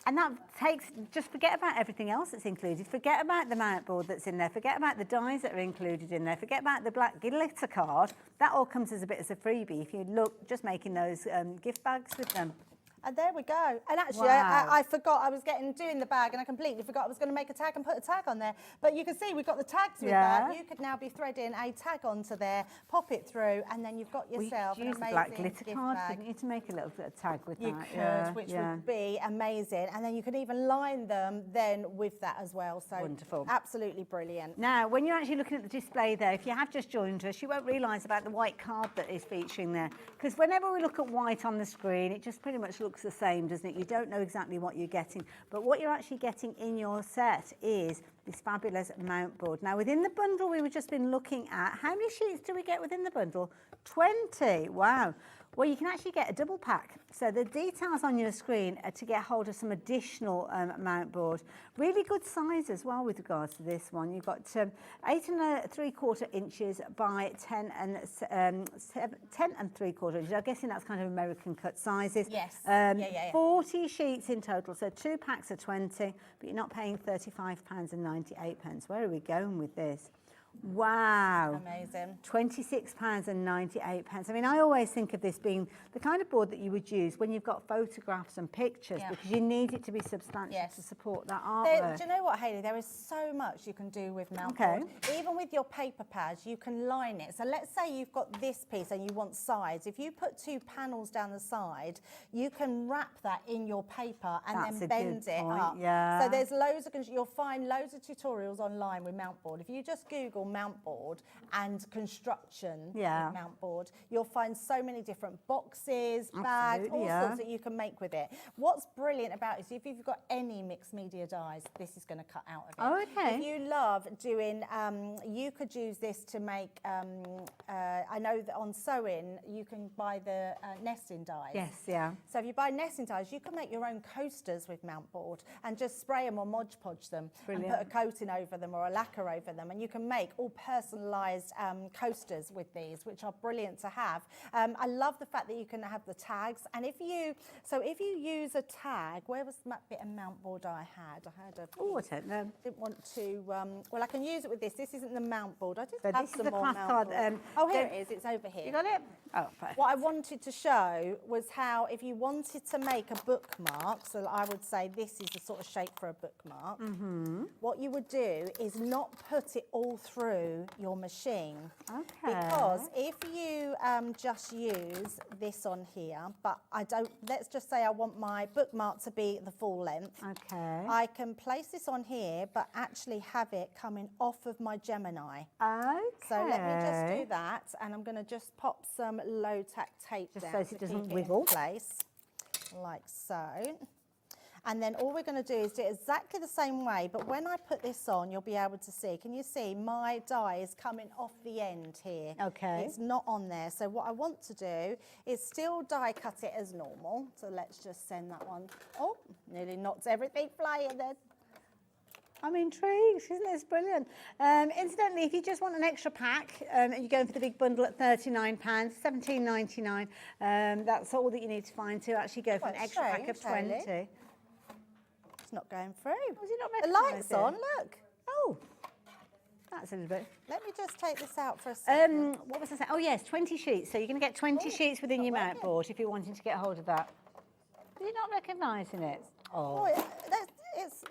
And that takes, just forget about everything else that's included. Forget about the mount board that's in there. Forget about the dies that are included in there. Forget about the black glitter card. That all comes as a bit as a freebie if you look, just making those gift bags with them. And there we go. And actually, Wow. I forgot I was doing the bag, and I completely forgot I was going to make a tag and put a tag on there. But you can see we've got the tags with that. You could now be threading a tag onto there, pop it through, and then you've got yourself an use the amazing black glitter gift card, bag. couldn't you, to make a little bit of tag with You that? could, which would be amazing. And then you could even line them then with that as well. So wonderful. Absolutely brilliant. Now, when you're actually looking at the display there, if you have just joined us, you won't realise about the white card that is featuring there. Because whenever we look at white on the screen, it just pretty much looks the same, doesn't it? You don't know exactly what you're getting. But what you're actually getting in your set is this fabulous mount board. Now, within the bundle we've just been looking at, how many sheets do we get within the bundle? 20. Wow. Well, you can actually get a double pack. So the details on your screen are to get hold of some additional mount board. Really good size as well with regards to this one. You've got 8 3/4 inches by 10 3/4 inches. I'm guessing that's kind of American cut sizes. Yes. 40 sheets in total. So 2 packs of 20, but you're not paying £35.98. Where are we going with this? Wow. Amazing. £26.98. I mean, I always think of this being the kind of board that you would use when you've got photographs and pictures, because you need it to be substantial to support that artwork. Do you know what, Hayley? There is so much you can do with mount board. Even with your paper pads, you can line it. So let's say you've got this piece and you want sides. If you put 2 panels down the side, you can wrap that in your paper and then bend it up. Yeah. So there's loads of, you'll find loads of tutorials online with mount board. If you just Google mount board and construction with mount board, you'll find so many different boxes, bags, all sorts that you can make with it. What's brilliant about it is if you've got any mixed media dies, this is going to cut out of it. Oh, okay. If you love doing, you could use this to make, I know that on sewing, you can buy the nesting dies. Yes, yeah. So if you buy nesting dies, you can make your own coasters with mount board and just spray them or Mod Podge them and put a coating over them or a lacquer over them, and you can make all personalised coasters with these, which are brilliant to have. I love the fact that you can have the tags, and if you use a tag, where was that bit of mount board I had? I had a. Oh, I don't know. Didn't want to. Well, I can use it with this. This isn't the mount board. I just So have this is some the more craft mount card. board. Oh, here it is. It's over here. You got it? Oh, perfect. What I wanted to show was how if you wanted to make a bookmark, so I would say this is the sort of shape for a bookmark, what you would do is not put it all through your machine. Okay. Because if you just use this on here, but I don't, let's just say I want my bookmark to be the full length. Okay. I can place this on here, but actually have it coming off of my Gemini. Okay. So let me just do that, and I'm going to just pop some low-tack tape Just down so to it doesn't keep wiggle. in place, like so. And then all we're going to do is do it exactly the same way, but when I put this on, you'll be able to see. Can you see my die is coming off the end here? Okay. It's not on there. So what I want to do is still die cut it as normal. So let's just send that one. Oh, nearly knocked everything flying then. I'm intrigued, isn't this brilliant? Incidentally, if you just want an extra pack, you're going for the big bundle at £39, £17.99. That's all that you need to find to actually go for an extra pack of 20. It's not going through. Was it not The light's on, look. Oh, that's a little bit. Let me just take this out for a second. What was I saying? Oh, yes, 20 sheets. So you're going to get 20 sheets within your mount board if you're wanting to get hold of that. Are you not recognising it? Oh,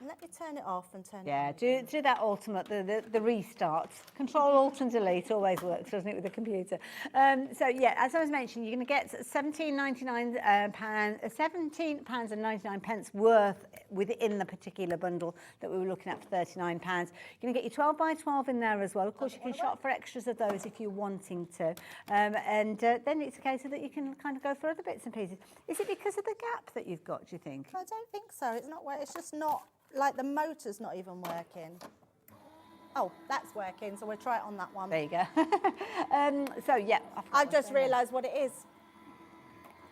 let me turn it off and turn it on. Yeah, do that ultimate, the restart. Control, Alt and Delete always works, doesn't it, with a computer? So, yeah, as I was mentioning, you're going to get £17.99 worth within the particular bundle that we were looking at for £39. You're going to get your 12 by 12 in there as well. Of course, you can shop for extras of those if you're wanting to. Then it's a case of that you can kind of go for other bits and pieces. Is it because of the gap that you've got, do you think? I don't think so. It's not. It's just not, like the motor's not even working. Oh, that's working, so we'll try it on that one. There you go. So, yeah. I've just realised what it is.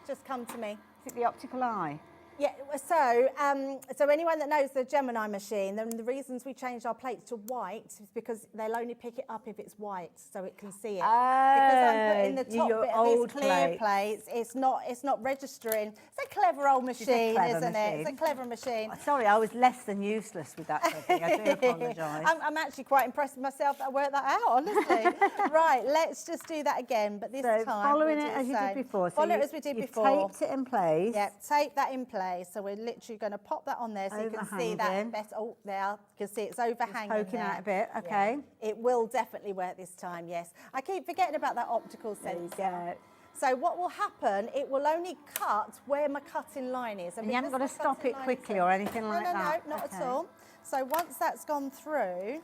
Just come to me. Is it the optical eye? Yeah, so anyone that knows the Gemini machine, then the reasons we changed our plates to white is because they'll only pick it up if it's white, so it can see it. Because I'm putting the top bit of these clear plates, it's not registering. It's a clever old machine, isn't it? It's a clever machine. Oh, sorry, I was less than useless with that thing. I do apologise. I'm actually quite impressed with myself that I worked that out, honestly. Right, let's just do that again, but this time following it as you did before. Follow it as we did before. Taped it in place. Yeah, tape that in place. So we're literally going to pop that on there so you can see that better. Oh, there, you can see it's overhanging. It's poking out a bit, okay. Yeah. It will definitely work this time, yes. I keep forgetting about that optical sensor. So what will happen, it will only cut where my cutting line is. And you haven't got to stop it quickly or anything like that? No, not at all. So once that's gone through,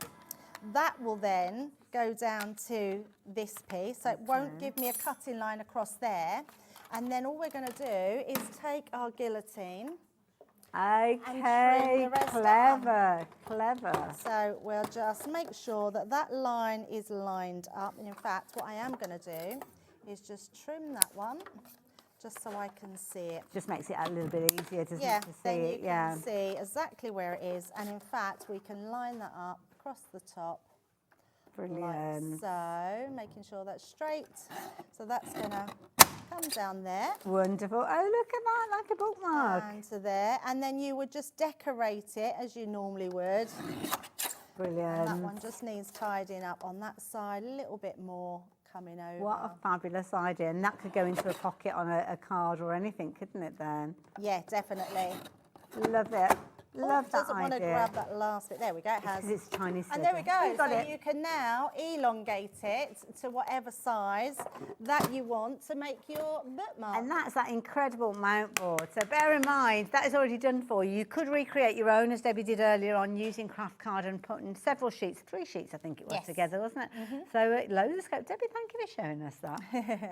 that will then go down to this piece. So it won't give me a cutting line across there. And then all we're going to do is take our guillotine. Okay, clever. So we'll just make sure that that line is lined up. And in fact, what I am going to do is just trim that one, just so I can see it. Just makes it a little bit easier, doesn't it, to see then it? you can see exactly where it is. And in fact, we can line that up across the top. Brilliant. Like so, making sure that's straight. So that's going to come down there. Wonderful. Oh, look at that, like a bookmark. And to there. And then you would just decorate it as you normally would. Brilliant. And that one just needs tidying up on that side, a little bit more coming over. What a fabulous idea. And that could go into a pocket on a card or anything, couldn't it then? Yeah, definitely. Love it. Love that doesn't want to grab that last bit. There we go. It has. Because it's tiny. And there we go. So you can now elongate it to whatever size that you want to make your bookmark. And that's that incredible mount board. So bear in mind, that is already done for you. You could recreate your own, as Debbie did earlier on, using craft card and putting several sheets, 3 sheets I think it was together, wasn't it? So loads of scope. Debbie, thank you for showing us that.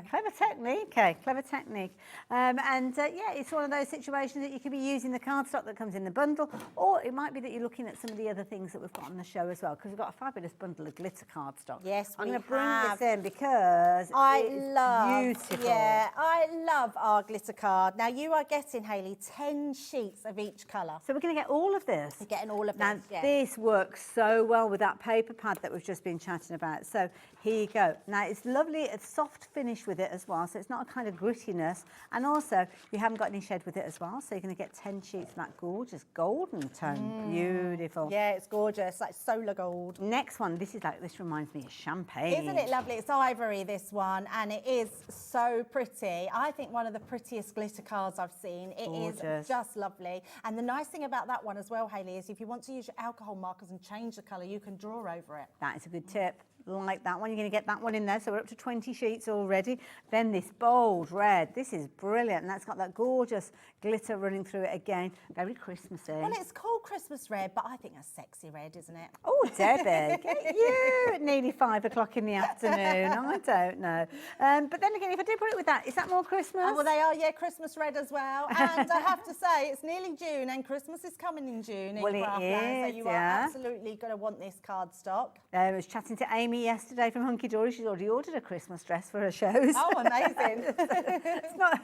Clever technique. Okay, clever technique. Yeah, it's one of those situations that you could be using the cardstock that comes in the bundle, or it might be that you're looking at some of the other things that we've got on the show as well, because we've got a fabulous bundle of glitter cardstock. Yes, I'm going to bring this in because it's beautiful. Yeah, I love our glitter card. Now you are getting, Hayley, 10 sheets of each colour. So we're going to get all of this. You're getting all of now, this, yeah. This works so well with that paper pad that we've just been chatting about. So here you go. Now it's lovely, it's soft finish with it as well, so it's not a kind of grittiness. And also, you haven't got any shed with it as well, so you're going to get 10 sheets of that gorgeous golden tone. Beautiful. Yeah, it's gorgeous, like solar gold. Next one, this reminds me of champagne. Isn't it lovely? It's ivory, this one, and it is so pretty. I think one of the prettiest glitter cards I've seen. It is just lovely. And the nice thing about that one as well, Hayley, is if you want to use your alcohol markers and change the colour, you can draw over it. That is a good tip. Like that one, you're going to get that one in there, so we're up to 20 sheets already. Then this bold red, this is brilliant, and that's got that gorgeous glitter running through it again, very Christmassy. Well, it's called Christmas red, but I think that's sexy red, isn't it? Oh, Debbie, get you at nearly 5 o'clock in the afternoon. I don't know. But then again, if I do put it with that, is that more Christmas? Oh, well, they are, yeah, Christmas red as well. And I have to say, it's nearly June, and Christmas is coming in June. Well, it is, so you are absolutely going to want this cardstock. I was chatting to Amy yesterday from Hunky Dory. She's already ordered a Christmas dress for her shows. Oh, amazing. It's not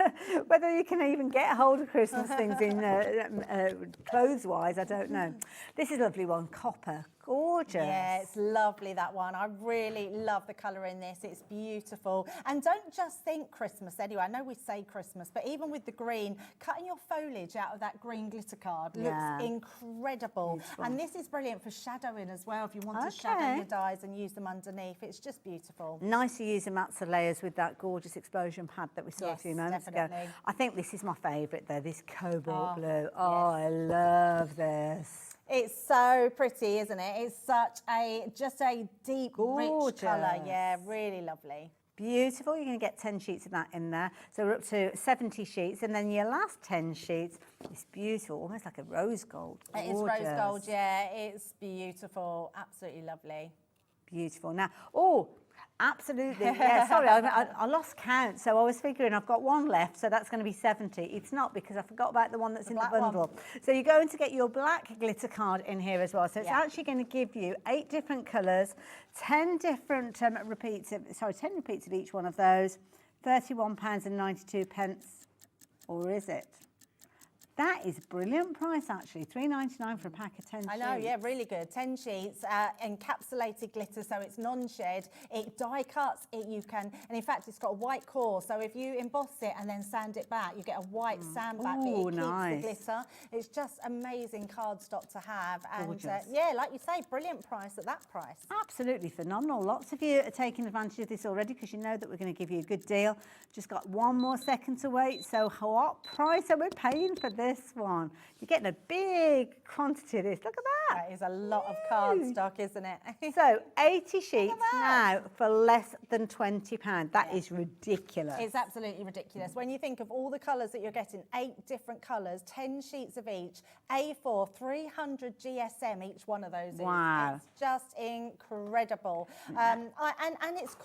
whether you can even get hold of Christmas things in clothes-wise, I don't know. This is a lovely one, copper. Gorgeous. Yeah, it's lovely, that one. I really love the colour in this. It's beautiful. And don't just think Christmas anyway. I know we say Christmas, but even with the green, cutting your foliage out of that green glitter card looks incredible. Beautiful. And this is brilliant for shadowing as well, if you want to shadow your dies and use them underneath. It's just beautiful. Nice to use the mats of layers with that gorgeous explosion pad that we saw a few moments ago. I think this is my favourite though, this cobalt blue. Oh, I love this. It's so pretty, isn't it? It's such just a deep, rich colour. Yeah, really lovely. Beautiful. You're going to get 10 sheets of that in there. So we're up to 70 sheets. And then your last 10 sheets is beautiful, almost like a rose gold. It is rose gold, yeah. It's beautiful. Absolutely lovely. Beautiful. Now, absolutely. Yeah, sorry, I lost count. So I was figuring I've got one left, so that's going to be 70. It's not, because I forgot about the one that's in the bundle. So you're going to get your black glitter card in here as well. So it's actually going to give you 8 different colours, 10 different 10 repeats of each one of those, £31.92. Or is it? That is a brilliant price, actually. $3.99 for a pack of 10 sheets. I know, yeah, really good. 10 sheets, encapsulated glitter, so it's non-shed. It die cuts, and in fact, it's got a white core, so if you emboss it and then sand it back, you get a white sand back, but it keeps the glitter. It's just amazing cardstock to have. And yeah, like you say, brilliant price at that price. Absolutely phenomenal. Lots of you are taking advantage of this already because you know that we're going to give you a good deal. Just got one more second to wait. So what price are we paying for this one? You're getting a big quantity of this. Look at that. That is a lot of cardstock, isn't it? So 80 sheets now for less than £20. That is ridiculous. It's absolutely ridiculous. When you think of all the colours that you're getting, 8 different colours, 10 sheets of each, A4, 300 GSM each one of those. Wow. It's just incredible. And it's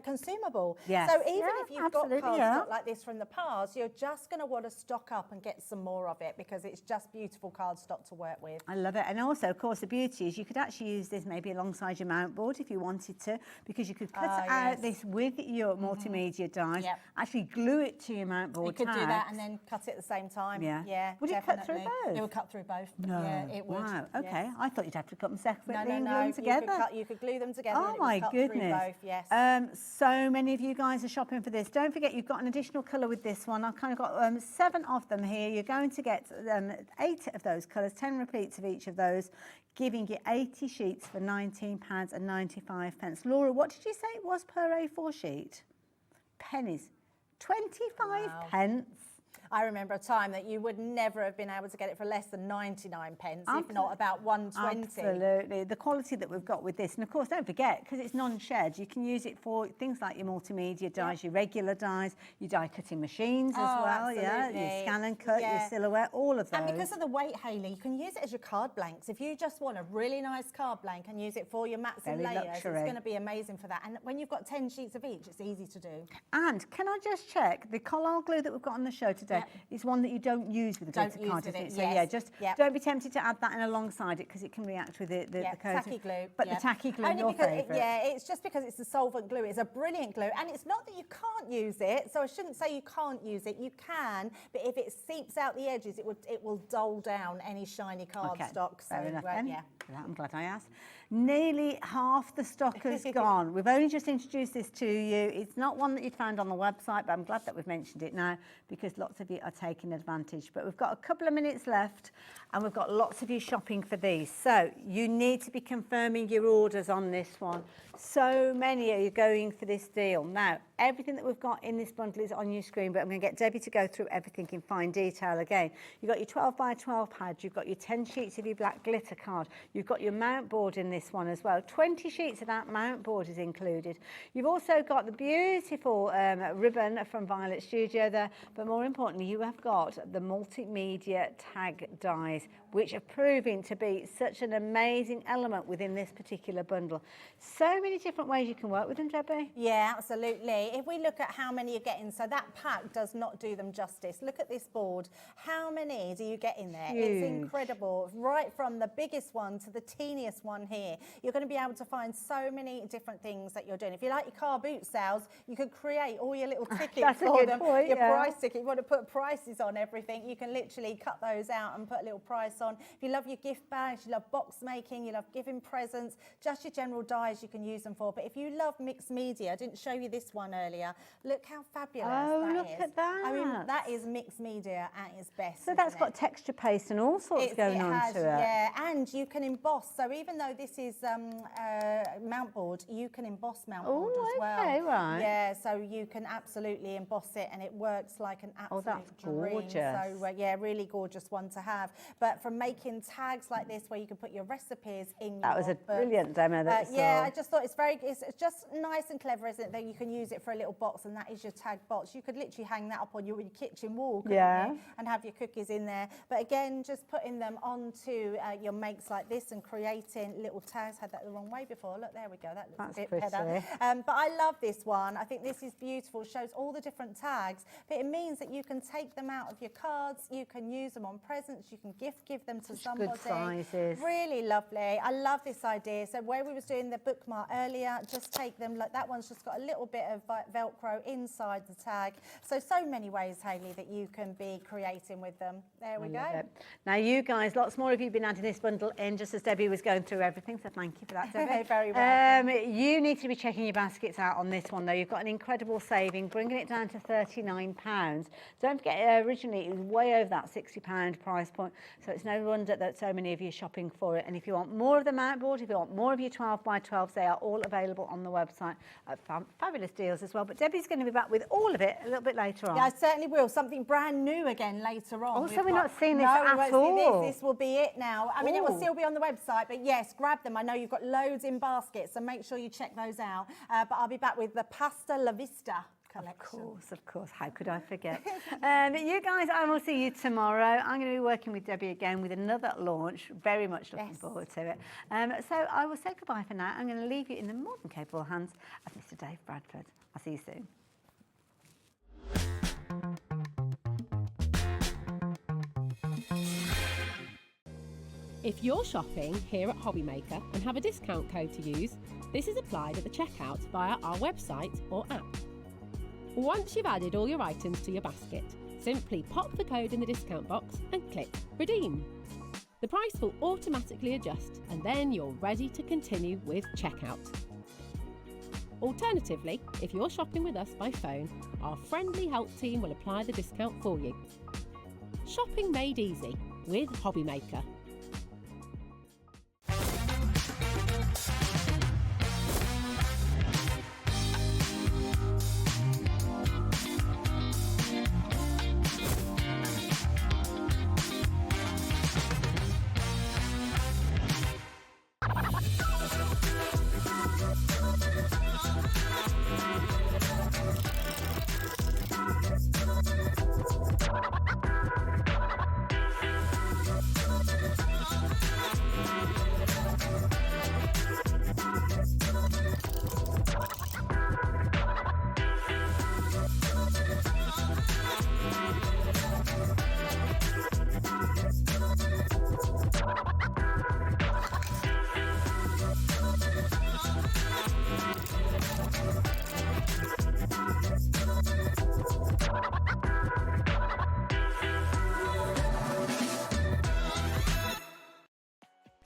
consumable. Yes. So even if you've got cardstock like this from the past, you're just going to want to stock up and get some more of it because it's just beautiful cardstock to work with. I love it. And also, of course, the beauty is you could actually use this maybe alongside your mount board if you wanted to, because you could cut out this with your multimedia dies, actually glue it to your mount board. You could do that and then cut it at the same time. Yeah. Would it cut through both? It would cut through both. No. Yeah, it would. Wow. Okay. Yes. I thought you'd have to cut them separately and glue No. them together. You could glue them together. Oh and my it would cut goodness. through both, yes. So many of you guys are shopping for this. Don't forget, you've got an additional colour with this one. I've kind of got 7 of them here. You're going to get 8 of those colours, 10 repeats of each of those, giving you 80 sheets for £19.95. Laura, what did you say it was per A4 sheet? Pennies. 25 pence. I remember a time that you would never have been able to get it for less than 99 pence, if not about 120. Absolutely. The quality that we've got with this, and of course, don't forget, because it's non-shed, you can use it for things like your multimedia dies, your regular dies, your die cutting machines as well, absolutely. Your scan and cut, your silhouette, all of those. And because of the weight, Hayley, you can use it as your card blanks. If you just want a really nice card blank and use it for your mats and layers, it's going to be amazing for that. And when you've got 10 sheets of each, it's easy to do. And can I just check, the collard glue that we've got on the show today is one that you don't use with the glitter card, isn't it? So don't be tempted to add that in alongside it because it can react with the coating. Tacky glue. But the tacky glue, only your because favourite. it's just because it's a solvent glue. It's a brilliant glue, and it's not that you can't use it. So I shouldn't say you can't use it. You can, but if it seeps out the edges, it will dull down any shiny cardstock. Fair enough then. I'm glad I asked. Nearly half the stock has gone. We've only just introduced this to you. It's not one that you'd found on the website, but I'm glad that we've mentioned it now because lots of you are taking advantage. But we've got a couple of minutes left and we've got lots of you shopping for these. So you need to be confirming your orders on this one. So many of you going for this deal. Now, everything that we've got in this bundle is on your screen, but I'm going to get Debbie to go through everything in fine detail again. You've got your 12 by 12 pad, you've got your 10 sheets of your black glitter card, you've got your mount board in this one as well. 20 sheets of that mount board is included. You've also got the beautiful ribbon from Violet Studio there, but more importantly, you have got the multimedia tag dies, which are proving to be such an amazing element within this particular bundle. So many different ways you can work with them, Debbie. Yeah, absolutely. If we look at how many you're getting, so that pack does not do them justice. Look at this board. How many do you get in there? Huge. It's incredible. Right from the biggest one to the teeniest one here. You're going to be able to find so many different things that you're doing. If you like your car boot sales, you could create all your little tickets for them. Your price ticket. You want to put prices on everything, you can literally cut those out and put a little price on. If you love your gift bags, you love box making, you love giving presents, just your general dies you can use them for. But if you love mixed media, I didn't show you this one earlier. Look how fabulous that is. Look at that. I mean, that is mixed media at its best. So that's got texture paste and all sorts going on to it. Yeah, and you can emboss. So even though this is mount board, you can emboss mount board as well. Okay, right. Yeah, so you can absolutely emboss it and it works like an absolute that's dream. gorgeous. So yeah, really gorgeous one to have. But from making tags like this where you can put your recipes in That was a brilliant demo that yeah, I just thought it's just nice and clever, isn't it, that you can use it for a little box and that is your tag box. You could literally hang that up on your kitchen wall, couldn't you? And have your cookies in there. But again, just putting them onto your makes like this and creating little tags. Had that the wrong way before. Look, there we go. That looks a bit better. But I love this one. I think this is beautiful. It shows all the different tags, but it means that you can take them out of your cards, you can use them on presents, you can give them to Such somebody. good sizes. Really lovely. I love this idea. So where we was doing the bookmark earlier, just take them, like that one's just got a little bit of Velcro inside the tag. So many ways, Hayley, that you can be creating with them. There we go. Now you guys, lots more of you have been adding this bundle in just as Debbie was going through everything, so thank you for that, Debbie. Very well. You need to be checking your baskets out on this one though. You've got an incredible saving, bringing it down to £39. Don't forget, originally it was way over that £60 price point, so it's no wonder that so many of you are shopping for it. And if you want more of the mat board, if you want more of your 12 by 12s, they are all available on the website at fabulous deals as well. But Debbie's going to be back with all of it a little bit later on. Yeah, I certainly will. Something brand new again later on. Also, we're not seeing this no, at we won't all. See this. This will be it now. I mean, it will Ooh. still be on the website, but yes, grab them. I know you've got loads in baskets, so make sure you check those out. But I'll be back with the Pasta La Vista collection. Of course. How could I forget? You guys, I will see you tomorrow. I'm going to be working with Debbie again with another launch. Very much looking forward to it. So I will say goodbye for now. I'm going to leave you in the more than capable hands of Mr. Dave Bradford. I'll see you soon. If you're shopping here at Hobbymaker and have a discount code to use, this is applied at the checkout via our website or app. Once you've added all your items to your basket, simply pop the code in the discount box and click Redeem. The price will automatically adjust and then you're ready to continue with checkout. Alternatively, if you're shopping with us by phone, our friendly help team will apply the discount for you. Shopping made easy with Hobbymaker.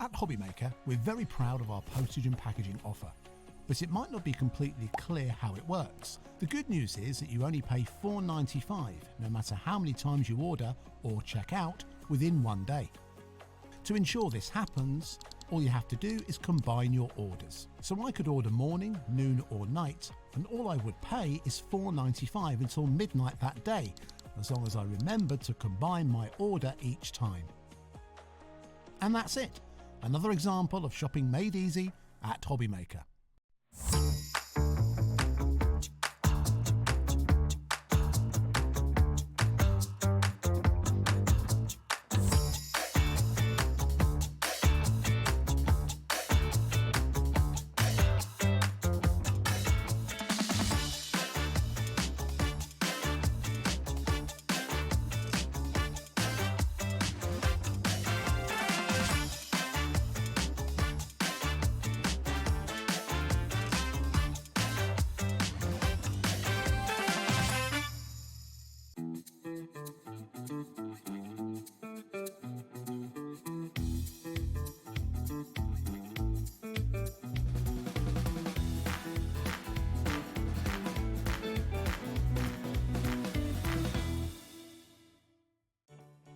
At Hobbymaker, we're very proud of our postage and packaging offer, but it might not be completely clear how it works. The good news is that you only pay £4.95 no matter how many times you order or check out within one day. To ensure this happens, all you have to do is combine your orders. So I could order morning, noon or night, and all I would pay is £4.95 until midnight that day, as long as I remember to combine my order each time. And that's it. Another example of shopping made easy at Hobbymaker.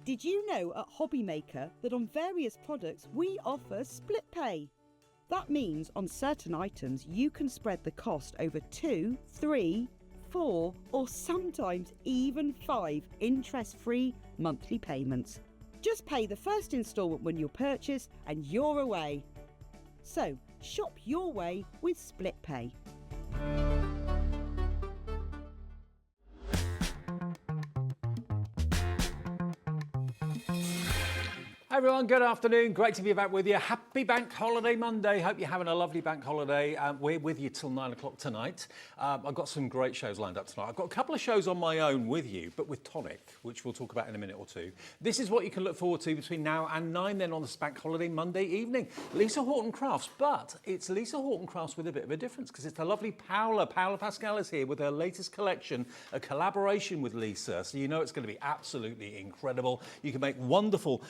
Did you know at Hobbymaker that on various products we offer split pay? That means on certain items you can spread the cost over 2, 3, 4 or sometimes even 5 interest-free monthly payments. Just pay the first instalment when you purchase and you're away. So shop your way with split pay. Hi everyone, good afternoon. Great to be back with you. Happy Bank Holiday Monday. Hope you're having a lovely bank holiday. We're with you till 9 o'clock tonight. I've got some great shows lined up tonight. I've got a couple of shows on my own with you, but with Tonic, which we'll talk about in a minute or two. This is what you can look forward to between now and 9 then on this Bank Holiday Monday evening. Lisa Horton Crafts, but it's Lisa Horton Crafts with a bit of a difference because it's the lovely Paula. Paula Pascual is here with her latest collection, a collaboration with Lisa. So you know it's going to be absolutely incredible. You can make wonderful,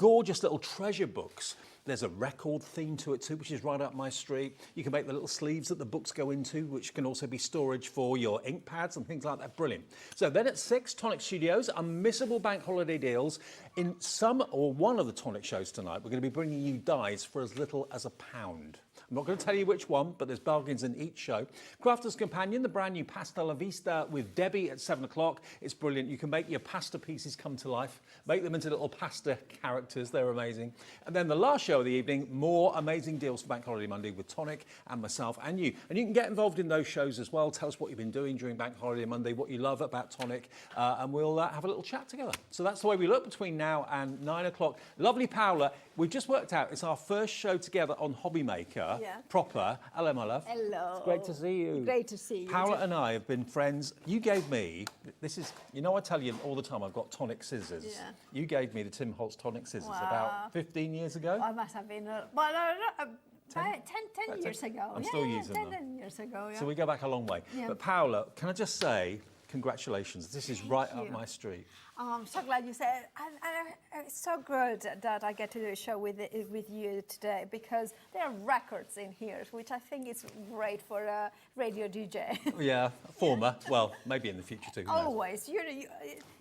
gorgeous little treasure books. There's a record theme to it too, which is right up my street. You can make the little sleeves that the books go into, which can also be storage for your ink pads and things like that. Brilliant. So then at 6, Tonic Studios, unmissable bank holiday deals. In some or one of the Tonic shows tonight, we're going to be bringing you dies for as little as £1. I'm not going to tell you which one, but there's bargains in each show. Crafter's Companion, the brand new Pasta La Vista with Debbie at 7 o'clock. It's brilliant. You can make your pasta pieces come to life, make them into little pasta characters. They're amazing. And then the last show of the evening, more amazing deals for Bank Holiday Monday with Tonic and myself and you. And you can get involved in those shows as well. Tell us what you've been doing during Bank Holiday Monday, what you love about Tonic, and we'll have a little chat together. So that's the way we look between now and 9 o'clock. Lovely Paula, we've just worked out it's our first show together on Hobby Maker. Yeah. Proper. Hello, my love. Hello. It's great to see you. Great to see you. Paula and I have been friends. You gave me, this is, you know I tell you all the time I've got Tonic scissors. Yeah. You gave me the Tim Holtz Tonic scissors about 15 years ago. I must have been, 10 years ago. I'm still using them. 10 years ago, yeah. So we go back a long way. Yeah. But Paula, can I just say, congratulations. This is right up my street. Oh, I'm so glad you said, and it's so good that I get to do a show with you today because there are records in here, which I think is great for a radio DJ. Yeah, former. Well, maybe in the future too. Who knows? Always.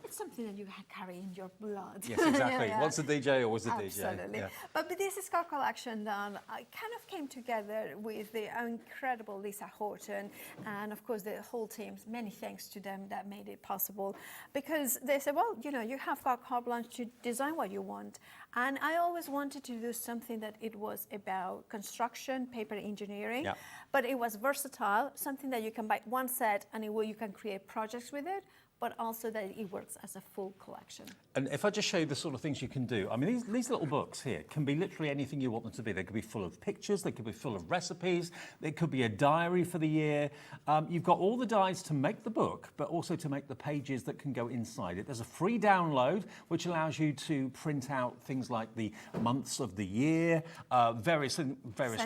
It's something that you carry in your blood. Yes, exactly. Yeah. Once a DJ, always a DJ. Absolutely. Yeah. But this is our collection that I kind of came together with the incredible Lisa Horton and, of course, the whole team. Many thanks to them that made it possible because they said, well, you know, you have got carte blanche to design what you want. And I always wanted to do something that it was about construction, paper engineering, but it was versatile, something that you can buy one set and you can create projects with it, but also that it works as a full collection. And if I just show you the sort of things you can do, I mean, these little books here can be literally anything you want them to be. They could be full of pictures, they could be full of recipes, they could be a diary for the year. You've got all the dies to make the book, but also to make the pages that can go inside it. There's a free download, which allows you to print out things like the months of the year, various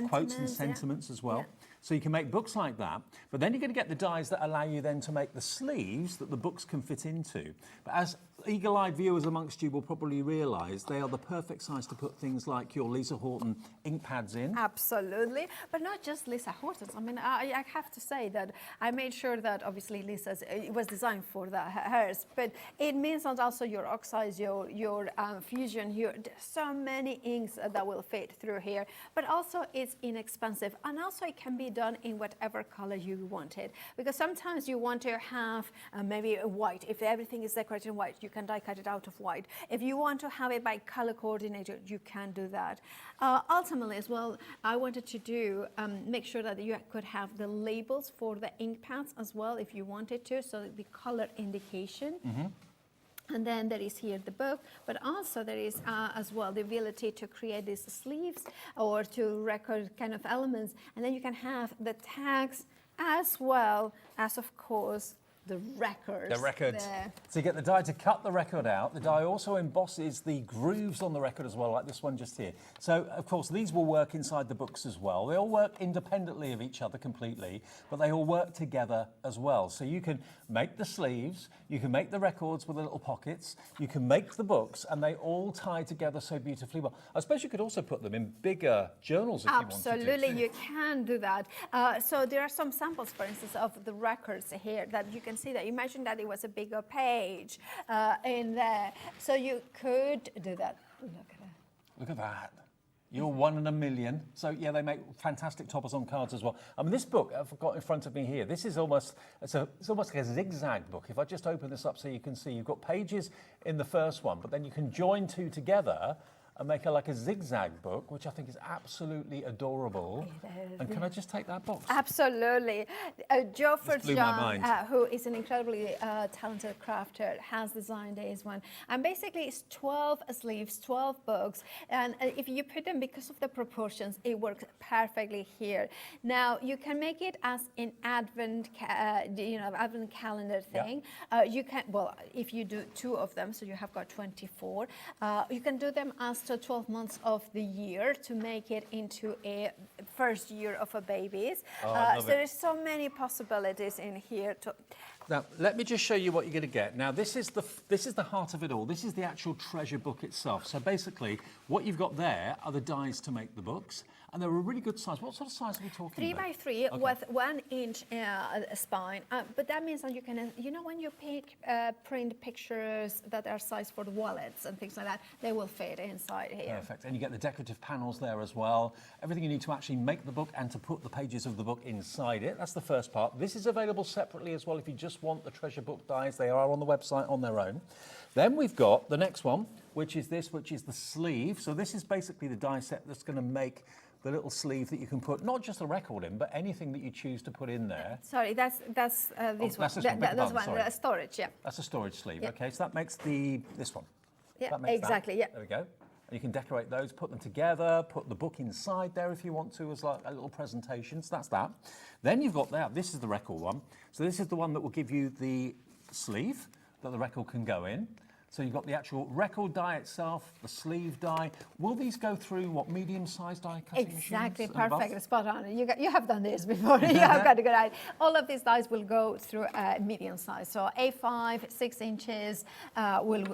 quotes and sentiments as well. Yeah. So you can make books like that, but then you're going to get the dies that allow you then to make the sleeves that the books can fit into. But as eagle-eyed viewers amongst you will probably realise, they are the perfect size to put things like your Lisa Horton ink pads in. Absolutely, but not just Lisa Horton's. I mean, I have to say that I made sure that obviously Lisa's, it was designed for hers, but it means that also your oxides, your fusion, so many inks that will fit through here, but also it's inexpensive, and also it can be done in whatever color you want it, because sometimes you want to have maybe a white. If everything is decorated in white, you can die cut it out of white. If you want to have it by color coordinated, you can do that. Ultimately as well, I wanted to do make sure that you could have the labels for the ink pads as well if you wanted to, so the color indication. And then there is here the book, but also there is as well the ability to create these sleeves or to record kind of elements. And then you can have the tags as well as, of course, the records. The records. So you get the die to cut the record out. The die also embosses the grooves on the record as well, like this one just here. So, of course, these will work inside the books as well. They all work independently of each other completely, but they all work together as well. So you can make the sleeves, you can make the records with the little pockets, you can make the books, and they all tie together so beautifully well. I suppose you could also put them in bigger journals if you wanted to. Absolutely, you can do that. So there are some samples, for instance, of the records here that you can see that. Imagine that it was a bigger page in there. So you could do that. Look at that. Look at that. You're 1 in a million. So yeah, they make fantastic toppers on cards as well. I mean, this book I've got in front of me here, this is almost, it's almost like a zigzag book. If I just open this up so you can see, you've got pages in the first one, but then you can join two together and make like a zigzag book, which I think is absolutely adorable. It is, And can I just take that box? Absolutely. Joe blew my mind. who is an incredibly talented crafter, has designed this one. And basically it's 12 sleeves, 12 books. And if you put them, because of the proportions, it works perfectly here. Now, you can make it as an advent, advent calendar thing. You can, well, if you do 2 of them, so you have got 24. You can do them as 12 months of the year to make it into a first year of a baby's. So there's so many possibilities in here. Now, let me just show you what you're going to get. Now, this is the heart of it all. This is the actual treasure book itself. So basically, what you've got there are the dies to make the books, and they're a really good size. What sort of size are we talking 3 about? by 3 with 1 inch spine. But that means that you can, when you print pictures that are sized for the wallets and things like that, they will fit inside here. Perfect. And you get the decorative panels there as well. Everything you need to actually make the book and to put the pages of the book inside it. That's the first part. This is available separately as well if you just want the treasure book dies. They are on the website on their own. Then we've got the next one, which is the sleeve. So this is basically the die set that's going to make the little sleeve that you can put not just a record in, but anything that you choose to put in there. Sorry, that's this one. That's this one. That's one. Storage, yeah. That's a storage sleeve. Yeah. Okay, so that makes this one. Yeah, that makes exactly. That. Yeah. There we go. And you can decorate those, put them together, put the book inside there if you want to as like a little presentation. So that's that. Then you've got there. This is the record one. So this is the one that will give you the sleeve that the record can go in. So you've got the actual record die itself, the sleeve die. Will these go through medium-sized die cutting machines? Exactly, perfect, spot on. You have done this before. You have got a good idea. All of these dies will go through medium size. So A5, 6 inches will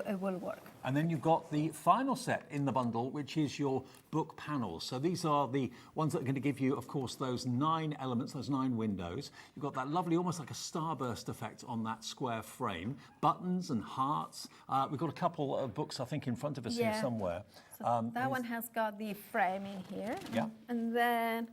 work. And then you've got the final set in the bundle, which is your book panels. So these are the ones that are going to give you, of course, those 9 elements, those 9 windows. You've got that lovely, almost like a starburst effect on that square frame. Buttons and hearts. We've got a couple of books, I think, in front of us here somewhere. So that one has got the frame in here. Yeah. And then...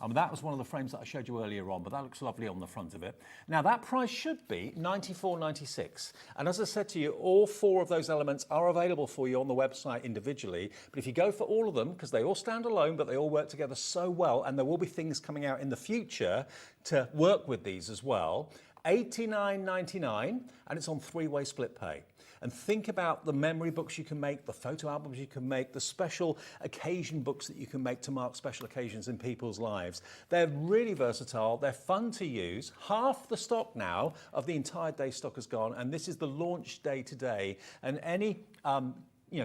that was one of the frames that I showed you earlier on, but that looks lovely on the front of it. Now, that price should be $94.96. And as I said to you, all 4 of those elements are available for you on the website individually. But if you go for all of them, because they all stand alone, but they all work together so well, and there will be things coming out in the future to work with these as well, $89.99, and it's on 3-way split pay. And think about the memory books you can make, the photo albums you can make, the special occasion books that you can make to mark special occasions in people's lives. They're really versatile. They're fun to use. Half the stock now of the entire day stock has gone, and this is the launch day today. And any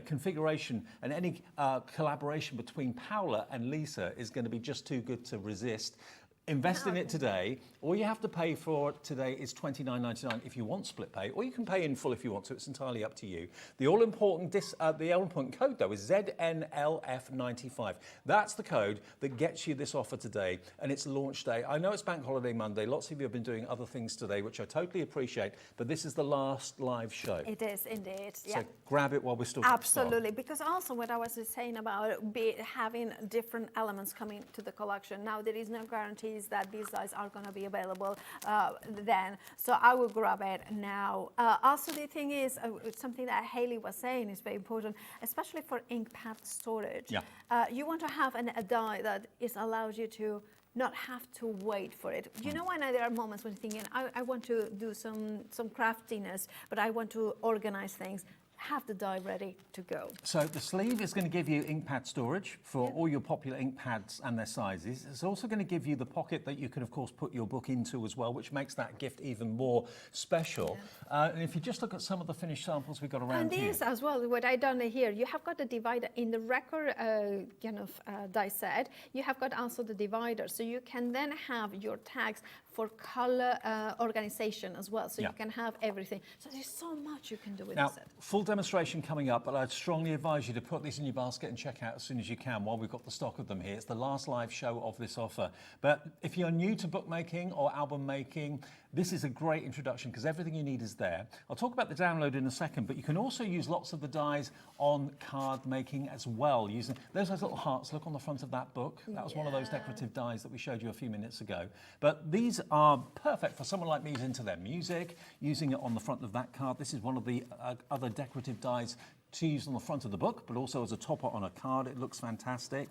configuration and any collaboration between Paula and Lisa is going to be just too good to resist. Invest in it today. All you have to pay for today is $29.99 if you want split pay, or you can pay in full if you want to. It's entirely up to you. The all-important code, though, is ZNLF95. That's the code that gets you this offer today, and it's launch day. I know it's Bank Holiday Monday. Lots of you have been doing other things today, which I totally appreciate, but this is the last live show. It is indeed, So grab it while we're still absolutely, because also what I was saying about having different elements coming to the collection. Now, there is no guarantee that these dies are going to be available then, so I will grab it now. Also, the thing is, something that Hayley was saying is very important, especially for ink pad storage. You want to have a die that allows you to not have to wait for it. You know, when there are moments when you're thinking, I want to do some craftiness, but I want to organize things. Have the die ready to go. So the sleeve is going to give you ink pad storage for all your popular ink pads and their sizes. It's also going to give you the pocket that you can, of course, put your book into as well, which makes that gift even more special. And if you just look at some of the finished samples we've got around here. And this as well, what I've done here, you have got the divider in the record die set. You have got also the divider, so you can then have your tags for color organization as well, so you can have everything. So there's so much you can do with this set. Full demonstration coming up, but I'd strongly advise you to put these in your basket and check out as soon as you can while we've got the stock of them here. It's the last live show of this offer. But if you're new to bookmaking or album making, this is a great introduction because everything you need is there. I'll talk about the download in a second, but you can also use lots of the dies on card making as well. Using those little hearts, look on the front of that book. That was one of those decorative dies that we showed you a few minutes ago. But these are perfect for someone like me who's into their music, using it on the front of that card. This is one of the other decorative dies to use on the front of the book, but also as a topper on a card. It looks fantastic.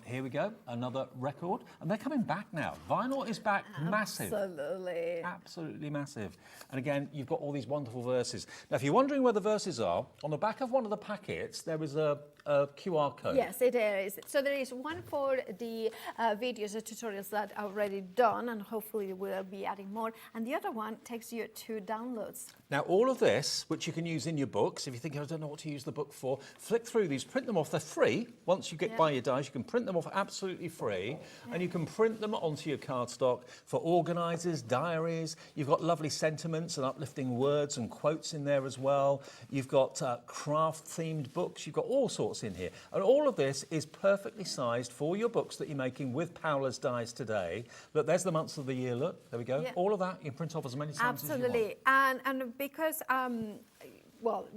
Here we go, another record. And they're coming back now. Vinyl is back, massive. Absolutely. Absolutely massive. And again, you've got all these wonderful verses. Now, if you're wondering where the verses are, on the back of one of the packets, there is a QR code. Yes, it is. So there is one for the videos and tutorials that are already done, and hopefully we'll be adding more. And the other one takes you to downloads. Now, all of this, which you can use in your books, if you think, I don't know what to use the book for, flick through these, print them off. They're free. Once you get by your dies, you can print them off absolutely free, and you can print them onto your cardstock for organisers, diaries. You've got lovely sentiments and uplifting words and quotes in there as well. You've got craft-themed books. You've got all sorts in here. And all of this is perfectly sized for your books that you're making with Paula's dies today. Look, there's the months of the year. Look, there we go. Yeah. All of that you can print off as many times as you want. Absolutely. And because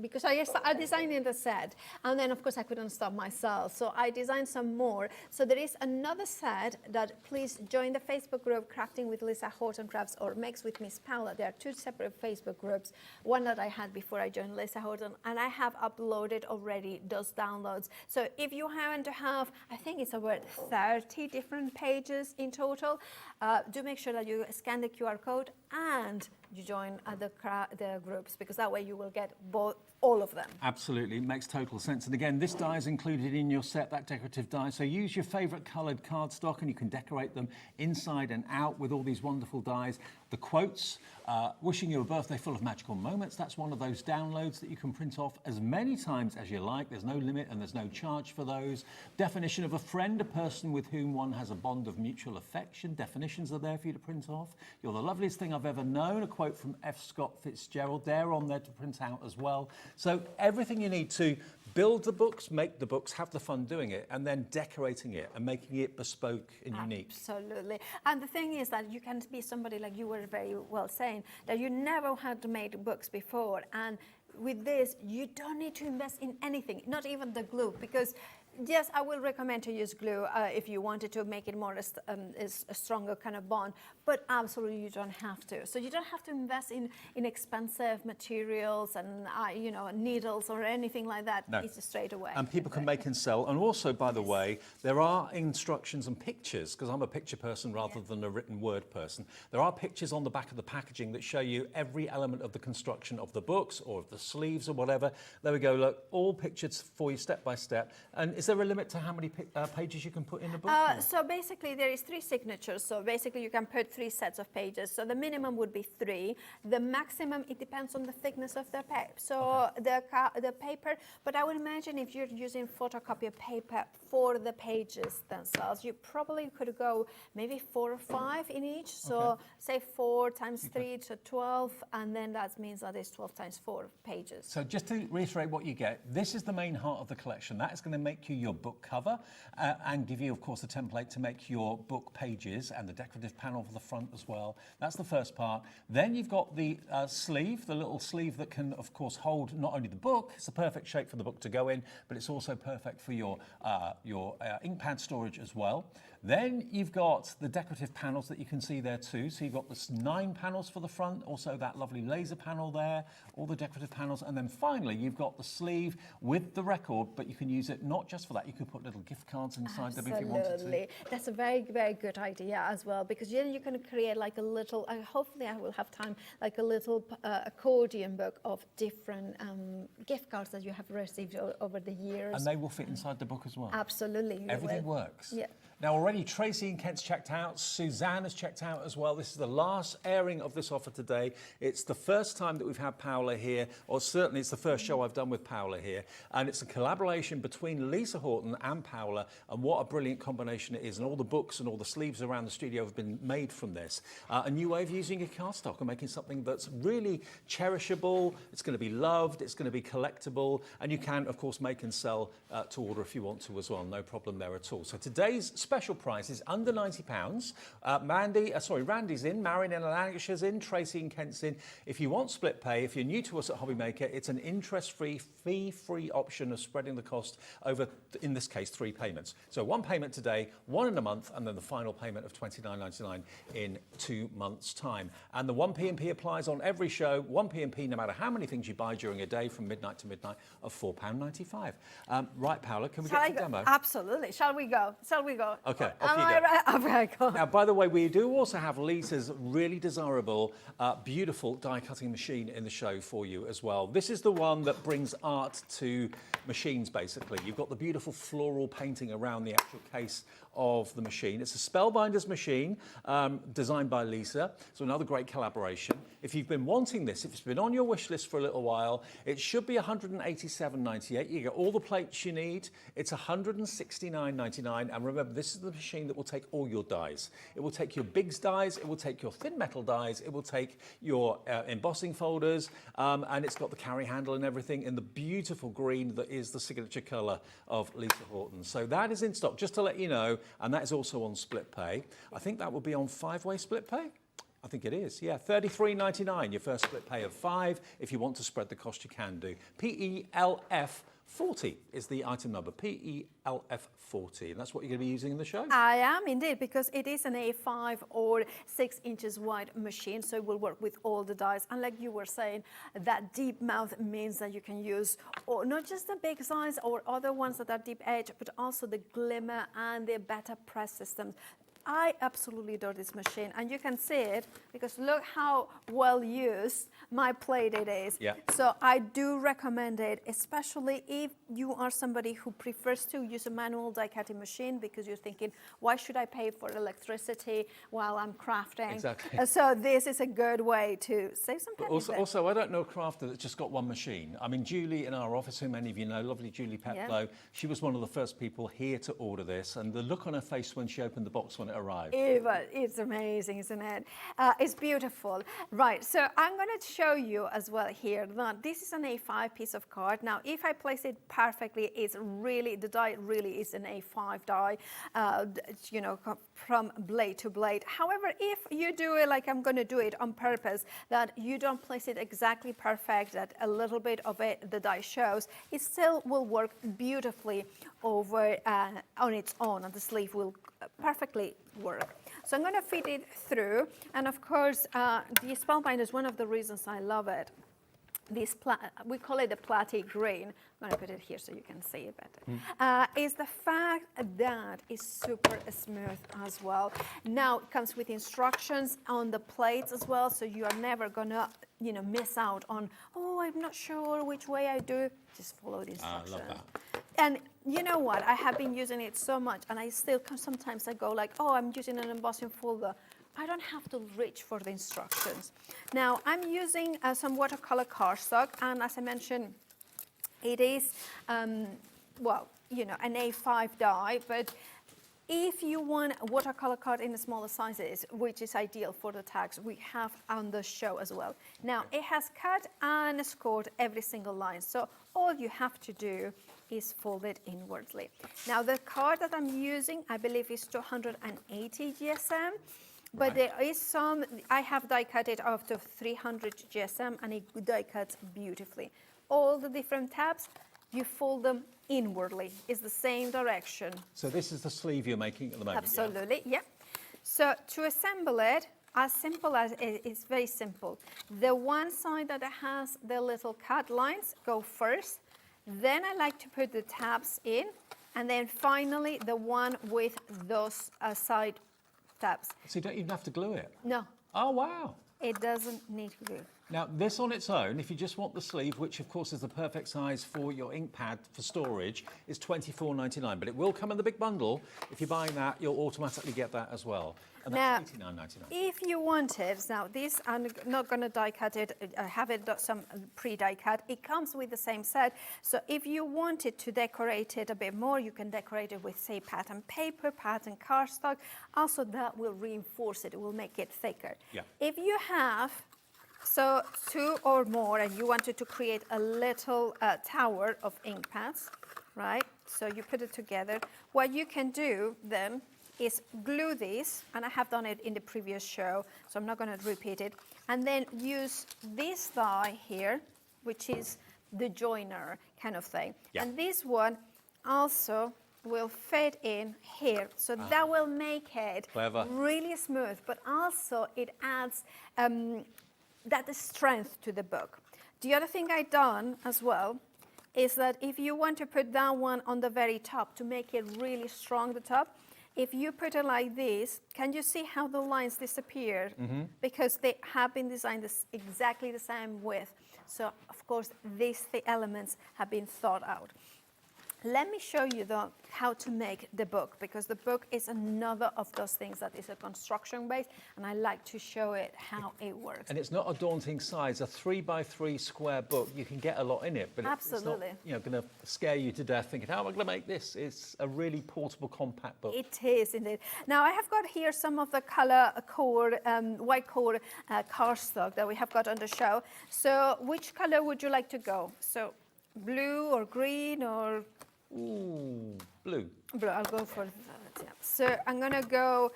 because I designed in the set, and then of course I couldn't stop myself, so I designed some more. So there is another set that please join the Facebook group Crafting with Lisa Horton Crafts or Makes with Miss Paula. There are two separate Facebook groups, one that I had before I joined Lisa Horton, and I have uploaded already those downloads. So if you happen to have, I think it's over 30 different pages in total, do make sure that you scan the QR code and you join the groups, because that way you will get all of them. Absolutely, it makes total sense. And again, this die is included in your set, that decorative die. So use your favourite coloured cardstock and you can decorate them inside and out with all these wonderful dies. The quotes, wishing you a birthday full of magical moments. That's one of those downloads that you can print off as many times as you like. There's no limit and there's no charge for those. Definition of a friend, a person with whom one has a bond of mutual affection. Definitions are there for you to print off. You're the loveliest thing I've ever known. A quote from F. Scott Fitzgerald. They're on there to print out as well. So everything you need to build the books, make the books, have the fun doing it, and then decorating it and making it bespoke and unique. Absolutely. And the thing is that you can be somebody, like you were very well saying, that you never had to make books before. And with this, you don't need to invest in anything, not even the glue, because yes, I will recommend to use glue if you wanted to make it more a stronger kind of bond, but absolutely you don't have to. So you don't have to invest in expensive materials and needles or anything like that. No. It's straight away. And people can make and sell. And also, by the way, there are instructions and pictures, because I'm a picture person rather than a written word person. There are pictures on the back of the packaging that show you every element of the construction of the books or of the sleeves or whatever. There we go, look, all pictures for you step by step. And is there a limit to how many pages you can put in a book? So basically there is 3 signatures. So basically you can put 3 sets of pages. So the minimum would be 3. The maximum, it depends on the thickness of the paper. So the paper, but I would imagine if you're using photocopier paper for the pages themselves, you probably could go maybe 4 or 5 in each. So say 4 times 3 to 12, and then that means that it's 12 times 4 pages. So just to reiterate what you get, this is the main heart of the collection. That is going to make you your book cover and give you, of course, a template to make your book pages and the decorative panel for the front as well. That's the first part. Then you've got the sleeve, the little sleeve that can, of course, hold not only the book, it's a perfect shape for the book to go in, but it's also perfect for your ink pad storage as well. Then you've got the decorative panels that you can see there too. So you've got the 9 panels for the front, also that lovely laser panel there, all the decorative panels. And then finally, you've got the sleeve with the record, but you can use it not just for that. You could put little gift cards inside them if you wanted to. Absolutely. That's a very, very good idea as well, because then you can create like a little, hopefully I will have time, like a little accordion book of different gift cards that you have received over the years. And they will fit inside the book as well. Absolutely. Everything works. Yeah. Now already Tracy and Kent's checked out, Suzanne has checked out as well. This is the last airing of this offer today. It's the first time that we've had Paula here, or certainly it's the first show I've done with Paula here, and it's a collaboration between Lisa Horton and Paula, and what a brilliant combination it is, and all the books and all the sleeves around the studio have been made from this. A new way of using your cardstock and making something that's really cherishable, it's going to be loved, it's going to be collectible, and you can, of course, make and sell to order if you want to as well, no problem there at all. So today's special prices under £90. Randy's in, Marion and Lancashire's in, Tracy and Kent's in. If you want split pay, if you're new to us at Hobbymaker, it's an interest-free, fee-free option of spreading the cost over, in this case, 3 payments. So 1 payment today, 1 in a month, and then the final payment of £29.99 in 2 months' time. And the 1 P&P applies on every show. 1 P&P, no matter how many things you buy during a day from midnight to midnight, of £4.95. Right, Paula, can we get the demo? Absolutely. Shall we go? Okay, off you go. Okay, go. Now, by the way, we do also have Lisa's really desirable, beautiful die-cutting machine in the show for you as well. This is the one that brings art to machines, basically. You've got the beautiful floral painting around the actual case of the machine. It's a Spellbinders machine designed by Lisa, so another great collaboration. If you've been wanting this, if it's been on your wish list for a little while, it should be $187.98. You get all the plates you need. It's $169.99, and remember, this is the machine that will take all your dies. It will take your Biggs dies, it will take your thin metal dies, it will take your embossing folders, and it's got the carry handle and everything in the beautiful green that is the signature colour of Lisa Horton. So that is in stock, just to let you know, and that is also on split pay. I think that will be on 5-way split pay. I think it is, yeah. $33.99, your first split pay of 5. If you want to spread the cost, you can do. PELF 40 is the item number, PELF 40, and that's what you're going to be using in the show? I am indeed, because it is an A5 or 6 inches wide machine, so it will work with all the dies. And like you were saying, that deep mouth means that you can use not just the big size or other ones that are deep edge, but also the glimmer and the better press systems. I absolutely adore this machine, and you can see it because look how well used my plate it is. Yeah. So I do recommend it, especially if you are somebody who prefers to use a manual die cutting machine because you're thinking, why should I pay for electricity while I'm crafting? Exactly. So this is a good way to save some pennies. Also, I don't know a crafter that's just got one machine. I mean, Julie in our office, who many of you know, lovely Julie Petlow, she was one of the first people here to order this, and the look on her face when she opened the box when it arrived. It's amazing, isn't it? It's beautiful. Right, so I'm going to show you as well here that this is an A5 piece of card. Now, if I place it perfectly, it's really, the die really is an A5 die, you know, from blade to blade. However, if you do it like I'm going to do it on purpose, that you don't place it exactly perfect, that a little bit of it, the die shows, it still will work beautifully over on its own, and the sleeve will perfectly work. So I'm going to fit it through, and of course the Spellbinder is one of the reasons I love it. This we call it the platy green. I'm going to put it here so you can see it better. Is the fact that it's super smooth as well. Now it comes with instructions on the plates as well, so you are never gonna, you know, miss out on, oh, I'm not sure which way I do. Just follow the instructions. I love that. And you know what? I have been using it so much, and I still sometimes I go like, oh, I'm using an embossing folder. I don't have to reach for the instructions. Now I'm using some watercolor cardstock, and as I mentioned, it is, well, you know, an A5 die, but if you want a watercolor card in the smaller sizes, which is ideal for the tags, we have on the show as well. Now, it has cut and scored every single line, so all you have to do is fold it inwardly. Now, the card that I'm using, I believe is 280 GSM, but there is some, I have die cut it up to 300 GSM, and it die cuts beautifully. All the different tabs, you fold them inwardly. It's the same direction. So this is the sleeve you're making at the moment? Absolutely, yeah. So to assemble it, as simple as it's very simple. The one side that has the little cut lines go first. Then I like to put the tabs in, and then finally the one with those side tabs. So you don't even have to glue it? No. Oh, wow. It doesn't need glue. Now, this on its own, if you just want the sleeve, which of course is the perfect size for your ink pad for storage, is $24.99. But it will come in the big bundle. If you're buying that, you'll automatically get that as well. And that's $89.99. If you want it, now this, I'm not going to die cut it, I have it some pre-die cut. It comes with the same set. So if you wanted to decorate it a bit more, you can decorate it with, say, pattern paper, pattern cardstock. Also, that will reinforce it. It will make it thicker. Yeah. If you have so 2 or more, and you wanted to create a little tower of ink pads, right? So you put it together. What you can do then is glue this, and I have done it in the previous show, so I'm not going to repeat it, and then use this die here, which is the joiner kind of thing. Yeah. And this one also will fit in here, so that will make it Clever. really smooth, but also it adds that strength to the book. The other thing I've done as well is that if you want to put that one on the very top to make it really strong, the top, if you put it like this, can you see how the lines disappeared? Because they have been designed exactly the same width. So of course, these elements have been thought out. Let me show you though how to make the book, because the book is another of those things that is a construction base, and I like to show it how it works. And it's not a daunting size. A 3x3 square book, you can get a lot in it, but Absolutely. it's not, going to scare you to death thinking, how am I going to make this? It's a really portable, compact book. It is indeed. Now I have got here some of the color cord, white cord cardstock that we have got on the show. So which color would you like to go? So blue or green or? Ooh, blue. Blue, I'll go for that, yeah. So I'm gonna go,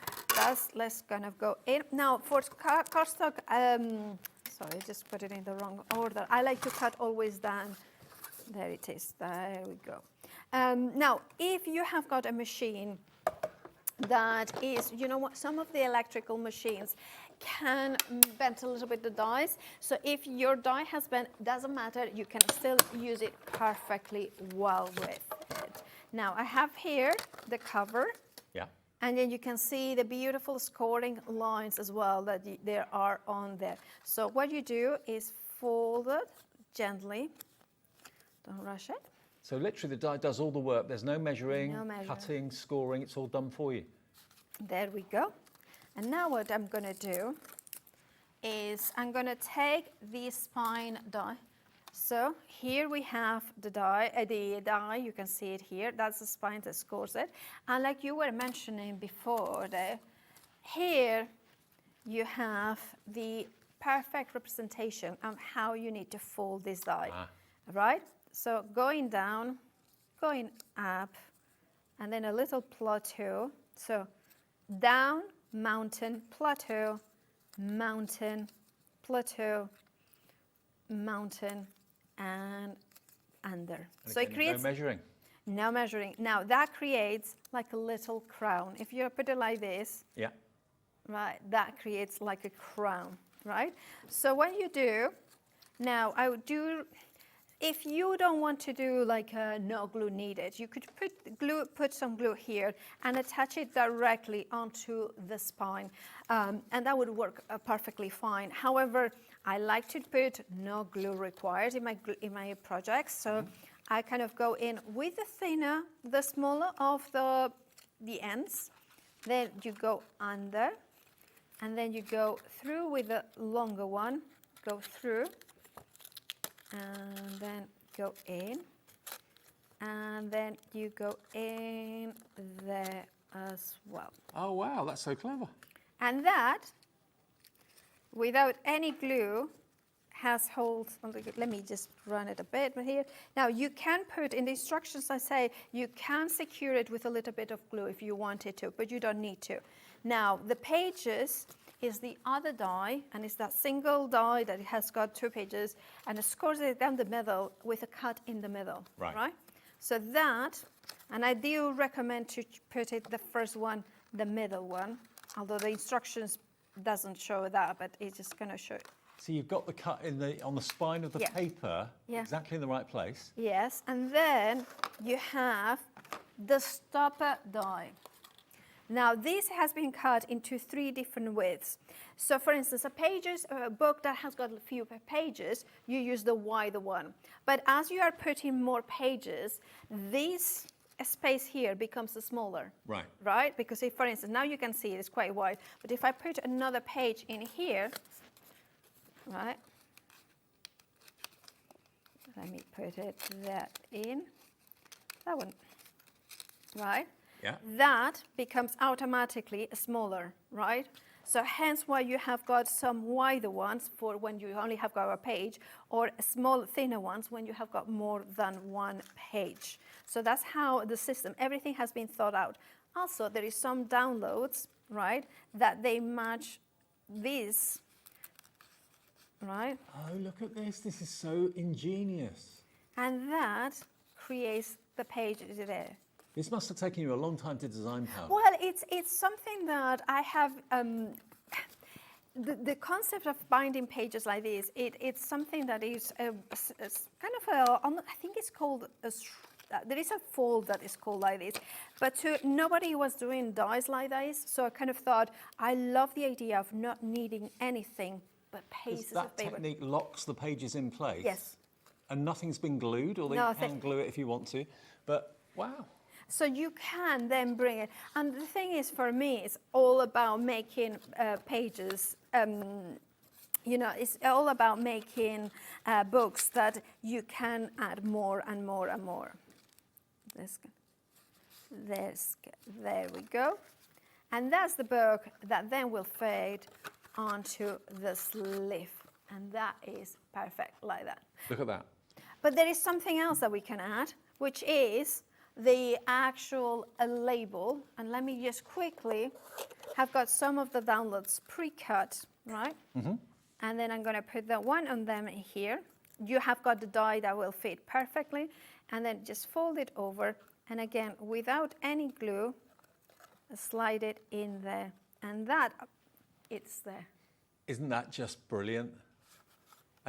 let's kind of go in. Now for cardstock, sorry, just put it in the wrong order. I like to cut always down. There it is, there we go. Now, if you have got a machine that is, you know what, some of the electrical machines can bend a little bit the dies. So if your die has bent, doesn't matter, you can still use it perfectly well with it. Now I have here the cover. Yeah. And then you can see the beautiful scoring lines as well that there are on there. So what you do is fold it gently. Don't rush it. So literally the die does all the work. There's no measuring, No measuring. cutting, scoring. It's all done for you. There we go. And now what I'm going to do is I'm going to take the spine die. So here we have the die, you can see it here. That's the spine that scores it. And like you were mentioning before, here you have the perfect representation of how you need to fold this die, right? So going down, going up, and then a little plateau. So down, mountain, plateau, mountain, plateau, mountain, and under. And so again, it creates no measuring. No measuring. Now that creates like a little crown. If you put it like this, Yeah. right, that creates like a crown, right? So what you do, now I would do, if you don't want to do like no glue needed, you could put some glue here and attach it directly onto the spine, and that would work perfectly fine. However, I like to put no glue required in my projects, so I kind of go in with the thinner, the smaller of the ends, then you go under, and then you go through with the longer one, go through, and then go in, and then you go in there as well. Oh, wow, that's so clever. And that, without any glue, has holes. Let me just run it a bit here. Now you can put, in the instructions I say, you can secure it with a little bit of glue if you wanted to, but you don't need to. Now the pages is the other die, and it's that single die that has got 2 pages, and it scores it down the middle with a cut in the middle, right? So that, and I do recommend to put it the first one, the middle one, although the instructions doesn't show that, but it's just going to show. So you've got the cut on the spine of the paper, exactly in the right place. Yes, and then you have the stopper die. Now this has been cut into 3 different widths. So for instance, a book that has got a few pages, you use the wider one. But as you are putting more pages, this space here becomes smaller. Right? Because if, for instance, now you can see it's quite wide, but if I put another page in here, right? Let me put that in. That one, right? Yeah. That becomes automatically smaller, right? So hence why you have got some wider ones for when you only have got a page, or small, thinner ones when you have got more than 1 page. So that's how the system, everything has been thought out. Also, there is some downloads, right, that they match this, right? Oh, look at this. This is so ingenious. And that creates the pages there. This must have taken you a long time to design, Paula. Well, it's something that I have. The concept of binding pages like this, it's something that is kind of I think it's called there is a fold that is called like this, but nobody was doing dies like this, so I kind of thought I love the idea of not needing anything but pages of paper. That technique locks the pages in place. Yes. And nothing's been glued, or you can glue it if you want to. But wow. So you can then bring it, and the thing is, for me, it's all about making pages. You know, it's all about making books that you can add more and more and more. There we go. And that's the book that then will fade onto the sleeve. And that is perfect like that. Look at that. But there is something else that we can add, which is the actual label. And let me just quickly, I've got some of the downloads pre-cut, right? Mm-hmm. And then I'm going to put the one on them here. You have got the die that will fit perfectly. And then just fold it over. And again, without any glue, slide it in there. And that, it's there. Isn't that just brilliant?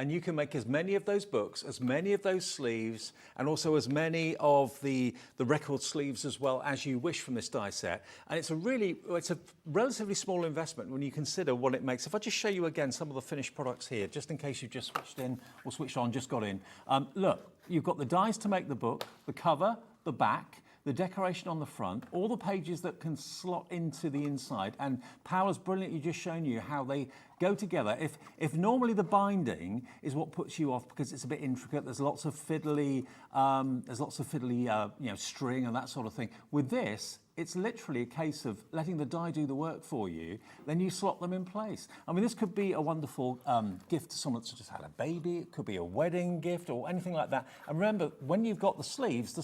And you can make as many of those books, as many of those sleeves, and also as many of the record sleeves as well as you wish from this die set. And it's a relatively small investment when you consider what it makes. If I just show you again some of the finished products here, just in case you've just switched in or switched on, just got in. Look, you've got the dies to make the book, the cover, the back, the decoration on the front, all the pages that can slot into the inside, and Paula's brilliantly just shown you how they go together. If normally the binding is what puts you off because it's a bit intricate, there's lots of fiddly, string and that sort of thing. With this, it's literally a case of letting the die do the work for you, then you slot them in place. I mean, this could be a wonderful gift to someone that's just had a baby, it could be a wedding gift or anything like that. And remember, when you've got the sleeves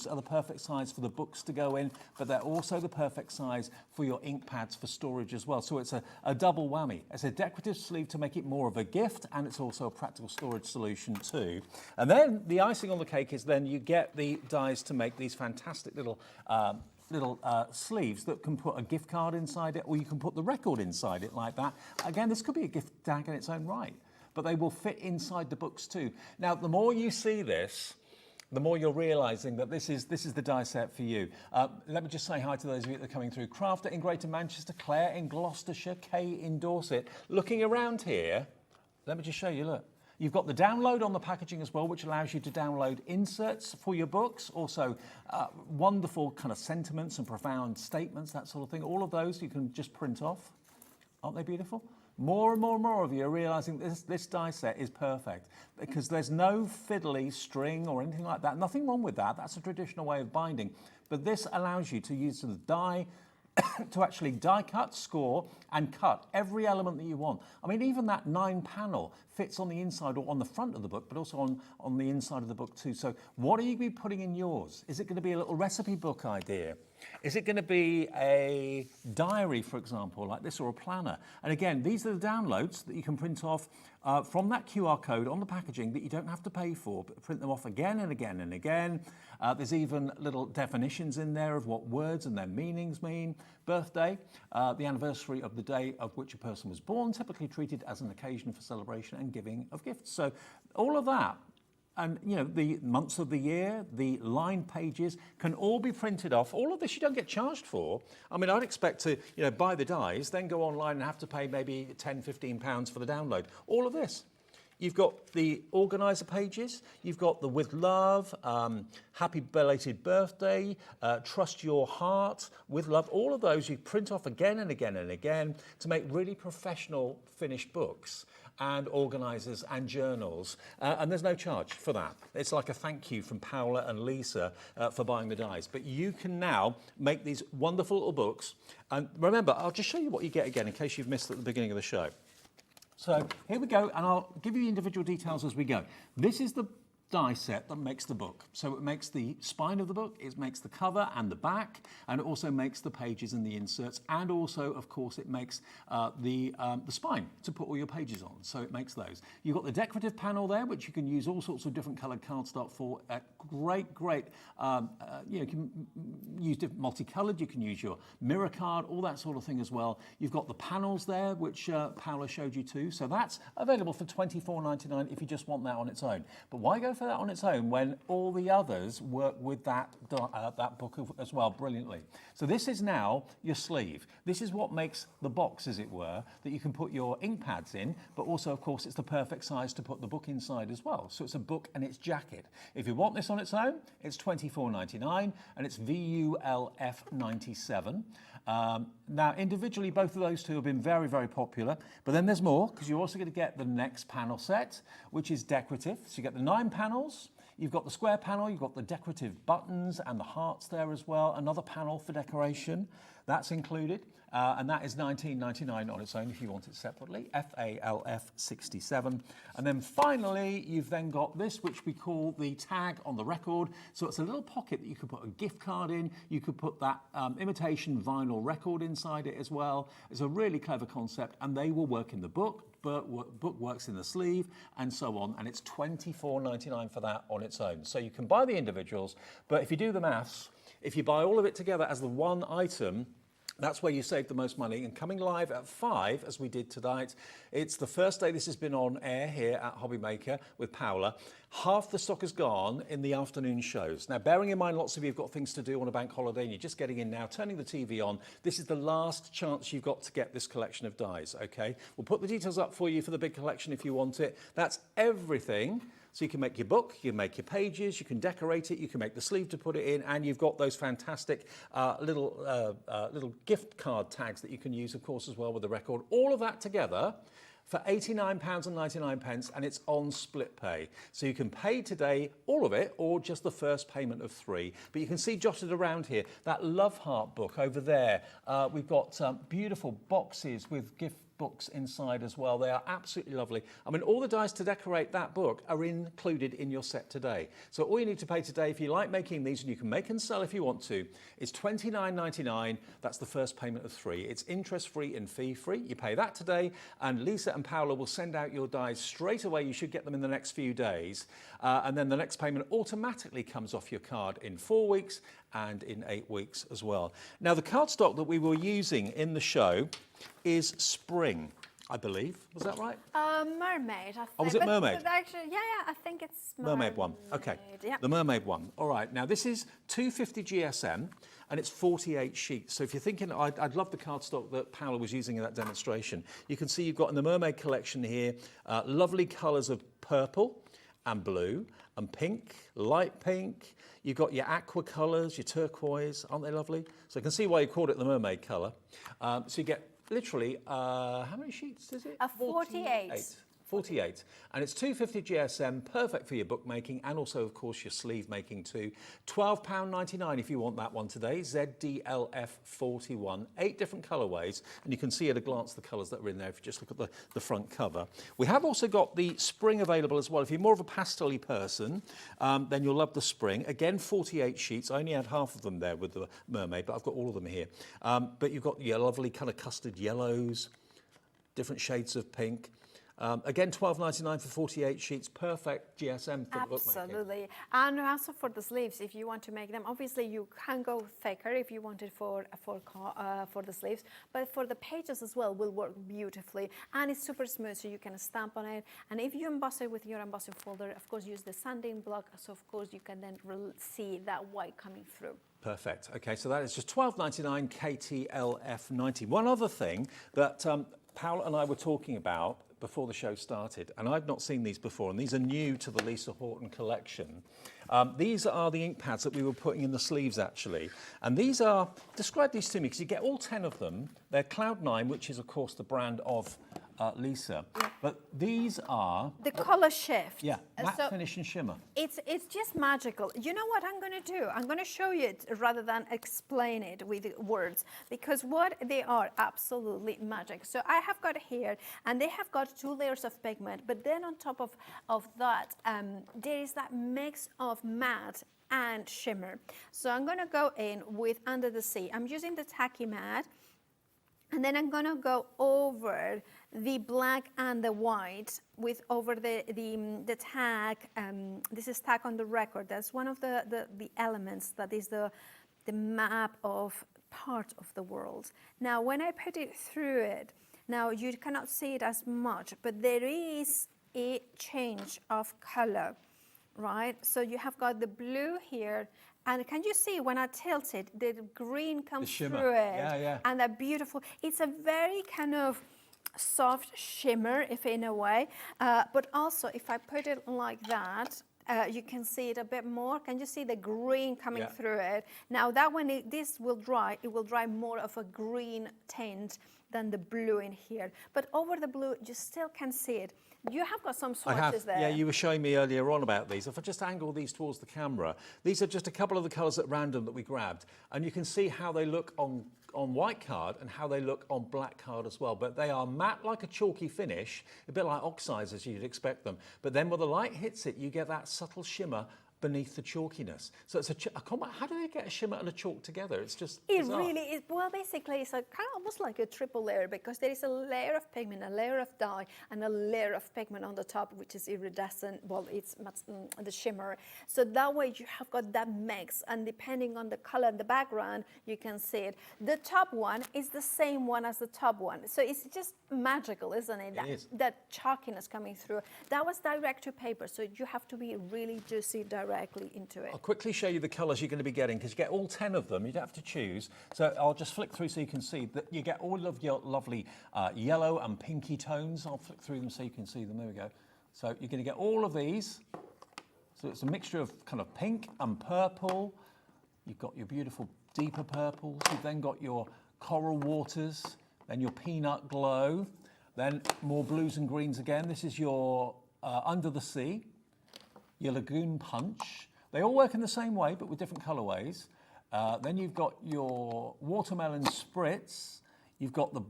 are the perfect size for the books to go in, but they're also the perfect size for your ink pads for storage as well. So it's a double whammy. It's a decorative sleeve to make it more of a gift, and it's also a practical storage solution too. And then the icing on the cake is then you get the dies to make these fantastic little sleeves that can put a gift card inside it, or you can put the record inside it like that. Again, this could be a gift tag in its own right, but they will fit inside the books too. Now, the more you see this, the more you're realising that this is the die set for you. Let me just say hi to those of you that are coming through. Crafter in Greater Manchester, Claire in Gloucestershire, Kay in Dorset. Looking around here, let me just show you, look. You've got the download on the packaging as well, which allows you to download inserts for your books. Also, wonderful kind of sentiments and profound statements, that sort of thing. All of those you can just print off. Aren't they beautiful? More and more and more of you are realising this die set is perfect because there's no fiddly string or anything like that. Nothing wrong with that. That's a traditional way of binding. But this allows you to use the die to actually die cut, score, and cut every element that you want. I mean, even that 9 panel fits on the inside or on the front of the book, but also on the inside of the book too. So what are you going to be putting in yours? Is it going to be a little recipe book idea? Is it going to be a diary, for example, like this, or a planner? And again, these are the downloads that you can print off from that QR code on the packaging that you don't have to pay for, but print them off again and again and again. There's even little definitions in there of what words and their meanings mean. Birthday, the anniversary of the day of which a person was born, typically treated as an occasion for celebration and giving of gifts. So all of that, and you know, the months of the year, the line pages can all be printed off. All of this you don't get charged for. I mean, I'd expect to, you know, buy the dies, then go online and have to pay maybe £10, £15 for the download. All of this. You've got the organiser pages, you've got the with love, happy belated birthday, trust your heart, with love. All of those you print off again and again and again to make really professional finished books and organisers and journals. And there's no charge for that. It's like a thank you from Paula and Lisa for buying the dies. But you can now make these wonderful little books. And remember, I'll just show you what you get again in case you've missed at the beginning of the show. So here we go, and I'll give you the individual details as we go. This is the die set that makes the book. So it makes the spine of the book, it makes the cover and the back, and it also makes the pages and the inserts, and also, of course, it makes the spine to put all your pages on. So it makes those. You've got the decorative panel there, which you can use all sorts of different coloured cardstock for. Great, you can use different multicoloured. You can use your mirror card, all that sort of thing as well. You've got the panels there, which Paula showed you too. So that's available for $24.99 if you just want that on its own. But why go for that on its own when all the others work with that book as well brilliantly? So this is now your sleeve. This is what makes the box, as it were, that you can put your ink pads in, but also, of course, it's the perfect size to put the book inside as well. So it's a book and it's jacket. If you want this on its own, it's $24.99 and it's VULF 97. Now, individually, both of those two have been very, very popular. But then there's more, because you're also going to get the next panel set, which is decorative. So you get the 9 panels. You've got the square panel, you've got the decorative buttons and the hearts there as well. Another panel for decoration, that's included. And that is $19.99 on its own if you want it separately, FALF 67. And then finally, you've then got this, which we call the tag on the record. So it's a little pocket that you could put a gift card in. You could put that imitation vinyl record inside it as well. It's a really clever concept, and they will work in the book. Book works in the sleeve, and so on, and it's $24.99 for that on its own. So you can buy the individuals, but if you do the maths, if you buy all of it together as the one item, that's where you save the most money. And coming live at 5, as we did tonight, it's the first day this has been on air here at Hobby Maker with Paula. Half the stock is gone in the afternoon shows. Now, bearing in mind lots of you have got things to do on a bank holiday and you're just getting in now, turning the TV on, this is the last chance you've got to get this collection of dies, okay? We'll put the details up for you for the big collection if you want it. That's everything. So you can make your book, you can make your pages, you can decorate it, you can make the sleeve to put it in, and you've got those fantastic little gift card tags that you can use, of course, as well with the record. All of that together for £89.99, and it's on split pay. So you can pay today all of it, or just the first payment of 3. But you can see jotted around here, that Love Heart book over there. We've got beautiful boxes with gift books inside as well. They are absolutely lovely. I mean, all the dies to decorate that book are included in your set today. So all you need to pay today, if you like making these, and you can make and sell if you want to, is $29.99. That's the first payment of 3. It's interest-free and fee-free. You pay that today, and Lisa and Paula will send out your dies straight away. You should get them in the next few days. And then the next payment automatically comes off your card in 4 weeks and in 8 weeks as well. Now, the cardstock that we were using in the show is Spring, I believe. Was that right? Mermaid, I think. Oh, was it Mermaid? But actually, yeah, I think it's Mermaid one. Okay. Yeah. The Mermaid one. All right. Now, this is 250 GSM, and it's 48 sheets. So if you're thinking, I'd love the cardstock that Paula was using in that demonstration, you can see you've got in the Mermaid collection here lovely colours of purple and blue and pink, light pink. You've got your aqua colours, your turquoise. Aren't they lovely? So you can see why you called it the Mermaid colour. So you get literally, how many sheets is it? 48. 48. And it's 250 GSM, perfect for your bookmaking and also, of course, your sleeve making too. £12.99 if you want that one today. ZDLF 41. 8 different colourways. And you can see at a glance the colours that are in there if you just look at the front cover. We have also got the Spring available as well. If you're more of a pastel-y person, then you'll love the Spring. Again, 48 sheets. I only had half of them there with the Mermaid, but I've got all of them here. But you've got your lovely kind of custard yellows, different shades of pink. Again, $12.99 for 48 sheets, perfect GSM for bookmaking. Absolutely. And also for the sleeves, if you want to make them, obviously you can go thicker if you want it for the sleeves, but for the pages as well will work beautifully. And it's super smooth, so you can stamp on it. And if you emboss it with your embossing folder, of course, use the sanding block, so of course you can then see that white coming through. Perfect. Okay, so that is just $12.99 KTLF 90. One other thing that Paula and I were talking about before the show started, and I've not seen these before, and these are new to the Lisa Horton collection. These are the ink pads that we were putting in the sleeves, actually. And these are, describe these to me, because you get all 10 of them. They're Cloud9, which is, of course, the brand of Lisa. But these are... The colour shift. Yeah, matte So finish and shimmer. it's just magical. You know what I'm going to do? I'm going to show you it rather than explain it with words, because what they are absolutely magic. So I have got here, and they have got 2 layers of pigment, but then on top of that, there is that mix of matte and shimmer. So I'm going to go in with Under the Sea. I'm using the tacky matte. And then I'm going to go over the black and the white with over the tag. This is tag on the record. That's one of the elements that is the map of part of the world. Now, when I put it through it, now you cannot see it as much, but there is a change of color, right? So you have got the blue here. And can you see when I tilt it, the green comes through it? Yeah. And that beautiful, it's a very kind of soft shimmer, if in a way. But also, if I put it like that, you can see it a bit more. Can you see the green coming through it? Now that when this will dry, it will dry more of a green tint than the blue in here. But over the blue, you still can see it. You have got some swatches there. Yeah, you were showing me earlier on about these. If I just angle these towards the camera, these are just a couple of the colours at random that we grabbed. And you can see how they look on white card and how they look on black card as well. But they are matte like a chalky finish, a bit like oxides as you'd expect them. But then when the light hits it, you get that subtle shimmer beneath the chalkiness. So it's how do they get a shimmer and a chalk together? It's just bizarre. Really is. Well, basically, it's kind of almost like a triple layer, because there is a layer of pigment, a layer of dye, and a layer of pigment on the top, which is iridescent. Well, it's the shimmer. So that way you have got that mix, and depending on the color and the background, you can see it. The top one is the same one as the top one. So it's just magical, isn't it? It is. That chalkiness coming through. That was direct to paper, so you have to be really juicy directly into it. I'll quickly show you the colours you're going to be getting, because you get all 10 of them. You don't have to choose. So I'll just flick through so you can see that you get all of your lovely yellow and pinky tones. I'll flick through them so you can see them. There we go. So you're going to get all of these. So it's a mixture of kind of pink and purple. You've got your beautiful deeper purples. You've then got your coral waters, then your peanut glow, then more blues and greens again. This is your Under the Sea, your Lagoon Punch. They all work in the same way, but with different colourways. Then you've got your Watermelon Spritz. You've got the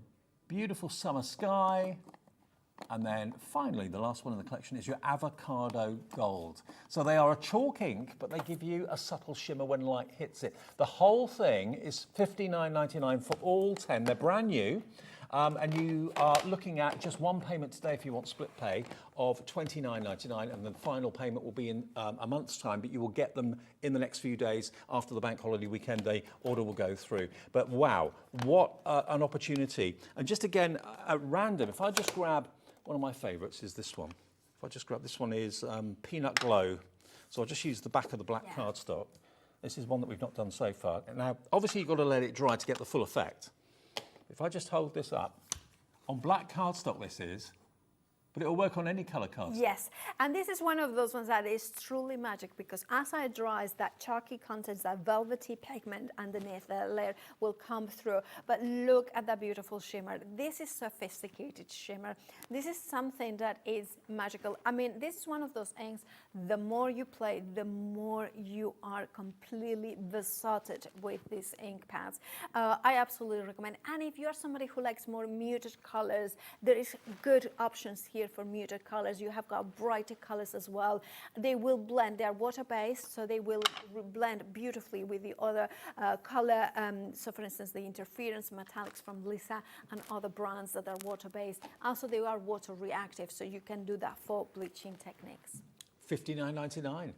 beautiful Summer Sky. And then finally, the last one in the collection is your Avocado Gold. So they are a chalk ink, but they give you a subtle shimmer when light hits it. The whole thing is $59.99 for all 10. They're brand new. And you are looking at just one payment today if you want split pay of $29.99, and the final payment will be in a month's time, but you will get them in the next few days after the bank holiday weekend. The order will go through. But wow, what an opportunity. And just again, at random, if I just grab one of my favourites is this one. If I just grab this one is Peanut Glow. So I'll just use the back of the black cardstock. This is one that we've not done so far. Now, obviously you've got to let it dry to get the full effect. If I just hold this up, on black cardstock this is, but it'll work on any colour cardstock. Yes, and this is one of those ones that is truly magic, because as it dries, that chalky content, that velvety pigment underneath the layer will come through. But look at that beautiful shimmer. This is sophisticated shimmer. This is something that is magical. I mean, this is one of those inks, the more you play, the more you are completely besotted with these ink pads. I absolutely recommend. And if you're somebody who likes more muted colors, there is good options here for muted colors. You have got brighter colors as well. They will blend. They are water-based, so they will blend beautifully with the other color. So for instance, the interference metallics from Lisa and other brands that are water-based. Also, they are water reactive, so you can do that for bleaching techniques. $59.99.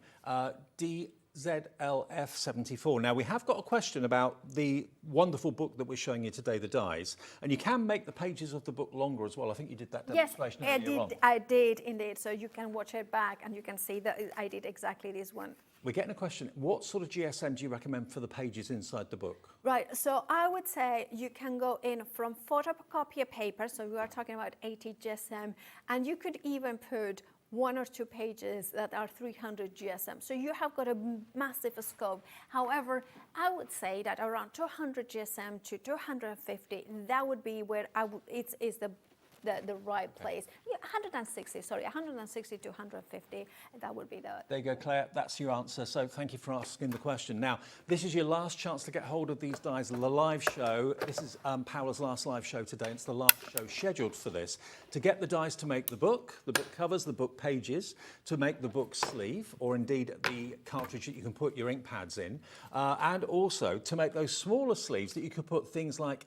DZLF74. Now, we have got a question about the wonderful book that we're showing you today, the dies, and you can make the pages of the book longer as well. I think you did that demonstration earlier on. I did indeed. So you can watch it back and you can see that I did exactly this one. We're getting a question. What sort of GSM do you recommend for the pages inside the book? Right, so I would say you can go in from photocopier paper, so we are talking about 80 GSM, and you could even put 1 or 2 pages that are 300 GSM. So you have got a massive scope. However, I would say that around 200 GSM to 250, that would be where it is the the right place. Yeah, 160 to 150. That would be the. There you go, Claire. That's your answer. So thank you for asking the question. Now, this is your last chance to get hold of these dies. The live show. This is Paula's last live show today. It's the last show scheduled for this. To get the dies to make the book covers, the book pages, to make the book sleeve, or indeed the cartridge that you can put your ink pads in, and also to make those smaller sleeves that you could put things like,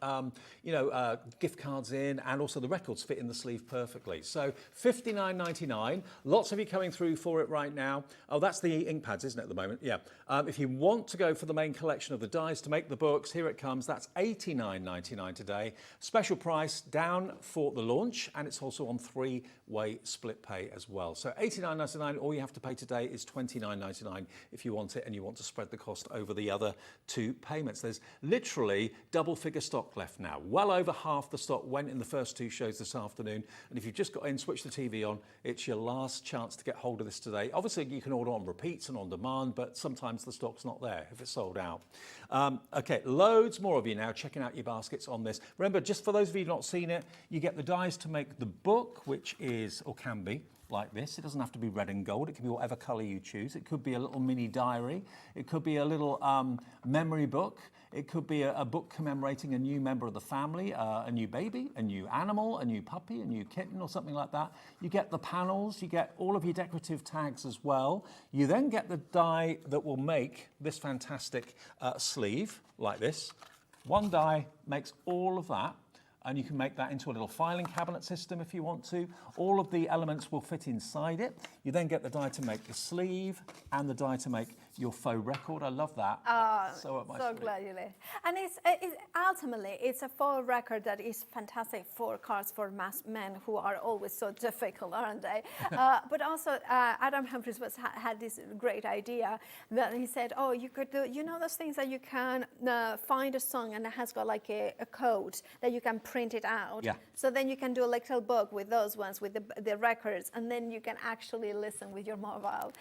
gift cards in, and also the records fit in the sleeve perfectly. So $59.99. Lots of you coming through for it right now. Oh, that's the ink pads, isn't it, at the moment? Yeah. If you want to go for the main collection of the dies to make the books, here it comes. That's $89.99 today. Special price down for the launch, and it's also on 3-way split pay as well. So $89.99. All you have to pay today is $29.99 if you want it and you want to spread the cost over the other 2 payments. There's literally double figure stock left now. Well over half the stock went in the first 2 shows this afternoon. And if you've just got in, switch the TV on, it's your last chance to get hold of this today. Obviously, you can order on repeats and on demand, but sometimes the stock's not there if it's sold out. Okay, loads more of you now checking out your baskets on this. Remember, just for those of you who've not seen it, you get the dies to make the book, which is, or can be, like this. It doesn't have to be red and gold. It can be whatever colour you choose. It could be a little mini diary. It could be a little memory book. It could be a book commemorating a new member of the family, a new baby, a new animal, a new puppy, a new kitten, or something like that. You get the panels. You get all of your decorative tags as well. You then get the die that will make this fantastic sleeve, like this. One die makes all of that. And you can make that into a little filing cabinet system if you want to. All of the elements will fit inside it. You then get the die to make the sleeve and the die to make your faux record. I love that. So glad you did. And it's ultimately, it's a faux record that is fantastic for cards for men who are always so difficult, aren't they? But also, Adam Humphries had this great idea that he said, oh, you could do, you know those things that you can find a song and it has got like a code that you can print it out. Yeah. So then you can do a little book with those ones, with the records, and then you can actually listen with your mobile.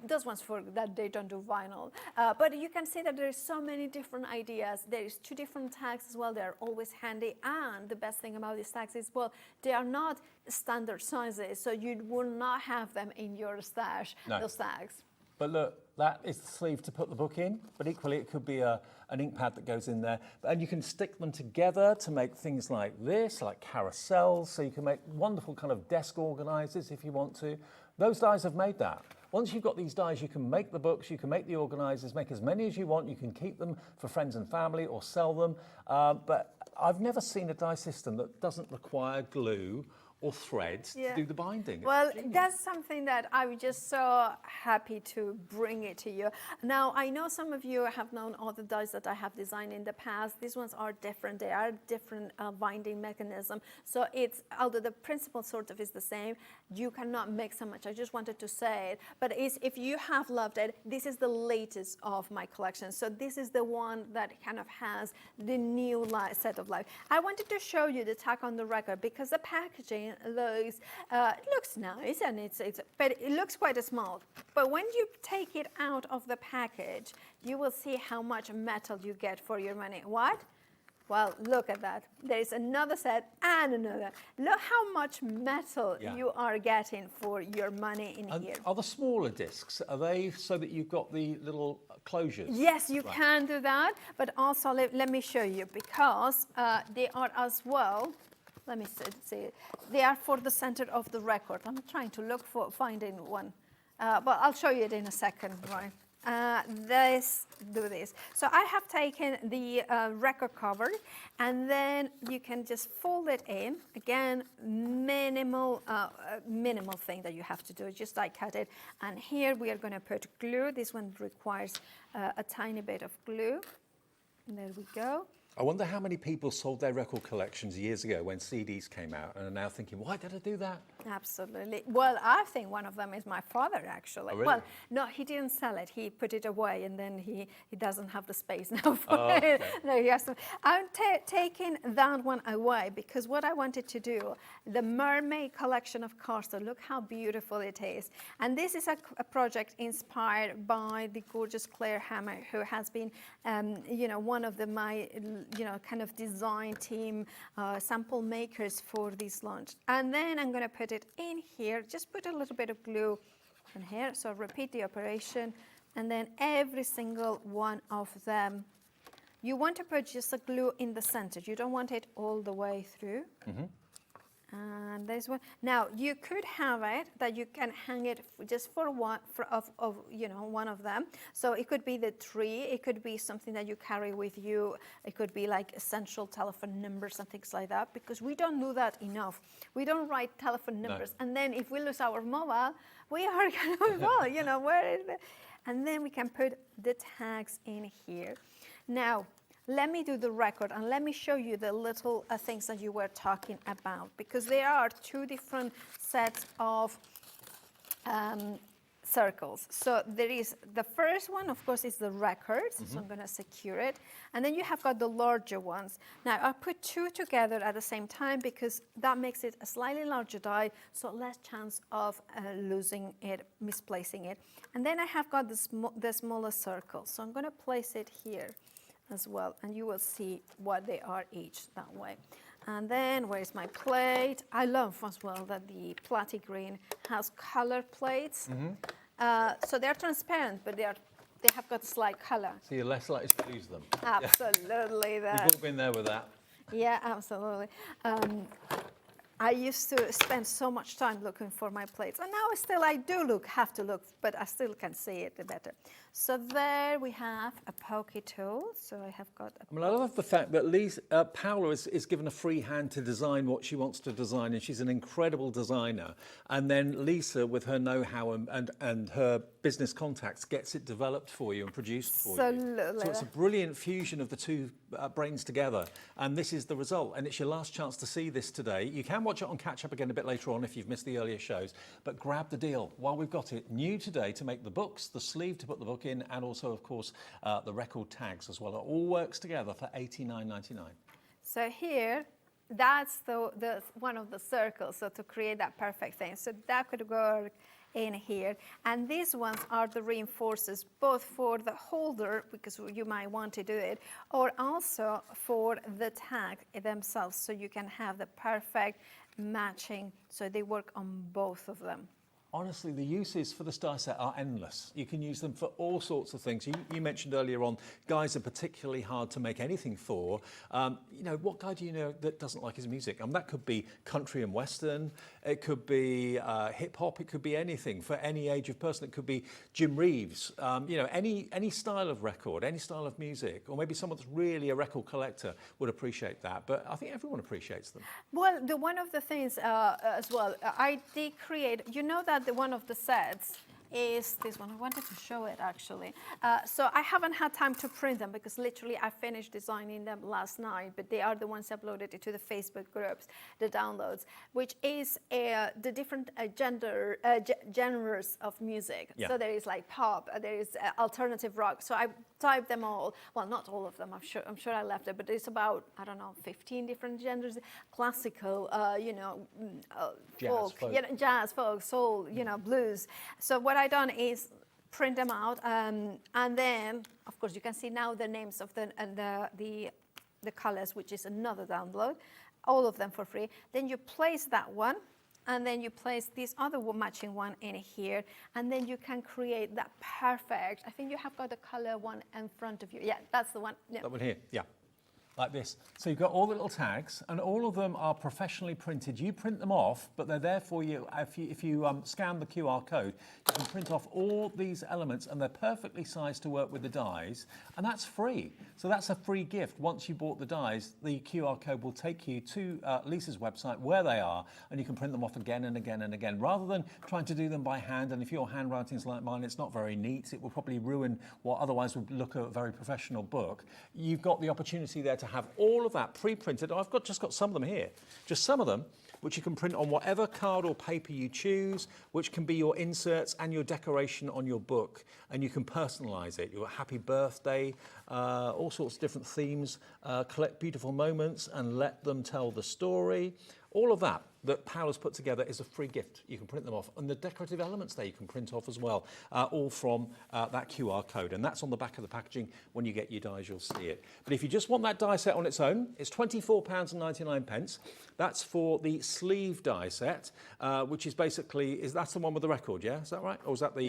Those ones for that they don't do vinyl. But you can see that there's so many different ideas. There's 2 different tags as well. They're always handy. And the best thing about these tags is, well, they are not standard sizes, so you will not have them in your stash, those tags. But look, that is the sleeve to put the book in, but equally it could be an ink pad that goes in there. And you can stick them together to make things like this, like carousels, so you can make wonderful kind of desk organisers if you want to. Those dies have made that. Once you've got these dies, you can make the books, you can make the organisers, make as many as you want. You can keep them for friends and family or sell them. But I've never seen a die system that doesn't require glue or threads to do the binding. Well, that's something that I was just so happy to bring it to you. Now, I know some of you have known all the dies that I have designed in the past. These ones are different. They are different binding mechanism. So it's, although the principle sort of is the same, you cannot mix so much. I just wanted to say it. But if you have loved it, this is the latest of my collection. So this is the one that kind of has the new set of life. I wanted to show you the tag on the record because the packaging looks nice, and but it looks quite small. But when you take it out of the package, you will see how much metal you get for your money. What? Well, look at that. There's another set and another. Look how much metal you are getting for your money in here. Are the smaller discs, are they so that you've got the little closures? Yes, you can do that. But also, let me show you, because they are as well. Let me see. They are for the center of the record. I'm trying to look for finding one, but I'll show you it in a second, right? Do this. So I have taken the record cover, and then you can just fold it in. Again, minimal thing that you have to do, just like cut it. And here we are going to put glue. This one requires a tiny bit of glue. And there we go. I wonder how many people sold their record collections years ago when CDs came out and are now thinking, why did I do that? Absolutely. Well, I think one of them is my father, actually. Oh, really? Well, no, he didn't sell it. He put it away, and then he doesn't have the space now for it. Okay. No, he has to. I'm taking that one away because what I wanted to do, the mermaid collection of cards, so look how beautiful it is. And this is a project inspired by the gorgeous Claire Hammer, who has been, one of my you know, kind of design team, sample makers for this launch. And then I'm going to put it in here. Just put a little bit of glue in here. So repeat the operation, and then every single one of them. You want to put just a glue in the center. You don't want it all the way through. And there's one. Now you could have it that you can hang it just for one of you know, one of them. So it could be the tree. It could be something that you carry with you. It could be like essential telephone numbers and things like that. Because we don't do that enough. We don't write telephone numbers, and then if we lose our mobile, we are kind of, well, you know, where is it? And then we can put the tags in here. Now, let me do the record and let me show you the little things that you were talking about, because there are two different sets of circles. So there is the first one, of course, is the records. So I'm going to secure it. And then you have got the larger ones. Now, I put two together at the same time because that makes it a slightly larger die, so less chance of losing it, misplacing it. And then I have got the smaller circle. So I'm going to place it here as well, and you will see what they are each that way. And then where's my plate? I love as well that the platy green has color plates. So they're transparent, but they have got a slight color. So you're less likely to lose them. Absolutely. We've all been there with that. Yeah, absolutely. I used to spend so much time looking for my plates, and now I do have to look, but I still can see it better. So there we have a pokey tool. So I have got a I love the fact that Paula is given a free hand to design what she wants to design, and she's an incredible designer. And then Lisa, with her know-how and her business contacts, gets it developed for you and produced for you. So it's a brilliant fusion of the two brains together, and this is the result. And it's your last chance to see this today. You can watch it on Catch Up again a bit later on if you've missed the earlier shows, but grab the deal while we've got it. New today to make the books, the sleeve to put the book in, and also, of course, the record tags as well. It all works together for $89.99. So here, that's the one of the circles, so to create that perfect thing. So that could go in here. And these ones are the reinforcers, both for the holder, because you might want to do it, or also for the tag themselves, so you can have the perfect matching, so they work on both of them. Honestly, the uses for the Star Set are endless. You can use them for all sorts of things. You mentioned earlier on, guys are particularly hard to make anything for. You know, what guy do you know that doesn't like his music? That could be country and western. It could be hip hop. It could be anything for any age of person. It could be Jim Reeves. You know, any style of record, any style of music, or maybe someone that's really a record collector would appreciate that. But I think everyone appreciates them. Well, one of the things as well, I did create, you know that one of the sets is this one. I wanted to show it actually. So I haven't had time to print them because literally I finished designing them last night, but they are the ones uploaded to the Facebook groups, the downloads, which is the different genres of music. Yeah. So there is like pop, there is alternative rock. So I typed them all. Well, not all of them. I'm sure I left it, but it's about, I don't know, 15 different genres. Classical, you know, folk, you know, jazz, folk, soul, you know, blues. So what I've done is print them out, and then, of course, you can see now the names of the colors, which is another download, all of them for free. Then you place that one, and then you place this other matching one in here, and then you can create that perfect. I think you have got the color one in front of you. Yeah, that's the one. Yeah. That one here, yeah. Like this. So you've got all the little tags, and all of them are professionally printed. You print them off, but they're there for you. If you scan the QR code, you can print off all these elements, and they're perfectly sized to work with the dies, and that's free. So that's a free gift. Once you bought the dies, the QR code will take you to Lisa's website where they are, and you can print them off again and again and again, rather than trying to do them by hand. And if your handwriting's like mine, it's not very neat. It will probably ruin what otherwise would look a very professional book. You've got the opportunity there to have all of that pre-printed. I've just got some of them here, just some of them, which you can print on whatever card or paper you choose, which can be your inserts and your decoration on your book, and you can personalise it. Your happy birthday, all sorts of different themes. Collect beautiful moments and let them tell the story. All of that Paula's put together is a free gift. You can print them off. And the decorative elements there you can print off as well, all from that QR code. And that's on the back of the packaging. When you get your dies, you'll see it. But if you just want that die set on its own, it's £24.99. That's for the sleeve die set, which is basically, that's the one with the record, yeah? Is that right? Or is that the...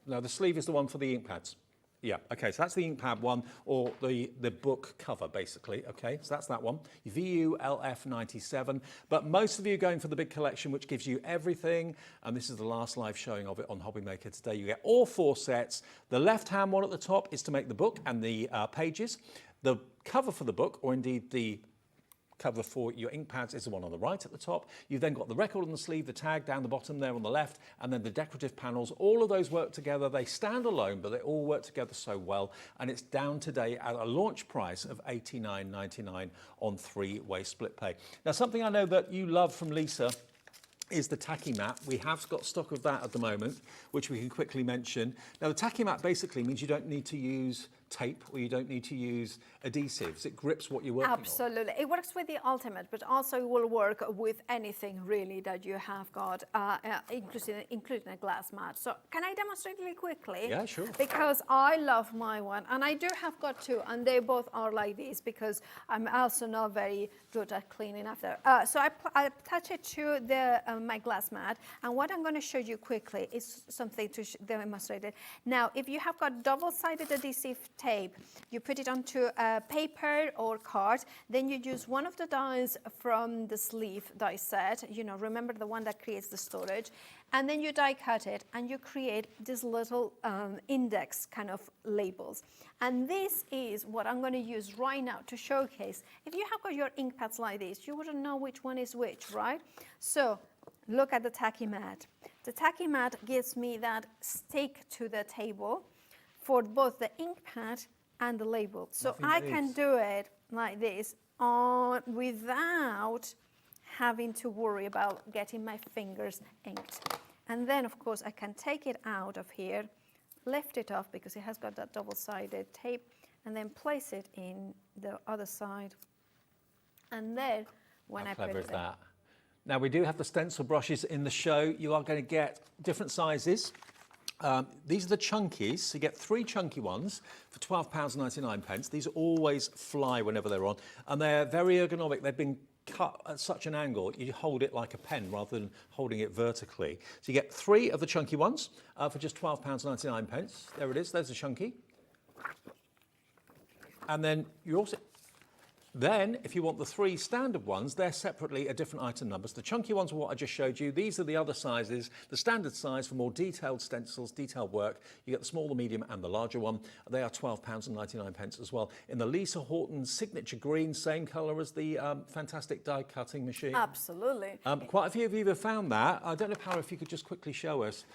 No, the sleeve is the one for the ink pads. Yeah, okay, so that's the ink pad one, or the book cover, basically, okay? So that's that one, VULF97. But most of you are going for the big collection, which gives you everything, and this is the last live showing of it on Hobby Maker today. You get all 4 sets. The left-hand one at the top is to make the book and the pages. The cover for the book, or indeed the cover for your ink pads, is the one on the right at the top. You've then got the record on the sleeve, the tag down the bottom there on the left, and then the decorative panels. All of those work together. They stand alone, but they all work together so well. And it's down today at a launch price of $89.99 on 3-way split pay. Now, something I know that you love from Lisa is the tacky mat. We have got stock of that at the moment, which we can quickly mention. Now, the tacky mat basically means you don't need to use tape, or you don't need to use adhesives. It grips what you're working on. Absolutely. It works with the Ultimate, but also it will work with anything really that you have got, including a glass mat. So can I demonstrate really quickly? Yeah, sure. Because I love my one, and I do have got 2, and they both are like this because I'm also not very good at cleaning after. So I attach it to my glass mat, and what I'm going to show you quickly is something to demonstrate it. Now, if you have got double-sided adhesive tape, you put it onto paper or card, then you use one of the dies from the sleeve die set, remember the one that creates the storage, and then you die cut it and you create these little index kind of labels. And this is what I'm going to use right now to showcase. If you have got your ink pads like this, you wouldn't know which one is which, right? So look at the tacky mat. The tacky mat gives me that stick to the table for both the ink pad and the label. So I can do it like this without having to worry about getting my fingers inked. And then, of course, I can take it out of here, lift it off because it has got that double-sided tape, and then place it in the other side. And then when I put it in. Now, we do have the stencil brushes in the show. You are going to get different sizes. These are the chunkies. So you get 3 chunky ones for £12.99. These always fly whenever they're on, and they're very ergonomic. They've been cut at such an angle, you hold it like a pen rather than holding it vertically. So you get 3 of the chunky ones for just £12.99. There it is, there's the chunky. And then you also... Then, if you want the 3 standard ones, they're separately at different item numbers. The chunky ones are what I just showed you. These are the other sizes. The standard size for more detailed stencils, detailed work. You get the small, the medium, and the larger one. They are £12.99 as well. In the Lisa Horton Signature Green, same colour as the fantastic die-cutting machine. Absolutely. Quite a few of you have found that. I don't know, Paula, if you could just quickly show us.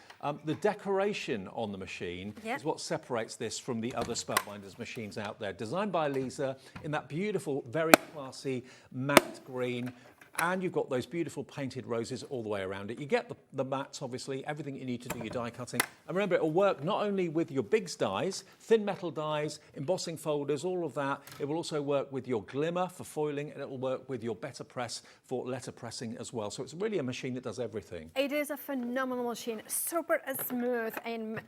The decoration on the machine is what separates this from the other Spellbinders machines out there. Designed by Lisa in that beautiful, very classy matte green, and you've got those beautiful painted roses all the way around it. You get the mats, obviously, everything you need to do your die cutting. And remember, it will work not only with your Biggs dies, thin metal dies, embossing folders, all of that. It will also work with your glimmer for foiling, and it will work with your Better Press for letter pressing as well. So it's really a machine that does everything. It is a phenomenal machine, super smooth in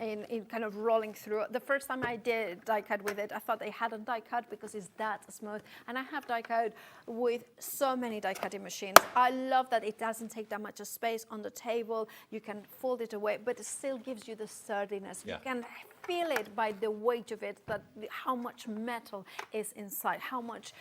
kind of rolling through. The first time I did die cut with it, I thought they hadn't die cut because it's that smooth. And I have die cut with so many die cutting machines. I love that it doesn't take that much space on the table. You can fold it away, but it still gives you the sturdiness. You can feel it by the weight of it, that how much metal is inside, how much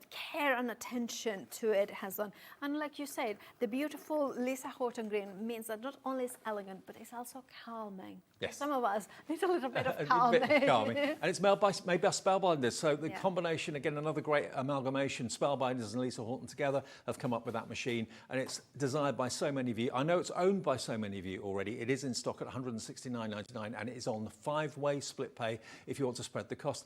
care and attention to it has done. And like you said, the beautiful Lisa Horton green means that not only it's elegant, but it's also calming. Yes. Some of us need a little bit of calming. A bit of calming. And it's made by Spellbinders. So the combination, again, another great amalgamation. Spellbinders and Lisa Horton together have come up with that machine. And it's designed by so many of you. I know it's owned by so many of you already. It is in stock at £169.99, and it is on the 5-way split pay if you want to spread the cost.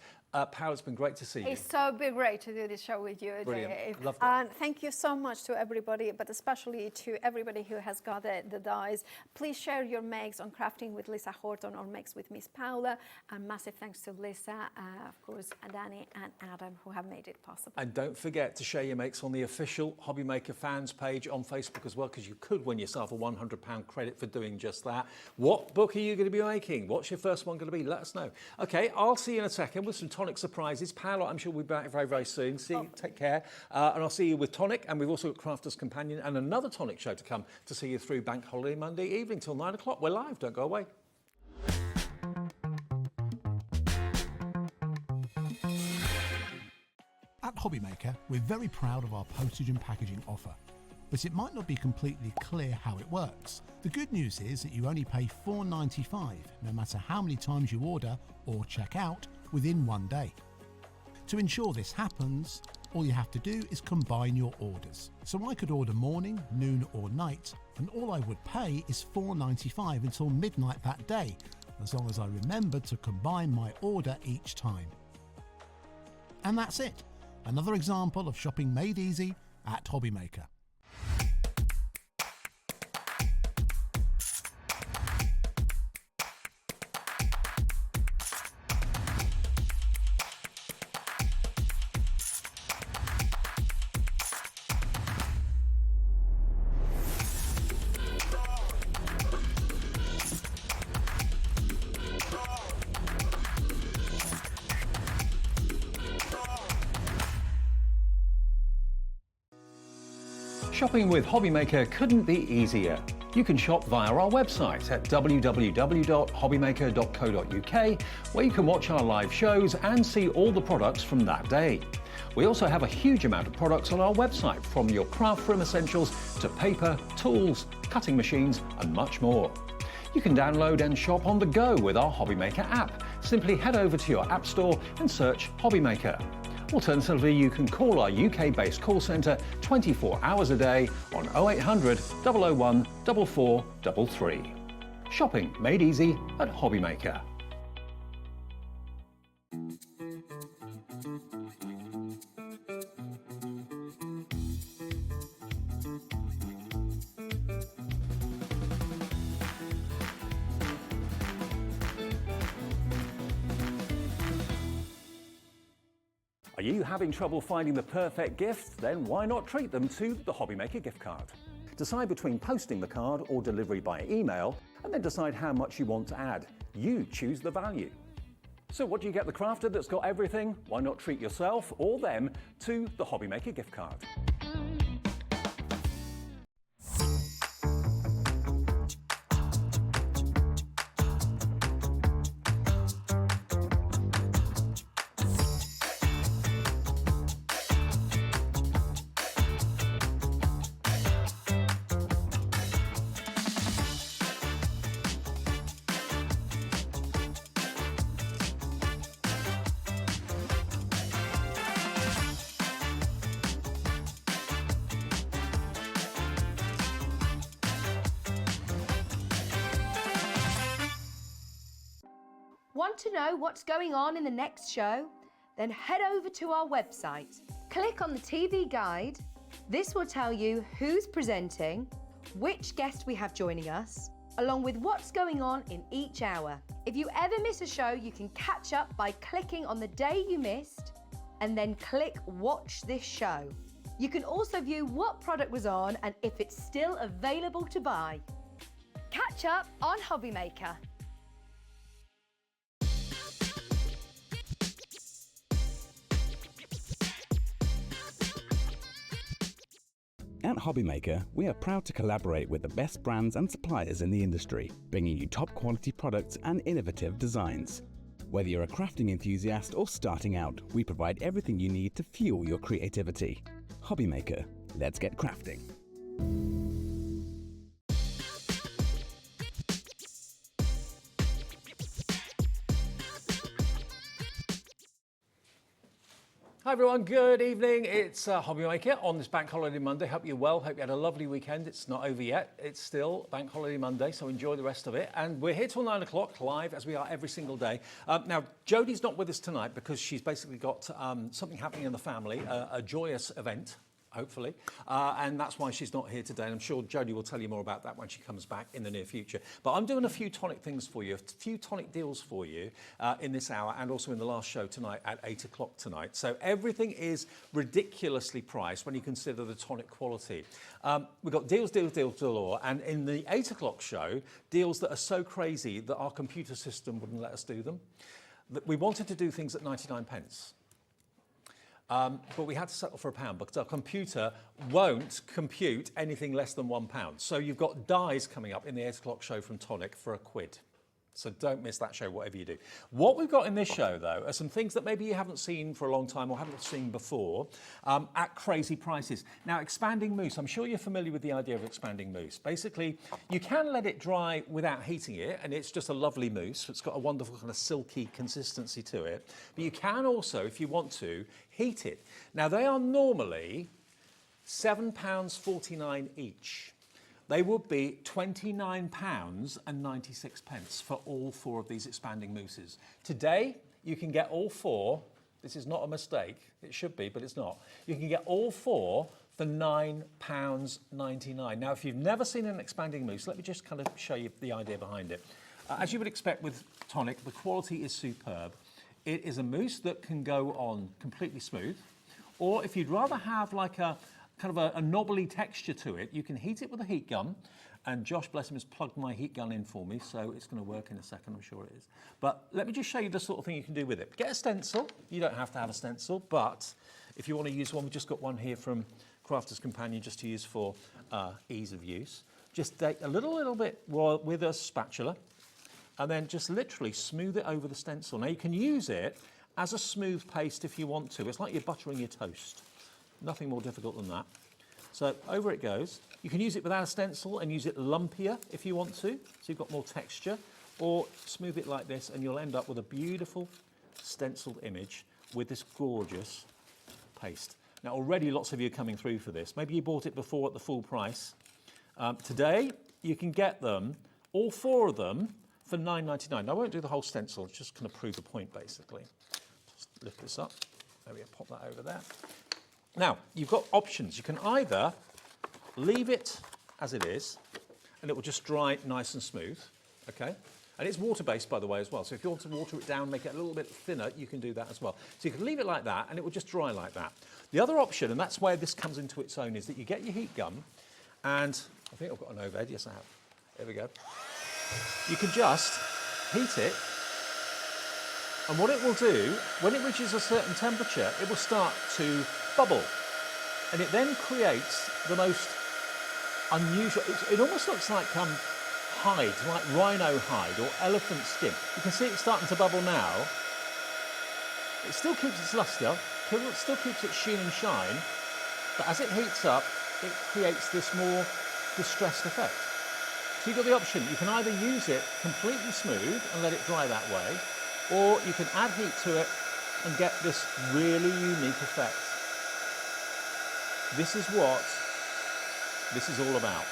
Paula, it's been great to see you. It's so great to do this show with you. Brilliant. Love that. And thank you so much to everybody, but especially to everybody who has got the dies. Please share your makes on Crafting with Lisa Horton or makes with Miss Paula. And massive thanks to Lisa, of course, Danny and Adam, who have made it possible. And don't forget to share your makes on the official Hobby Maker Hobbymaker fans page on Facebook as well, because you could win yourself a £100 credit for doing just that. What book are you going to be making? What's your first one going to be? Let us know. Okay, I'll see you in a second with some Tonic surprises. Paula, I'm sure we'll be back very, very soon. See you, take care. And I'll see you with Tonic, and we've also got Crafter's Companion and another Tonic show to come to see you through Bank Holiday Monday evening till 9 o'clock. We're live, don't go away. At Hobbymaker, we're very proud of our postage and packaging offer, but it might not be completely clear how it works. The good news is that you only pay $4.95 no matter how many times you order or check out within 1 day. To ensure this happens, all you have to do is combine your orders. So I could order morning, noon or night, and all I would pay is $4.95 until midnight that day, as long as I remembered to combine my order each time. And that's it. Another example of shopping made easy at Hobbymaker. Shopping with Hobbymaker couldn't be easier. You can shop via our website at www.hobbymaker.co.uk, where you can watch our live shows and see all the products from that day. We also have a huge amount of products on our website, from your craft room essentials to paper, tools, cutting machines and much more. You can download and shop on the go with our Hobbymaker app. Simply head over to your app store and search Hobbymaker. Alternatively, you can call our UK-based call centre 24 hours a day on 0800 001 4433. Shopping made easy at Hobbymaker. Are you having trouble finding the perfect gift? Then why not treat them to the Hobbymaker gift card? Decide between posting the card or delivery by email, and then decide how much you want to add. You choose the value. So what do you get the crafter that's got everything? Why not treat yourself or them to the Hobbymaker gift card? Want to know what's going on in the next show? Then head over to our website. Click on the TV guide. This will tell you who's presenting, which guest we have joining us, along with what's going on in each hour. If you ever miss a show, you can catch up by clicking on the day you missed and then click Watch This Show. You can also view what product was on and if it's still available to buy. Catch up on Hobbymaker. At Hobbymaker, we are proud to collaborate with the best brands and suppliers in the industry, bringing you top quality products and innovative designs. Whether you're a crafting enthusiast or starting out, we provide everything you need to fuel your creativity. Hobbymaker, let's get crafting. Hi everyone, good evening. It's Hobbymaker on this Bank Holiday Monday. Hope you're well, hope you had a lovely weekend. It's not over yet, it's still Bank Holiday Monday, so enjoy the rest of it. And we're here till 9 o'clock live, as we are every single day. Now, Jodie's not with us tonight because she's basically got something happening in the family, a joyous event. hopefully. And that's why she's not here today. And I'm sure Jodie will tell you more about that when she comes back in the near future. But I'm doing a few Tonic things for you, a few Tonic deals for you in this hour and also in the last show tonight at 8 o'clock tonight. So everything is ridiculously priced when you consider the Tonic quality. We've got deals galore. And in the 8 o'clock show, deals that are so crazy that our computer system wouldn't let us do them. We wanted to do things at 99 pence. But we had to settle for £1 because our computer won't compute anything less than £1. So you've got dies coming up in the 8 o'clock show from Tonic for £1. So don't miss that show, whatever you do. What we've got in this show, though, are some things that maybe you haven't seen for a long time or haven't seen before at crazy prices. Now, expanding mousse. I'm sure you're familiar with the idea of expanding mousse. Basically, you can let it dry without heating it, and it's just a lovely mousse. It's got a wonderful kind of silky consistency to it. But you can also, if you want to, heat it. Now, they are normally £7.49 each. They would be £29.96 for all 4 of these expanding mousses. Today, you can get all 4. This is not a mistake. It should be, but it's not. You can get all 4 for £9.99. Now, if you've never seen an expanding mousse, let me just kind of show you the idea behind it. As you would expect with Tonic, the quality is superb. It is a mousse that can go on completely smooth, or if you'd rather have like a kind of a knobbly texture to it, you can heat it with a heat gun. And Josh, bless him, has plugged my heat gun in for me, so it's going to work in a second, I'm sure it is. But let me just show you the sort of thing you can do with it. Get a stencil. You don't have to have a stencil, but if you want to use one, we've just got one here from Crafter's Companion just to use for ease of use. Just take a little bit with a spatula, and then just literally smooth it over the stencil. Now, you can use it as a smooth paste if you want to. It's like you're buttering your toast. Nothing more difficult than that. So over it goes. You can use it without a stencil and use it lumpier if you want to, so you've got more texture, or smooth it like this and you'll end up with a beautiful stenciled image with this gorgeous paste. Now already lots of you are coming through for this. Maybe you bought it before at the full price. Today you can get them, all 4 of them, for £9.99. Now I won't do the whole stencil, just going to prove the point basically. Just lift this up. There we go, pop that over there. Now, you've got options. You can either leave it as it is, and it will just dry nice and smooth, okay? And it's water-based, by the way, as well. So if you want to water it down, make it a little bit thinner, you can do that as well. So you can leave it like that, and it will just dry like that. The other option, and that's where this comes into its own, is that you get your heat gun, and I think I've got an overhead. Yes, I have. There we go. You can just heat it, and what it will do, when it reaches a certain temperature, it will start to bubble. And it then creates the most unusual, it almost looks like hide, like rhino hide or elephant skin. You can see it starting to bubble now. It still keeps its lustre, still keeps its sheen and shine, but as it heats up, it creates this more distressed effect. So you've got the option. You can either use it completely smooth and let it dry that way, or you can add heat to it and get this really unique effect. This is what this is all about.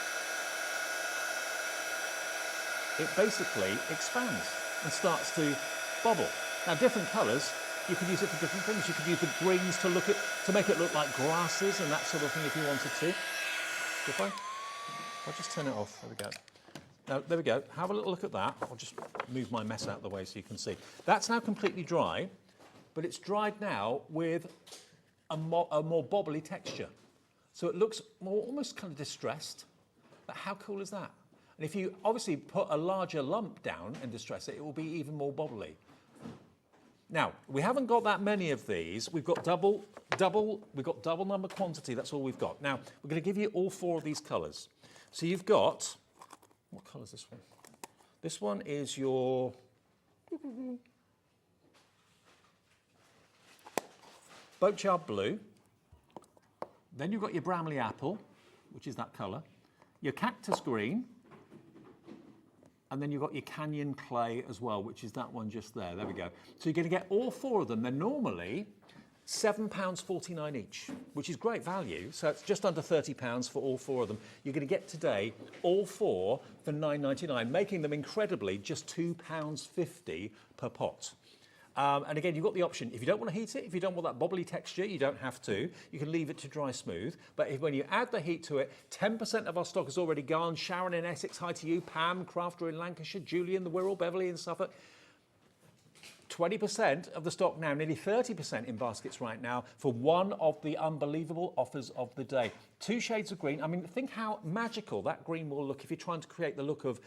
It basically expands and starts to bubble. Now, different colours, you could use it for different things. You could use the greens to make it look like grasses and that sort of thing if you wanted to. If I'll just turn it off. There we go. Now, there we go. Have a little look at that. I'll just move my mess out of the way so you can see. That's now completely dry, but it's dried now with a more bobbly texture. So it looks almost kind of distressed. But how cool is that? And if you obviously put a larger lump down and distress it, it will be even more bobbly. Now, we haven't got that many of these. We've got double number quantity. That's all we've got. Now, we're going to give you all 4 of these colours. So you've got, what colour is this one? This one is your Boatchard Blue. Then you've got your Bramley Apple, which is that colour. Your Cactus Green. And then you've got your Canyon Clay as well, which is that one just there. There we go. So you're going to get all 4 of them. They're normally £7.49 each, which is great value. So it's just under £30 for all 4 of them. You're going to get today all 4 for £9.99, making them incredibly just £2.50 per pot. And again, you've got the option, if you don't want to heat it, if you don't want that bobbly texture, you don't have to. You can leave it to dry smooth. But when you add the heat to it, 10% of our stock is already gone. Sharon in Essex, hi to you. Pam, Crafter in Lancashire, Julie in the Wirral, Beverly in Suffolk. 20% of the stock now, nearly 30% in baskets right now for one of the unbelievable offers of the day. 2 shades of green. I mean, think how magical that green will look if you're trying to create the look of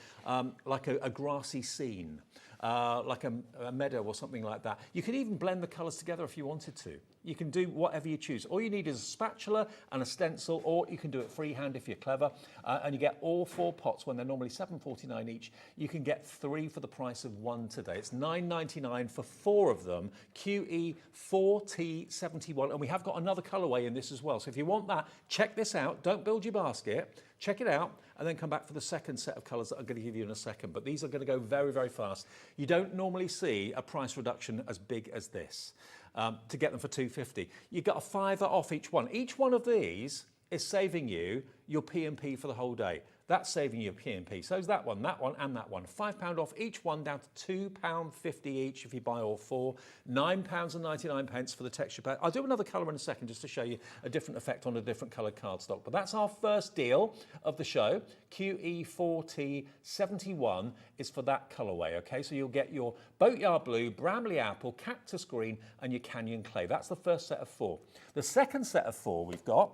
like a grassy scene. Like a meadow or something like that. You can even blend the colours together if you wanted to. You can do whatever you choose. All you need is a spatula and a stencil, or you can do it freehand if you're clever. And you get all 4 pots when they're normally $7.49 each. You can get 3 for the price of 1 today. It's $9.99 for 4 of them. QE4T71. And we have got another colourway in this as well. So if you want that, check this out. Don't build your basket. Check it out and then come back for the second set of colours that I'm going to give you in a second. But these are going to go very, very fast. You don't normally see a price reduction as big as this to get them for $2.50. You got a £5 off each one. Each one of these is saving you your P&P for the whole day. That's saving you a P&P. So is that one, and that one. £5 off each one, down to £2.50 each if you buy all 4. £9.99 for the texture pack. I'll do another colour in a second just to show you a different effect on a different coloured cardstock. But that's our first deal of the show. QE4T71 is for that colourway, okay? So you'll get your Boatyard Blue, Bramley Apple, Cactus Green, and your Canyon Clay. That's the first set of 4. The second set of 4 we've got,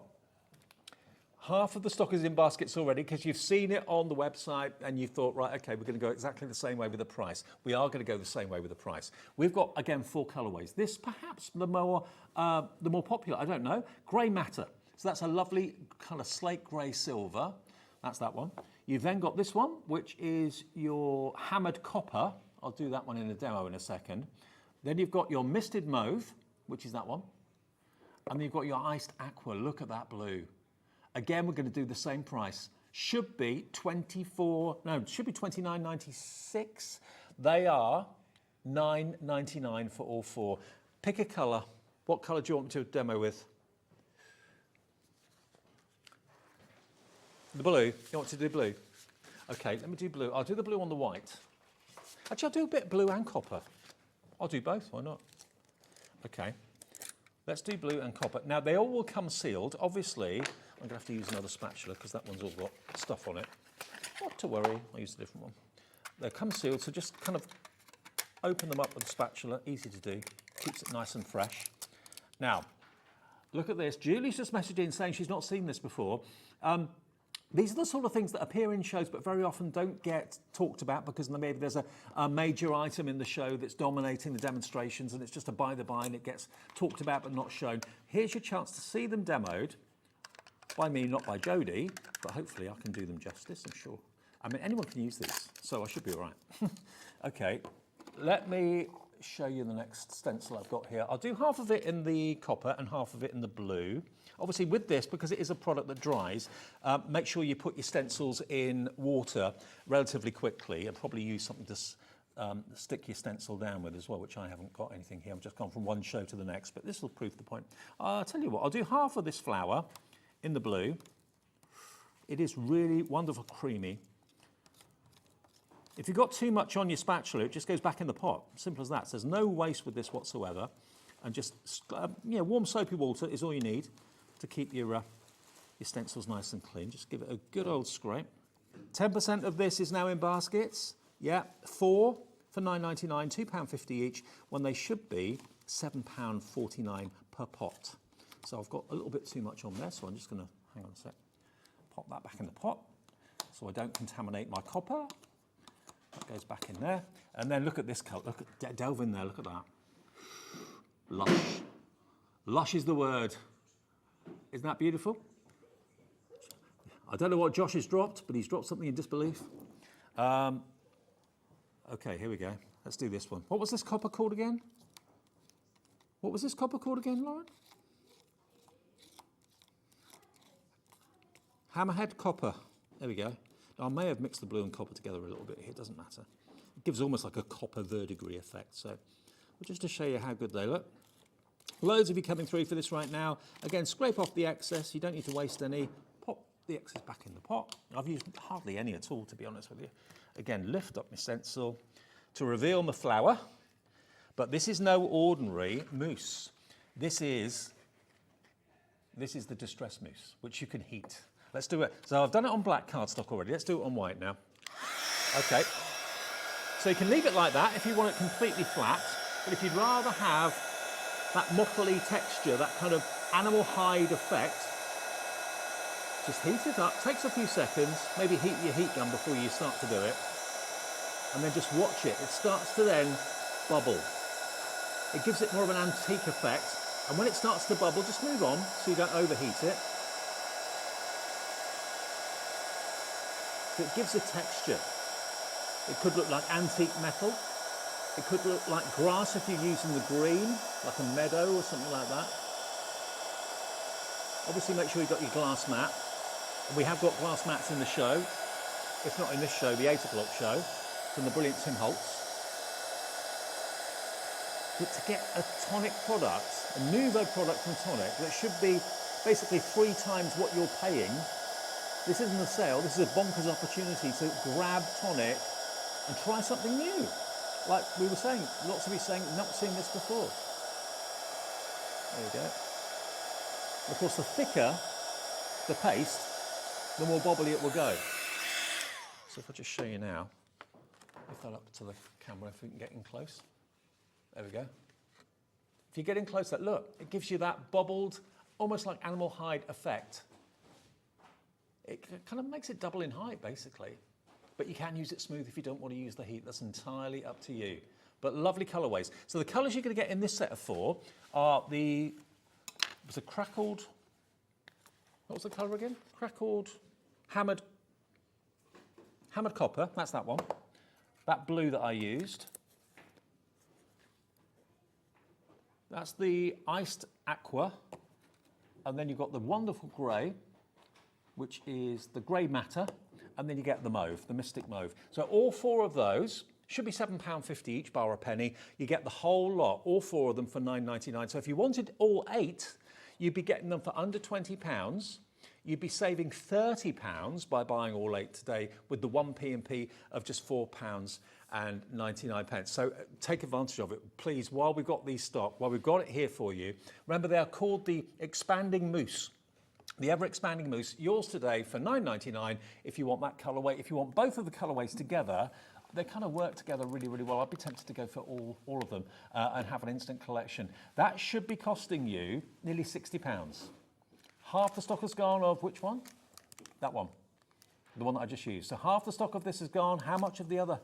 half of the stock is in baskets already because you've seen it on the website and you thought, right, okay, we're going to go exactly the same way with the price. We are going to go the same way with the price. We've got, again, 4 colourways. This perhaps the more popular, I don't know, grey matter. So that's a lovely kind of slate grey silver. That's that one. You've then got this one, which is your hammered copper. I'll do that one in a demo in a second. Then you've got your misted mauve, which is that one. And then you've got your iced aqua. Look at that blue. Again, we're going to do the same price. Should be $29.96. They are $9.99 for all 4. Pick a colour. What colour do you want me to demo with? The blue. You want to do blue? Okay, let me do blue. I'll do the blue on the white. Actually, I'll do a bit of blue and copper. I'll do both, why not? Okay, let's do blue and copper. Now, they all will come sealed. Obviously, I'm going to have to use another spatula because that one's all got stuff on it. Not to worry, I'll use a different one. They come sealed, so just kind of open them up with a spatula. Easy to do, keeps it nice and fresh. Now, look at this. Julie's just messaged in saying she's not seen this before. These are the sort of things that appear in shows but very often don't get talked about because maybe there's a major item in the show that's dominating the demonstrations and it's just a by-the-by and it gets talked about but not shown. Here's your chance to see them demoed. By me, not by Jodie, but hopefully I can do them justice, I'm sure. I mean, anyone can use these, so I should be all right. Okay, let me show you the next stencil I've got here. I'll do half of it in the copper and half of it in the blue. Obviously with this, because it is a product that dries, make sure you put your stencils in water relatively quickly and probably use something to stick your stencil down with as well, which I haven't got anything here. I've just gone from one show to the next, but this will prove the point. I'll tell you what, I'll do half of this flower in the blue. It is really wonderful, creamy. If you've got too much on your spatula, it just goes back in the pot. Simple as that. So there's no waste with this whatsoever. And just warm soapy water is all you need to keep your stencils nice and clean. Just give it a good old scrape. 10% of this is now in baskets. Yeah, 4 for $9.99, £2.50 each, when they should be £7.49 per pot. So I've got a little bit too much on there, so I'm just going to, hang on a sec, pop that back in the pot so I don't contaminate my copper. That goes back in there. And then look at this colour, delve in there, look at that. Lush. Lush is the word. Isn't that beautiful? I don't know what Josh has dropped, but he's dropped something in disbelief. Okay, here we go. Let's do this one. What was this copper called again? What was this copper called again, Lauren? Hammerhead copper. There we go. Now, I may have mixed the blue and copper together a little bit here. It doesn't matter. It gives almost like a copper verdigris effect. So just to show you how good they look. Loads of you coming through for this right now. Again, scrape off the excess. You don't need to waste any. Pop the excess back in the pot. I've used hardly any at all, to be honest with you. Again, lift up my stencil to reveal my flower. But this is no ordinary mousse. This is the distress mousse, which you can heat. Let's do it. So I've done it on black cardstock already. Let's do it on white now. Okay. So you can leave it like that if you want it completely flat. But if you'd rather have that mottly texture, that kind of animal hide effect, just heat it up. Takes a few seconds. Maybe heat your heat gun before you start to do it. And then just watch it. It starts to then bubble. It gives it more of an antique effect. And when it starts to bubble, just move on so you don't overheat it. So it gives a texture. It could look like antique metal. It could look like grass if you're using the green, like a meadow or something like that. Obviously make sure you've got your glass mat. We have got glass mats in the show. If not in this show, the 8 o'clock show from the brilliant Tim Holtz. But to get a Tonic product, a Nuvo product from Tonic, that should be basically 3 times what you're paying. This isn't a sale, this is a bonkers opportunity to grab Tonic and try something new. Like we were saying, lots of you saying, not seen this before. There you go. Of course, the thicker the paste, the more bobbly it will go. So if I just show you now, lift that up to the camera if we can get in close. There we go. If you get in close, look, it gives you that bobbled, almost like animal hide effect. It kind of makes it double in height, basically. But you can use it smooth if you don't want to use the heat. That's entirely up to you. But lovely colourways. So the colours you're going to get in this set of 4 are the crackled, what was the colour again? Crackled, hammered copper, that's that one. That blue that I used. That's the iced aqua. And then you've got the wonderful grey, which is the grey matter. And then you get the mauve, the mystic mauve. So all 4 of those should be £7.50 each, bar a penny. You get the whole lot, all 4 of them for £9.99. So if you wanted all 8, you'd be getting them for under £20. You'd be saving £30 by buying all 8 today with the 1 P&P of just £4.99. So take advantage of it, please, while we've got these stock, while we've got it here for you. Remember, they are called the Expanding Mousse. The ever-expanding mousse, yours today for £9.99 if you want that colourway. If you want both of the colourways together, they kind of work together really, really well. I'd be tempted to go for all of them and have an instant collection. That should be costing you nearly £60. Half the stock has gone of which one? That one, the one that I just used. So half the stock of this has gone. How much of the other?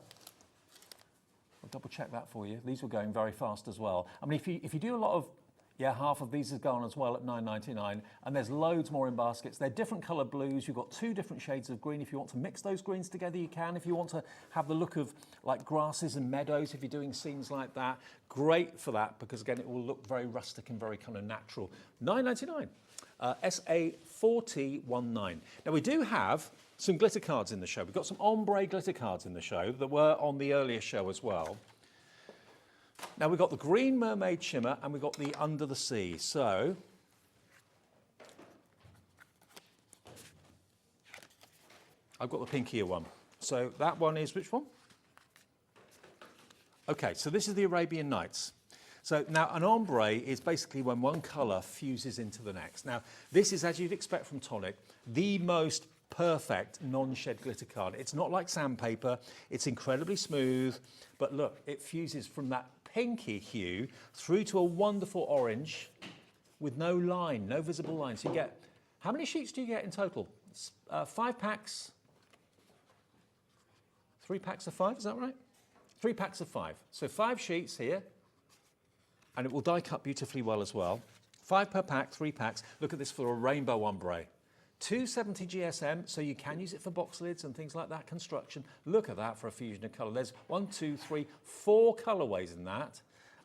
I'll double check that for you. These were going very fast as well. I mean, if you do a lot of, yeah, half of these has gone as well at £9.99, and there's loads more in baskets. They're different colour blues. You've got 2 different shades of green. If you want to mix those greens together, you can. If you want to have the look of like grasses and meadows, if you're doing scenes like that, great for that, because again, it will look very rustic and very kind of natural. £9.99, SA4019. Now we do have some glitter cards in the show. We've got some ombre glitter cards in the show that were on the earlier show as well. Now we've got the Green Mermaid Shimmer and we've got the Under the Sea. So, I've got the pinkier one. So that one is which one? Okay, so this is the Arabian Nights. So now an ombre is basically when one colour fuses into the next. Now this is, as you'd expect from Tonic, the most perfect non-shed glitter card. It's not like sandpaper, it's incredibly smooth, but look, it fuses from that pinky hue through to a wonderful orange with no line, no visible line. So you get, how many sheets do you get in total? 5 packs, 3 packs of 5, is that right? 3 packs of 5. So 5 sheets here, and it will die cut beautifully well as well. 5 per pack, 3 packs. Look at this for a rainbow ombre. 270 GSM, so you can use it for box lids and things like that, construction. Look at that for a fusion of colour. There's 1, 2, 3, 4 colourways in that.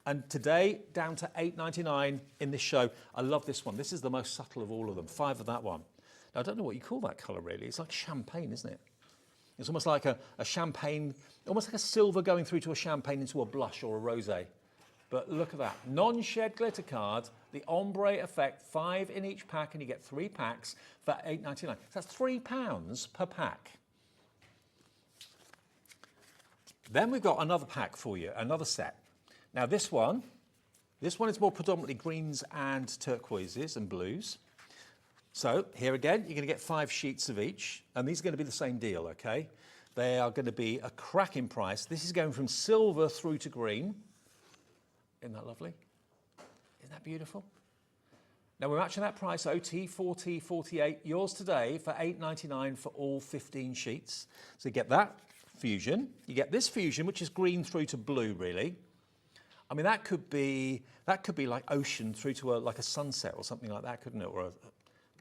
And today, down to £8.99 in this show. I love this one. This is the most subtle of all of them. 5 of that one. Now, I don't know what you call that colour, really. It's like champagne, isn't it? It's almost like a champagne, almost like a silver going through to a champagne into a blush or a rosé. But look at that, non-shed glitter card, the ombre effect, 5 in each pack, and you get 3 packs for £8.99. So that's £3 per pack. Then we've got another pack for you, another set. Now this one is more predominantly greens and turquoises and blues. So here again, you're going to get 5 sheets of each, and these are going to be the same deal, okay? They are going to be a cracking price. This is going from silver through to green. Isn't that lovely? Isn't that beautiful? Now we're matching that price, OT, 40, 48, yours today for $8.99 for all 15 sheets. So you get that fusion. You get this fusion, which is green through to blue, really. I mean, that could be like ocean through to like a sunset or something like that, couldn't it? Or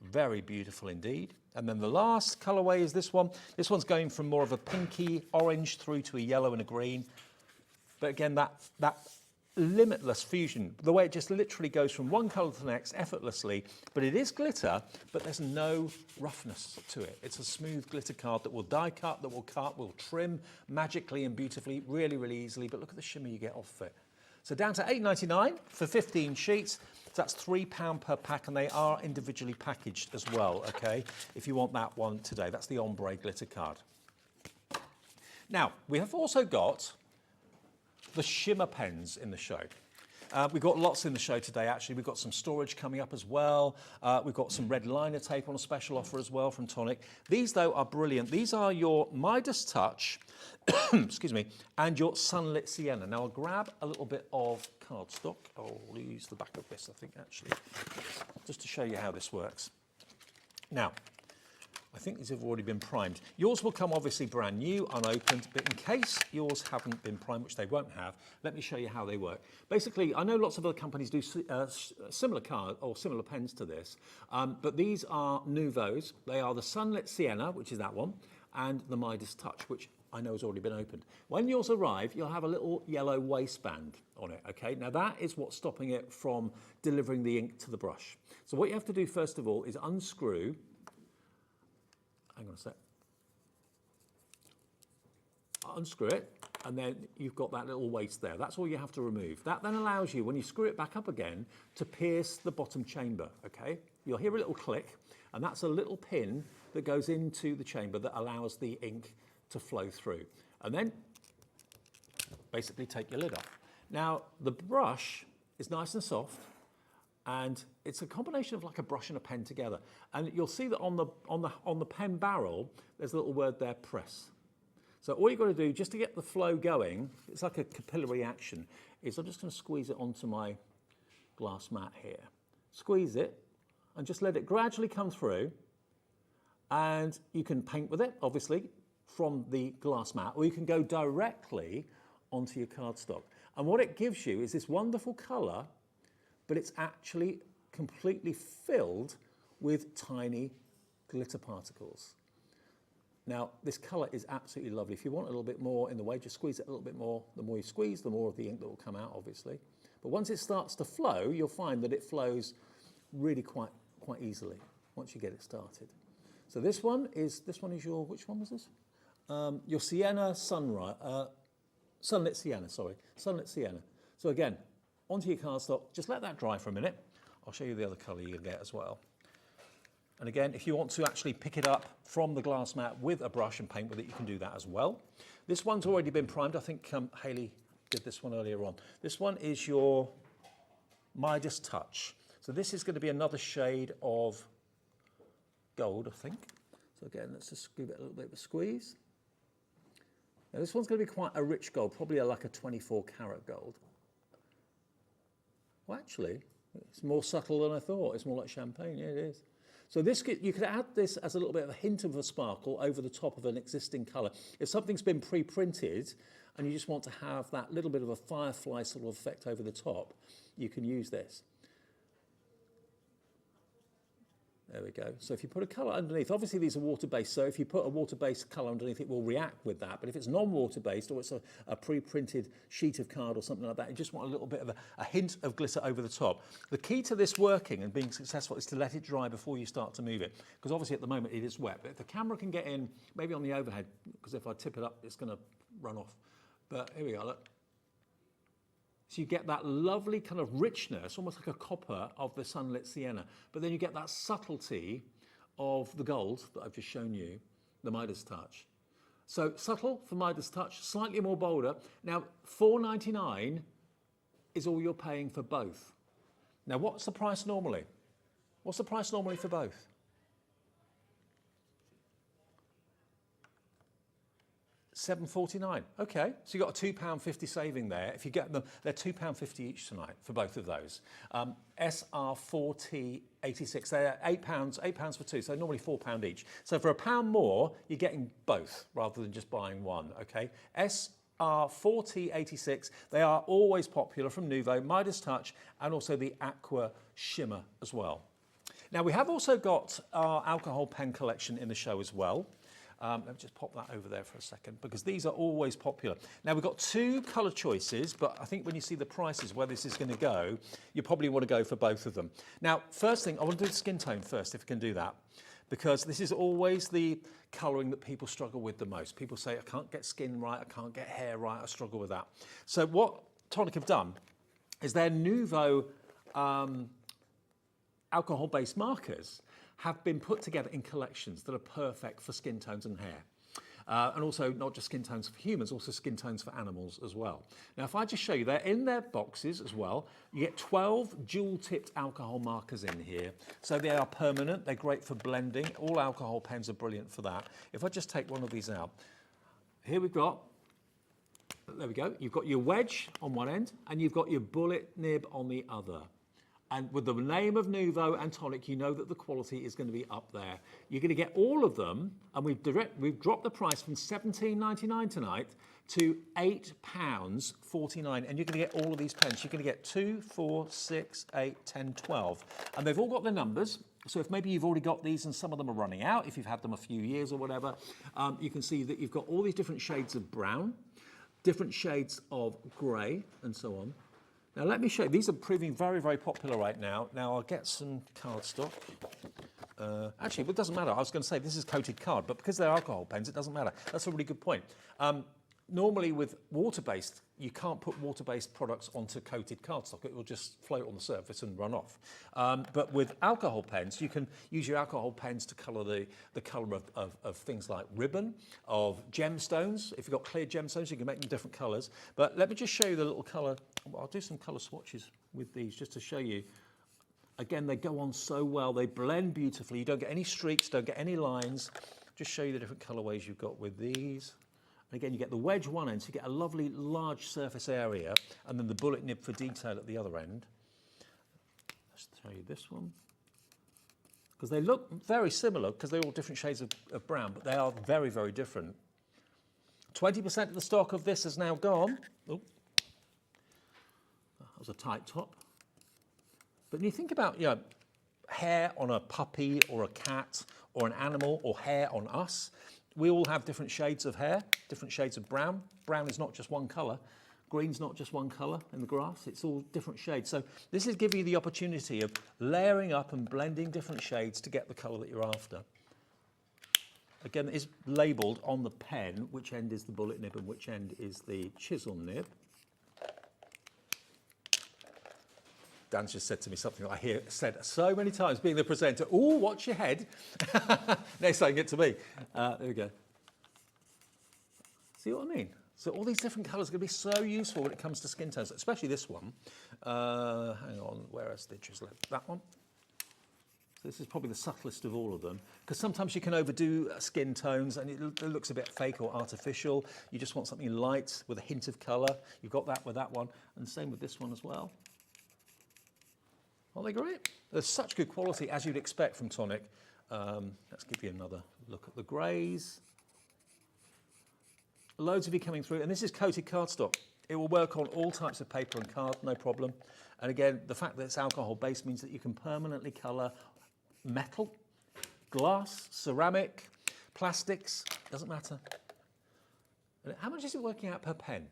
very beautiful indeed. And then the last colourway is this one. This one's going from more of a pinky orange through to a yellow and a green. But again, that limitless fusion, the way it just literally goes from one colour to the next effortlessly, but it is glitter, but there's no roughness to it. It's a smooth glitter card that will die cut, that will trim magically and beautifully, really, really easily, but look at the shimmer you get off of it. So down to $8.99 for 15 sheets. So that's £3 per pack, and they are individually packaged as well, okay? If you want that one today, that's the ombre glitter card. Now, we have also got the shimmer pens in the show. We've got lots in the show today, actually. We've got some storage coming up as well. We've got some red liner tape on a special offer as well from Tonic. These, though, are brilliant. These are your Midas Touch, excuse me, and your Sunlit Sienna. Now, I'll grab a little bit of cardstock. I'll use the back of this, I think, actually, just to show you how this works. Now, I think these have already been primed. Yours will come obviously brand new, unopened, but in case yours haven't been primed, which they won't have, let me show you how they work. Basically, I know lots of other companies do similar card or similar pens to this, but these are Nuvo's. They are the Sunlit Sienna, which is that one, and the Midas Touch, which I know has already been opened. When yours arrive, you'll have a little yellow waistband on it, okay? Now that is what's stopping it from delivering the ink to the brush. So what you have to do first of all is unscrew. Hang on a sec. Unscrew it, and then you've got that little waist there. That's all you have to remove. That then allows you, when you screw it back up again, to pierce the bottom chamber, okay? You'll hear a little click, and that's a little pin that goes into the chamber that allows the ink to flow through. And then, basically take your lid off. Now, the brush is nice and soft, and it's a combination of like a brush and a pen together. And you'll see that on the pen barrel, there's a little word there, press. So all you've got to do, just to get the flow going, it's like a capillary action, is I'm just going to squeeze it onto my glass mat here. Squeeze it, and just let it gradually come through. And you can paint with it, obviously, from the glass mat, or you can go directly onto your cardstock. And what it gives you is this wonderful colour, but it's actually completely filled with tiny glitter particles. Now, this colour is absolutely lovely. If you want a little bit more in the way, just squeeze it a little bit more. The more you squeeze, the more of the ink that will come out, obviously. But once it starts to flow, you'll find that it flows really quite easily once you get it started. So this one is your, which one was this? Your Sienna Sunlit Sienna, sorry. Sunlit Sienna. So again, onto your cardstock, just let that dry for a minute. I'll show you the other colour you'll get as well. And again, if you want to actually pick it up from the glass mat with a brush and paint with it, you can do that as well. This one's already been primed. I think Hayley did this one earlier on. This one is your Midas Touch. So this is going to be another shade of gold, I think. So again, let's just give it a little bit of a squeeze. Now this one's going to be quite a rich gold, probably like a 24 karat gold. Well, actually, it's more subtle than I thought. It's more like champagne. Yeah, it is. So this, you could add this as a little bit of a hint of a sparkle over the top of an existing colour. If something's been pre-printed and you just want to have that little bit of a firefly sort of effect over the top, you can use this. There we go. So if you put a colour underneath, obviously these are water-based, so if you put a water-based colour underneath, it will react with that. But if it's non-water-based, or it's a pre-printed sheet of card or something like that, you just want a little bit of a hint of glitter over the top. The key to this working and being successful is to let it dry before you start to move it. Because obviously at the moment it is wet. But if the camera can get in, maybe on the overhead, because if I tip it up, it's going to run off. But here we go, look. So you get that lovely kind of richness, almost like a copper of the Sunlit Sienna, but then you get that subtlety of the gold that I've just shown you, the Midas Touch. So subtle for Midas Touch, slightly more bolder. Now, $4.99 is all you're paying for both. Now, what's the price normally? What's the price normally for both? £7.49. Okay, so you've got a £2.50 saving there. If you get them, they're £2.50 each tonight for both of those. SR4T86, they're £8 for two, so normally £4 each. So for £1 more, you're getting both rather than just buying one, okay? SR4T86, they are always popular from Nuvo, Midas Touch, and also the Aqua Shimmer as well. Now, we have also got our alcohol pen collection in the show as well. Let me just pop that over there for a second, because these are always popular. Now, we've got two colour choices, but I think when you see the prices where this is going to go, you probably want to go for both of them. Now, first thing, I want to do the skin tone first, if we can do that, because this is always the colouring that people struggle with the most. People say, I can't get skin right, I can't get hair right, I struggle with that. So what Tonic have done is their Nuvo alcohol-based markers have been put together in collections that are perfect for skin tones and hair. And also not just skin tones for humans, also skin tones for animals as well. Now, if I just show you, they're in their boxes as well. You get 12 dual-tipped alcohol markers in here. So they are permanent, they're great for blending. All alcohol pens are brilliant for that. If I just take one of these out, here we've got, there we go, you've got your wedge on one end and you've got your bullet nib on the other. And with the name of Nuvo and Tonic, you know that the quality is going to be up there. You're going to get all of them, and we've dropped the price from £17.99 tonight to £8.49, and you're going to get all of these pens. You're going to get 2, 4, 6, 8, 10, 12. And they've all got their numbers. So if maybe you've already got these and some of them are running out, if you've had them a few years or whatever, you can see that you've got all these different shades of brown, different shades of grey, and so on. Now let me show you, these are proving very, very popular right now. Now I'll get some cardstock. Actually, it doesn't matter. I was going to say this is coated card, but because they're alcohol pens, it doesn't matter. That's a really good point. Normally with water-based, you can't put water-based products onto coated cardstock. It will just float on the surface and run off. But with alcohol pens, you can use your alcohol pens to colour the colour of things like ribbon, of gemstones. If you've got clear gemstones, you can make them different colours. But let me just show you the little colour. Well, I'll do some colour swatches with these just to show you. Again, they go on so well. They blend beautifully. You don't get any streaks, don't get any lines. Just show you the different colourways you've got with these. And again, you get the wedge one end, so you get a lovely large surface area, and then the bullet nib for detail at the other end. Let's show you this one. Because they look very similar, because they're all different shades of brown, but they are very, very different. 20% of the stock of this is now gone. Oh, that was a tight top. But when you think about, you know, hair on a puppy or a cat or an animal, or hair on us, we all have different shades of hair, different shades of brown. Brown is not just one colour. Green's not just one colour in the grass. It's all different shades. So this is giving you the opportunity of layering up and blending different shades to get the colour that you're after. Again, it's labelled on the pen which end is the bullet nib and which end is the chisel nib. Dan's just said to me something that I hear said so many times, being the presenter. Oh, watch your head. They're saying it to me. There we go. See what I mean? So all these different colours are going to be so useful when it comes to skin tones, especially this one. Hang on, where is the chisel? That one. So this is probably the subtlest of all of them, because sometimes you can overdo skin tones and it looks a bit fake or artificial. You just want something light with a hint of colour. You've got that with that one, and same with this one as well. Aren't they great? They're such good quality as you'd expect from Tonic. Let's give you another look at the greys. Loads of you coming through, and this is coated cardstock. It will work on all types of paper and card, no problem. And again, the fact that it's alcohol-based means that you can permanently colour metal, glass, ceramic, plastics, doesn't matter. And how much is it working out per pen?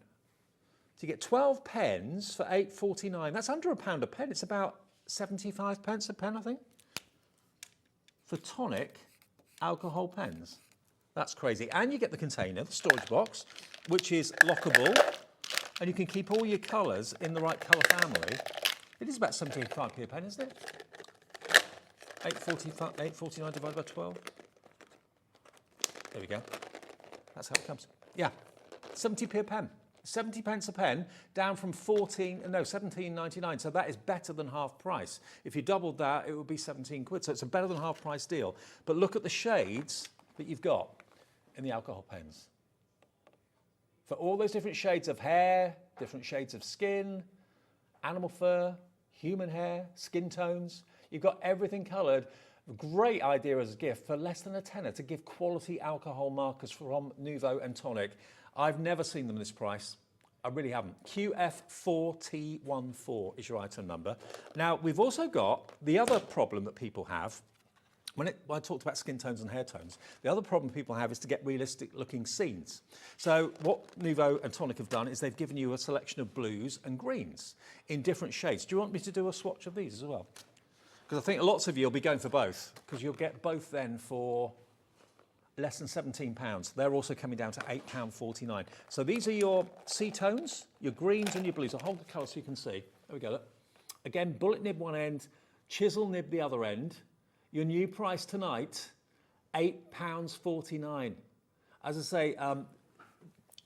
So you get 12 pens for £8.49. That's under £1 a pen. It's about 75 pence a pen, I think, for Tonic alcohol pens. That's crazy. And you get the container, the storage box, which is lockable, and you can keep all your colours in the right colour family. It is about 75p a pen, isn't it? 8.49 divided by 12. There we go. That's how it comes. Yeah, 70p a pen. 70 pence a pen, down from 17.99. So that is better than half price. If you doubled that, it would be 17 quid. So it's a better than half price deal. But look at the shades that you've got in the alcohol pens. For all those different shades of hair, different shades of skin, animal fur, human hair, skin tones, you've got everything coloured. Great idea as a gift for less than a tenner to give quality alcohol markers from Nuvo and Tonic. I've never seen them this price. I really haven't. QF4T14 is your item number. Now, we've also got the other problem that people have. When I talked about skin tones and hair tones, the other problem people have is to get realistic looking scenes. So what Nuvo and Tonic have done is they've given you a selection of blues and greens in different shades. Do you want me to do a swatch of these as well? Because I think lots of you will be going for both, because you'll get both then for less than £17. They're also coming down to £8.49. So these are your sea tones, your greens and your blues. I'll hold the colour so you can see. There we go. Look. Again, bullet nib one end, chisel nib the other end. Your new price tonight, £8.49. As I say,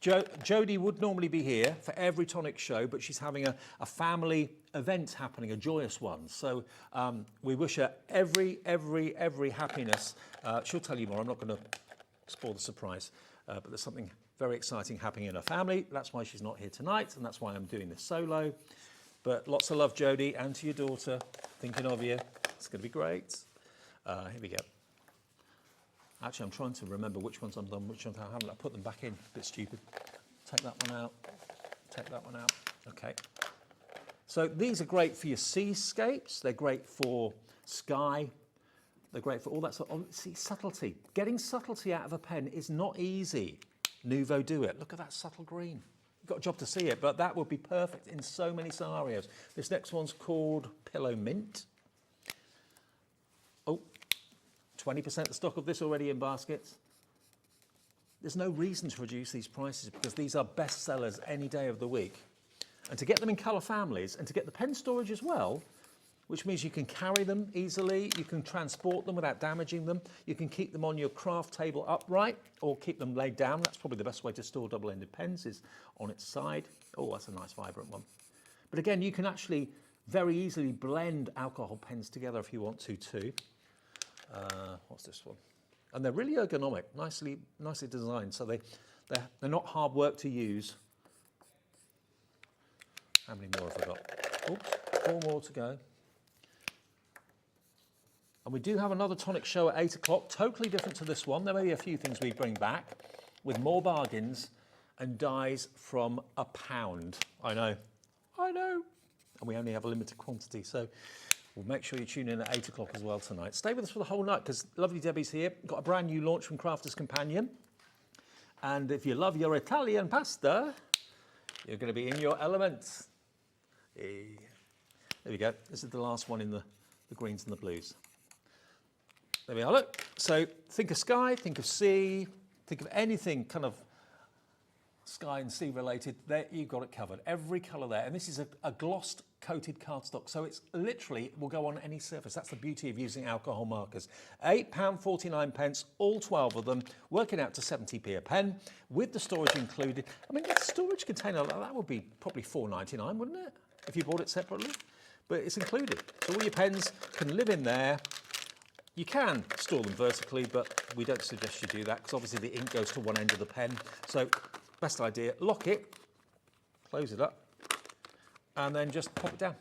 Jodie would normally be here for every Tonic show, but she's having a family event happening, a joyous one. So we wish her every happiness. She'll tell you more. I'm not going to spoil the surprise, but there's something very exciting happening in her family. That's why she's not here tonight, and that's why I'm doing this solo. But lots of love, Jodie, and to your daughter. Thinking of you. It's going to be great. Here we go. Actually, I'm trying to remember which ones I've done, which ones I haven't. I put them back in. A bit stupid. Take that one out. Take that one out. Okay. So these are great for your seascapes. They're great for sky. They're great for all that sort of, see, subtlety. Getting subtlety out of a pen is not easy. Nuvo do it. Look at that subtle green. You've got a job to see it, but that would be perfect in so many scenarios. This next one's called Pillow Mint. Oh, 20% of the stock of this already in baskets. There's no reason to reduce these prices because these are best sellers any day of the week. And to get them in colour families and to get the pen storage as well, which means you can carry them easily, you can transport them without damaging them, you can keep them on your craft table upright or keep them laid down. That's probably the best way to store double-ended pens is on its side. Oh, that's a nice vibrant one. But again, you can actually very easily blend alcohol pens together if you want to too. What's this one? And they're really ergonomic, nicely designed, so they're not hard work to use. How many more have I got? Oops, 4 more to go. And we do have another Tonic show at 8 o'clock, totally different to this one. There may be a few things we bring back with more bargains and dies from £1. I know. And we only have a limited quantity, so we'll make sure you tune in at 8 o'clock as well tonight. Stay with us for the whole night because lovely Debbie's here. Got a brand new launch from Crafter's Companion. And if you love your Italian pasta, you're going to be in your element. There we go. This is the last one in the greens and the blues. There we are, look. So think of sky, think of sea, think of anything kind of sky and sea related. There, you've got it covered. Every colour there. And this is a glossed coated cardstock. So it's literally will go on any surface. That's the beauty of using alcohol markers. £8.49, all 12 of them, working out to 70p a pen, with the storage included. I mean, a storage container like that would be probably £4.99, wouldn't it? If you bought it separately. But it's included. So all your pens can live in there. You can store them vertically, but we don't suggest you do that because obviously the ink goes to one end of the pen. So best idea, lock it, close it up, and then just pop it down.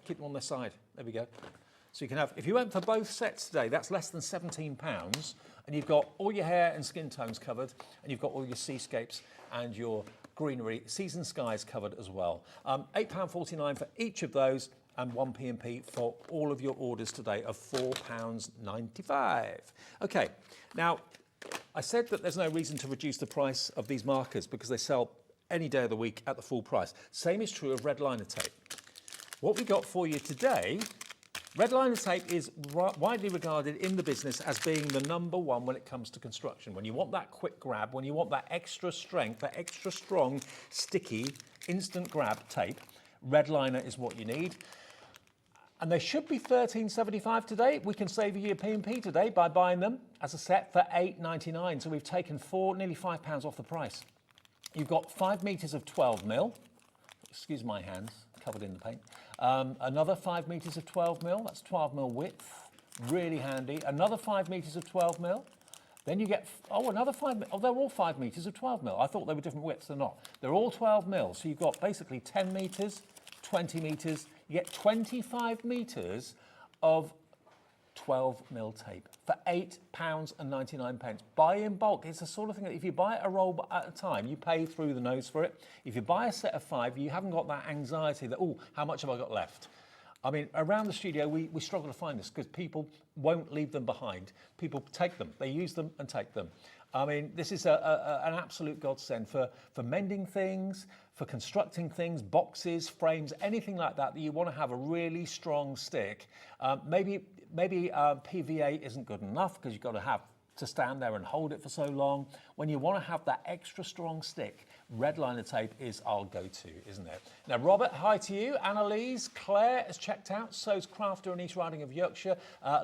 Keep them on their side. There we go. So you can have, if you went for both sets today, that's less than £17, and you've got all your hair and skin tones covered, and you've got all your seascapes and your greenery, seas and skies covered as well. £8.49 for each of those, and 1p&p for all of your orders today of £4.95. Okay, now I said that there's no reason to reduce the price of these markers because they sell any day of the week at the full price. Same is true of red liner tape. What we got for you today, red liner tape is widely regarded in the business as being the #1 when it comes to construction. When you want that quick grab, when you want that extra strength, that extra strong, sticky, instant grab tape, red liner is what you need. And they should be $13.75 today. We can save you your P&P today by buying them as a set for $8.99. So we've taken nearly £5 off the price. You've got 5 metres of 12 mil. Excuse my hands, covered in the paint. Another 5 metres of 12 mil. That's 12 mil width. Really handy. Another 5 metres of 12 mil. Then you get, another 5 mil. Oh, they're all 5 metres of 12 mil. I thought they were different widths. They're not. They're all 12 mil. So you've got basically 10 metres, 20 metres. You get 25 metres of 12 mil tape for £8.99. Buy in bulk. It's the sort of thing that if you buy a roll at a time, you pay through the nose for it. If you buy a set of 5, you haven't got that anxiety that, oh, how much have I got left? I mean, around the studio, we struggle to find this because people won't leave them behind. People take them, they use them and take them. I mean, this is an absolute godsend for mending things, for constructing things, boxes, frames, anything like that you want to have a really strong stick. Maybe PVA isn't good enough because you've got to have to stand there and hold it for so long. When you want to have that extra strong stick, red liner tape is our go-to, isn't it? Now, Robert, hi to you. Annalise, Claire has checked out. So's Crafter in East Riding of Yorkshire.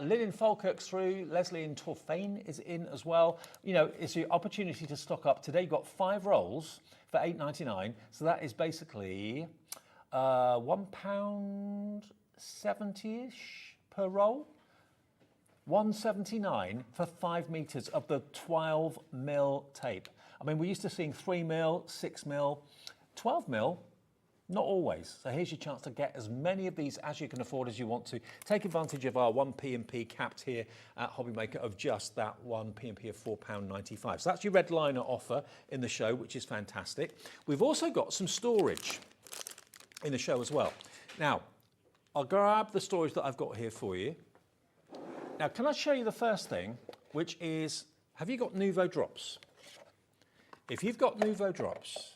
Lynn in Falkirk's through. Leslie in Torfaine is in as well. You know, it's your opportunity to stock up. Today, you've got 5 rolls for £8.99. So that is basically £1.70-ish per roll. £1.79 for 5 metres of the 12 mil tape. I mean, we're used to seeing 3 mil, 6 mil, 12 mil, not always. So here's your chance to get as many of these as you can afford as you want to. Take advantage of our 1p&p capped here at Hobbymaker of just that 1p&p of £4.95. So that's your red liner offer in the show, which is fantastic. We've also got some storage in the show as well. Now, I'll grab the storage that I've got here for you. Now, can I show you the first thing, which is, have you got Nuvo drops? If you've got Nuvo drops,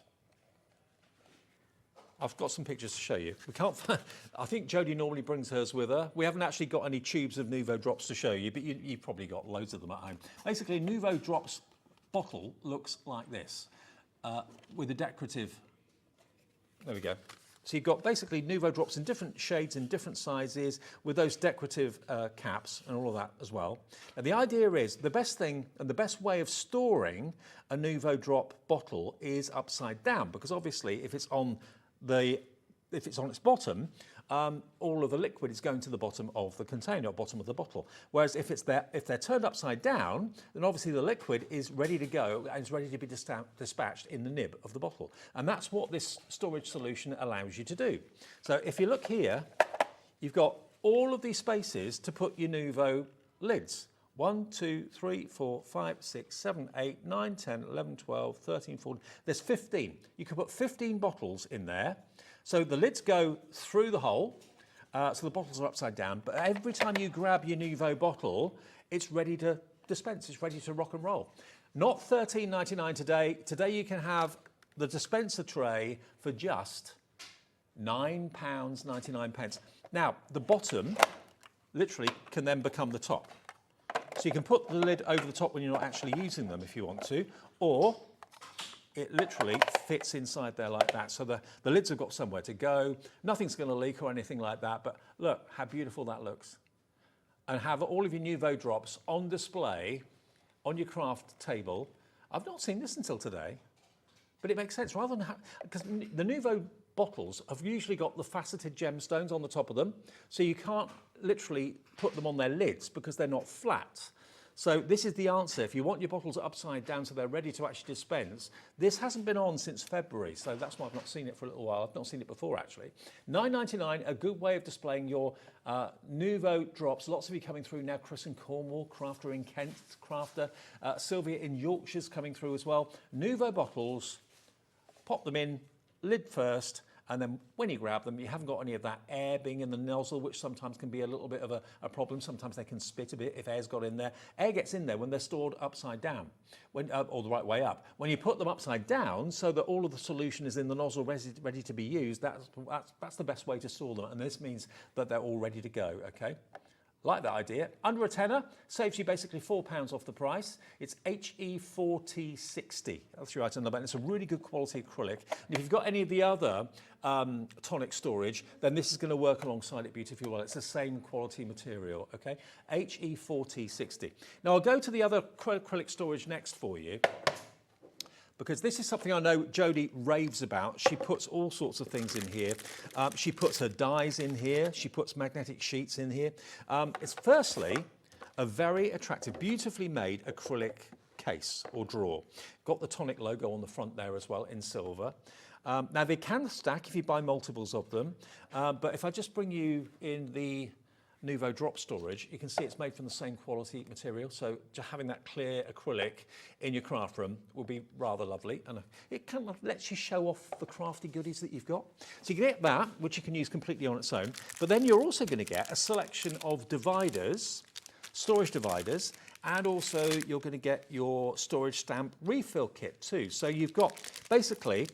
I've got some pictures to show you. We can't find, I think Jodie normally brings hers with her. We haven't actually got any tubes of Nuvo drops to show you, but you've probably got loads of them at home. Basically, a Nuvo drops bottle looks like this, with a decorative, there we go. So you've got basically Nuvo drops in different shades and different sizes with those decorative caps and all of that as well. And the idea is the best thing and the best way of storing a Nuvo drop bottle is upside down, because obviously if it's on its bottom, all of the liquid is going to the bottom of the container, or bottom of the bottle. Whereas if they're turned upside down, then obviously the liquid is ready to go and is ready to be dispatched in the nib of the bottle. And that's what this storage solution allows you to do. So if you look here, you've got all of these spaces to put your Nuvo lids. 1, 2, 3, 4, 5, 6, 7, 8, 9, 10, 11, 12, 13, 14. There's 15. You can put 15 bottles in there. So the lids go through the hole, so the bottles are upside down, but every time you grab your Nuvo bottle, it's ready to dispense, it's ready to rock and roll. Not $13.99 today. Today you can have the dispenser tray for just £9.99. Now, the bottom literally can then become the top. So you can put the lid over the top when you're not actually using them if you want to, or it literally fits inside there like that. So the lids have got somewhere to go. Nothing's going to leak or anything like that. But look how beautiful that looks. And have all of your Nuvo drops on display on your craft table. I've not seen this until today, but it makes sense. Rather than because the Nuvo bottles have usually got the faceted gemstones on the top of them, so you can't literally put them on their lids because they're not flat. So this is the answer. If you want your bottles upside down so they're ready to actually dispense, this hasn't been on since February, so that's why I've not seen it for a little while. I've not seen it before, actually. $9.99, a good way of displaying your Nuvo drops. Lots of you coming through now. Chris in Cornwall, Crafter in Kent, Crafter. Sylvia in Yorkshire's coming through as well. Nuvo bottles, pop them in, lid first, and then when you grab them, you haven't got any of that air being in the nozzle, which sometimes can be a little bit of a problem. Sometimes they can spit a bit if air's got in there. Air gets in there when they're stored upside down, or the right way up. When you put them upside down so that all of the solution is in the nozzle ready to be used, that's the best way to store them. And this means that they're all ready to go, okay? Like that idea. Under a tenner, saves you basically £4 off the price. It's HE4060. That's your item number, and it's a really good quality acrylic. And if you've got any of the other tonic storage, then this is going to work alongside it beautifully well. It's the same quality material, okay? HE4060. Now I'll go to the other acrylic storage next for you. because this is something I know Jodie raves about. She puts all sorts of things in here. She puts her dies in here. She puts magnetic sheets in here. It's firstly a very attractive, beautifully made acrylic case or drawer. Got the Tonic logo on the front there as well in silver. Now they can stack if you buy multiples of them, but if I just bring you in the Nuvo drop storage, you can see it's made from the same quality material, so just having that clear acrylic in your craft room will be rather lovely, and it kind of lets you show off the crafty goodies that you've got. So you get that, which you can use completely on its own, but then you're also going to get a selection of dividers, storage dividers, and also you're going to get your storage stamp refill kit too. So you've got basically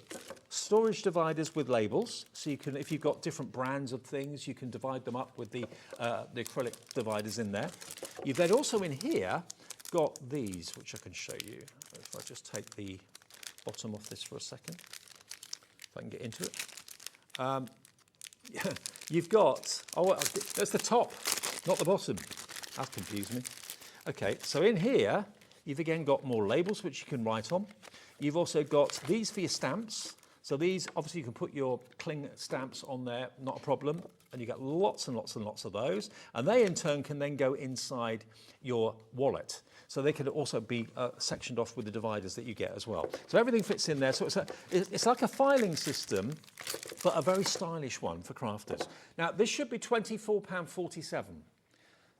storage dividers with labels, so you can, if you've got different brands of things, you can divide them up with the acrylic dividers in there. You've then also in here got these, which I can show you. If I just take the bottom off this for a second, if I can get into it. You've got, oh, that's the top, not the bottom. That confused me. Okay, so in here, you've again got more labels which you can write on. You've also got these for your stamps. So these, obviously you can put your cling stamps on there, not a problem. And you get lots and lots and lots of those. And they in turn can then go inside your wallet. So they can also be sectioned off with the dividers that you get as well. So everything fits in there. So it's like a filing system, but a very stylish one for crafters. Now this should be £24.47.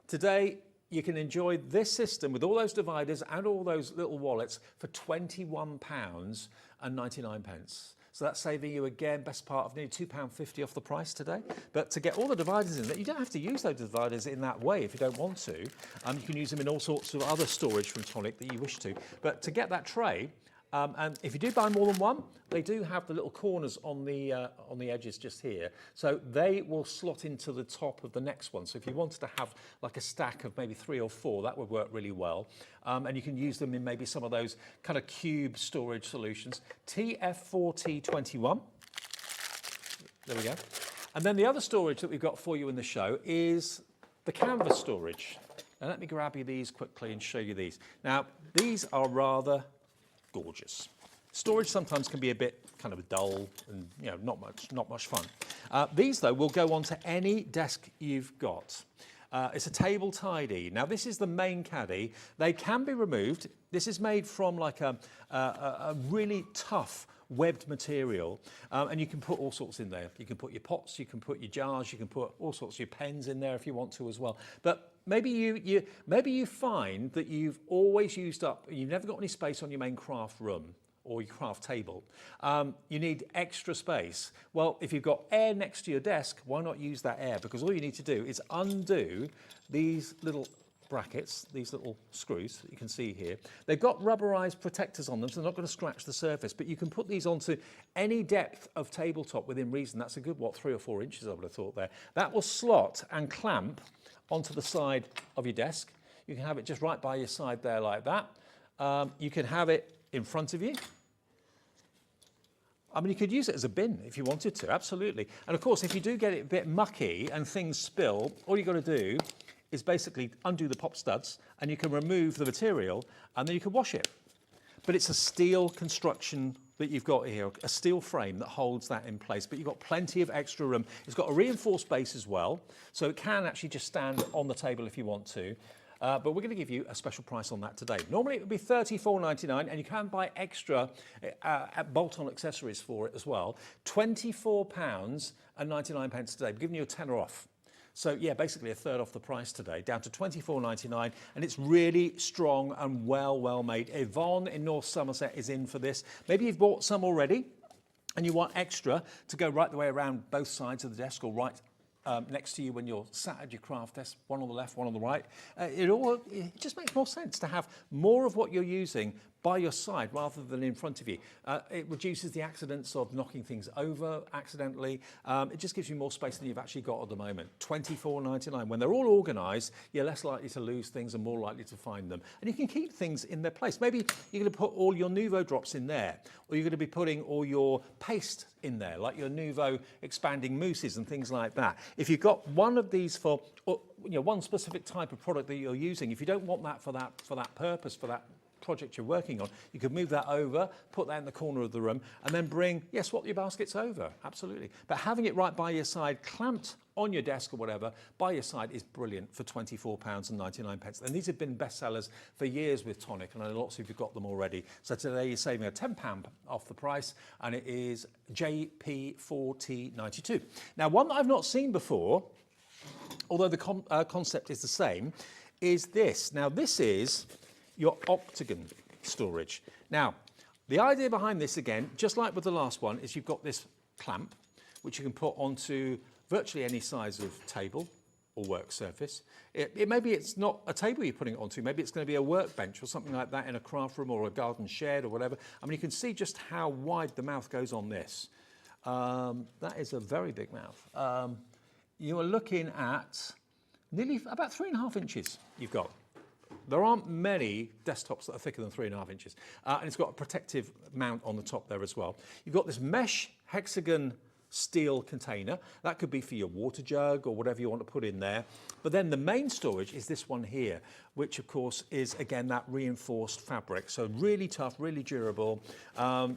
Today, you can enjoy this system with all those dividers and all those little wallets for £21.99. So that's saving you, again, best part of nearly £2.50 off the price today. But to get all the dividers in there, you don't have to use those dividers in that way if you don't want to. You can use them in all sorts of other storage from Tonic that you wish to. But to get that tray, and if you do buy more than one, they do have the little corners on the edges just here. So they will slot into the top of the next one. So if you wanted to have like a stack of maybe 3 or 4, that would work really well. And you can use them in maybe some of those kind of cube storage solutions. TF4T21. There we go. And then the other storage that we've got for you in the show is the canvas storage. Now let me grab you these quickly and show you these. Now these are rather gorgeous. Storage sometimes can be a bit kind of dull and not much fun. These though will go onto any desk you've got. It's a table tidy. Now this is the main caddy. They can be removed. This is made from like a really tough webbed material, and you can put all sorts in there. You can put your pots, you can put your jars, you can put all sorts of your pens in there if you want to as well. But maybe you find that you've always used up, you've never got any space on your main craft room or your craft table. You need extra space. Well, if you've got air next to your desk, why not use that air? Because all you need to do is undo these little brackets, these little screws that you can see here. They've got rubberized protectors on them, so they're not going to scratch the surface, but you can put these onto any depth of tabletop within reason. That's a good, 3 or 4 inches, I would have thought there. That will slot and clamp onto the side of your desk. You can have it just right by your side there like that. You can have it in front of you. I mean, you could use it as a bin if you wanted to, absolutely. And of course, if you do get it a bit mucky and things spill, all you've got to do is basically undo the pop studs and you can remove the material and then you can wash it. But it's a steel construction that you've got here, a steel frame that holds that in place, but you've got plenty of extra room. It's got a reinforced base as well, so it can actually just stand on the table if you want to. But we're going to give you a special price on that today. Normally it would be £34.99, and you can buy extra bolt-on accessories for it as well. £24.99 today. We're giving you a tenner off. So yeah, basically a third off the price today, down to £24.99, and it's really strong and well made. Yvonne in North Somerset is in for this. Maybe you've bought some already, and you want extra to go right the way around both sides of the desk or right next to you when you're sat at your craft desk, one on the left, one on the right. It just makes more sense to have more of what you're using by your side rather than in front of you. It reduces the accidents of knocking things over accidentally. It just gives you more space than you've actually got at the moment. £24.99. When they're all organised, you're less likely to lose things and more likely to find them. And you can keep things in their place. Maybe you're going to put all your Nuvo drops in there, or you're going to be putting all your paste in there, like your Nuvo expanding mousses and things like that. If you've got one of these for one specific type of product that you're using, if you don't want that for that purpose, for that project you're working on, you could move that over, put that in the corner of the room, and then bring, swap your baskets over, absolutely. But having it right by your side, clamped on your desk or whatever, by your side is brilliant for £24.99. And these have been bestsellers for years with Tonic, and I know lots of you have got them already. So today you're saving a £10 off the price, and it is JP4T92. Now, one that I've not seen before, although the concept is the same, is this. Now, this is your octagon storage. Now, the idea behind this, again, just like with the last one, is you've got this clamp, which you can put onto virtually any size of table or work surface. Maybe it's not a table you're putting it onto, maybe it's going to be a workbench or something like that in a craft room or a garden shed or whatever. I mean, you can see just how wide the mouth goes on this. That is a very big mouth. You are looking at nearly about 3.5 inches you've got. There aren't many desktops that are thicker than 3.5 inches. And it's got a protective mount on the top there as well. You've got this mesh hexagon steel container. That could be for your water jug or whatever you want to put in there. But then the main storage is this one here, which of course is, again, that reinforced fabric. So really tough, really durable.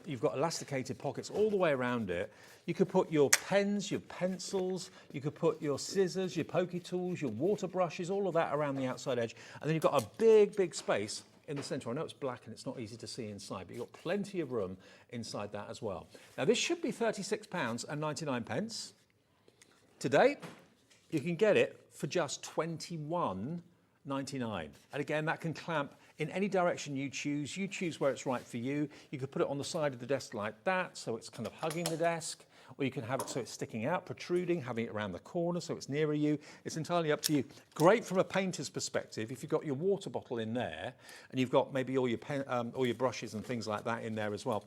You've got elasticated pockets all the way around it. You could put your pens, your pencils, you could put your scissors, your pokey tools, your water brushes, all of that around the outside edge. And then you've got a big, big space in the centre. I know it's black and it's not easy to see inside, but you've got plenty of room inside that as well. Now, this should be £36.99. Today, you can get it for just £21.99. And again, that can clamp in any direction you choose. You choose where it's right for you. You could put it on the side of the desk like that, so it's kind of hugging the desk. Or you can have it so it's sticking out, protruding, having it around the corner so it's nearer you. It's entirely up to you. Great from a painter's perspective if you've got your water bottle in there and you've got maybe all your brushes and things like that in there as well.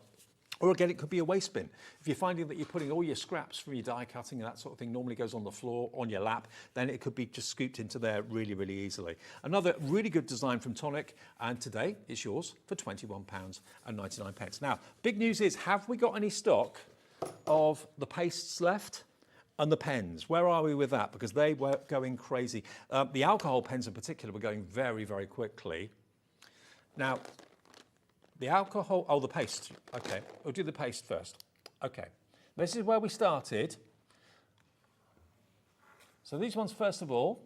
Or again, it could be a waste bin. If you're finding that you're putting all your scraps from your die cutting and that sort of thing normally goes on the floor, on your lap, then it could be just scooped into there really, really easily. Another really good design from Tonic, and today it's yours for £21.99. Now, big news is, have we got any stock of the pastes left and the pens? Where are we with that? Because they were going crazy. The alcohol pens in particular were going very, very quickly. Now, the alcohol, the paste. Okay, we'll do the paste first. Okay, this is where we started. So these ones, first of all,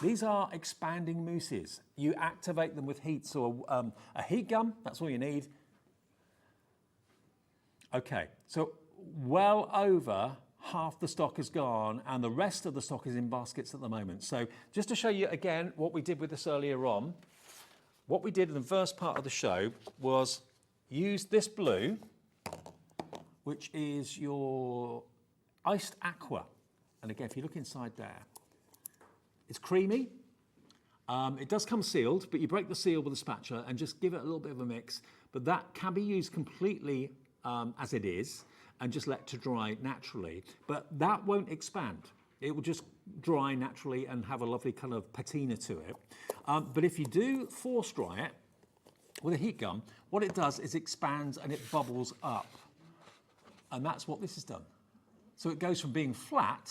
these are expanding mousses. You activate them with heat. So a heat gun, that's all you need. Okay, so well over half the stock is gone and the rest of the stock is in baskets at the moment. So just to show you again what we did with this earlier on, what we did in the first part of the show was use this blue, which is your iced aqua. And again, if you look inside there, it's creamy. It does come sealed, but you break the seal with a spatula and just give it a little bit of a mix. But that can be used completely as it is, and just let to dry naturally. But that won't expand. It will just dry naturally and have a lovely kind of patina to it. But if you do force dry it with a heat gun, what it does is expands and it bubbles up. And that's what this has done. So it goes from being flat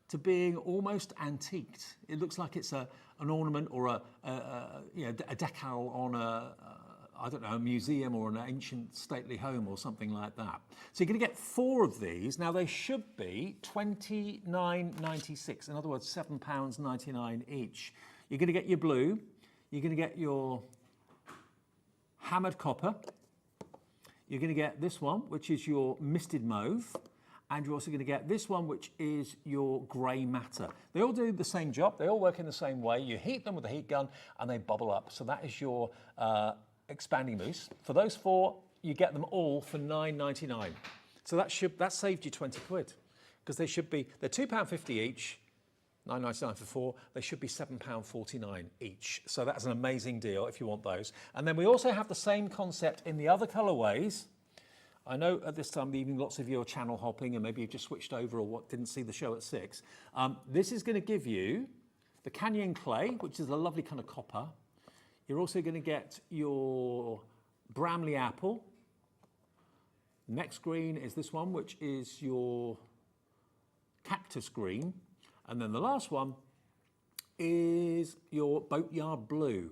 to being almost antiqued. It looks like it's an ornament or a decal on I don't know, a museum or an ancient stately home or something like that. So you're going to get 4 of these. Now they should be £29.96. In other words, £7.99 each. You're going to get your blue. You're going to get your hammered copper. You're going to get this one, which is your misted mauve. And you're also going to get this one, which is your grey matter. They all do the same job. They all work in the same way. You heat them with a heat gun and they bubble up. So that is your expanding mousse. For those 4, you get them all for £9.99. So that saved you 20 quid, because they're £2.50 each, £9.99 for 4. They should be £7.49 each. So that's an amazing deal if you want those. And then we also have the same concept in the other colourways. I know at this time of the evening lots of you are channel hopping and maybe you've just switched over or didn't see the show at 6. This is going to give you the Canyon Clay, which is a lovely kind of copper. You're also going to get your Bramley Apple. Next green is this one, which is your Cactus Green. And then the last one is your Boatyard Blue.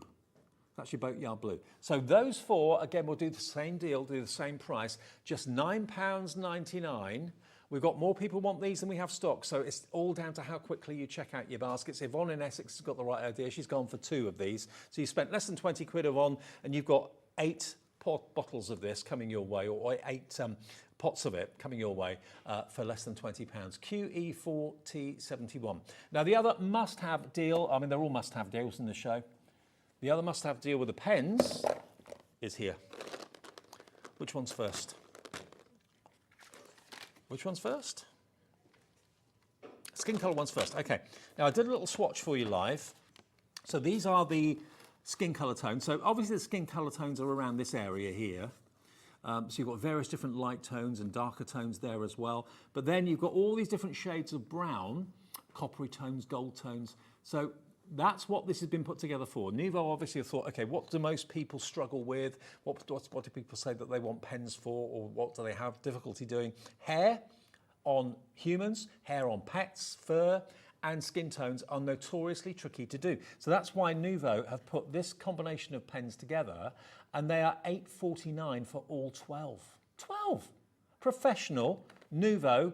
That's your boatyard blue. So those 4, again, we'll do the same deal, do the same price, just £9.99. We've got more people want these than we have stock, so it's all down to how quickly you check out your baskets. Yvonne in Essex has got the right idea. She's gone for 2 of these. So you spent less than 20 quid, Yvonne, and you've got 8 bottles of this coming your way, or 8 pots of it coming your way for less than £20. QE4T71. Now, the other must-have deal, I mean, they're all must-have deals in the show. The other must-have deal with the pens is here. Which one's first? Which one's first? Skin colour one's first. Okay. Now, I did a little swatch for you live. So these are the skin colour tones. So obviously the skin colour tones are around this area here. So you've got various different light tones and darker tones there as well. But then you've got all these different shades of brown, coppery tones, gold tones. So that's what this has been put together for. Nuvo obviously have thought, okay, what do most people struggle with? What do people say that they want pens for, or what do they have difficulty doing? Hair on humans, hair on pets, fur, and skin tones are notoriously tricky to do. So that's why Nuvo have put this combination of pens together, and they are £8.49 for all 12. 12 professional Nuvo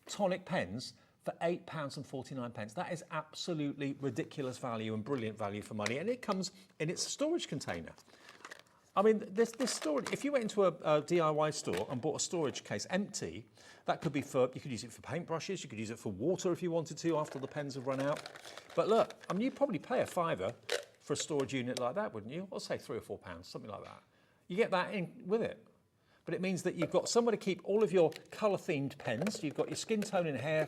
Tonic pens for £8.49. That is absolutely ridiculous value and brilliant value for money, and it comes in its storage container. I mean, this storage, if you went into a DIY store and bought a storage case empty, that could be for, you could use it for paintbrushes, you could use it for water if you wanted to after the pens have run out. But look, I mean, you'd probably pay a £5 for a storage unit like that, wouldn't you? Or say £3 or £4, something like that. You get that in with it. But it means that you've got somewhere to keep all of your colour-themed pens. You've got your skin tone and hair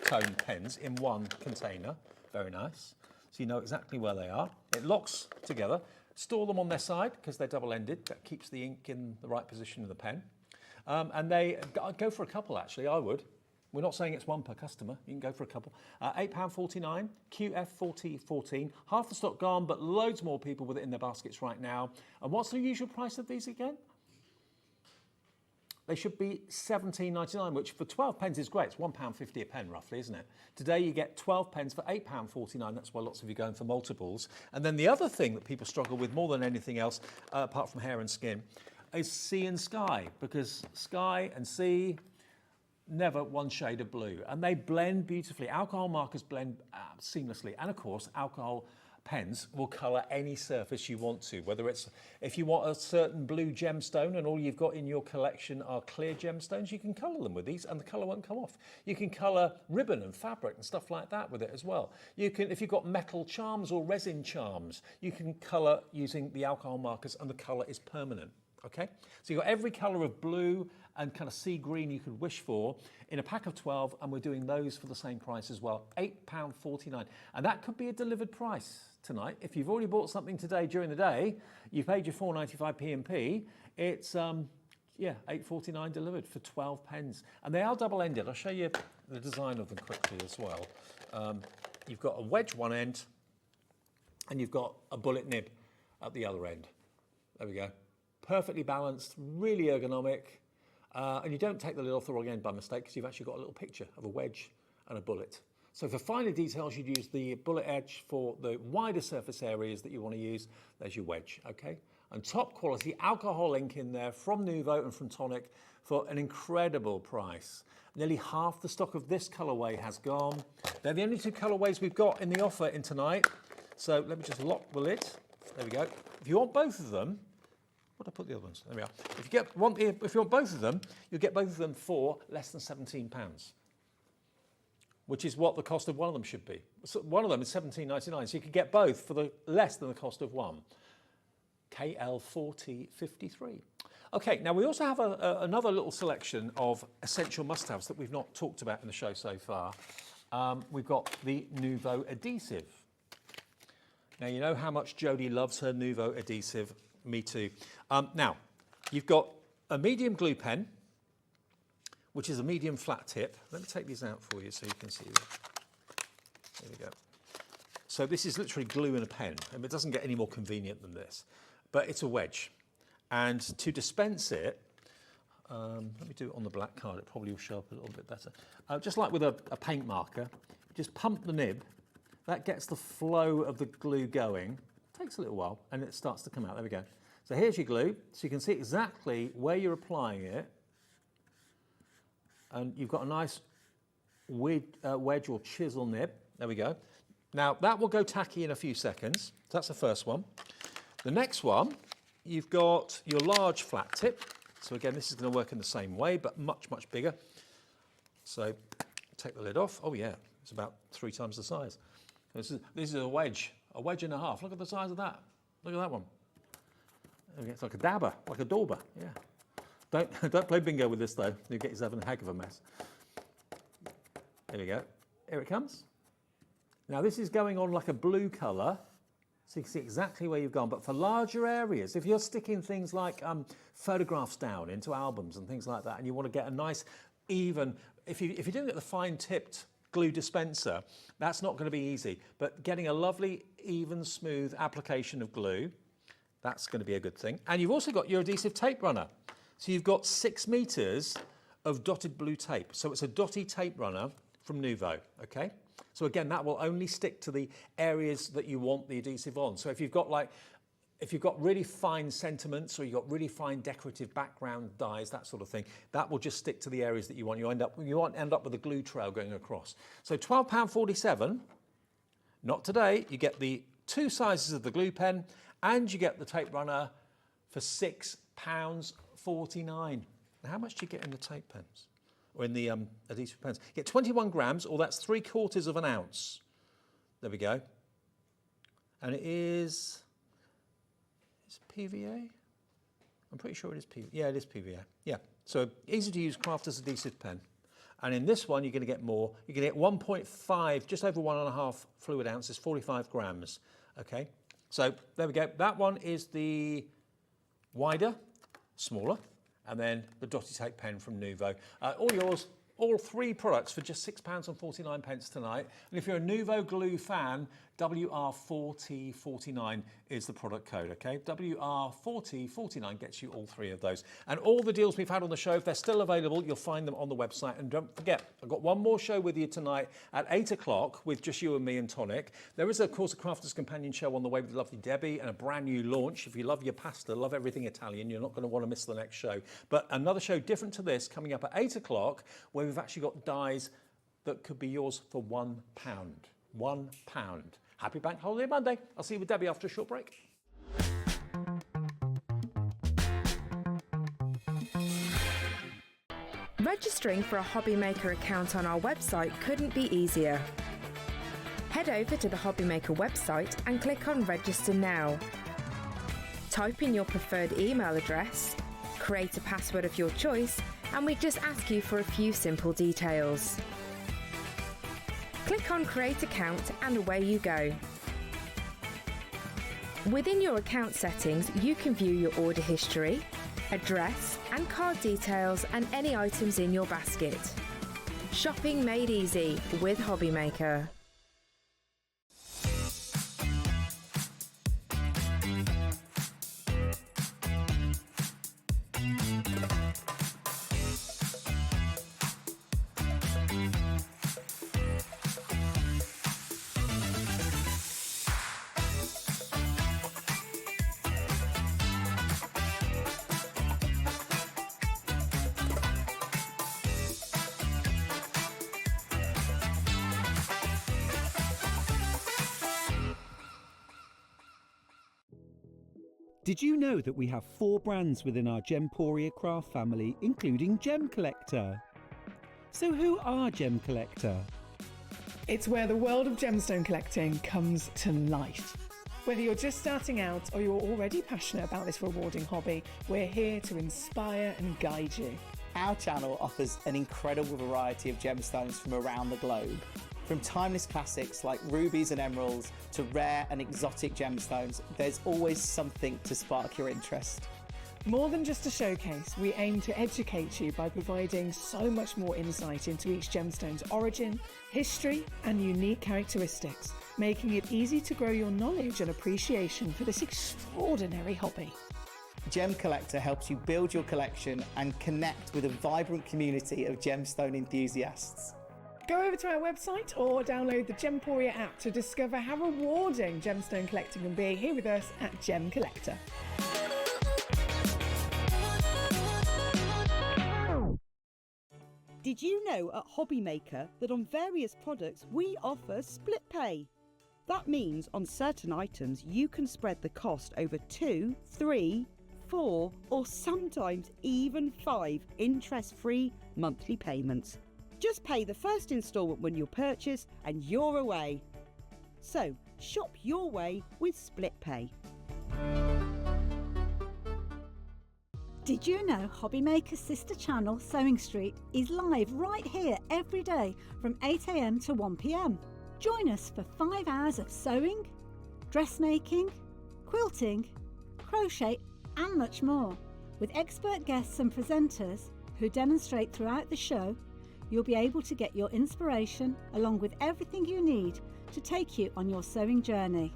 tone pens in one container. Very nice. So you know exactly where they are. It locks together. Store them on their side because they're double-ended. That keeps the ink in the right position of the pen. And they go for a couple, actually. I would. We're not saying it's 1 per customer. You can go for a couple. £8.49, QF4014. Half the stock gone, but loads more people with it in their baskets right now. And what's the usual price of these again? They should be £17.99, which for 12 pens is great. It's £1.50 a pen, roughly, isn't it? Today you get 12 pens for £8.49. That's why lots of you are going for multiples. And then the other thing that people struggle with more than anything else, apart from hair and skin, is sea and sky, because sky and sea, never one shade of blue. And they blend beautifully. Alcohol markers blend seamlessly. And of course, alcohol pens will colour any surface you want to, whether it's, if you want a certain blue gemstone and all you've got in your collection are clear gemstones, you can colour them with these and the colour won't come off. You can colour ribbon and fabric and stuff like that with it as well. You can, if you've got metal charms or resin charms, you can colour using the alcohol markers and the colour is permanent. Okay, so you've got every colour of blue and kind of sea green you could wish for in a pack of 12, and we're doing those for the same price as well, £8.49. And that could be a delivered price tonight. If you've already bought something today during the day, you've paid your £4.95 P&P, it's, yeah, £8.49 delivered for 12 pens. And they are double-ended. I'll show you the design of them quickly as well. You've got a wedge one end, and you've got a bullet nib at the other end. There we go. Perfectly balanced, really ergonomic, and you don't take the lid off the wrong end by mistake because you've actually got a little picture of a wedge and a bullet. So for finer details, you'd use the bullet edge. For the wider surface areas that you want to use, there's your wedge, okay? And top quality alcohol ink in there from Nuvo and from Tonic for an incredible price. Nearly half the stock of this colourway has gone. They're the only 2 colourways we've got in the offer in tonight. So let me just lock the lid. There we go. If you want both of them, what did I put the other ones? There we are. If you want both of them, you'll get both of them for less than £17, which is what the cost of one of them should be. So one of them is £17.99, so you could get both for the less than the cost of one. KL4053. Okay, now we also have another little selection of essential must-haves that we've not talked about in the show so far. We've got the Nuvo adhesive. Now, you know how much Jodie loves her Nuvo adhesive. Me too. Now, you've got a medium glue pen, which is a medium flat tip. Let me take these out for you so you can see them. There we go. So this is literally glue in a pen, and it doesn't get any more convenient than this. But it's a wedge. And to dispense it, let me do it on the black card. It probably will show up a little bit better. Just like with a paint marker, just pump the nib. That gets the flow of the glue going. takes a little while, and it starts to come out. There we go. So here's your glue. So you can see exactly where you're applying it. And you've got a nice wedge or chisel nib. There we go. Now, that will go tacky in a few seconds. So that's the first one. The next one, you've got your large flat tip. So again, this is going to work in the same way, but much, much bigger. So take the lid off. Oh yeah, it's about 3 times the size. This is a wedge and a half. Look at the size of that. Look at that one. It's like a dabber, like a dauber, yeah. Don't play bingo with this though. You'll get yourself in a heck of a mess. There we go. Here it comes. Now this is going on like a blue colour, so you can see exactly where you've gone. But for larger areas, if you're sticking things like photographs down into albums and things like that, and you want to get a nice even, if you're doing it with a fine-tipped glue dispenser, that's not going to be easy. But getting a lovely, even, smooth application of glue, that's going to be a good thing. And you've also got your adhesive tape runner. So you've got 6 meters of dotted blue tape. So it's a dotty tape runner from Nuvo, okay? So again, that will only stick to the areas that you want the adhesive on. So if you've got really fine sentiments, or you've got really fine decorative background dyes, that sort of thing, that will just stick to the areas that you want. You won't end up with a glue trail going across. So £12.47, not today. You get the 2 sizes of the glue pen, and you get the tape runner for £6.49. Now, how much do you get in the tape pens? Or in the adhesive pens? You get 21 grams, or that's 3/4 of an ounce. There we go. And it is PVA? I'm pretty sure it is PVA. Yeah, it is PVA. Yeah. So easy to use Crafter's adhesive pen. And in this one, you're going to get more. You're going to get 1.5, just over 1.5 fluid ounces, 45 grams. Okay. So there we go. That one is the wider, smaller, and then the dotty tape pen from Nuvo. All yours, all 3 products for just £6.49 tonight. And if you're a Nuvo glue fan, WR4049 is the product code, okay? WR4049 gets you all 3 of those. And all the deals we've had on the show, if they're still available, you'll find them on the website. And don't forget, I've got one more show with you tonight at 8 o'clock with just you and me and Tonic. There is, of course, a Crafter's Companion show on the way with lovely Debbie, and a brand new launch. If you love your pasta, love everything Italian, you're not going to want to miss the next show. But another show different to this coming up at 8 o'clock, where we've actually got dies that could be yours for £1. £1. Happy Bank Holiday Monday. I'll see you with Debbie after a short break. Registering for a Hobby Maker account on our website couldn't be easier. Head over to the Hobby Maker website and click on Register Now. Type in your preferred email address, create a password of your choice, and we just ask you for a few simple details. Click on Create Account and away you go. Within your account settings, you can view your order history, address and card details, and any items in your basket. Shopping made easy with Hobby Maker. Did you know that we have 4 brands within our Gemporia craft family, including Gem Collector? So who are Gem Collector? It's where the world of gemstone collecting comes to life. Whether you're just starting out or you're already passionate about this rewarding hobby, we're here to inspire and guide you. Our channel offers an incredible variety of gemstones from around the globe. From timeless classics like rubies and emeralds to rare and exotic gemstones, there's always something to spark your interest. More than just a showcase, we aim to educate you by providing so much more insight into each gemstone's origin, history, and unique characteristics, making it easy to grow your knowledge and appreciation for this extraordinary hobby. Gem Collector helps you build your collection and connect with a vibrant community of gemstone enthusiasts. Go over to our website or download the Gemporia app to discover how rewarding gemstone collecting can be here with us at Gem Collector. Did you know at Hobbymaker that on various products we offer split pay? That means on certain items you can spread the cost over 2, 3, 4 or sometimes even 5 interest-free monthly payments. Just pay the first instalment when you purchase and you're away. So shop your way with split pay. Did you know Hobbymaker's sister channel, Sewing Street, is live right here every day from 8 AM to 1 PM? Join us for 5 hours of sewing, dressmaking, quilting, crochet and much more. With expert guests and presenters who demonstrate throughout the show, you'll be able to get your inspiration along with everything you need to take you on your sewing journey.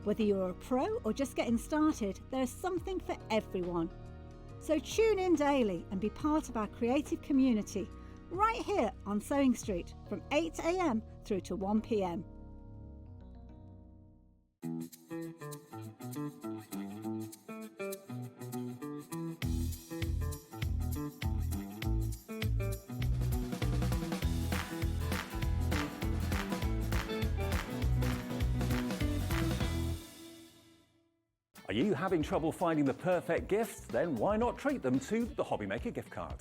Whether you're a pro or just getting started, there's something for everyone. So tune in daily and be part of our creative community right here on Sewing Street from 8 AM through to 1 PM. Are you having trouble finding the perfect gift? Then why not treat them to the Hobbymaker gift card?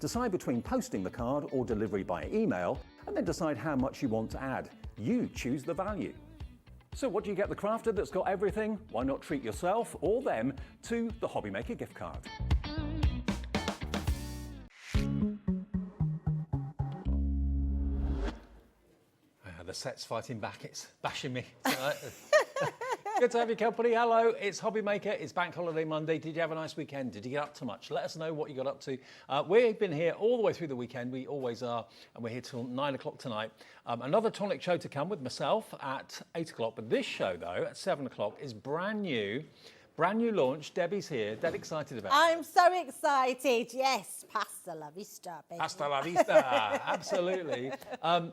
Decide between posting the card or delivery by email, and then decide how much you want to add. You choose the value. So what do you get the crafter that's got everything? Why not treat yourself or them to the Hobbymaker gift card? The set's fighting back, it's bashing me tonight. Good to have your company. Hello, it's Hobbymaker. It's Bank Holiday Monday. Did you have a nice weekend? Did you get up to much? Let us know what you got up to. We've been here all the way through the weekend. We always are, and we're here till 9 o'clock tonight. Another Tonic show to come with myself at 8 o'clock. But this show, though, at 7 o'clock is brand new launch. Debbie's here. Dead excited about it. I'm so excited. Yes, pasta la vista, baby. Pasta la vista, absolutely. And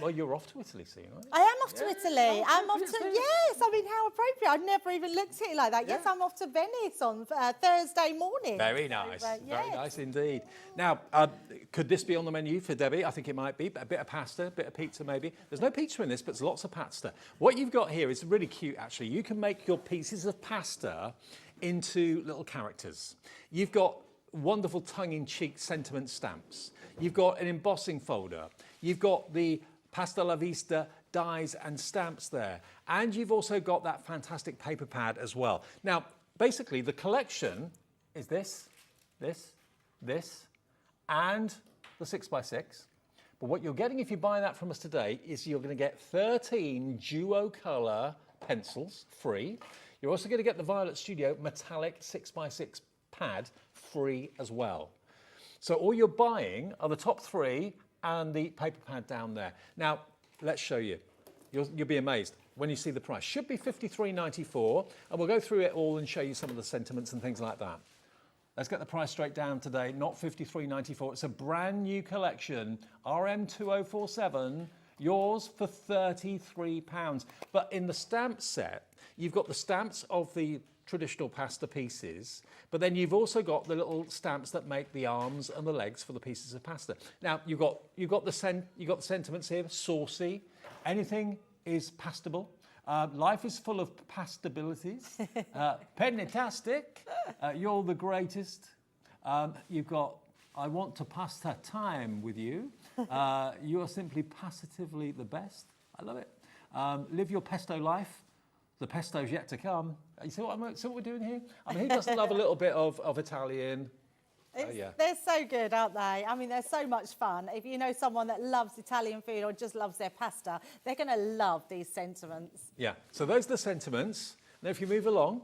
well, you're off to Italy soon, right? I am off to Italy. I'm off to, yes, I mean, how appropriate. I'd never even looked at it like that. Yes, I'm off to Venice on Thursday morning. Very nice. So, yes. Very nice indeed. Now, could this be on the menu for Debbie? I think it might be. A bit of pasta, a bit of pizza maybe. There's no pizza in this, but there's lots of pasta. What you've got here is really cute, actually. You can make your pieces of pasta into little characters. You've got wonderful tongue-in-cheek sentiment stamps. You've got an embossing folder. You've got the Pasta la Vista dies and stamps there. And you've also got that fantastic paper pad as well. Now, basically, the collection is this, and the 6x6. But what you're getting if you buy that from us today is you're going to get 13 duo colour pencils free. You're also going to get the Violet Studio metallic 6x6 pad free as well. So all you're buying are the top 3 and the paper pad down there. Now, let's show you. You'll be amazed when you see the price. Should be $53.94, and we'll go through it all and show you some of the sentiments and things like that. Let's get the price straight down today, not $53.94. It's a brand new collection, RM2047, yours for £33. But in the stamp set, you've got the stamps of the traditional pasta pieces, but then you've also got the little stamps that make the arms and the legs for the pieces of pasta. Now you've got the sentiments here, saucy. Anything is pastable. Life is full of pastabilities. Pentastic. You're the greatest. You've got I want to pass that time with you. You are simply positively the best. I love it. Live your pesto life. The pesto's yet to come. You see what we're doing here? I mean, who doesn't love a little bit of Italian? Yeah. They're so good, aren't they? I mean, they're so much fun. If you know someone that loves Italian food or just loves their pasta, they're going to love these sentiments. Yeah, so those are the sentiments. Now, if you move along,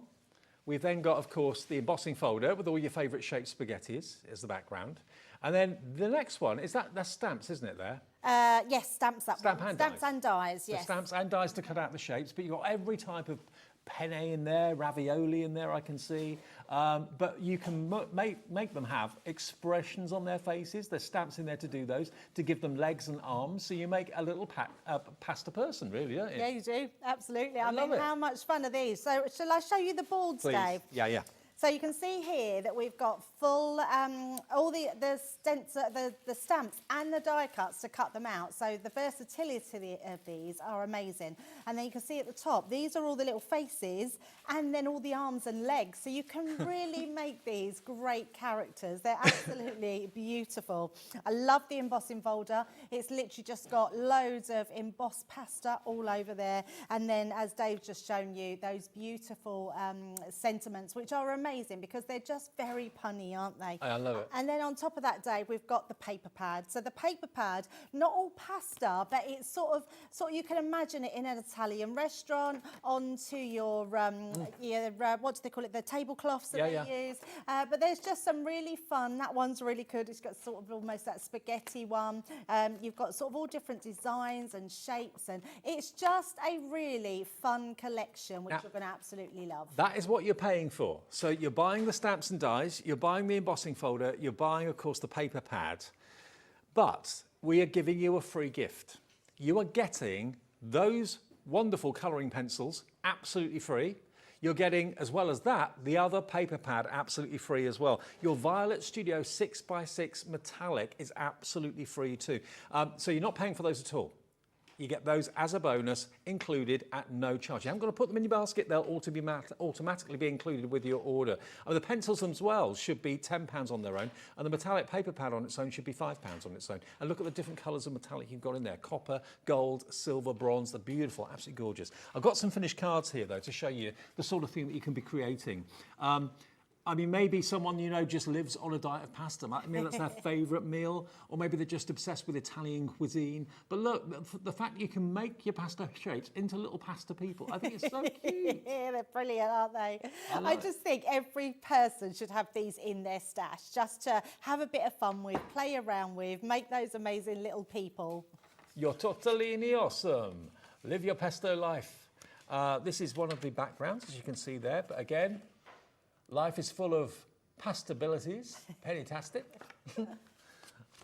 we've then got, of course, the embossing folder with all your favourite shaped spaghettis as the background. And then the next one, that's stamps, isn't it, there? Yes, stamps that Stamp one. and Stamps dies. and dies, The yes. stamps and dies to cut out the shapes, but you've got every type of penne in there, ravioli in there, I can see. But you can make them have expressions on their faces. There's stamps in there to do those, to give them legs and arms. So you make a little pasta person, really, don't you? Yeah, you do. Absolutely. I love mean, it. how much fun are these? So shall I show you the boards, Please. Dave? Yeah, yeah. So you can see here that we've got full, all the stamps and the die cuts to cut them out. So the versatility of these are amazing. And then you can see at the top, these are all the little faces and then all the arms and legs. So you can really make these great characters. They're absolutely beautiful. I love the embossing folder. It's literally just got loads of embossed pasta all over there. And then, as Dave's just shown you, those beautiful sentiments, which are amazing because they're just very punny, aren't they? I love it. And then on top of that, Dave, we've got the paper pad. So the paper pad, not all pasta, but it's sort of you can imagine it in an Italian restaurant onto your what do they call it? The tablecloths that they use. But there's just some really fun. That one's really good. It's got sort of almost that spaghetti one. You've got sort of all different designs and shapes, and it's just a really fun collection, which you're going to absolutely love. That is what you're paying for. So you're buying the stamps and dies, you're buying the embossing folder, you're buying, of course, the paper pad, but we are giving you a free gift. You are getting those wonderful colouring pencils absolutely free. You're getting, as well as that, the other paper pad absolutely free as well. Your Violet Studio 6x6 metallic is absolutely free too. So you're not paying for those at all. You get those as a bonus, included at no charge. You haven't got to put them in your basket. They'll automatically be included with your order. And the pencils as well should be £10 on their own, and the metallic paper pad on its own should be £5 on its own. And look at the different colours of metallic you've got in there. Copper, gold, silver, bronze. They're beautiful, absolutely gorgeous. I've got some finished cards here, though, to show you the sort of thing that you can be creating. I mean, maybe someone you know just lives on a diet of pasta. I mean, that's their favourite meal, or maybe they're just obsessed with Italian cuisine. But look, the fact you can make your pasta shapes into little pasta people, I think it's so cute. Yeah, they're brilliant, aren't they? I just think every person should have these in their stash, just to have a bit of fun with, play around with, make those amazing little people. You're totally awesome. Live your pesto life. This is one of the backgrounds, as you can see there. But again, life is full of pastabilities, penny-tastic.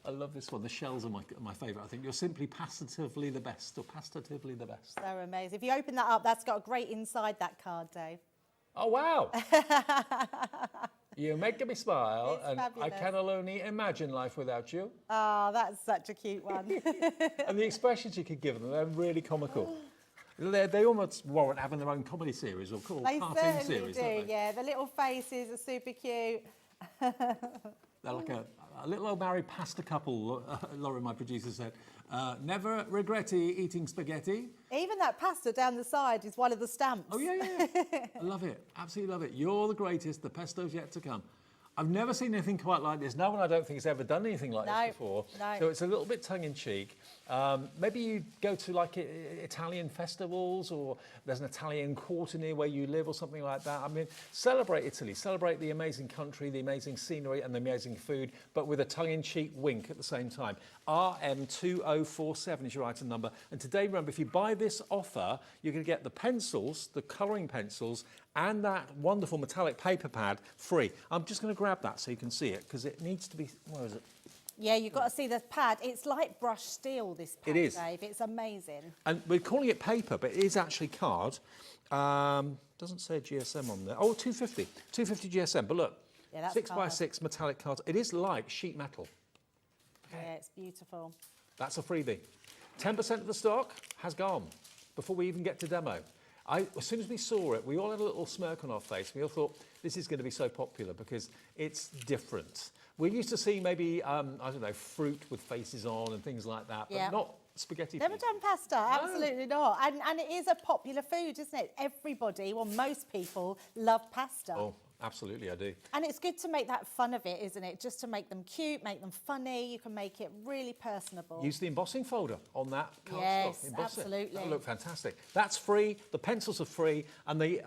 I love this one. The shells are my favourite. I think you're simply pastatively the best, or pastatively the best. They're amazing. If you open that up, that's got a great inside, that card, Dave. Oh, wow. You're making me smile, It's and fabulous. I can only imagine life without you. Oh, that's such a cute one. And the expressions you could give them, they're really comical. They almost warrant having their own comedy series or They cartoon certainly series, do, don't they? yeah. The little faces are super cute. They're like a little old married pasta couple, Lauren, my producer, said. Never regret eating spaghetti. Even that pasta down the side is one of the stamps. Oh, yeah. I love it. Absolutely love it. You're the greatest. The pesto's yet to come. I've never seen anything quite like this. No one, I don't think, has ever done anything like this before. No. So it's a little bit tongue-in-cheek. Maybe you go to like Italian festivals, or there's an Italian quarter near where you live or something like that. I mean, celebrate Italy, celebrate the amazing country, the amazing scenery and the amazing food, but with a tongue-in-cheek wink at the same time. RM2047 is your item number. And today, remember, if you buy this offer, you're going to get the pencils, the colouring pencils, and that wonderful metallic paper pad free. I'm just going to grab that so you can see it, because it needs to be, where is it? Yeah, you've got to see the pad. It's like brushed steel, this pad, It is. Dave. It's amazing. And we're calling it paper, but it is actually card. Doesn't say GSM on there. Oh, 250. 250 GSM. But look, Yeah, that's 6x6 metallic cards. It is like sheet metal. Yeah, it's beautiful. That's a freebie. 10% of the stock has gone before we even get to demo. As soon as we saw it, we all had a little smirk on our face. We all thought, this is going to be so popular because it's different. We're used to seeing maybe, I don't know, fruit with faces on and things like that, but not spaghetti. Never done pasta, absolutely not. And it is a popular food, isn't it? Everybody, well, most people love pasta. Oh, Absolutely, I do. And it's good to make that fun of it, isn't it? Just to make them cute, make them funny. You can make it really personable. Use the embossing folder on that cardstock. Yes, Emboss absolutely. It. That'll look fantastic. That's free. The pencils are free, and the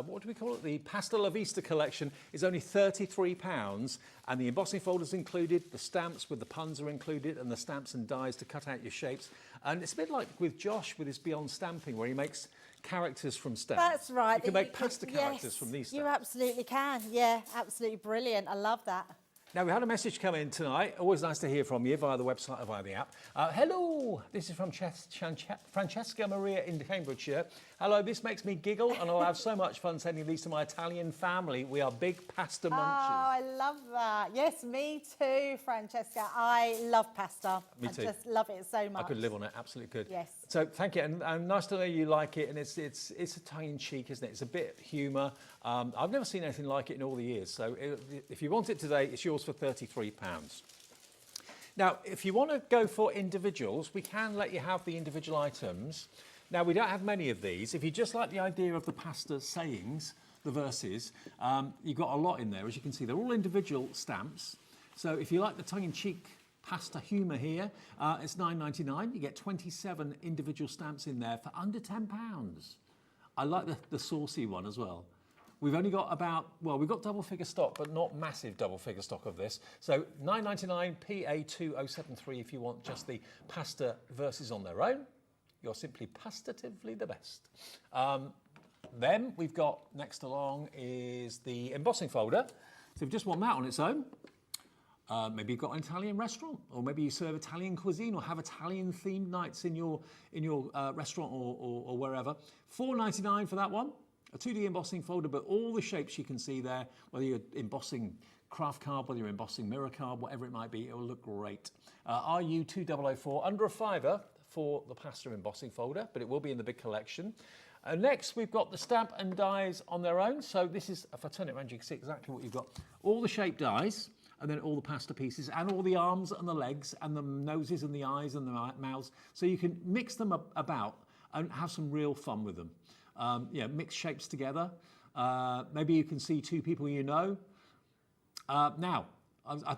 what do we call it? The Pasta La Vista collection is only £33, and the embossing folder's included. The stamps with the puns are included, and the stamps and dies to cut out your shapes. And it's a bit like with Josh with his Beyond Stamping, where he makes characters from stamps. That's right. You can make pasta characters from these stamps. You absolutely can. Yeah, absolutely brilliant. I love that. Now, we had a message come in tonight. Always nice to hear from you via the website or via the app. Hello, this is from Francesca Maria in Cambridgeshire. Hello, this makes me giggle and I'll have so much fun sending these to my Italian family. We are big pasta munchers. Oh, I love that. Yes, me too, Francesca. I love pasta. Me too. I just love it so much. I could live on it, absolutely could. Yes. So thank you, and nice to know you like it, and it's a tongue-in-cheek, isn't it? It's a bit of humour. I've never seen anything like it in all the years, so if you want it today, it's yours for £33. Now, if you want to go for individuals, we can let you have the individual items. Now, we don't have many of these. If you just like the idea of the pasta sayings, the verses, you've got a lot in there. As you can see, they're all individual stamps. So if you like the tongue-in-cheek pasta humour here, it's £9.99. You get 27 individual stamps in there for under £10. I like the saucy one as well. We've only got we've got double figure stock, but not massive double figure stock of this. So £9.99 PA2073 if you want just the pasta verses on their own. You're simply pastatively the best. Then we've got next along is the embossing folder. So if you just want that on its own, maybe you've got an Italian restaurant, or maybe you serve Italian cuisine or have Italian themed nights in your restaurant or wherever. £4.99 for that one. A 2D embossing folder, but all the shapes you can see there, whether you're embossing craft card, whether you're embossing mirror card, whatever it might be, it will look great. RU2004, under a £5 for the pasta embossing folder, but it will be in the big collection. Next, we've got the stamp and dies on their own. So this is, if I turn it around, you can see exactly what you've got. All the shape dies, and then all the pasta pieces, and all the arms and the legs, and the noses and the eyes and the mouths. So you can mix them about and have some real fun with them. Mix shapes together. Maybe you can see two people you know. Now,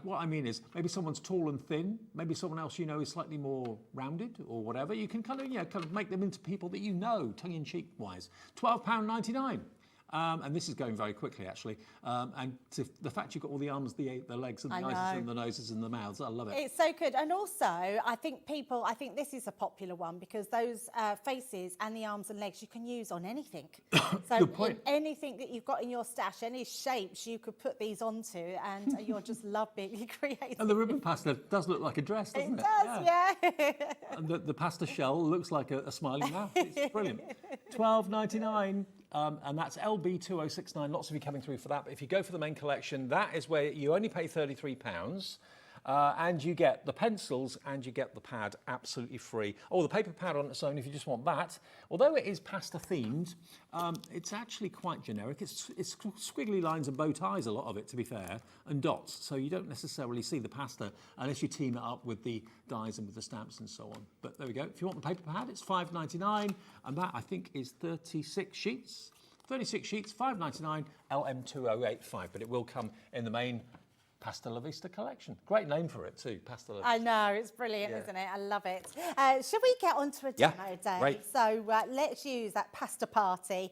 what I mean is maybe someone's tall and thin. Maybe someone else you know is slightly more rounded or whatever. You can kind of make them into people that you know, tongue-in-cheek wise. £12.99. And this is going very quickly, actually. And the fact you've got all the arms, the legs, and the eyes, and the noses, and the mouths, I love it. It's so good. And also, I think this is a popular one because those faces and the arms and legs you can use on anything. So Good point. Anything that you've got in your stash, any shapes you could put these onto, and you'll just love being creative. And the ribbon pasta does look like a dress, doesn't it? It does, yeah. And the pasta shell looks like a smiling mouth. It's brilliant. £12.99. And that's LB2069. Lots of you coming through for that. But if you go for the main collection, that is where you only pay £33. And you get the pencils and you get the pad absolutely free. Oh, the paper pad on its own, if you just want that. Although it is pasta themed, it's actually quite generic. It's squiggly lines and bow ties, a lot of it, to be fair, and dots. So you don't necessarily see the pasta unless you team it up with the dies and with the stamps and so on. But there we go. If you want the paper pad, it's £5.99, and that, I think, is 36 sheets. 36 sheets, £5.99, LM2085, but it will come in the main Pasta La Vista collection. Great name for it too, Pasta La Vista. I know, it's brilliant, isn't it? I love it. Shall we get on to a demo, Dave? Great. So let's use that pasta party,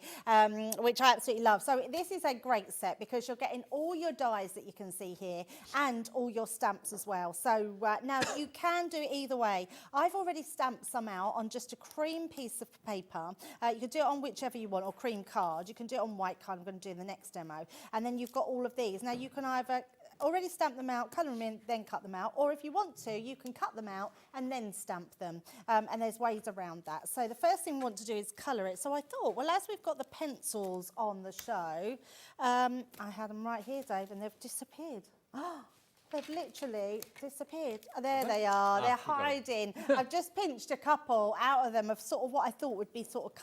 which I absolutely love. So this is a great set because you're getting all your dies that you can see here and all your stamps as well. So now you can do it either way. I've already stamped some out on just a cream piece of paper. You can do it on whichever you want, or cream card. You can do it on white card. I'm going to do in the next demo. And then you've got all of these. Now you can either already stamp them out, colour them in, then cut them out. Or if you want to, you can cut them out and then stamp them. And there's ways around that. So the first thing we want to do is colour it. So I thought, well, as we've got the pencils on the show, I had them right here, Dave, and they've disappeared. Oh, They've literally disappeared. Oh, there they are. They're hiding. I've just pinched a couple out of them of sort of what I thought would be sort of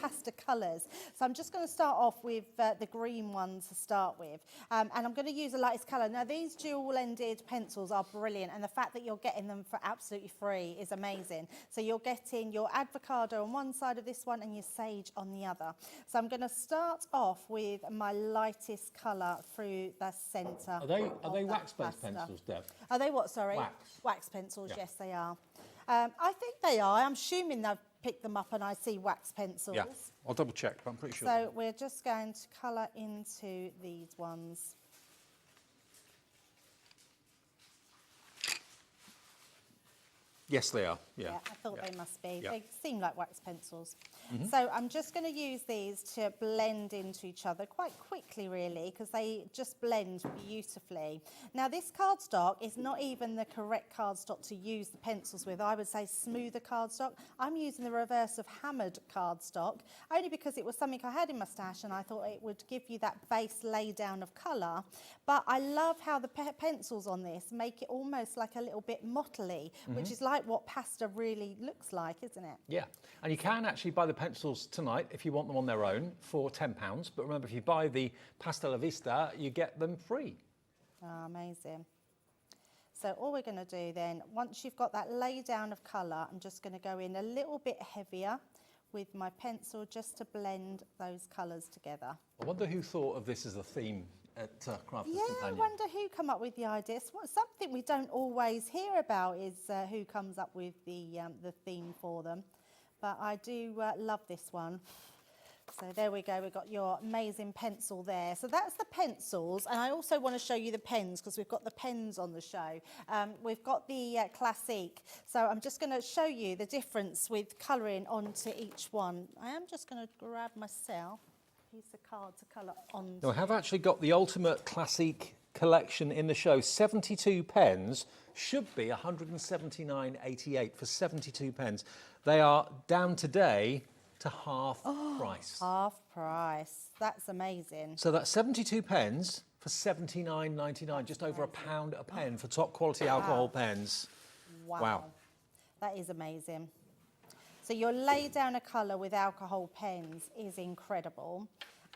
pasta colours. So I'm just going to start off with the green ones to start with. And I'm going to use the lightest colour. Now, these dual-ended pencils are brilliant, and the fact that you're getting them for absolutely free is amazing. So you're getting your avocado on one side of this one and your sage on the other. So I'm going to start off with my lightest colour through the centre. Are they wax-based pencils, Deb? Are they what, sorry? Wax. Wax pencils, yes, they are. I think they are. I'm assuming they've picked them up and I see wax pencils. Yeah, I'll double check, but I'm pretty sure. So we're just going to colour into these ones. Yes, they are. Yeah, I thought they must be. Yeah. They seem like wax pencils. So I'm just going to use these to blend into each other quite quickly, really, because they just blend beautifully. Now, this cardstock is not even the correct cardstock to use the pencils with. I would say smoother cardstock. I'm using the reverse of hammered cardstock, only because it was something I had in my stash and I thought it would give you that base lay down of colour. But I love how the pencils on this make it almost like a little bit mottly, which is like what pasta really looks like, isn't it? Yeah, and you can actually buy the pencils tonight if you want them on their own for £10. But remember, if you buy the Pasta La Vista, you get them free. Oh, amazing. So all we're going to do then, once you've got that lay down of colour, I'm just going to go in a little bit heavier with my pencil just to blend those colours together. I wonder who thought of this as a theme at Crafters Companion. I wonder who come up with the idea. Something we don't always hear about is who comes up with the theme for them. But I do love this one. So there we go, we've got your amazing pencil there. So that's the pencils, and I also want to show you the pens because we've got the pens on the show. We've got the Classique. So I'm just going to show you the difference with colouring onto each one. I am just going to grab myself a piece of card to colour onto. Now, I have actually got the Ultimate Classique collection in the show. 72 pens should be $179.88 for 72 pens. They are down today to half price. Half price. That's amazing. So that's 72 pens for $79.99, just over £1 a pen for top quality alcohol pens. Wow. That is amazing. So your lay down a colour with alcohol pens is incredible.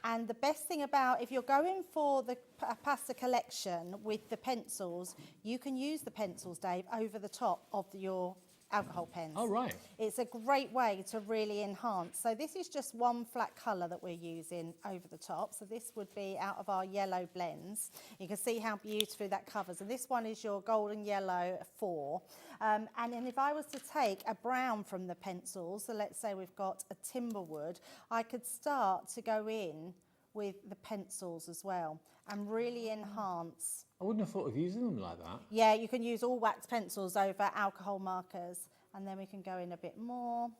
And the best thing about, if you're going for the pasta collection with the pencils, you can use the pencils, Dave, over the top of your alcohol pens. Oh, right. It's a great way to really enhance. So this is just one flat colour that we're using over the top. So this would be out of our yellow blends. You can see how beautifully that covers. And this one is your golden yellow 4. And then if I was to take a brown from the pencils, so let's say we've got a timberwood, I could start to go in with the pencils as well and really enhance. I wouldn't have thought of using them like that. Yeah, you can use all wax pencils over alcohol markers, and then we can go in a bit more.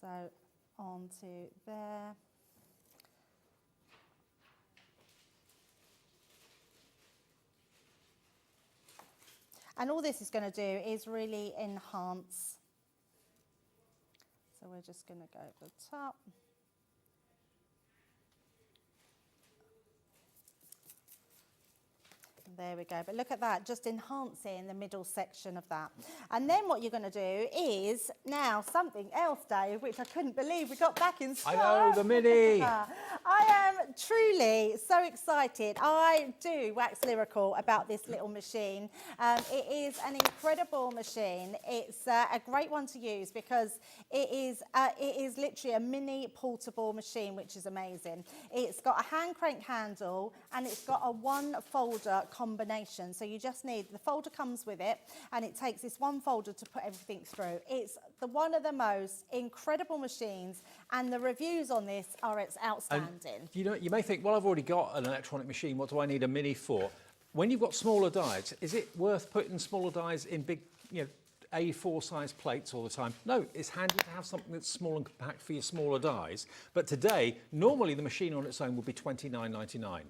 So onto there. And all this is going to do is really enhance. So we're just going to go over the top. There we go, but look at that, just enhancing the middle section of that. And then what you're going to do is now something else, Dave, which I couldn't believe we got back in stock. I know, the Mini. I am truly so excited. I do wax lyrical about this little machine. It is an incredible machine. It's a great one to use because it is literally a mini portable machine, which is amazing. It's got a hand crank handle and it's got a one folder combination. So you just need, the folder comes with it and it takes this one folder to put everything through. It's one of the most incredible machines and the reviews on this are outstanding. And, you know, you may think, well, I've already got an electronic machine. What do I need a Mini for? When you've got smaller dies, is it worth putting smaller dies in big, A4 size plates all the time? No, it's handy to have something that's small and compact for your smaller dies. But today, normally the machine on its own will be $29.99.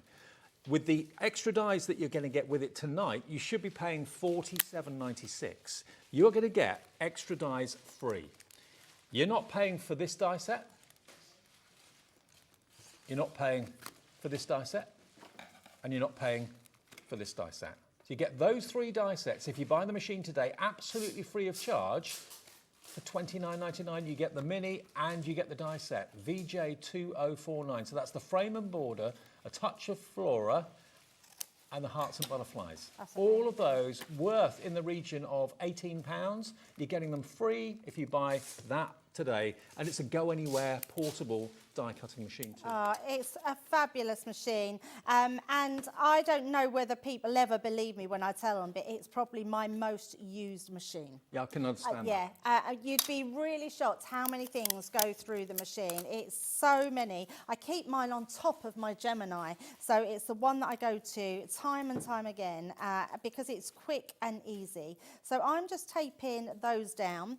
With the extra dies that you're going to get with it tonight, you should be paying $47.96. You're going to get extra dies free. You're not paying for this die set. You're not paying for this die set. And you're not paying for this die set. So you get those 3 die sets. If you buy the machine today, absolutely free of charge, for $29.99, you get the mini and you get the die set, VJ2049. So that's the frame and border, a touch of flora, and the hearts and butterflies. All of those worth in the region of £18. You're getting them free if you buy that today, and it's a go-anywhere portable die cutting machine too. It's a fabulous machine, and I don't know whether people ever believe me when I tell them, but it's probably my most used machine. Yeah, I can understand You'd be really shocked how many things go through the machine. It's so many. I keep mine on top of my Gemini, so it's the one that I go to time and time again because it's quick and easy. So I'm just taping those down.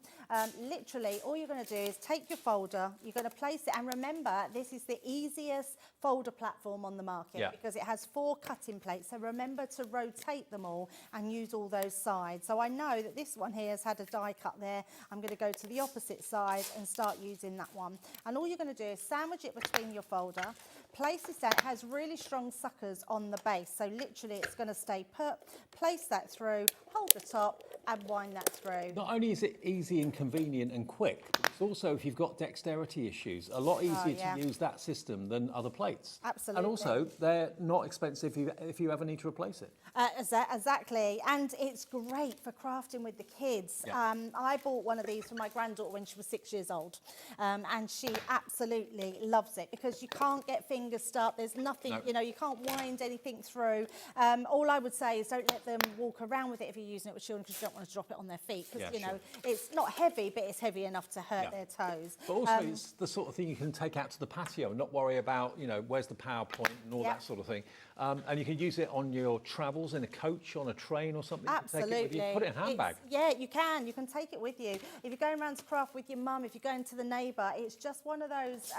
Literally, all you're going to do is take your folder, you're going to place it, and remember, this is the easiest folder platform on the market because it has 4 cutting plates. So remember to rotate them all and use all those sides. So I know that this one here has had a die cut there. I'm going to go to the opposite side and start using that one. And all you're going to do is sandwich it between your folder, place this down. It has really strong suckers on the base, so literally it's going to stay put. Place that through, hold the top and wind that through. Not only is it easy and convenient and quick, but it's also, if you've got dexterity issues, a lot easier to use that system than other plates. Absolutely. And also, they're not expensive if you ever need to replace it. Exactly, and it's great for crafting with the kids. I bought one of these for my granddaughter when she was 6 years old, and she absolutely loves it because you can't get fingers stuck. There's nothing, you know, you can't wind anything through. All I would say is don't let them walk around with it if you're using it with children, because you don't want to drop it on their feet. Because you know, it's not heavy, but it's heavy enough to hurt their toes. But also, it's the sort of thing you can take out to the patio and not worry about, you know, where's the power point and all that sort of thing. And you can use it on your travels in a coach, on a train or something. Absolutely. You can take it with you. Put it in a handbag. Yeah, you can. You can take it with you. If you're going around to craft with your mum, if you're going to the neighbour, it's just one of those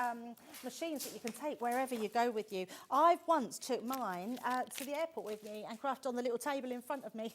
machines that you can take wherever you go with you. I've once took mine to the airport with me and crafted on the little table in front of me.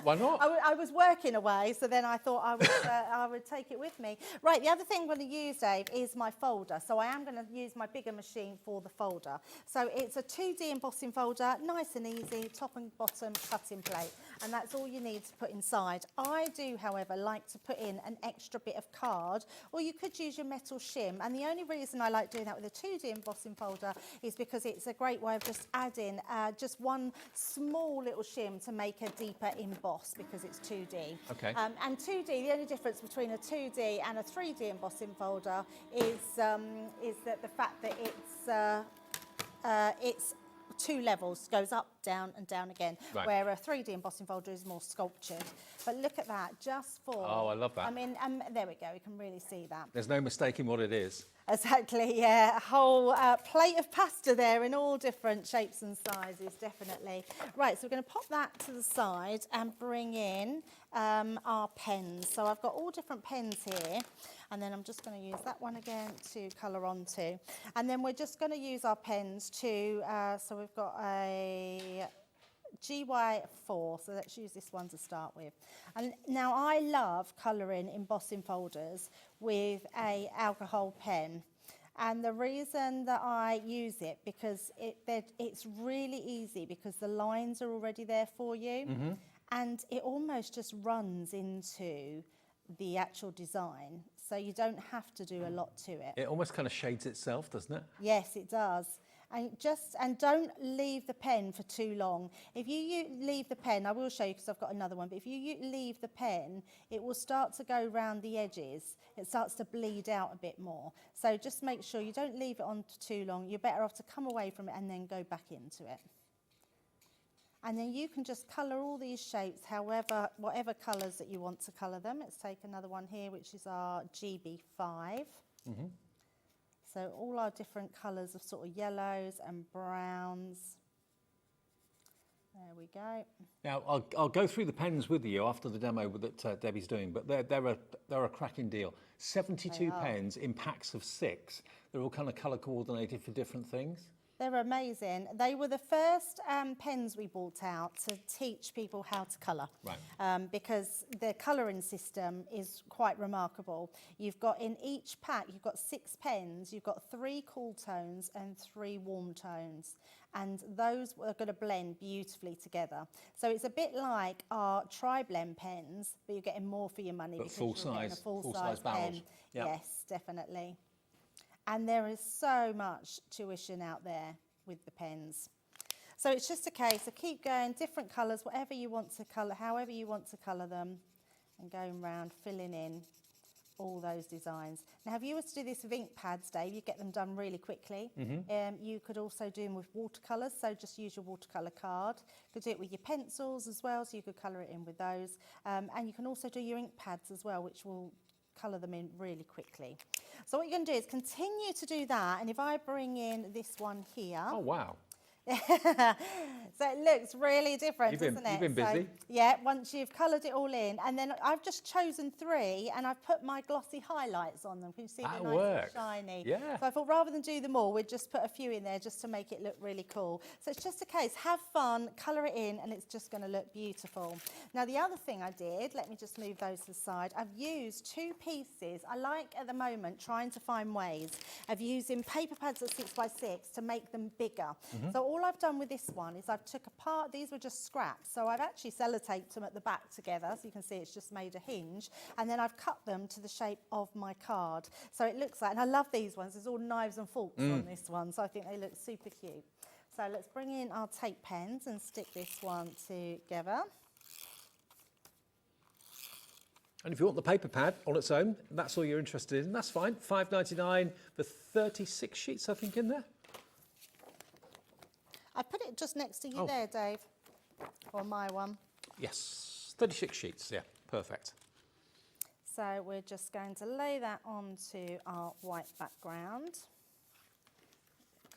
Why not? I was working away, so then I thought I would take it with me. Right, the other thing I'm going to use, Dave, is my folder. So I am going to use my bigger machine for the folder. So it's a 2D embossing folder, nice and easy, top and bottom cutting plate. And that's all you need to put inside. I do, however, like to put in an extra bit of card, or you could use your metal shim. And the only reason I like doing that with a 2D embossing folder is because it's a great way of just adding just one small little shim to make a deeper emboss, because it's 2D. Okay. And 2D, the only difference between a 2D and a 3D embossing folder is that the fact that it's 2 levels, goes up, down and down again, where a 3D embossing folder is more sculptured. But look at that, just for... Oh, I love that. I mean, there we go, you can really see that. There's no mistaking what it is. Exactly, yeah, a whole plate of pasta there in all different shapes and sizes, definitely. Right, so we're going to pop that to the side and bring in our pens. So I've got all different pens here, and then I'm just going to use that one again to colour onto. And then we're just going to use our pens to, so we've got a GY4, so let's use this one to start with. And now I love colouring embossing folders with a alcohol pen. And the reason that I use it, because it's really easy, because the lines are already there for you. And it almost just runs into the actual design. So you don't have to do a lot to it. It almost kind of shades itself, doesn't it? Yes, it does. And don't leave the pen for too long. If you leave the pen, I will show you because I've got another one, but if you leave the pen, it will start to go round the edges. It starts to bleed out a bit more. So just make sure you don't leave it on for too long. You're better off to come away from it and then go back into it. And then you can just colour all these shapes, whatever colours that you want to colour them. Let's take another one here, which is our GB5. So all our different colours of sort of yellows and browns. There we go. Now, I'll go through the pens with you after the demo that Debbie's doing, but they're a cracking deal. 72 pens in packs of 6. They're all kind of colour coordinated for different things. They're amazing. They were the first pens we brought out to teach people how to colour. Right. Because the colouring system is quite remarkable. You've got in each pack, you've got 6 pens, you've got 3 cool tones and 3 warm tones. And those are going to blend beautifully together. So it's a bit like our tri-blend pens, but you're getting more for your money. But because full you're getting size, a full size barrels. pen. Yep. Yes, definitely. And there is so much tuition out there with the pens. So it's just a case of keep going, different colours, whatever you want to colour, however you want to colour them, and going round, filling in all those designs. Now, if you were to do this with ink pads, Dave, you get them done really quickly. You could also do them with watercolours, so just use your watercolour card. You could do it with your pencils as well, so you could colour it in with those. And you can also do your ink pads as well, which will colour them in really quickly. So what you're going to do is continue to do that, and if I bring in this one here. Oh, wow. So it looks really different, doesn't it? You've been busy. So, yeah, once you've coloured it all in, and then I've just chosen 3 and I've put my glossy highlights on them. Can you see they're nice and shiny? Yeah. So I thought rather than do them all, we'd just put a few in there just to make it look really cool. So it's just a case, have fun, colour it in, and it's just going to look beautiful. Now the other thing I did, let me just move those to the side. I've used 2 pieces. I like at the moment trying to find ways of using paper pads at 6x6 to make them bigger. So all I've done with this one is I've took apart, these were just scraps, so I've actually sellotaped them at the back together, so you can see it's just made a hinge, and then I've cut them to the shape of my card. So it looks like, and I love these ones, there's all knives and forks on this one, so I think they look super cute. So let's bring in our tape pens and stick this one together. And if you want the paper pad on its own, that's all you're interested in, that's fine. $5.99 for 36 sheets, I think, in there. I put it just next to you there, Dave, or my one. Yes, 36 sheets, yeah, perfect. So we're just going to lay that onto our white background.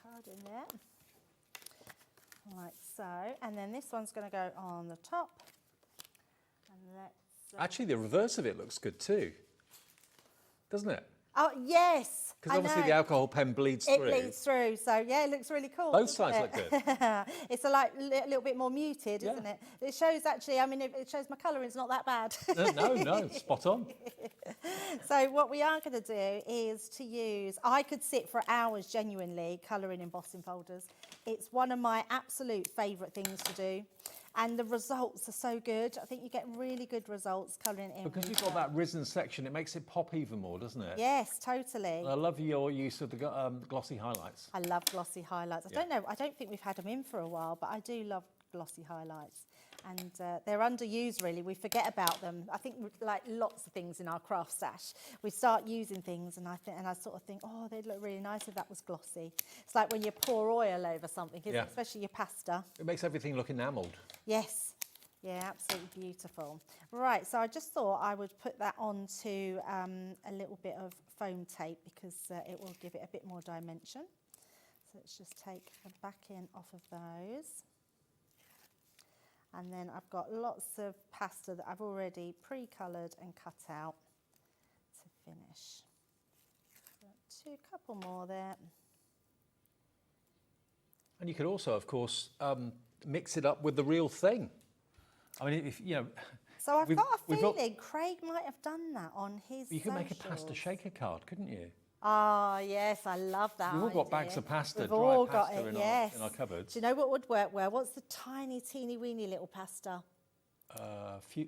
Card in there, like so. And then this one's going to go on the top. And let's, Actually, the reverse of it looks good too, doesn't it? oh, yes. Because obviously the alcohol pen bleeds It through. bleeds through, so yeah, it looks really cool. Both sides doesn't look it? good. It's a little bit more muted, isn't it? It shows actually, I mean, it shows my colouring's not that bad. No, spot on. So what we are going to do is to use, I could sit for hours genuinely colouring embossing folders. It's one of my absolute favourite things to do. And the results are so good. I think you get really good results colouring in. Because you've got that risen section, it makes it pop even more, doesn't it? Yes, totally. And I love your use of the glossy highlights. I love glossy highlights. I don't think we've had them in for a while, but I do love glossy highlights. And they're underused, really. We forget about them. I think, like lots of things in our craft stash, we start using things, and I sort of think, oh, they'd look really nice if that was glossy. It's like when you pour oil over something, isn't it? Especially your pasta. It makes everything look enamelled. Yes. Yeah, absolutely beautiful. Right, so I just thought I would put that onto a little bit of foam tape because it will give it a bit more dimension. So let's just take the backing off of those. And then I've got lots of pasta that I've already pre-coloured and cut out to finish. So a couple more there. And you could also, of course, mix it up with the real thing. I mean, if you know. So I've got a feeling Craig might have done that on his. You could make a pasta shaker card, couldn't you? Oh, yes, I love that. We've all got bags of pasta, We've dry all pasta got it, in our cupboards. Do you know what would work well? What's the tiny, teeny, weeny little pasta?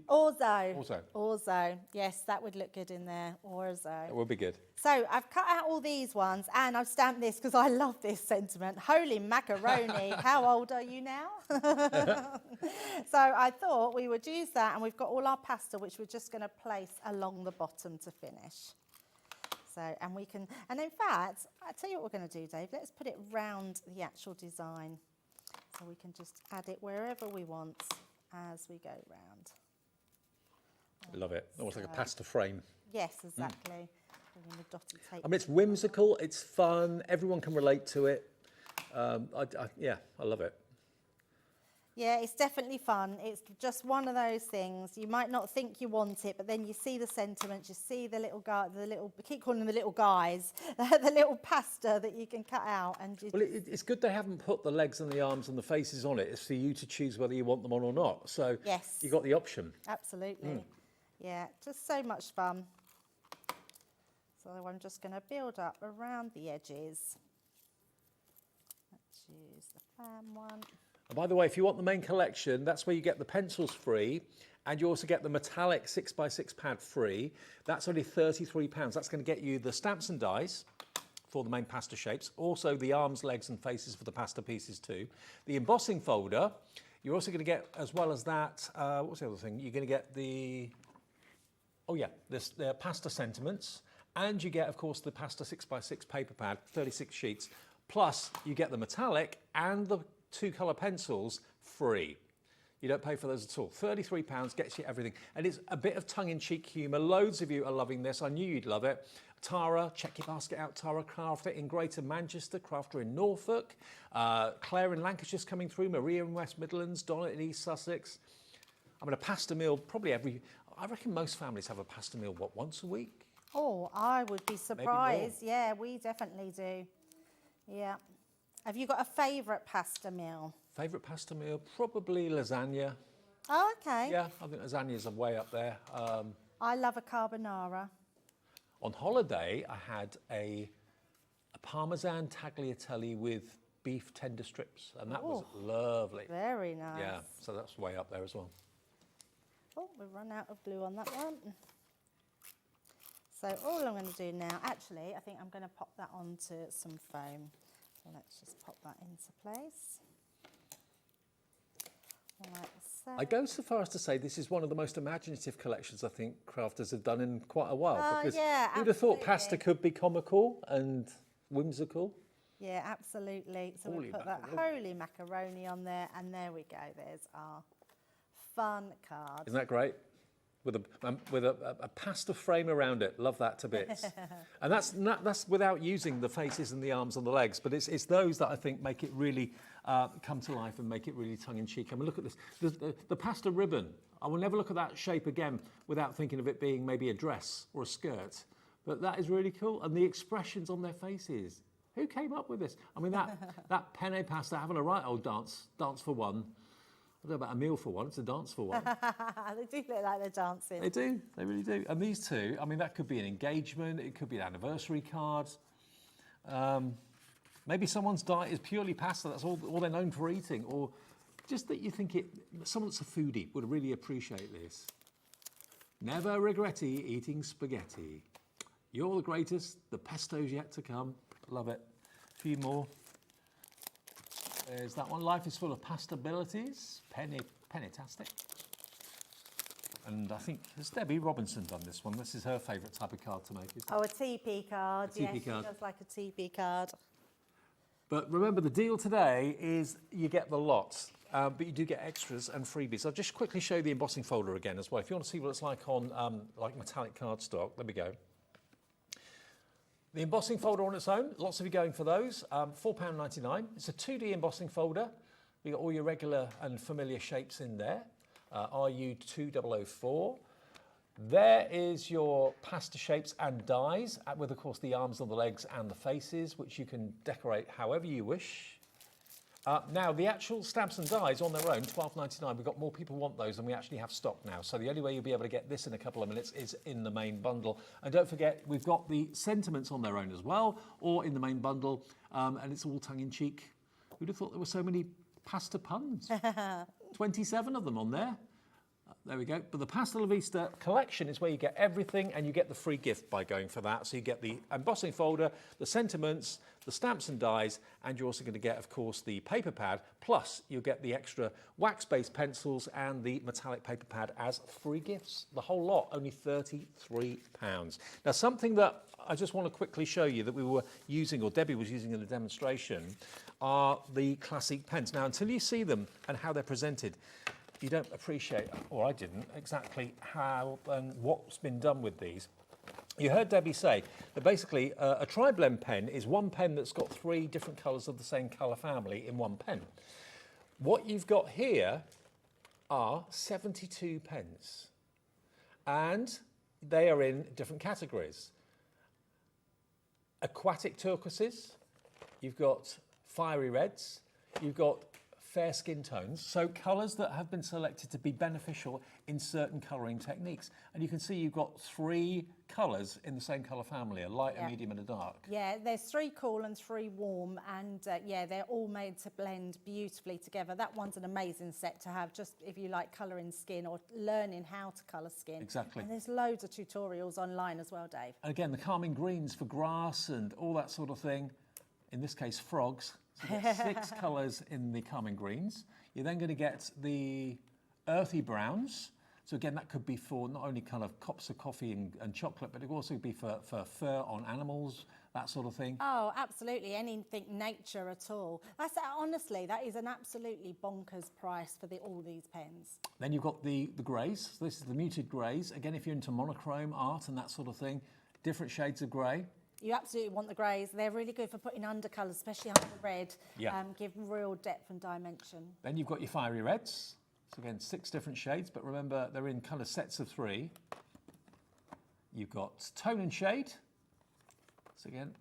Orzo. Orzo. Yes, that would look good in there. Orzo. That would be good. So I've cut out all these ones and I've stamped this because I love this sentiment. Holy macaroni. How old are you now? So I thought we would use that, and we've got all our pasta, which we're just going to place along the bottom to finish. So, and we can, and in fact, I'll tell you what we're going to do, Dave. Let's put it round the actual design. So we can just add it wherever we want as we go round. Love it. Almost like a pasta frame. Yes, exactly. The dotted tape. I mean, it's whimsical, it's fun, everyone can relate to it. Yeah, I love it. Yeah, it's definitely fun. It's just one of those things. You might not think you want it, but then you see the sentiments, you see the little guy, I keep calling them the little guys, the little pasta that you can cut out. And Well, it's good they haven't put the legs and the arms and the faces on it. It's for you to choose whether you want them on or not. So yes, you've got the option. Absolutely. Yeah, just so much fun. So I'm just going to build up around the edges. Let's use the fan one. And by the way, if you want the main collection, that's where you get the pencils free, and you also get the metallic 6x6 pad free. That's only £33. That's going to get you the stamps and dies for the main pasta shapes, also the arms, legs and faces for the pasta pieces too. The embossing folder, you're also going to get, as well as that, what's the other thing? You're going to get the, the pasta sentiments, and you get, of course, the pasta 6x6 paper pad, 36 sheets, plus you get the metallic and the 2 colour pencils free. You don't pay for those at all. £33 gets you everything. And it's a bit of tongue-in-cheek humour. Loads of you are loving this. I knew you'd love it. Tara, check your basket out. Tara, crafter in Greater Manchester, crafter in Norfolk. Claire in Lancashire's coming through. Maria in West Midlands. Donna in East Sussex. I mean, a pasta meal probably I reckon most families have a pasta meal, what, once a week? Oh, I would be surprised. Yeah, we definitely do. Yeah. Have you got a favourite pasta meal? Favourite pasta meal? Probably lasagna. Oh, okay. Yeah, I think lasagna's way up there. I love a carbonara. On holiday, I had a Parmesan tagliatelle with beef tender strips, and that was lovely. Very nice. Yeah, so that's way up there as well. Oh, we've run out of glue on that one. So all I'm going to do now, actually, I think I'm going to pop that onto some foam. So let's just pop that into place. Like so. I go so far as to say this is one of the most imaginative collections I think crafters have done in quite a while. Because yeah, who'd have thought pasta could be comical and whimsical? Yeah, absolutely. So we'll put that holy macaroni on there, and there we go. There's our fun card. Isn't that great? With a pasta frame around it. Love that to bits. And that's without using the faces and the arms and the legs, but it's those that I think make it really come to life and make it really tongue-in-cheek. I mean, look at this. The pasta ribbon. I will never look at that shape again without thinking of it being maybe a dress or a skirt. But that is really cool. And the expressions on their faces. Who came up with this? I mean, that penne pasta, having a right old dance for one. I don't know about a meal for one, it's a dance for one. They do look like they're dancing. They do, they really do. And these two, I mean, that could be an engagement, it could be an anniversary card. Maybe someone's diet is purely pasta, that's all they're known for eating. Or just that you think someone that's a foodie would really appreciate this. Never regret eating spaghetti. You're the greatest, the pesto's yet to come. Love it. A few more. There's that one. Life is full of pasta abilities. Penny-tastic. And I think, has Debbie Robinson done this one? This is her favourite type of card to make, isn't it? Oh, a TP card. A TP card. She does like a TP card. But remember, the deal today is you get the lot, but you do get extras and freebies. I'll just quickly show you the embossing folder again as well. If you want to see what it's like on like metallic cardstock, there we go. The embossing folder on its own, lots of you going for those, £4.99. It's a 2D embossing folder. You've got all your regular and familiar shapes in there. RU2004. There is your pasta shapes and dies, with of course the arms and the legs and the faces, which you can decorate however you wish. Now, the actual stamps and dies on their own, £12.99. We've got more people want those, and we actually have stock now. So the only way you'll be able to get this in a couple of minutes is in the main bundle. And don't forget, we've got the sentiments on their own as well, or in the main bundle, and it's all tongue-in-cheek. Who'd have thought there were so many pasta puns? 27 of them on there. There we go. But the Pasta La Vista collection is where you get everything, and you get the free gift by going for that. So you get the embossing folder, the sentiments, the stamps and dies, and you're also going to get, of course, the paper pad. Plus, you'll get the extra wax-based pencils and the metallic paper pad as free gifts. The whole lot, only £33. Now, something that I just want to quickly show you that we were using, or Debbie was using in the demonstration, are the classic pens. Now, until you see them and how they're presented, you don't appreciate, or I didn't, exactly how and what's been done with these. You heard Debbie say that basically a tri-blend pen is one pen that's got 3 different colours of the same colour family in one pen. What you've got here are 72 pens, and they are in different categories. Aquatic turquoises, you've got fiery reds, you've got fair skin tones, so colours that have been selected to be beneficial in certain colouring techniques. And you can see you've got 3 colours in the same colour family, a light, a medium and a dark. Yeah, there's 3 cool and 3 warm, and yeah, they're all made to blend beautifully together. That one's an amazing set to have, just if you like colouring skin or learning how to colour skin. Exactly. And there's loads of tutorials online as well, Dave. And again, the calming greens for grass and all that sort of thing. In this case, frogs. So you've got 6 colours in the calming greens. You're then going to get the earthy browns. So again, that could be for not only kind of cups of coffee and chocolate, but it could also be for fur on animals, that sort of thing. Oh, absolutely. Anything nature at all. That's honestly, that is an absolutely bonkers price for all these pens. Then you've got the greys. So this is the muted greys. Again, if you're into monochrome art and that sort of thing, different shades of grey. You absolutely want the greys. They're really good for putting undercolours, especially under red. Yeah. Give real depth and dimension. Then you've got your fiery reds. So again, 6 different shades, but remember they're in colour sets of 3. You've got tone and shade. So again,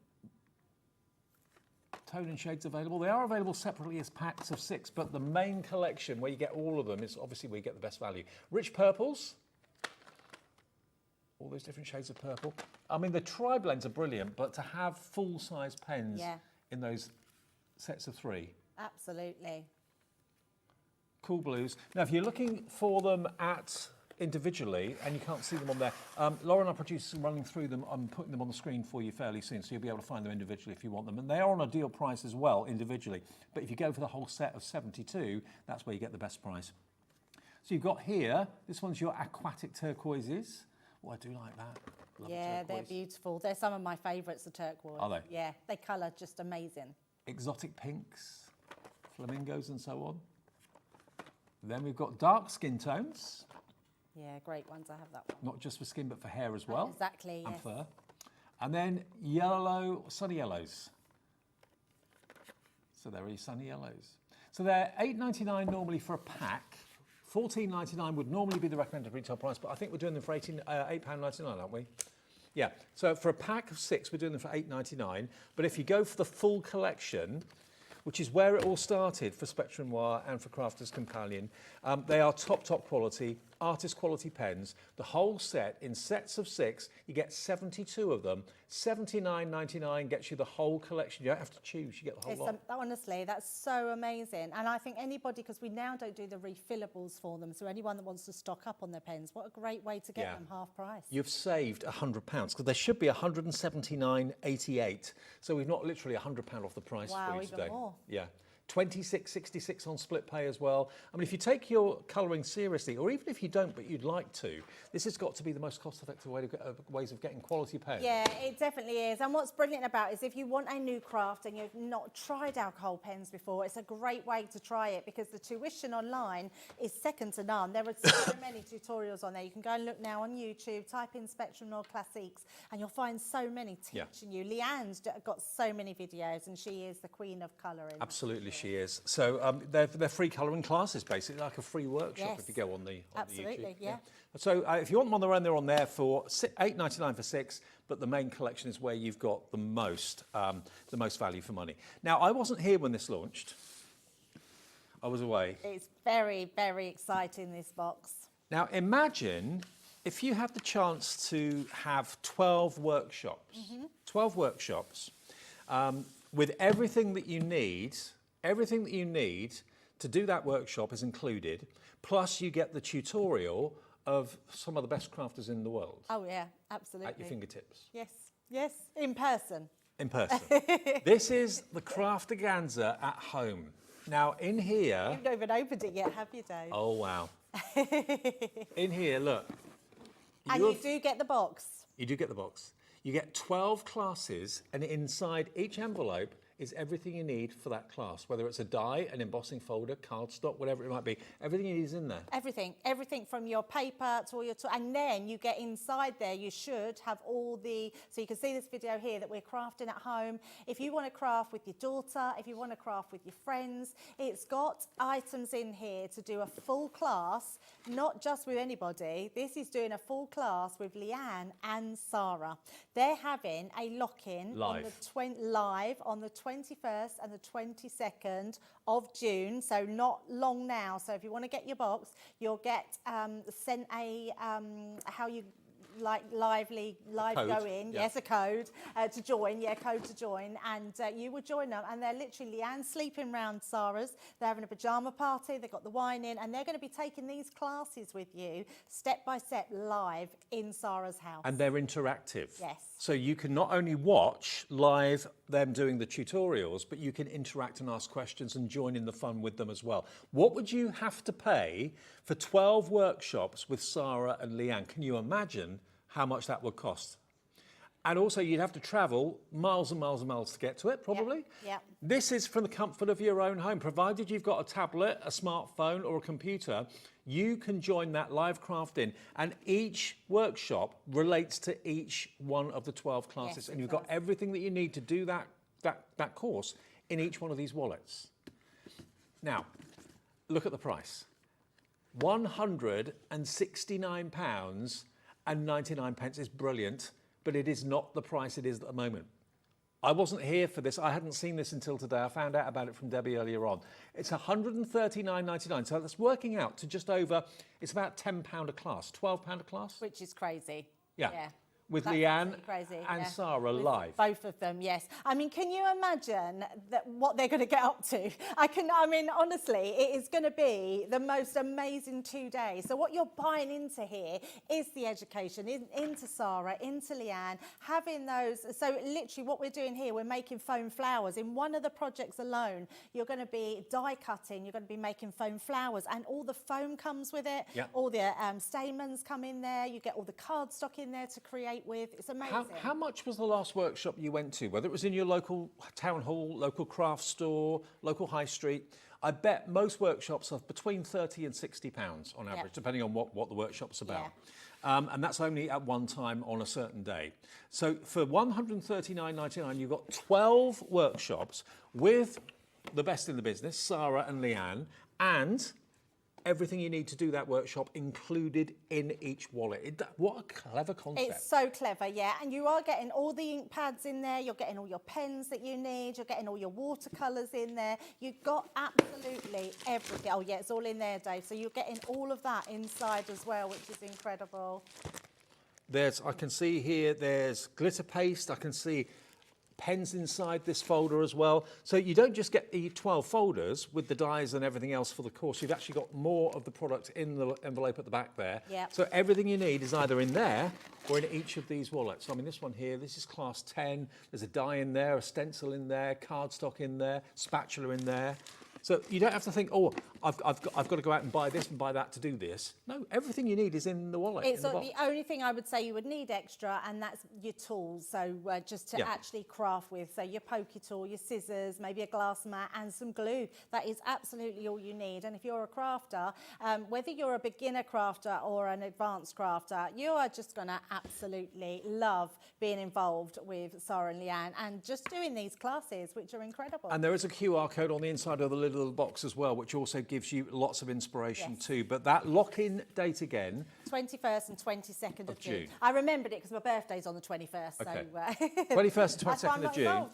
tone and shades available. They are available separately as packs of 6, but the main collection where you get all of them is obviously where you get the best value. Rich purples. All those different shades of purple. I mean, the tri-blends are brilliant, but to have full-size pens in those sets of 3. Absolutely. Cool blues. Now, if you're looking for them individually, and you can't see them on there, Lauren, our producer, is running through them. I'm putting them on the screen for you fairly soon, so you'll be able to find them individually if you want them. And they are on a deal price as well, individually. But if you go for the whole set of 72, that's where you get the best price. So you've got here, this one's your aquatic turquoises. Oh, I do like that. Love yeah, they're beautiful. They're some of my favourites, the turquoise. Are they? Yeah, they colour just amazing. Exotic pinks, flamingos and so on. Then we've got dark skin tones. Yeah, great ones. I have that one. Not just for skin, but for hair as well. Exactly, and yes. fur. And then yellow, sunny yellows. So they're really sunny yellows. So they're $8.99 normally for a pack. $14.99 would normally be the recommended retail price, but I think we're doing them for £8.99, aren't we? Yeah, so for a pack of 6, we're doing them for $8.99. But if you go for the full collection, which is where it all started for Spectrum Noir and for Crafter's Companion, they are top quality, artist quality pens. The whole set, in sets of 6, you get 72 of them. $79.99 gets you the whole collection. You don't have to choose, you get the whole lot. Honestly, that's so amazing. And I think anybody, because we now don't do the refillables for them, so anyone that wants to stock up on their pens, what a great way to get them half price. You've saved £100, because there should be $179.88. So we've not literally £100 off the price for you today. Even more. Yeah. $26.66 on split pay as well. I mean, if you take your colouring seriously, or even if you don't but you'd like to, this has got to be the most cost-effective way to get, ways of getting quality pens. Yeah, it definitely is. And what's brilliant about it is if you want a new craft and you've not tried alcohol pens before, it's a great way to try it, because the tuition online is second to none. There are so many tutorials on there. You can go and look now on YouTube, type in Spectrum Noir Classiques, and you'll find so many teaching you. Leanne's got so many videos, and she is the queen of colouring. Absolutely. She is. So they're free colouring classes, basically, like a free workshop if you go on the Absolutely, YouTube. yeah. So if you want them on their own, they're on there for $8.99 for 6, but the main collection is where you've got the most value for money. Now, I wasn't here when this launched. I was away. It's very, very exciting, this box. Now, imagine if you had the chance to have 12 workshops, 12 workshops with everything that you need. Everything that you need to do that workshop is included, plus you get the tutorial of some of the best crafters in the world. Oh, yeah, absolutely. At your fingertips. Yes, yes, in person. In person. This is the Craftaganza at home. Now, in here... You've not even opened it yet, have you, Dave? Oh, wow. In here, look. And you do get the box. You do get the box. You get 12 classes, and inside each envelope is everything you need for that class, whether it's a die, an embossing folder, cardstock, whatever it might be. Everything you need is in there. Everything from your paper to all your and then you get inside there, you should have all the, so you can see this video here that we're crafting at home. If you want to craft with your daughter, if you want to craft with your friends, it's got items in here to do a full class, not just with anybody. This is doing a full class with Leanne and Sarah. They're having a lock-in on the live on the 21st and the 22nd of June, so not long now. So if you want to get your box, you'll get sent a how you like live go in, yes, a code to join, code to join, and you would join them, and they're literally, Leanne's sleeping round Sarah's, they're having a pyjama party, they've got the wine in, and they're going to be taking these classes with you step by step live in Sarah's house. And they're interactive. Yes. So you can not only watch live them doing the tutorials, but you can interact and ask questions and join in the fun with them as well. What would you have to pay for 12 workshops with Sarah and Leanne? Can you imagine how much that would cost? And also you'd have to travel miles and miles and miles to get to it, probably. Yeah. This is from the comfort of your own home. Provided you've got a tablet, a smartphone or a computer, you can join that live crafting, and each workshop relates to each one of the 12 classes. Yes, and you've got everything that you need to do that course in each one of these wallets. Now, look at the price. £169.99 is brilliant, but it is not the price it is at the moment. I wasn't here for this. I hadn't seen this until today. I found out about it from Debbie earlier on. It's £139.99, so that's working out to just over, it's about £10 a class, £12 a class. Which is crazy. Yeah. With That's Leanne crazy, and yeah. Sarah With live. Both of them, yes. I mean, can you imagine what they're going to get up to? I mean, honestly, it is going to be the most amazing 2 days. So what you're buying into here is the education, into Sarah, into Leanne, having those. So literally what we're doing here, we're making foam flowers. In one of the projects alone, you're going to be die cutting, you're going to be making foam flowers, and all the foam comes with it. Yep. All the stamens come in there. You get all the cardstock in there to create with. It's amazing. How much was the last workshop you went to? Whether it was in your local town hall, local craft store, local high street, I bet most workshops are between £30 and £60 on average, depending on what the workshop's about. And that's only at one time on a certain day. So for £139.99, you've got 12 workshops with the best in the business, Sarah and Leanne, and everything you need to do that workshop included in each wallet. What a clever concept. It's so clever, yeah. And you are getting all the ink pads in there. You're getting all your pens that you need. You're getting all your watercolours in there. You've got absolutely everything. Oh, yeah, it's all in there, Dave. So you're getting all of that inside as well, which is incredible. I can see here, there's glitter paste. I can see pens inside this folder as well. So you don't just get the 12 folders with the dies and everything else for the course. You've actually got more of the product in the envelope at the back there. Yep. So everything you need is either in there or in each of these wallets. I mean, this one here, this is class 10. There's a die in there, a stencil in there, cardstock in there, spatula in there. So you don't have to think, oh, I've got to go out and buy this and buy that to do this. No, everything you need is in the wallet. It's the only thing I would say you would need extra, and that's your tools. So just to actually craft with. So your pokey tool, your scissors, maybe a glass mat and some glue. That is absolutely all you need. And if you're a crafter, whether you're a beginner crafter or an advanced crafter, you are just going to absolutely love being involved with Sarah and Leanne and just doing these classes, which are incredible. And there is a QR code on the inside of the lid of the box as well, which also gives you lots of inspiration too. But that lock-in date again, 21st and 22nd of June. I remembered it because my birthday's on the 21st. Okay. So, 21st and 22nd of June.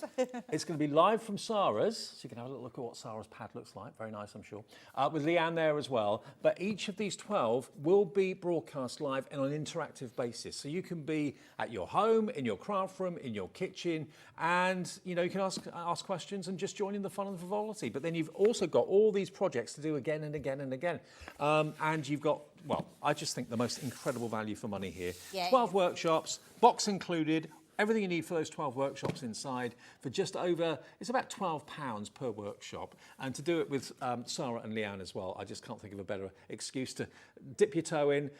It's going to be live from Sarah's, so you can have a little look at what Sarah's pad looks like. Very nice, I'm sure. With Leanne there as well. But each of these 12 will be broadcast live on an interactive basis. So you can be at your home, in your craft room, in your kitchen, and you can ask questions and just join in the fun and the frivolity. But then you've also got all these projects to do again and again and again. And you've got, well, I just think the most incredible value for money here. Yeah. 12 workshops, box included, everything you need for those 12 workshops inside for just over, it's about £12 per workshop. And to do it with Sarah and Leanne as well, I just can't think of a better excuse to dip your toe in.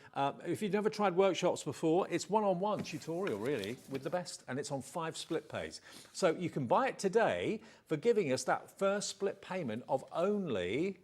If you've never tried workshops before, it's one-on-one tutorial really with the best, and it's on 5 split pays. So you can buy it today for giving us that first split payment of only,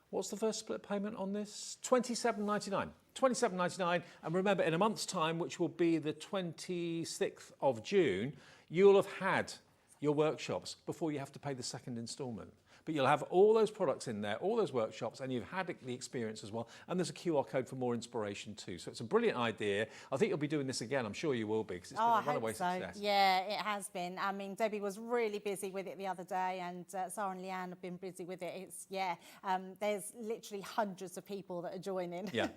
what's the first split payment on this? £27.99. £27.99, and remember, in a month's time, which will be the 26th of June, you'll have had your workshops before you have to pay the second instalment. But you'll have all those products in there, all those workshops, and you've had the experience as well. And there's a QR code for more inspiration too. So it's a brilliant idea. I think you'll be doing this again. I'm sure you will be, because it's been a runaway success. Yeah, it has been. I mean, Debbie was really busy with it the other day, and Sarah and Leanne have been busy with it. It's, there's literally hundreds of people that are joining. Yeah.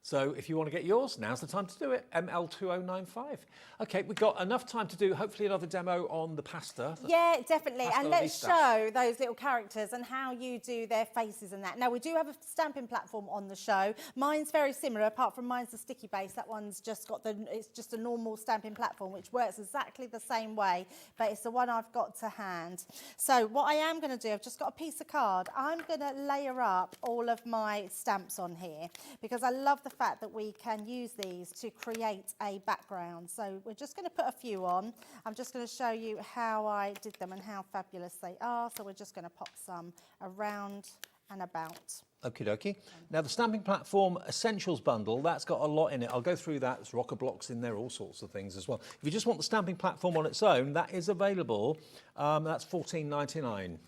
So if you want to get yours, now's the time to do it. ML2095. Okay, we've got enough time to do hopefully another demo on the pasta. Yeah, definitely. Pasta And let's Lisa. show those little characters and how you do their faces and that. Now, we do have a stamping platform on the show. Mine's very similar, apart from mine's the sticky base. That one's just got it's just a normal stamping platform, which works exactly the same way, but it's the one I've got to hand. So what I am going to do, I've just got a piece of card. I'm going to layer up all of my stamps on here, because I love the fact that we can use these to create a background. So we're just going to put a few on. I'm just going to show you how I did them and how fabulous they are. So we're just going to pop some around and about. Okie dokie. Now the Stamping Platform Essentials bundle, that's got a lot in it. I'll go through that. There's rocker blocks in there, all sorts of things as well. If you just want the Stamping Platform on its own, that is available. That's $14.99.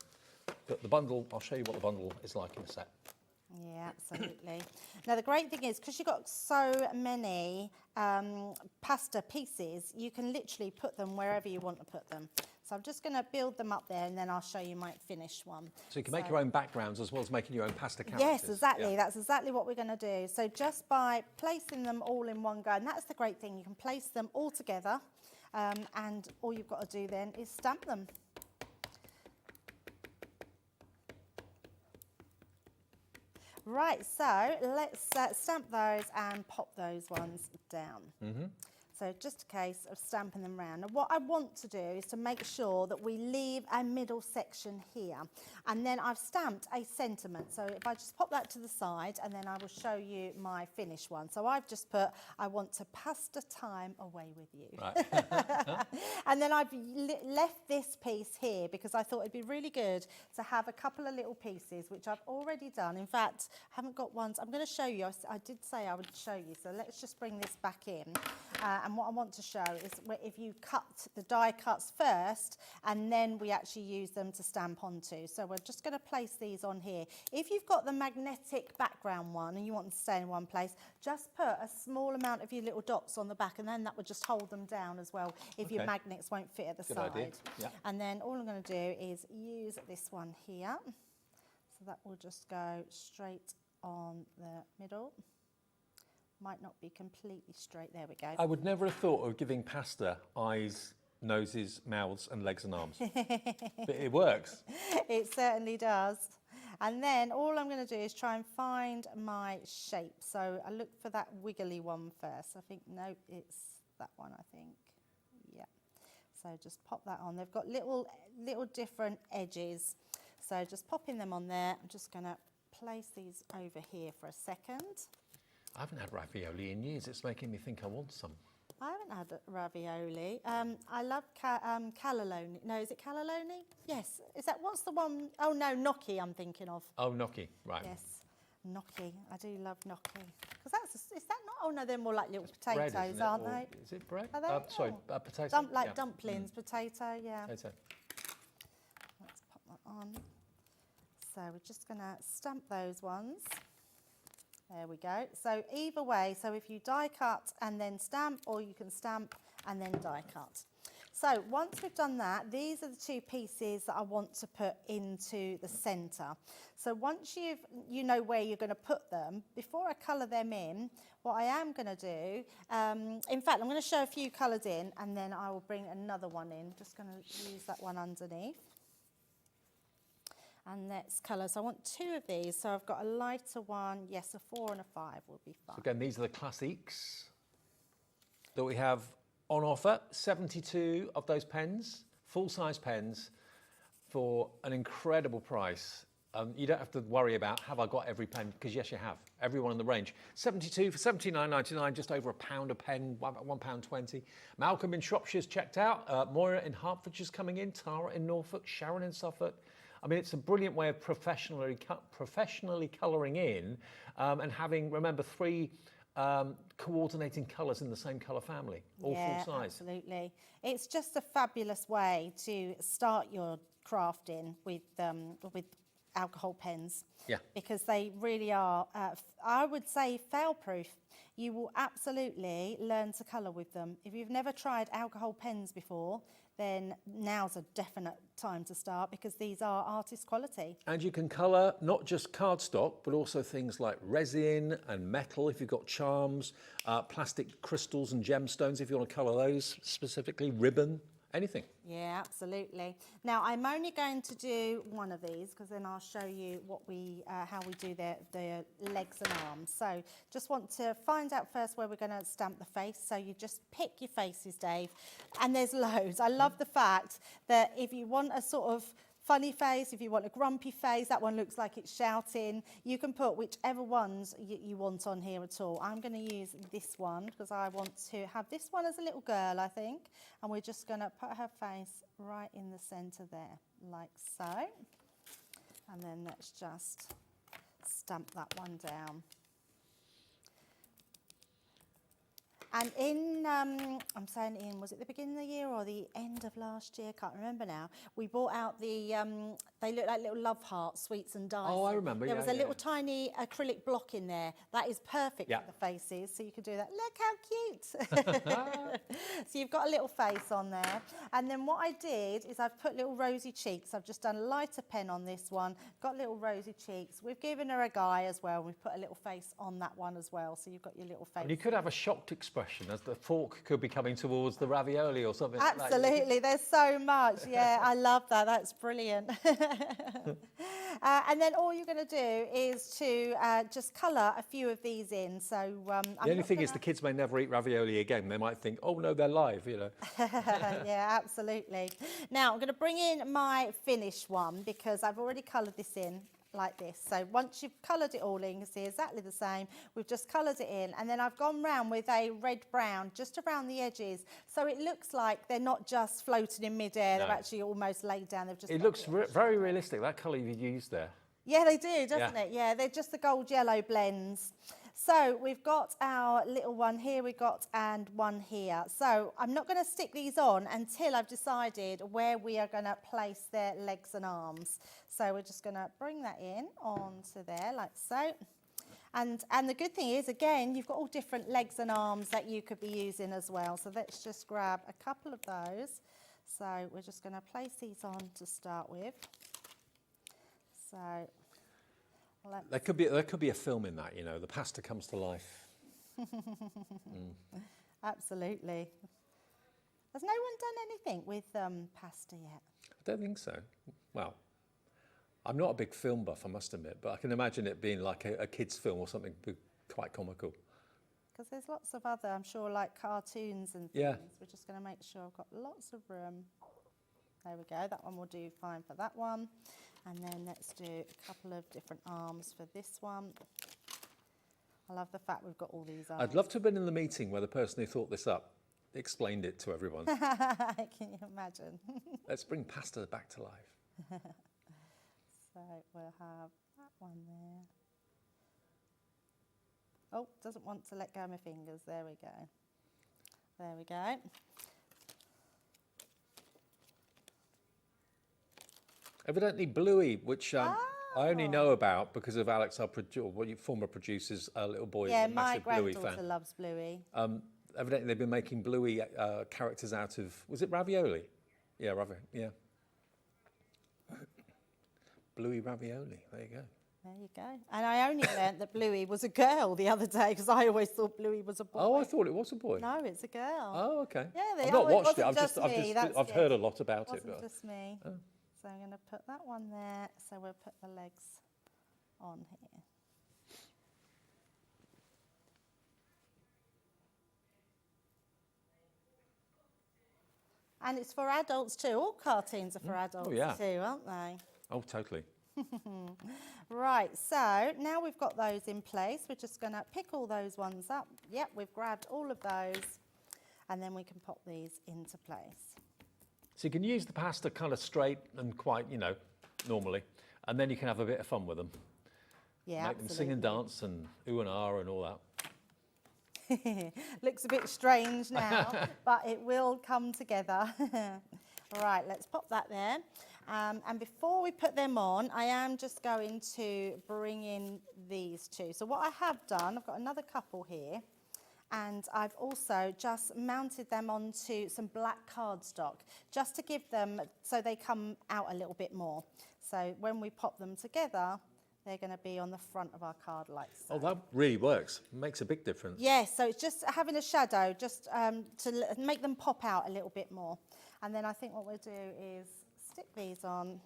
But the bundle, I'll show you what the bundle is like in a sec. Yeah, absolutely. Now, the great thing is, because you've got so many pasta pieces, you can literally put them wherever you want to put them. So I'm just going to build them up there, and then I'll show you my finished one. So you can make your own backgrounds as well as making your own pasta characters. Yes, exactly. Yeah. That's exactly what we're going to do. So just by placing them all in one go, and that's the great thing, you can place them all together, and all you've got to do then is stamp them. Right, so let's stamp those and pop those ones down. Mm-hmm. So just a case of stamping them around. Now what I want to do is to make sure that we leave a middle section here. And then I've stamped a sentiment. So if I just pop that to the side, and then I will show you my finished one. So I've just put, I want to pasta time away with you. Right. And then I've left this piece here because I thought it'd be really good to have a couple of little pieces, which I've already done. In fact, I haven't got ones. I'm going to show you. I did say I would show you. So let's just bring this back in. And what I want to show is if you cut the die cuts first, and then we actually use them to stamp onto. So we're just going to place these on here. If you've got the magnetic background one and you want them to stay in one place, just put a small amount of your little dots on the back, and then that would just hold them down as well if your magnets won't fit at the Good side. idea. Yeah. And then all I'm going to do is use this one here. So that will just go straight on the middle. Might not be completely straight. There we go. I would never have thought of giving pasta eyes, noses, mouths and legs and arms. But it works. It certainly does. And then all I'm going to do is try and find my shape. So I look for that wiggly one first. I think, no, it's that one, I think. Yeah. So just pop that on. They've got little different edges. So just popping them on there. I'm just going to place these over here for a second. I haven't had ravioli in years. It's making me think I want some. I haven't had ravioli. I love cannelloni. No, is it cannelloni? Yes. Is that, what's the one? Oh no, gnocchi I'm thinking of. Oh, gnocchi, right. Yes, gnocchi. I do love gnocchi. Because that's, is that not? Oh no, they're more like little potatoes, bread, aren't or, they? Is it bread? Are they? Sorry, Oh. potato. Like dumplings, potato, yeah. Potato. Let's pop that on. So we're just going to stamp those ones. There we go. So either way, so if you die cut and then stamp, or you can stamp and then die cut. So once we've done that, these are the two pieces that I want to put into the centre. So once you know where you're going to put them, before I colour them in, what I am going to do, in fact, I'm going to show a few colours in, and then I will bring another one in. Just going to use that one underneath. And let's colour. So I want two of these. So I've got a lighter one. Yes, a 4 and a 5 will be fine. So again, these are the classiques that we have on offer, 72 of those pens, full-size pens, for an incredible price. You don't have to worry about, have I got every pen? Because yes, you have. Everyone in the range. 72 for £79.99, just over £1 a pen, £1.20. Malcolm in Shropshire's checked out. Moira in Hertfordshire's coming in. Tara in Norfolk. Sharon in Suffolk. I mean, it's a brilliant way of professionally colouring in and having, remember, 3 coordinating colours in the same colour family, all full size. Absolutely. It's just a fabulous way to start your crafting with alcohol pens. Yeah. Because they really are, I would say, fail-proof. You will absolutely learn to colour with them. If you've never tried alcohol pens before, then now's a definite time to start, because these are artist quality. And you can colour not just cardstock, but also things like resin and metal if you've got charms, plastic crystals and gemstones if you want to colour those specifically, ribbon, anything. Yeah, absolutely. Now, I'm only going to do one of these, because then I'll show you what how we do the legs and arms. So just want to find out first where we're going to stamp the face. So you just pick your faces, Dave, and there's loads. I love the fact that if you want a sort of funny face, if you want a grumpy face, that one looks like it's shouting. You can put whichever ones you want on here at all. I'm going to use this one because I want to have this one as a little girl, I think. And we're just going to put her face right in the centre there, like so. And then let's just stamp that one down. And in, I'm saying in, was it the beginning of the year or the end of last year? Can't remember now. We brought out the, they look like little love hearts, sweets and dice. Oh, I remember, There was a little tiny acrylic block in there. That is perfect for the faces, so you can do that. Look how cute. So you've got a little face on there. And then what I did is I've put little rosy cheeks. I've just done a lighter pen on this one, got little rosy cheeks. We've given her a guy as well. We've put a little face on that one as well, so you've got your little face. And you could have a shocked expression as the fork could be coming towards the ravioli or something. Absolutely, there's so much. Yeah, I love that. That's brilliant. And then all you're going to do is to just colour a few of these in. So the only thing is the kids may never eat ravioli again. They might think, oh no, they're live, you know. Yeah, absolutely. Now I'm going to bring in my finished one because I've already coloured this in like this. So once you've coloured it all in, you can see exactly the same. We've just coloured it in, and then I've gone round with a red brown just around the edges, so it looks like they're not just floating in midair. They're actually almost laid down. They've just. It looks very realistic. That colour you used there. Yeah, they do, doesn't it? Yeah, they're just the gold yellow blends. So we've got our little one here, and one here. So I'm not going to stick these on until I've decided where we are going to place their legs and arms. So we're just going to bring that in onto there like so. And the good thing is, again, you've got all different legs and arms that you could be using as well. So let's just grab a couple of those. So we're just going to place these on to start with. So there could be a film in that, you know, the pasta comes to life. Absolutely. Has no one done anything with pasta yet? I don't think so. Well, I'm not a big film buff, I must admit, but I can imagine it being like a kid's film or something quite comical. Because there's lots of other, I'm sure, like cartoons and things. Yeah. We're just going to make sure I've got lots of room. There we go. That one will do fine for that one. And then let's do a couple of different arms for this one. I love the fact we've got all these arms. I'd love to have been in the meeting where the person who thought this up explained it to everyone. Can you imagine? Let's bring pasta back to life. So we'll have that one there. Oh, doesn't want to let go of my fingers. There we go. There we go. Evidently Bluey, which I only know about because of Alex, our former producer's little boy. Yeah, is a massive my Bluey granddaughter fan. loves Bluey. Evidently they've been making Bluey characters out of, was it ravioli? Yeah, ravioli, yeah. Bluey ravioli, there you go. There you go. And I only learnt that Bluey was a girl the other day because I always thought Bluey was a boy. Oh, I thought it was a boy. No, it's a girl. Oh, okay. Yeah, I've not watched it. I've heard a lot about it. It but wasn't just me. Oh. So I'm going to put that one there. So we'll put the legs on here. And it's for adults too. All cartoons are for adults too, aren't they? Oh, totally. Right, so now we've got those in place, we're just going to pick all those ones up. Yep, we've grabbed all of those, and then we can pop these into place. So you can use the pasta kind of straight and quite, you know, normally, and then you can have a bit of fun with them. Yeah, Make them sing and dance and ooh and ah and all that. Looks a bit strange now, but it will come together. Right, let's pop that there. And before we put them on, I am just going to bring in these two. So what I have done, I've got another couple here, and I've also just mounted them onto some black cardstock, just to give them, so they come out a little bit more. So when we pop them together, they're going to be on the front of our card like so. Oh, that really works. Makes a big difference. Yes, so it's just having a shadow, just to make them pop out a little bit more. And then I think what we'll do is stick these on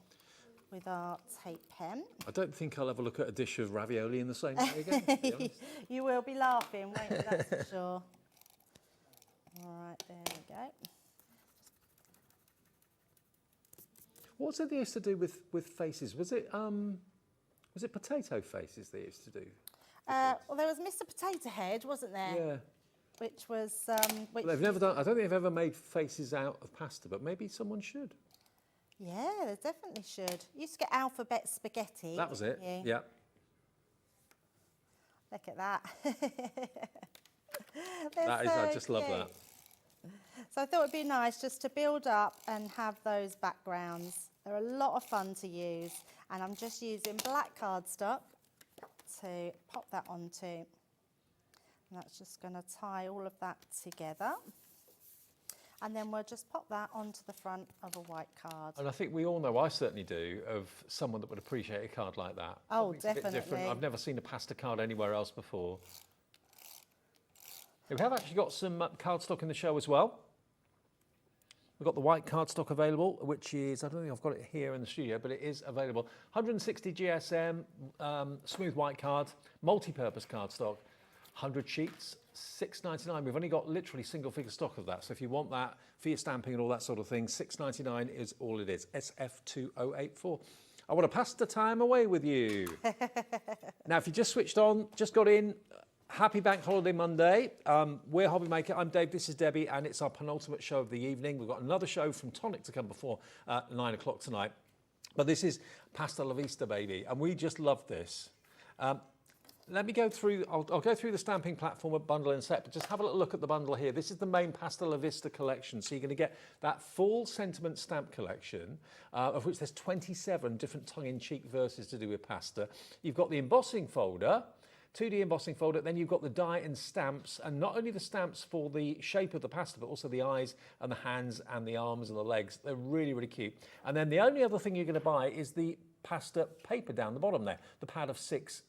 with our tape pen. I don't think I'll ever look at a dish of ravioli in the same way again, to be honest. You will be laughing, won't you? That's for sure. All right, there we go. What was it they used to do with faces? Was it potato faces they used to do? Well, there was Mr. Potato Head, wasn't there? Yeah. Which was... Well, they've never done... I don't think they've ever made faces out of pasta, but maybe someone should. Yeah, they definitely should. Used to get alphabet spaghetti. That was it, yeah. Look at that. That is, I just love that. So I thought it'd be nice just to build up and have those backgrounds. They're a lot of fun to use, and I'm just using black cardstock to pop that onto. And that's just going to tie all of that together. And then we'll just pop that onto the front of a white card. And I think we all know, I certainly do, of someone that would appreciate a card like that. Oh, Something's a bit different. definitely. I've never seen a pasta card anywhere else before. We have actually got some cardstock in the show as well. We've got the white cardstock available, which is, I don't think I've got it here in the studio, but it is available. 160 GSM, smooth white card, multi-purpose cardstock, 100 sheets, $6.99. We've only got literally single figure stock of that. So if you want that for your stamping and all that sort of thing, $6.99 is all it is. SF2084. I want to pass the time away with you. Now, if you just switched on, just got in, happy Bank Holiday Monday. We're Hobby Maker. I'm Dave, this is Debbie, and it's our penultimate show of the evening. We've got another show from Tonic to come before 9 o'clock tonight. But this is Pasta La Vista, baby, and we just love this. Let me go through, I'll go through the stamping platform at bundle in a sec, but just have a little look at the bundle here. This is the main Pasta La Vista collection. So you're going to get that full sentiment stamp collection, of which there's 27 different tongue-in-cheek verses to do with pasta. You've got the embossing folder, 2D embossing folder, then you've got the die and stamps, and not only the stamps for the shape of the pasta, but also the eyes and the hands and the arms and the legs. They're really, really cute. And then the only other thing you're going to buy is the pasta paper down the bottom there, the pad of 6-inch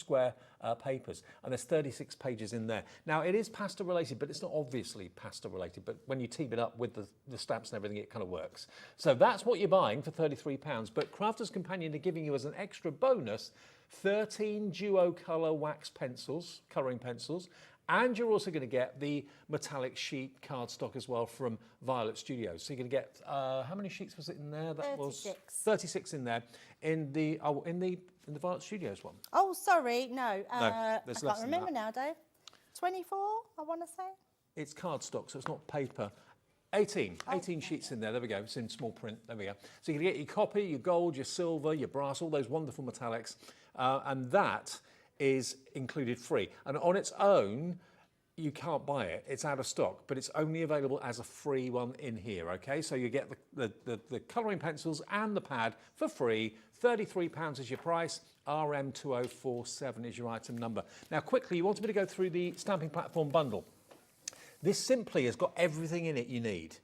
square papers, and there's 36 pages in there. Now, it is pasta related, but it's not obviously pasta related, but when you team it up with the stamps and everything, it kind of works. So that's what you're buying for £33, but Crafter's Companion are giving you as an extra bonus 13 duo colour wax pencils, colouring pencils, and you're also going to get the metallic sheet cardstock as well from Violet Studios. So you're going to get, how many sheets was it in there? That 36. was 36 in there. In the Violet Studios one. Oh, sorry, no. No, I there's less can't than remember that. now, Dave. 24, I want to say. It's cardstock, so it's not paper. 18 sheets in there. There we go. It's in small print. There we go. So you can get your copper, your gold, your silver, your brass, all those wonderful metallics, and that is included free. And on its own, you can't buy it. It's out of stock, but it's only available as a free one in here, okay? So you get the colouring pencils and the pad for free. £33 is your price. RM2047 is your item number. Now, quickly, you wanted me to go through the stamping platform bundle. This simply has got everything in it you need.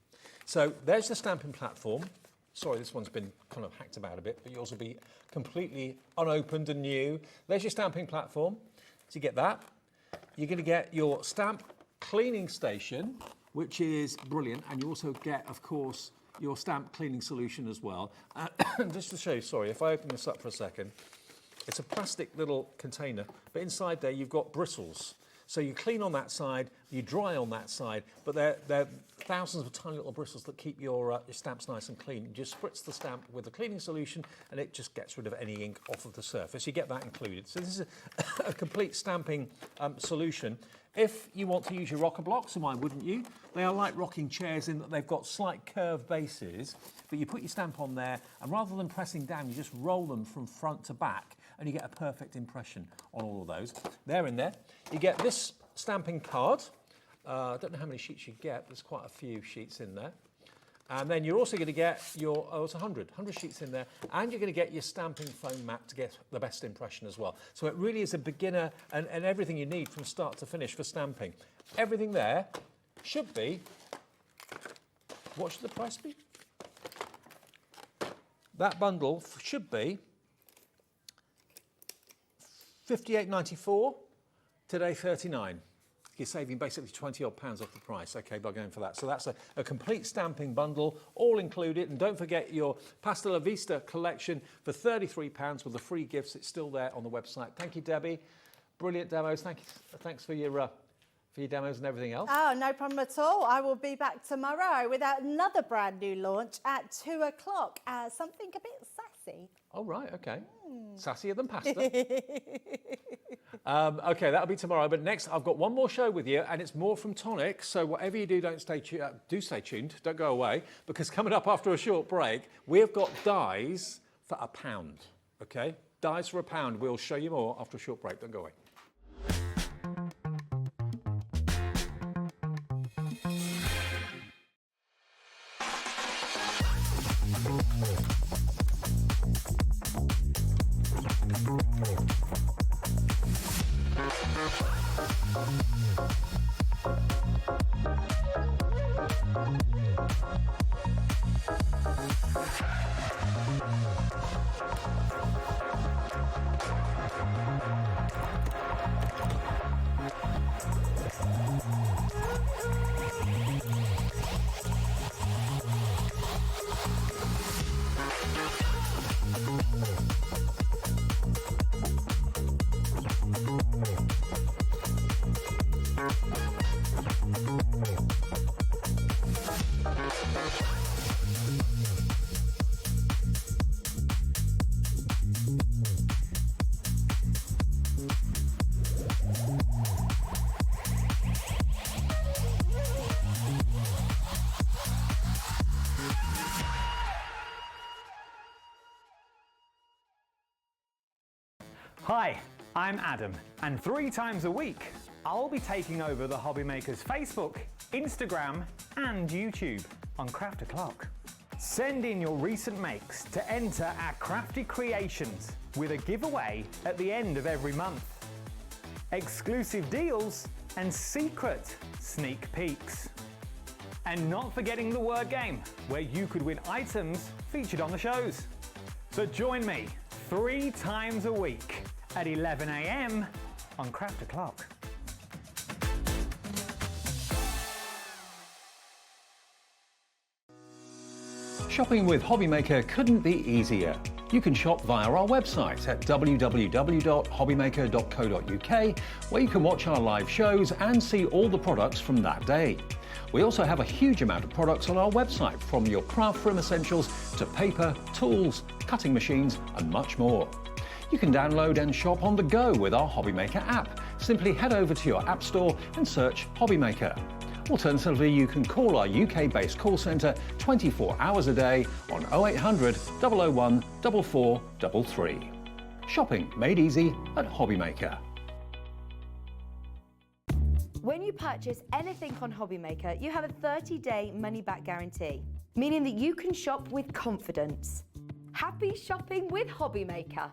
So there's the stamping platform. Sorry, this one's been kind of hacked about a bit, but yours will be completely unopened and new. There's your stamping platform. So you get that. You're going to get your stamp cleaning station, which is brilliant. And you also get, of course, your stamp cleaning solution as well. Just to show you, sorry, if I open this up for a second, it's a plastic little container, but inside there you've got bristles. So you clean on that side, you dry on that side, but they're thousands of tiny little bristles that keep your stamps nice and clean. You just spritz the stamp with a cleaning solution and it just gets rid of any ink off of the surface. You get that included. So this is a complete stamping solution. If you want to use your rocker blocks, and why wouldn't you? They are like rocking chairs in that they've got slight curved bases, but you put your stamp on there, and rather than pressing down, you just roll them from front to back, and you get a perfect impression on all of those. They're in there. You get this stamping card. I don't know how many sheets you get. There's quite a few sheets in there. And then you're also going to get your, it's 100 sheets in there, and you're going to get your stamping foam mat to get the best impression as well. So it really is a beginner and everything you need from start to finish for stamping. Everything there should be, what should the price be? That bundle should be $58.94, today $39. You're saving basically 20 odd pounds off the price, okay, by going for that. So that's a complete stamping bundle, all included. And don't forget your Pasta La Vista collection for £33 with the free gifts. It's still there on the website. Thank you, Debbie. Brilliant demos. Thanks for your demos and everything else. Oh, no problem at all. I will be back tomorrow with another brand new launch at 2 o'clock. Something a bit sassy. Oh, right, okay. Sassier than pasta. Okay, that'll be tomorrow. But next, I've got one more show with you, and it's more from Tonic. So whatever you do, do stay tuned. Don't go away, because coming up after a short break, we have got dies for £1. Okay, dies for £1. We'll show you more after a short break. Don't go away. Hi, I'm Adam, and 3 times a week, I'll be taking over the Hobby Makers Facebook, Instagram, and YouTube on Craft O'Clock. Send in your recent makes to enter our crafty creations with a giveaway at the end of every month. Exclusive deals and secret sneak peeks. And not forgetting the word game, where you could win items featured on the shows. So join me 3 times a week at 11 AM on Craft O'Clock. Shopping with Hobbymaker couldn't be easier. You can shop via our website at www.hobbymaker.co.uk, where you can watch our live shows and see all the products from that day. We also have a huge amount of products on our website, from your craft room essentials to paper, tools, cutting machines, and much more. You can download and shop on the go with our Hobbymaker app. Simply head over to your app store and search Hobbymaker. Alternatively, you can call our UK-based call centre 24 hours a day on 0800 001 4433. Shopping made easy at Hobbymaker. When you purchase anything on Hobbymaker, you have a 30-day money-back guarantee, meaning that you can shop with confidence. Happy shopping with Hobbymaker.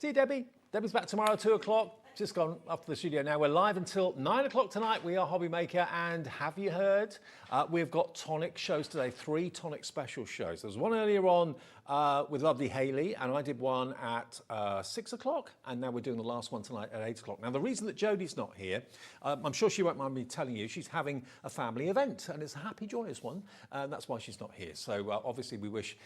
See you, Debbie. Debbie's back tomorrow, 2 o'clock. Just gone up to the studio now. We're live until 9 o'clock tonight. We are Hobby Maker, and have you heard? We've got Tonic shows today, 3 Tonic special shows. There was one earlier on with lovely Hayley, and I did one at 6 o'clock, and now we're doing the last one tonight at 8 o'clock. Now, the reason that Jodie's not here, I'm sure she won't mind me telling you, she's having a family event, and it's a happy, joyous one, and that's why she's not here. So obviously we wish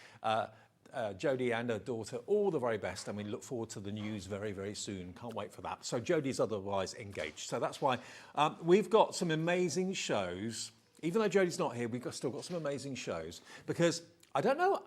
Jodie and her daughter all the very best, and we look forward to the news very, very soon. Can't wait for that. So Jodie's otherwise engaged. So that's why we've got some amazing shows. Even though Jodie's not here, still got some amazing shows, because I don't know.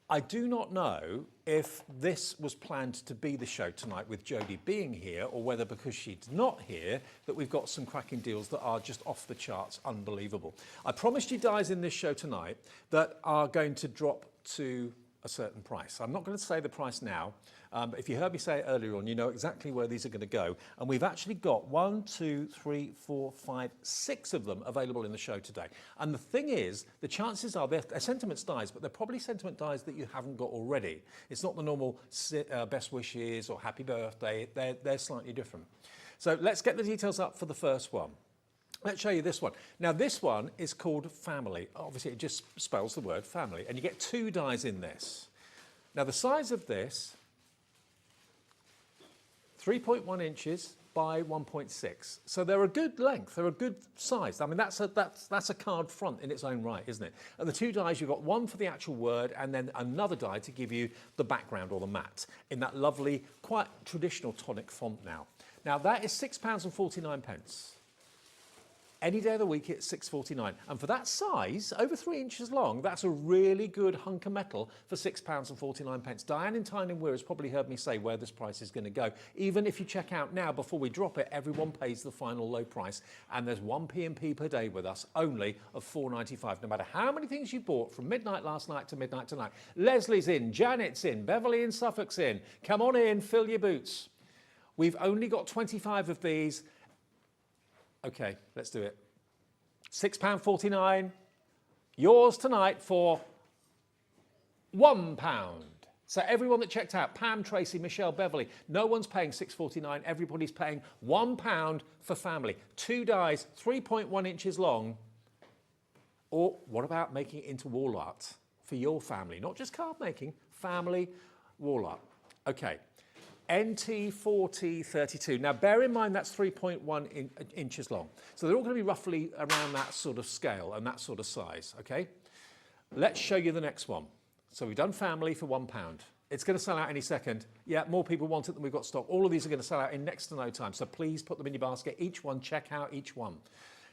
I do not know if this was planned to be the show tonight with Jodie being here, or whether because she's not here that we've got some cracking deals that are just off the charts, unbelievable. I promised you guys in this show tonight that are going to drop to a certain price. I'm not going to say the price now, but if you heard me say it earlier on, you know exactly where these are going to go. And we've actually got 1, 2, 3, 4, 5, 6 of them available in the show today. And the thing is, the chances are they're sentiments dies, but they're probably sentiment dies that you haven't got already. It's not the normal best wishes or happy birthday. They're slightly different. So let's get the details up for the first one. Let's show you this one. Now, this one is called Family. Obviously, it just spells the word family. And you get 2 dies in this. Now, the size of this, 3.1 inches by 1.6. So they're a good length. They're a good size. I mean, that's a card front in its own right, isn't it? And the 2 dies, you've got one for the actual word and then another die to give you the background or the mat in that lovely, quite traditional Tonic font now. Now, that is £6.49. Any day of the week, it's £6.49. And for that size, over 3 inches long, that's a really good hunk of metal for £6.49. Diane in Tyne and Weir has probably heard me say where this price is going to go. Even if you check out now, before we drop it, everyone pays the final low price. And there's 1 P&P per day with us, only of £4.95. No matter how many things you bought from midnight last night to midnight tonight. Leslie's in, Janet's in, Beverly in Suffolk's in. Come on in, fill your boots. We've only got 25 of these. Okay, let's do it. £6.49. Yours tonight for £1. So everyone that checked out, Pam, Tracy, Michelle, Beverly, no one's paying £6.49. Everybody's paying £1 for family. 2 dies, 3.1 inches long. Or what about making it into wall art for your family? Not just card making, family wall art. Okay. NT4032. Now, bear in mind that's 3.1 inches long. So they're all going to be roughly around that sort of scale and that sort of size, okay? Let's show you the next one. So we've done family for £1. It's going to sell out any second. Yeah, more people want it than we've got stock. All of these are going to sell out in next to no time. So please put them in your basket. Each one, check out each one.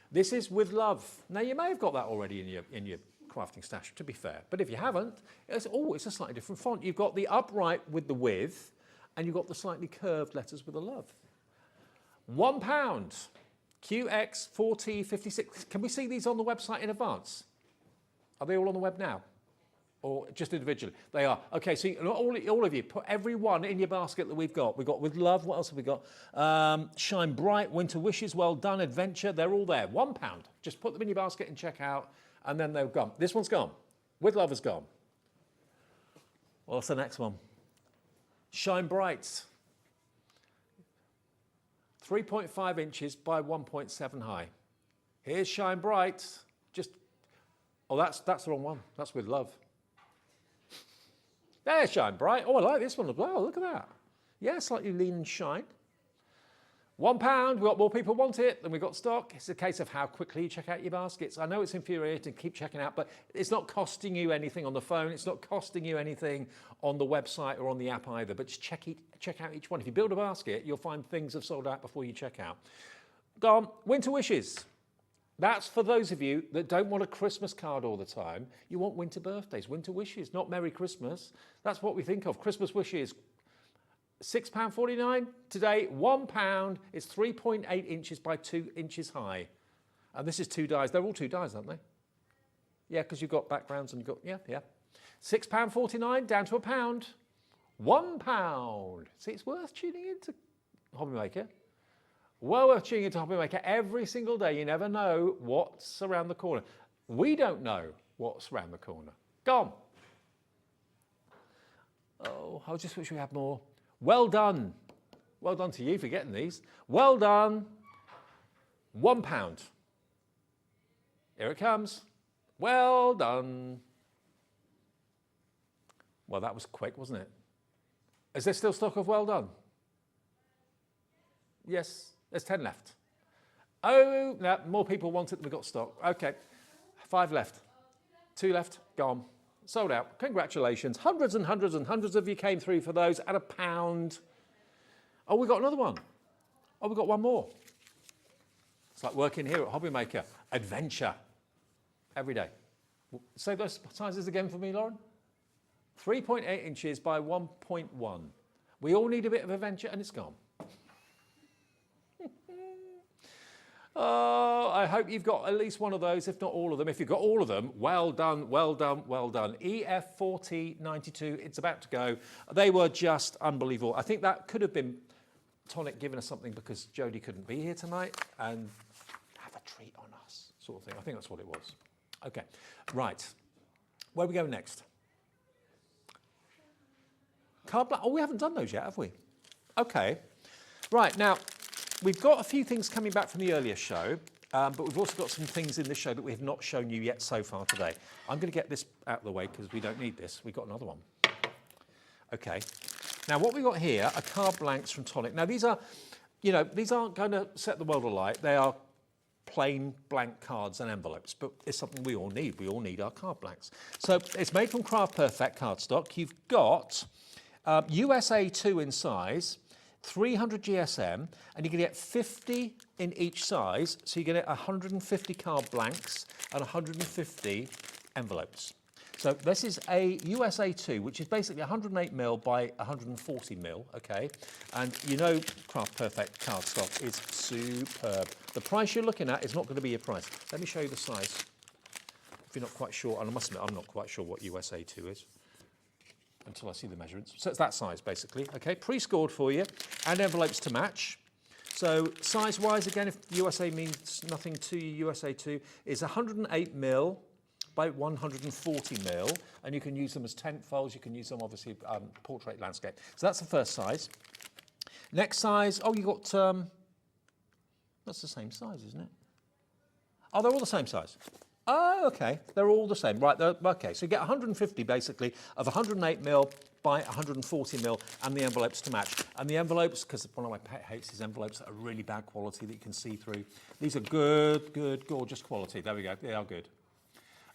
This is With Love. Now, you may have got that already in your crafting stash, to be fair. But if you haven't, it's a slightly different font. You've got the upright with the with, and you've got the slightly curved letters with a love. £1. QX4T56. Can we see these on the website in advance? Are they all on the web now? Or just individually? They are. Okay, so all of you, put every one in your basket that we've got. We've got With Love. What else have we got? Shine Bright, Winter Wishes, Well Done, Adventure. They're all there. £1. Just put them in your basket and check out, and then they're gone. This one's gone. With Love is gone. What's the next one? Shine Bright, 3.5 inches by 1.7 high. Here's Shine Bright. That's the wrong one. That's With Love. There's Shine Bright. Oh, I like this one as well. Look at that. Yeah, slightly lean and shine. £1. We've got more people want it than we've got stock. It's a case of how quickly you check out your baskets. I know it's infuriating to keep checking out, but it's not costing you anything on the phone. It's not costing you anything on the website or on the app either, but just check out each one. If you build a basket, you'll find things have sold out before you check out. Gone. Winter Wishes. That's for those of you that don't want a Christmas card all the time. You want winter birthdays, winter wishes, not Merry Christmas. That's what we think of. Christmas wishes. £6.49 today, £1. It's 3.8 inches by 2 inches high. And this is 2 dies. They're all 2 dies, aren't they? Yeah, because you've got backgrounds and you've got, yeah. £6.49 down to £1. £1. See, it's worth tuning into Hobby Maker. Well worth tuning into Hobby Maker every single day. You never know what's around the corner. We don't know what's around the corner. Gone. Oh. Oh, I just wish we had more. Well done. Well done to you for getting these. Well done. £1. Here it comes. Well done. Well, that was quick, wasn't it? Is there still stock of well done? Yes, there's 10 left. Oh, no, more people want it than we've got stock. Okay, 5 left. 2 left, gone. Sold out. Congratulations. Hundreds and hundreds and hundreds of you came through for those at £1. Oh, we got another one. Oh, we got one more. It's like working here at Hobby Maker. Adventure. Every day. Say those sizes again for me, Lauren. 3.8 inches by 1.1. We all need a bit of adventure and it's gone. Oh, I hope you've got at least one of those, if not all of them. If you've got all of them, well done, well done, well done. EF4092, it's about to go. They were just unbelievable. I think that could have been Tonic giving us something because Jodie couldn't be here tonight and have a treat on us, sort of thing. I think that's what it was. Okay, right. Where are we going next? Card black. Oh, we haven't done those yet, have we? Okay. Right, now, we've got a few things coming back from the earlier show, but we've also got some things in this show that we have not shown you yet so far today. I'm going to get this out of the way because we don't need this. We've got another one. Okay. Now, what we've got here are card blanks from Tonic. Now, these are, you know, these aren't going to set the world alight. They are plain blank cards and envelopes, but it's something we all need. We all need our card blanks. So it's made from Craft Perfect cardstock. You've got USA 2 in size, 300 GSM, and you can get 50 in each size, so you get 150 card blanks and 150 envelopes. So this is a USA 2, which is basically 108mm by 140mm, okay? And you know Craft Perfect cardstock is superb. The price you're looking at is not going to be your price. Let me show you the size. If you're not quite sure, and I must admit, I'm not quite sure what USA 2 is until I see the measurements. So it's that size, basically, okay? Pre-scored for you, and envelopes to match. So size-wise, again, if USA means nothing to you, USA 2 is 108mm by 140mm, and you can use them as tent folders, you can use them, obviously, portrait landscape. So that's the first size. Next size, oh, you got, that's the same size, isn't it? Oh, they're all the same size. Oh, okay, they're all the same. Right, okay, so you get 150, basically, of 108mm by 140mm, and the envelopes to match. And the envelopes, because one of my pet hates these envelopes that are really bad quality that you can see through. These are good, good, gorgeous quality. There we go, they are good.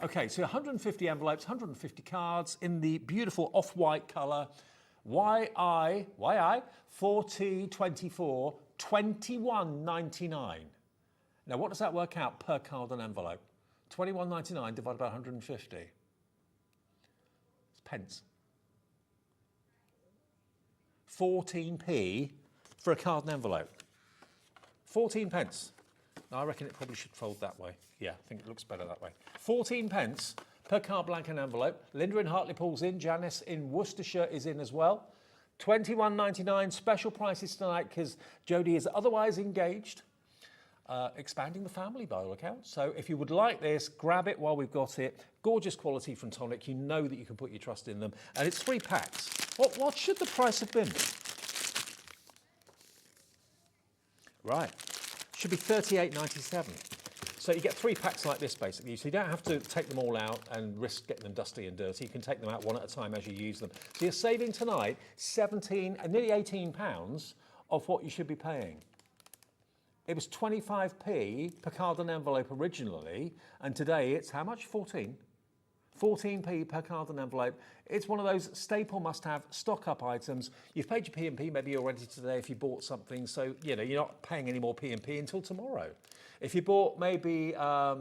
Okay, so 150 envelopes, 150 cards in the beautiful off-white colour. YI 4T24 21.99. Now, what does that work out per card and envelope? 21.99 divided by 150. It's pence. 14p for a card and envelope. 14 pence. Now, I reckon it probably should fold that way. Yeah, I think it looks better that way. 14 pence per card blank and envelope. Linda in Hartlepool's in. Janice in Worcestershire is in as well. 21.99 special prices tonight because Jodie is otherwise engaged. Expanding the family by all accounts. So if you would like this, grab it while we've got it. Gorgeous quality from Tonic. You know that you can put your trust in them. And it's 3 packs. What should the price have been? Right. Should be $38.97. So you get 3 packs like this, basically. So you don't have to take them all out and risk getting them dusty and dirty. You can take them out one at a time as you use them. So you're saving tonight nearly £18 of what you should be paying. It was 25p per card and envelope originally, and today it's how much? 14? 14p per card and envelope. It's one of those staple must-have stock-up items. You've paid your P&P maybe already today if you bought something, so you know you're not paying any more P&P until tomorrow. If you bought maybe, I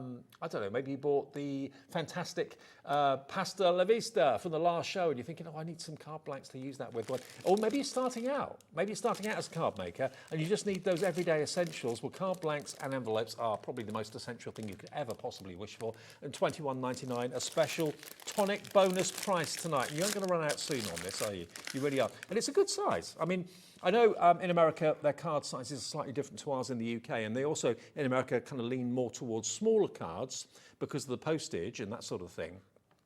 don't know, maybe you bought the fantastic Pasta La Vista from the last show and you're thinking, oh, I need some card blanks to use that with. Or maybe you're starting out. Maybe you're starting out as a card maker and you just need those everyday essentials. Well, card blanks and envelopes are probably the most essential thing you could ever possibly wish for. And $21.99, a special Tonic bonus price tonight. And you aren't going to run out soon on this, are you? You really are. And it's a good size. I mean, I know in America, their card sizes are slightly different to ours in the UK, and they also, in America, kind of lean more towards smaller cards because of the postage and that sort of thing.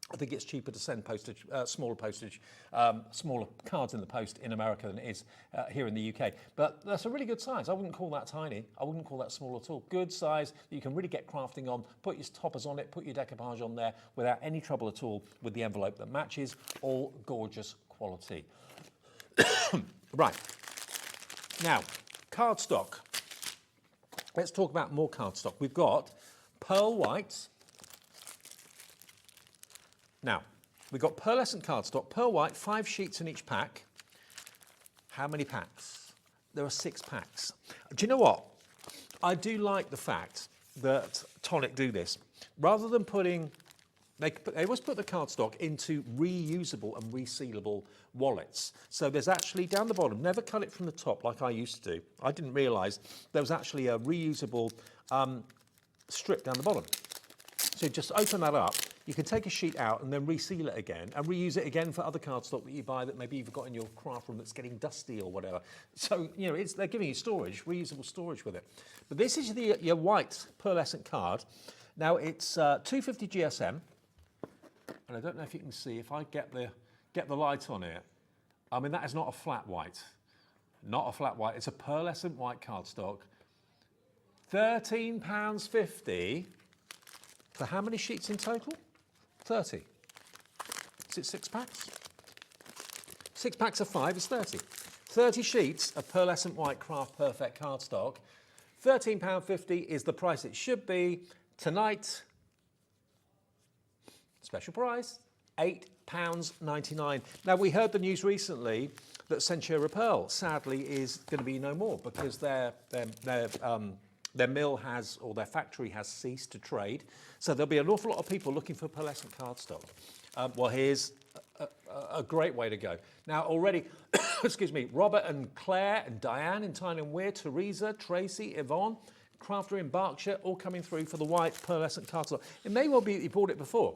I think it's cheaper to send postage, smaller cards in the post in America than it is here in the UK. But that's a really good size. I wouldn't call that tiny. I wouldn't call that small at all. Good size that you can really get crafting on, put your toppers on it, put your decoupage on there without any trouble at all with the envelope that matches. All gorgeous quality. Right. Now, cardstock. Let's talk about more cardstock. We've got pearl white. Now, we've got pearlescent cardstock, pearl white, 5 sheets in each pack. How many packs? There are 6 packs. Do you know what? I do like the fact that Tonic do this. Rather than putting, they always put the cardstock into reusable and resealable wallets. So there's actually down the bottom, never cut it from the top like I used to do. I didn't realise there was actually a reusable strip down the bottom. So just open that up. You can take a sheet out and then reseal it again and reuse it again for other cardstock that you buy that maybe you've got in your craft room that's getting dusty or whatever. So, you know, they're giving you storage, reusable storage with it. But this is your white pearlescent card. Now it's 250 GSM. And I don't know if you can see, if I get the light on it, I mean, that is not a flat white. Not a flat white. It's a pearlescent white cardstock. £13.50 for how many sheets in total? 30. Is it 6 packs? 6 packs of 5 is 30. 30 sheets of pearlescent white Craft Perfect cardstock. £13.50 is the price it should be. Tonight, special price, £8.99. Now, we heard the news recently that Centura Pearl, sadly, is going to be no more because their mill has, or their factory has ceased to trade. So there'll be an awful lot of people looking for pearlescent cardstock. Well, here's a great way to go. Now, already, excuse me, Robert and Claire and Diane in Tyne and Wear, Teresa, Tracy, Yvonne, Crafter in Berkshire, all coming through for the white pearlescent cardstock. It may well be that you bought it before.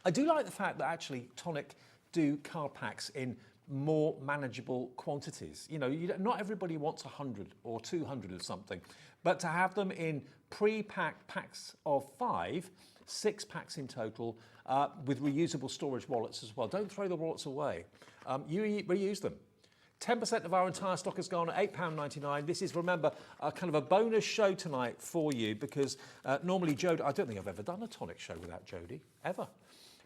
I do like the fact that actually Tonic do card packs in more manageable quantities. You know, not everybody wants 100 or 200 of something, but to have them in pre-packed packs of 5, 6 packs in total, with reusable storage wallets as well. Don't throw the wallets away. You reuse them. 10% of our entire stock has gone at £8.99. This is, remember, kind of a bonus show tonight for you because normally Jodie, I don't think I've ever done a Tonic show without Jodie, ever.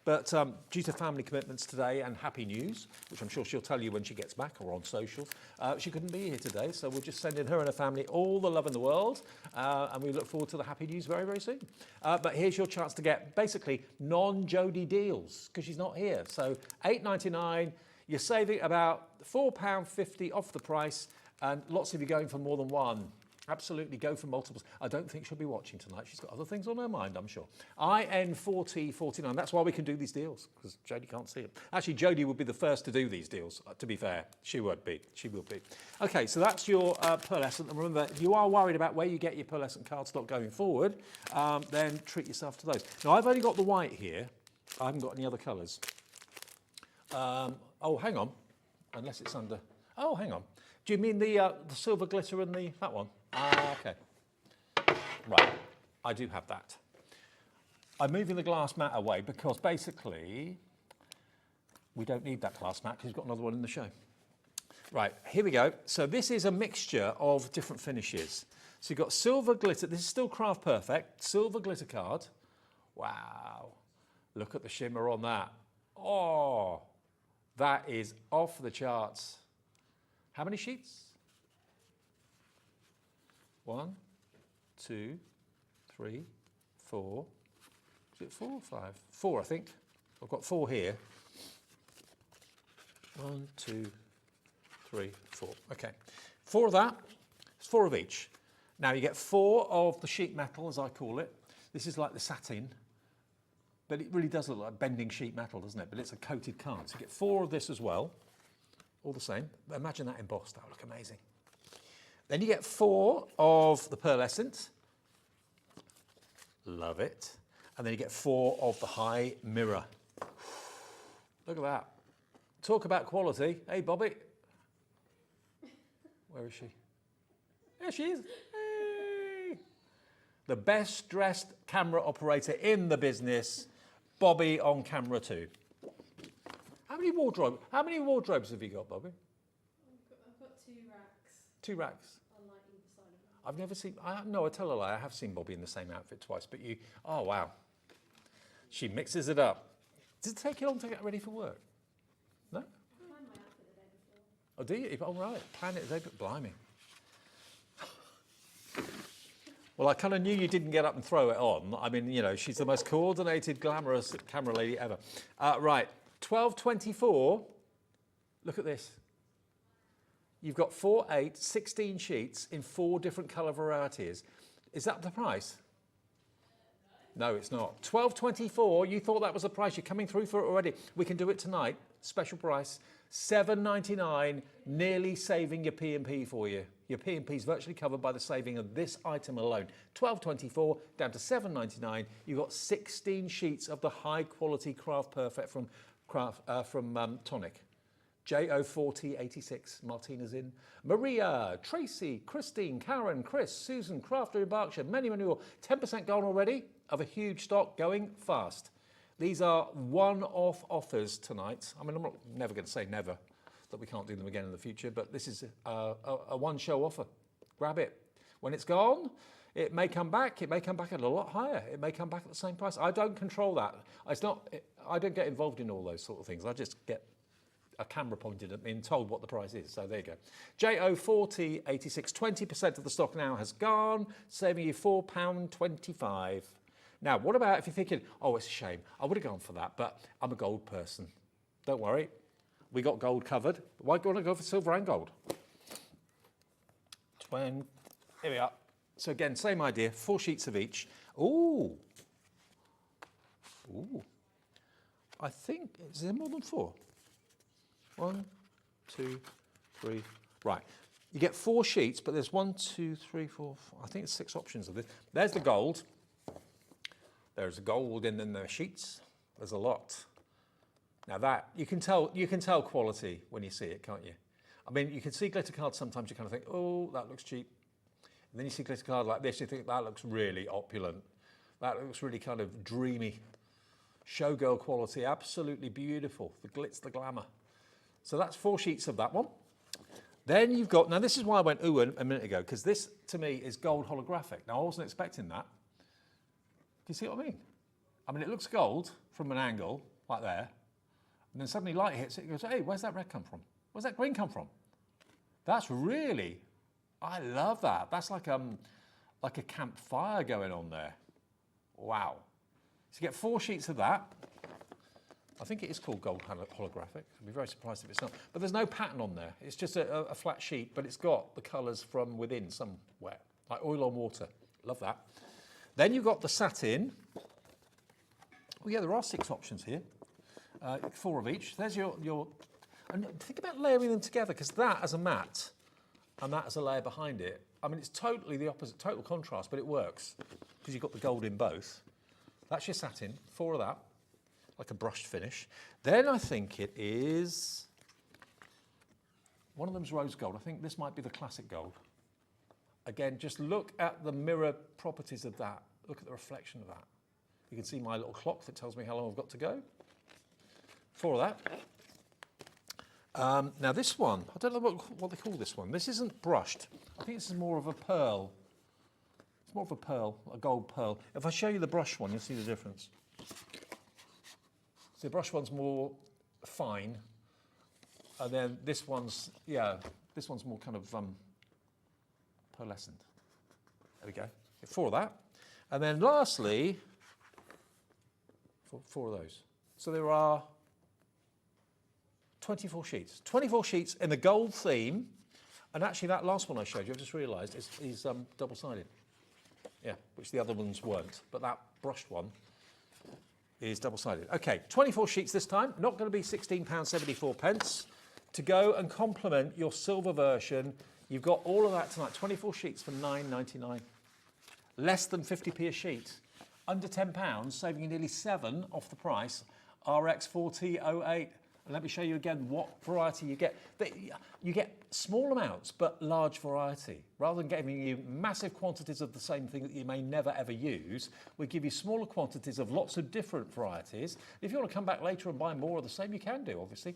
But due to family commitments today and happy news, which I'm sure she'll tell you when she gets back or on socials, she couldn't be here today. So we're just sending her and her family all the love in the world. And we look forward to the happy news very, very soon. But here's your chance to get basically non-Jodie deals because she's not here. So £8.99, you're saving about £4.50 off the price. And lots of you going for more than one. Absolutely go for multiples. I don't think she'll be watching tonight. She's got other things on her mind, I'm sure. IN4049. That's why we can do these deals, because Jodie can't see it. Actually, Jodie would be the first to do these deals, to be fair. She would be. She will be. OK, so that's your pearlescent. And remember, if you are worried about where you get your pearlescent cardstock going forward, then treat yourself to those. Now, I've only got the white here. I haven't got any other colours. Oh, hang on. Unless it's under... Oh, hang on. Do you mean the silver glitter and that one? OK. Right, I do have that. I'm moving the glass mat away because basically we don't need that glass mat because we've got another one in the show. Right, here we go. So this is a mixture of different finishes. So you've got silver glitter. This is still Craft Perfect. Silver glitter card. Wow. Look at the shimmer on that. Oh, that is off the charts. How many sheets? 1, 2, 3, 4. Is it 4 or 5? 4, I think. I've got 4 here. 1, 2, 3, 4. Okay. 4 of that. It's 4 of each. Now you get 4 of the sheet metal, as I call it. This is like the satin, but it really does look like bending sheet metal, doesn't it? But it's a coated card. So you get 4 of this as well. All the same. But imagine that embossed. That would look amazing. Then you get 4 of the pearlescent. Love it. And then you get 4 of the high mirror. Look at that. Talk about quality. Hey, Bobby. Where is she? There she is. Hey. The best dressed camera operator in the business, Bobby on camera too. How many wardrobes have you got, Bobby? I've got 2 racks. 2 racks. On like either side of them. I've never seen. No, I tell a lie. I have seen Bobby in the same outfit twice. But you. Oh wow. She mixes it up. Does it take you long to get ready for work? No. I planned my outfit the day before. Oh, do you? Oh right. Plan it the day. Blimey. Well, I kind of knew you didn't get up and throw it on. I mean, you know, she's the most coordinated, glamorous camera lady ever. Right, 12.24. Look at this. You've got 4, 8, 16 sheets in 4 different colour varieties. Is that the price? No, it's not. 12.24. You thought that was the price. You're coming through for it already. We can do it tonight. Special price. $7.99, nearly saving your P&P for you. Your P&P is virtually covered by the saving of this item alone. $12.24 down to $7.99. You've got 16 sheets of the high-quality Craft Perfect from Tonic. JO4086, Martina's in. Maria, Tracy, Christine, Karen, Chris, Susan, Crafter in Berkshire, many, many more. 10% gone already of a huge stock going fast. These are one-off offers tonight. I mean, I'm never going to say never, that we can't do them again in the future, but this is a one-show offer. Grab it. When it's gone, it may come back. It may come back at a lot higher. It may come back at the same price. I don't control that. I don't get involved in all those sort of things. I just get a camera pointed at me and told what the price is. So there you go. JO4086, 20% of the stock now has gone, saving you £4.25. Now, what about if you're thinking, oh, it's a shame, I would have gone for that, but I'm a gold person. Don't worry, we got gold covered. Why do you want to go for silver and gold? Here we are. So again, same idea, 4 sheets of each. Ooh. Ooh. I think, is there more than 4? 1, 2, 3, right. You get 4 sheets, but there's 1, 2, 3, 4, 5, I think it's 6 options of this. There's the gold. There's gold in the sheets. There's a lot. Now that, you can tell quality when you see it, can't you? I mean, you can see glitter cards sometimes, you kind of think, oh, that looks cheap. And then you see glitter card like this, you think that looks really opulent. That looks really kind of dreamy. Showgirl quality, absolutely beautiful. The glitz, the glamour. So that's 4 sheets of that one. Then you've got, now this is why I went ooh a minute ago, because this to me is gold holographic. Now I wasn't expecting that. Do you see what I mean? I mean, it looks gold from an angle, like there, and then suddenly light hits it, it goes, hey, where's that red come from? Where's that green come from? That's really, I love that. That's like a campfire going on there. Wow. So you get 4 sheets of that. I think it is called gold holographic. I'd be very surprised if it's not. But there's no pattern on there. It's just a flat sheet, but it's got the colours from within somewhere, like oil on water. Love that. Then you've got the satin. Oh yeah, there are 6 options here. 4 of each. There's your. And think about layering them together, because that as a mat and that as a layer behind it. I mean, it's totally the opposite, total contrast, but it works because you've got the gold in both. That's your satin. 4 of that, like a brushed finish. Then I think it is. One of them's rose gold. I think this might be the classic gold. Again, just look at the mirror properties of that. Look at the reflection of that. You can see my little clock that tells me how long I've got to go. 4 of that. Now this one, I don't know what they call this one. This isn't brushed. I think this is more of a pearl. It's more of a pearl, a gold pearl. If I show you the brush one, you'll see the difference. So the brush one's more fine. And then this one's, yeah, this one's more kind of pearlescent. There we go. 4 of that. And then lastly, 4 of those. So there are 24 sheets. 24 sheets in the gold theme. And actually that last one I showed you, I've just realised, is double-sided. Yeah, which the other ones weren't. But that brushed one is double-sided. Okay, 24 sheets this time. Not going to be £16.74. To go and complement your silver version, you've got all of that tonight. 24 sheets for £9.99. Less than 50p a sheet. Under £10, saving you nearly 7 off the price. RX4008. And let me show you again what variety you get. You get small amounts, but large variety. Rather than giving you massive quantities of the same thing that you may never ever use, we give you smaller quantities of lots of different varieties. If you want to come back later and buy more of the same, you can do, obviously.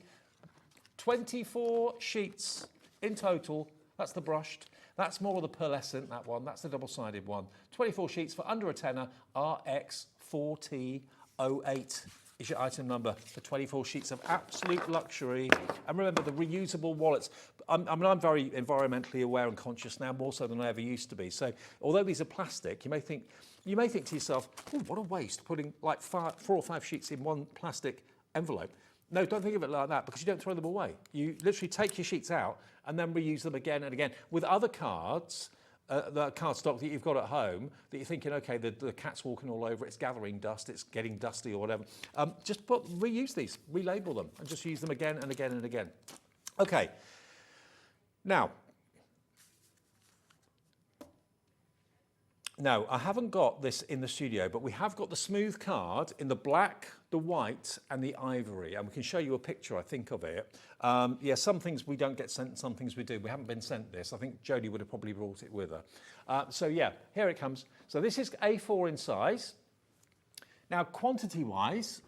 24 sheets in total. That's the brushed. That's more of the pearlescent, that one. That's the double-sided one. 24 sheets for under a tenner, RX4T08. Is your item number for 24 sheets of absolute luxury. And remember the reusable wallets. I'm very environmentally aware and conscious now, more so than I ever used to be. So although these are plastic, you may think to yourself, oh, what a waste, putting like 4 or 5 sheets in one plastic envelope. No, don't think of it like that, because you don't throw them away. You literally take your sheets out and then reuse them again and again. With other cards, the cardstock that you've got at home, that you're thinking, okay, the cat's walking all over, it's gathering dust, it's getting dusty or whatever, just reuse these, relabel them, and just use them again and again and again. Okay, now, I haven't got this in the studio, but we have got the smooth card in the black, the white, and the ivory, and we can show you a picture, I think, of it. Yeah, some things we don't get sent, some things we do. We haven't been sent this. I think Jodie would have probably brought it with her. So yeah, here it comes. So this is A4 in size. Now, quantity-wise,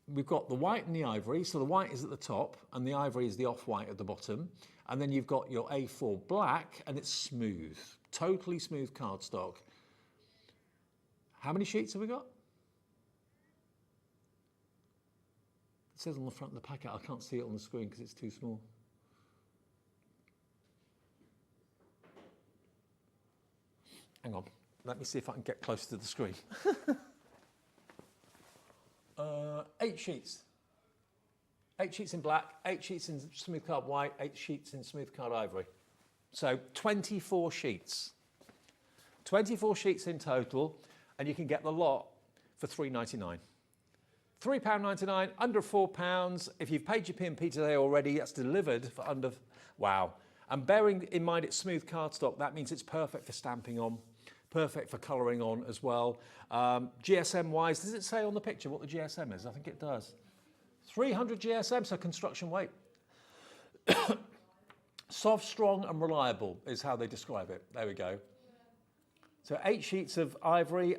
we've got the white and the ivory. So the white is at the top, and the ivory is the off-white at the bottom. And then you've got your A4 black, and it's smooth. Totally smooth cardstock. How many sheets have we got? It says on the front of the packet. I can't see it on the screen because it's too small. Hang on. Let me see if I can get closer to the screen. 8 sheets. 8 sheets in black, 8 sheets in smooth card white, 8 sheets in smooth card ivory. So 24 sheets. 24 sheets in total, and you can get the lot for £3.99. £3.99, under £4. If you've paid your P&P today already, that's delivered for under, wow. And bearing in mind it's smooth cardstock, that means it's perfect for stamping on, perfect for colouring on as well. GSM-wise, does it say on the picture what the GSM is? I think it does. 300 GSM, so construction weight. Soft, strong and reliable is how they describe it. There we go. So 8 sheets of ivory,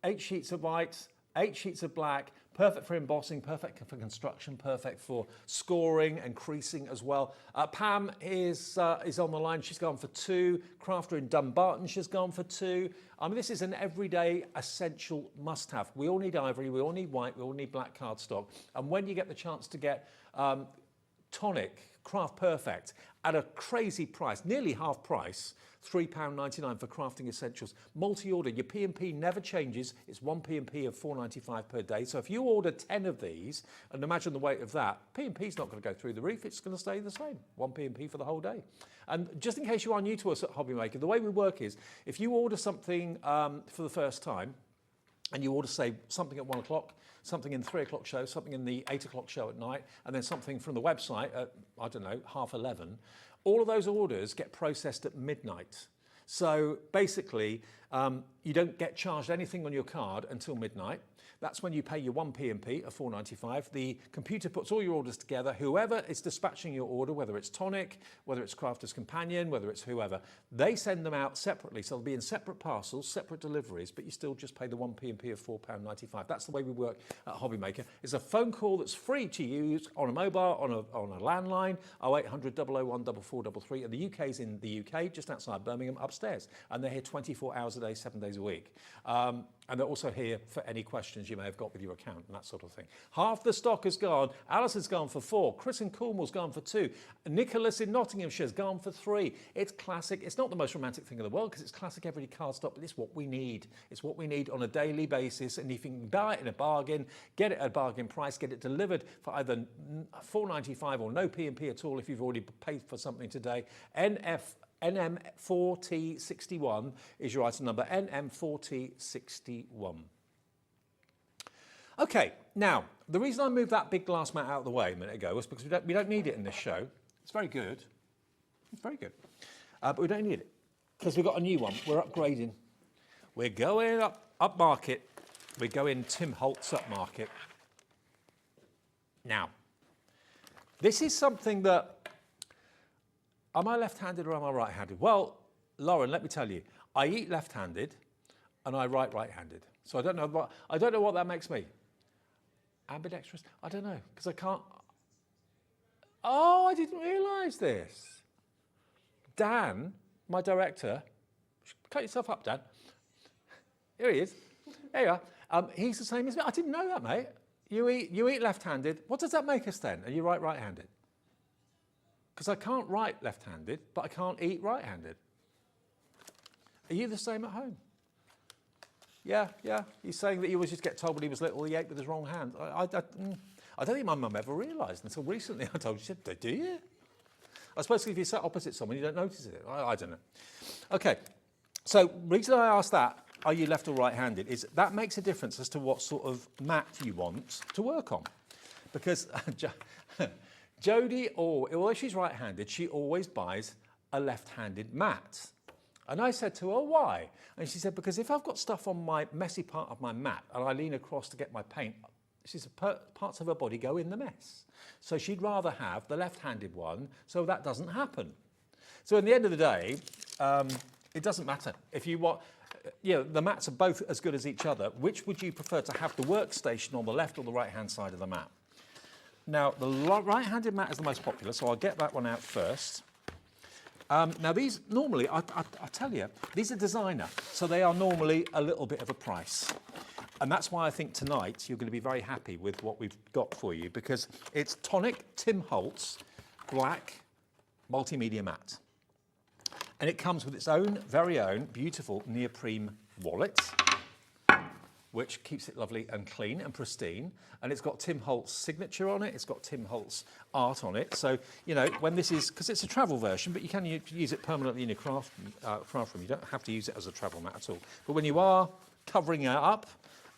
8 sheets of white, 8 sheets of black, perfect for embossing, perfect for construction, perfect for scoring and creasing as well. Pam is on the line. She's gone for 2. Crafter in Dumbarton, she's gone for 2. I mean, this is an everyday essential must-have. We all need ivory, we all need white, we all need black cardstock. And when you get the chance to get Tonic Craft Perfect at a crazy price, nearly half price, £3.99 for crafting essentials. Multi-order, your P&P never changes. It's one P&P of £4.95 per day. So if you order 10 of these, and imagine the weight of that, P&P's not going to go through the roof. It's going to stay the same. One P&P for the whole day. And just in case you are new to us at Hobby Maker, the way we work is, if you order something for the first time, and you order, say, something at 1 o'clock, something in the 3 o'clock show, something in the 8 o'clock show at night, and then something from the website at, I don't know, 11:30, all of those orders get processed at midnight. So basically, you don't get charged anything on your card until midnight. That's when you pay your one P&P of £4.95. The computer puts all your orders together. Whoever is dispatching your order, whether it's Tonic, whether it's Crafter's Companion, whether it's whoever, they send them out separately. So they'll be in separate parcels, separate deliveries, but you still just pay the one P&P of £4.95. That's the way we work at Hobby Maker. It's a phone call that's free to use on a mobile, on a landline, 0800 001 4433. And the UK's in the UK, just outside Birmingham, upstairs. And they're here 24 hours a day, 7 days a week. And they're also here for any questions you may have got with your account and that sort of thing. Half the stock has gone. Alison's gone for 4. Chris in Cornwall's gone for 2. Nicholas in Nottinghamshire's gone for 3. It's classic. It's not the most romantic thing in the world because it's classic everyday cardstock, but it's what we need. It's what we need on a daily basis. And if you can buy it in a bargain, get it at a bargain price, get it delivered for either £4.95 or no P&P at all if you've already paid for something today. NM4T61 is your item number, NM4T61. Okay, now, the reason I moved that big glass mat out of the way a minute ago was because we don't need it in this show. It's very good. It's very good. But we don't need it because we've got a new one. We're upgrading. We're going up market. We're going Tim Holtz up market. Now, this is something that, am I left-handed or am I right-handed? Well, Lauren, let me tell you, I eat left-handed and I write right-handed. So I don't know what that makes me. Ambidextrous? I don't know, because I can't. Oh, I didn't realise this. Dan, my director, cut yourself up, Dan. Here he is. There you are. He's the same as me. I didn't know that, mate. You eat left-handed. What does that make us then? Are you right-handed? Because I can't write left-handed, but I can't eat right-handed. Are you the same at home? Yeah. He's saying that he always just get told when he was little he ate with his wrong hand. I don't think my mum ever realised until recently. I told her, she said, do you? I suppose if you sat opposite someone, you don't notice it. I don't know. Okay, so the reason I asked that, are you left or right-handed, is that makes a difference as to what sort of mat you want to work on. Because Jodie, although she's right-handed, she always buys a left-handed mat. And I said to her, why? And she said, because if I've got stuff on my messy part of my mat and I lean across to get my paint, she said parts of her body go in the mess. So she'd rather have the left-handed one so that doesn't happen. So at the end of the day, it doesn't matter. If you want, the mats are both as good as each other. Which would you prefer, to have the workstation on the left or the right-hand side of the mat? Now, the right-handed mat is the most popular, so I'll get that one out first. Now these, normally, I tell you, these are designer, so they are normally a little bit of a price. And that's why I think tonight you're going to be very happy with what we've got for you, because it's Tonic Tim Holtz black multimedia mat. And it comes with its own, very own, beautiful neoprene wallet, which keeps it lovely and clean and pristine. And it's got Tim Holtz signature on it. It's got Tim Holtz art on it. So, when this is, because it's a travel version, but you can use it permanently in your craft room. You don't have to use it as a travel mat at all. But when you are covering it up,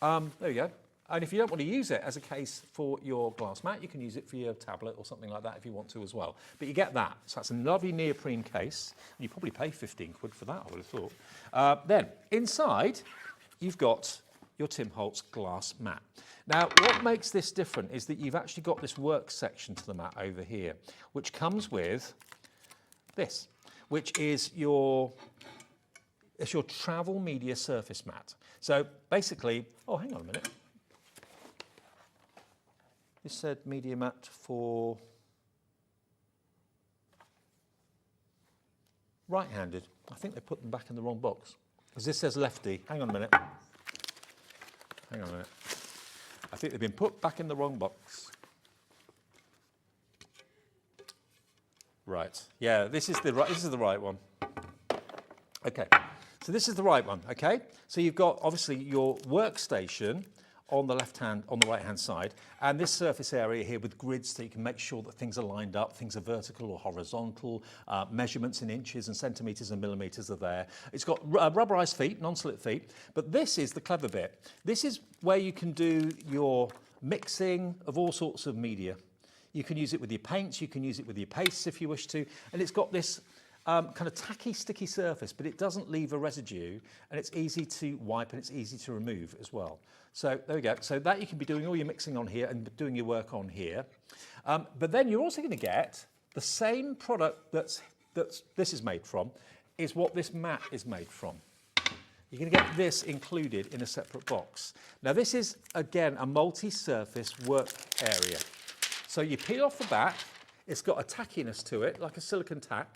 there you go. And if you don't want to use it as a case for your glass mat, you can use it for your tablet or something like that if you want to as well. But you get that. So that's a lovely neoprene case. And you probably pay 15 quid for that, I would have thought. Then, inside, you've got your Tim Holtz glass mat. Now, what makes this different is that you've actually got this work section to the mat over here, which comes with this, which is your travel media surface mat. So basically, oh, hang on a minute. This said media mat for right-handed. I think they put them back in the wrong box, because this says lefty. Hang on a minute. Hang on a minute. I think they've been put back in the wrong box. Right. Yeah, this is the right one. Okay. So this is the right one, okay? So you've got obviously your workstation on the right-hand side, and this surface area here with grids so you can make sure that things are lined up, things are vertical or horizontal, measurements in inches and centimetres and millimetres are there. It's got rubberised feet, non-slip feet, but this is the clever bit. This is where you can do your mixing of all sorts of media. You can use it with your paints, you can use it with your pastes if you wish to, and it's got this kind of tacky, sticky surface, but it doesn't leave a residue, and it's easy to wipe and it's easy to remove as well. So there we go. So that you can be doing all your mixing on here and doing your work on here. But then you're also going to get the same product that's this is made from, is what this mat is made from. You're going to get this included in a separate box. Now this is, again, a multi-surface work area. So you peel off the back, it's got a tackiness to it, like a silicone tack,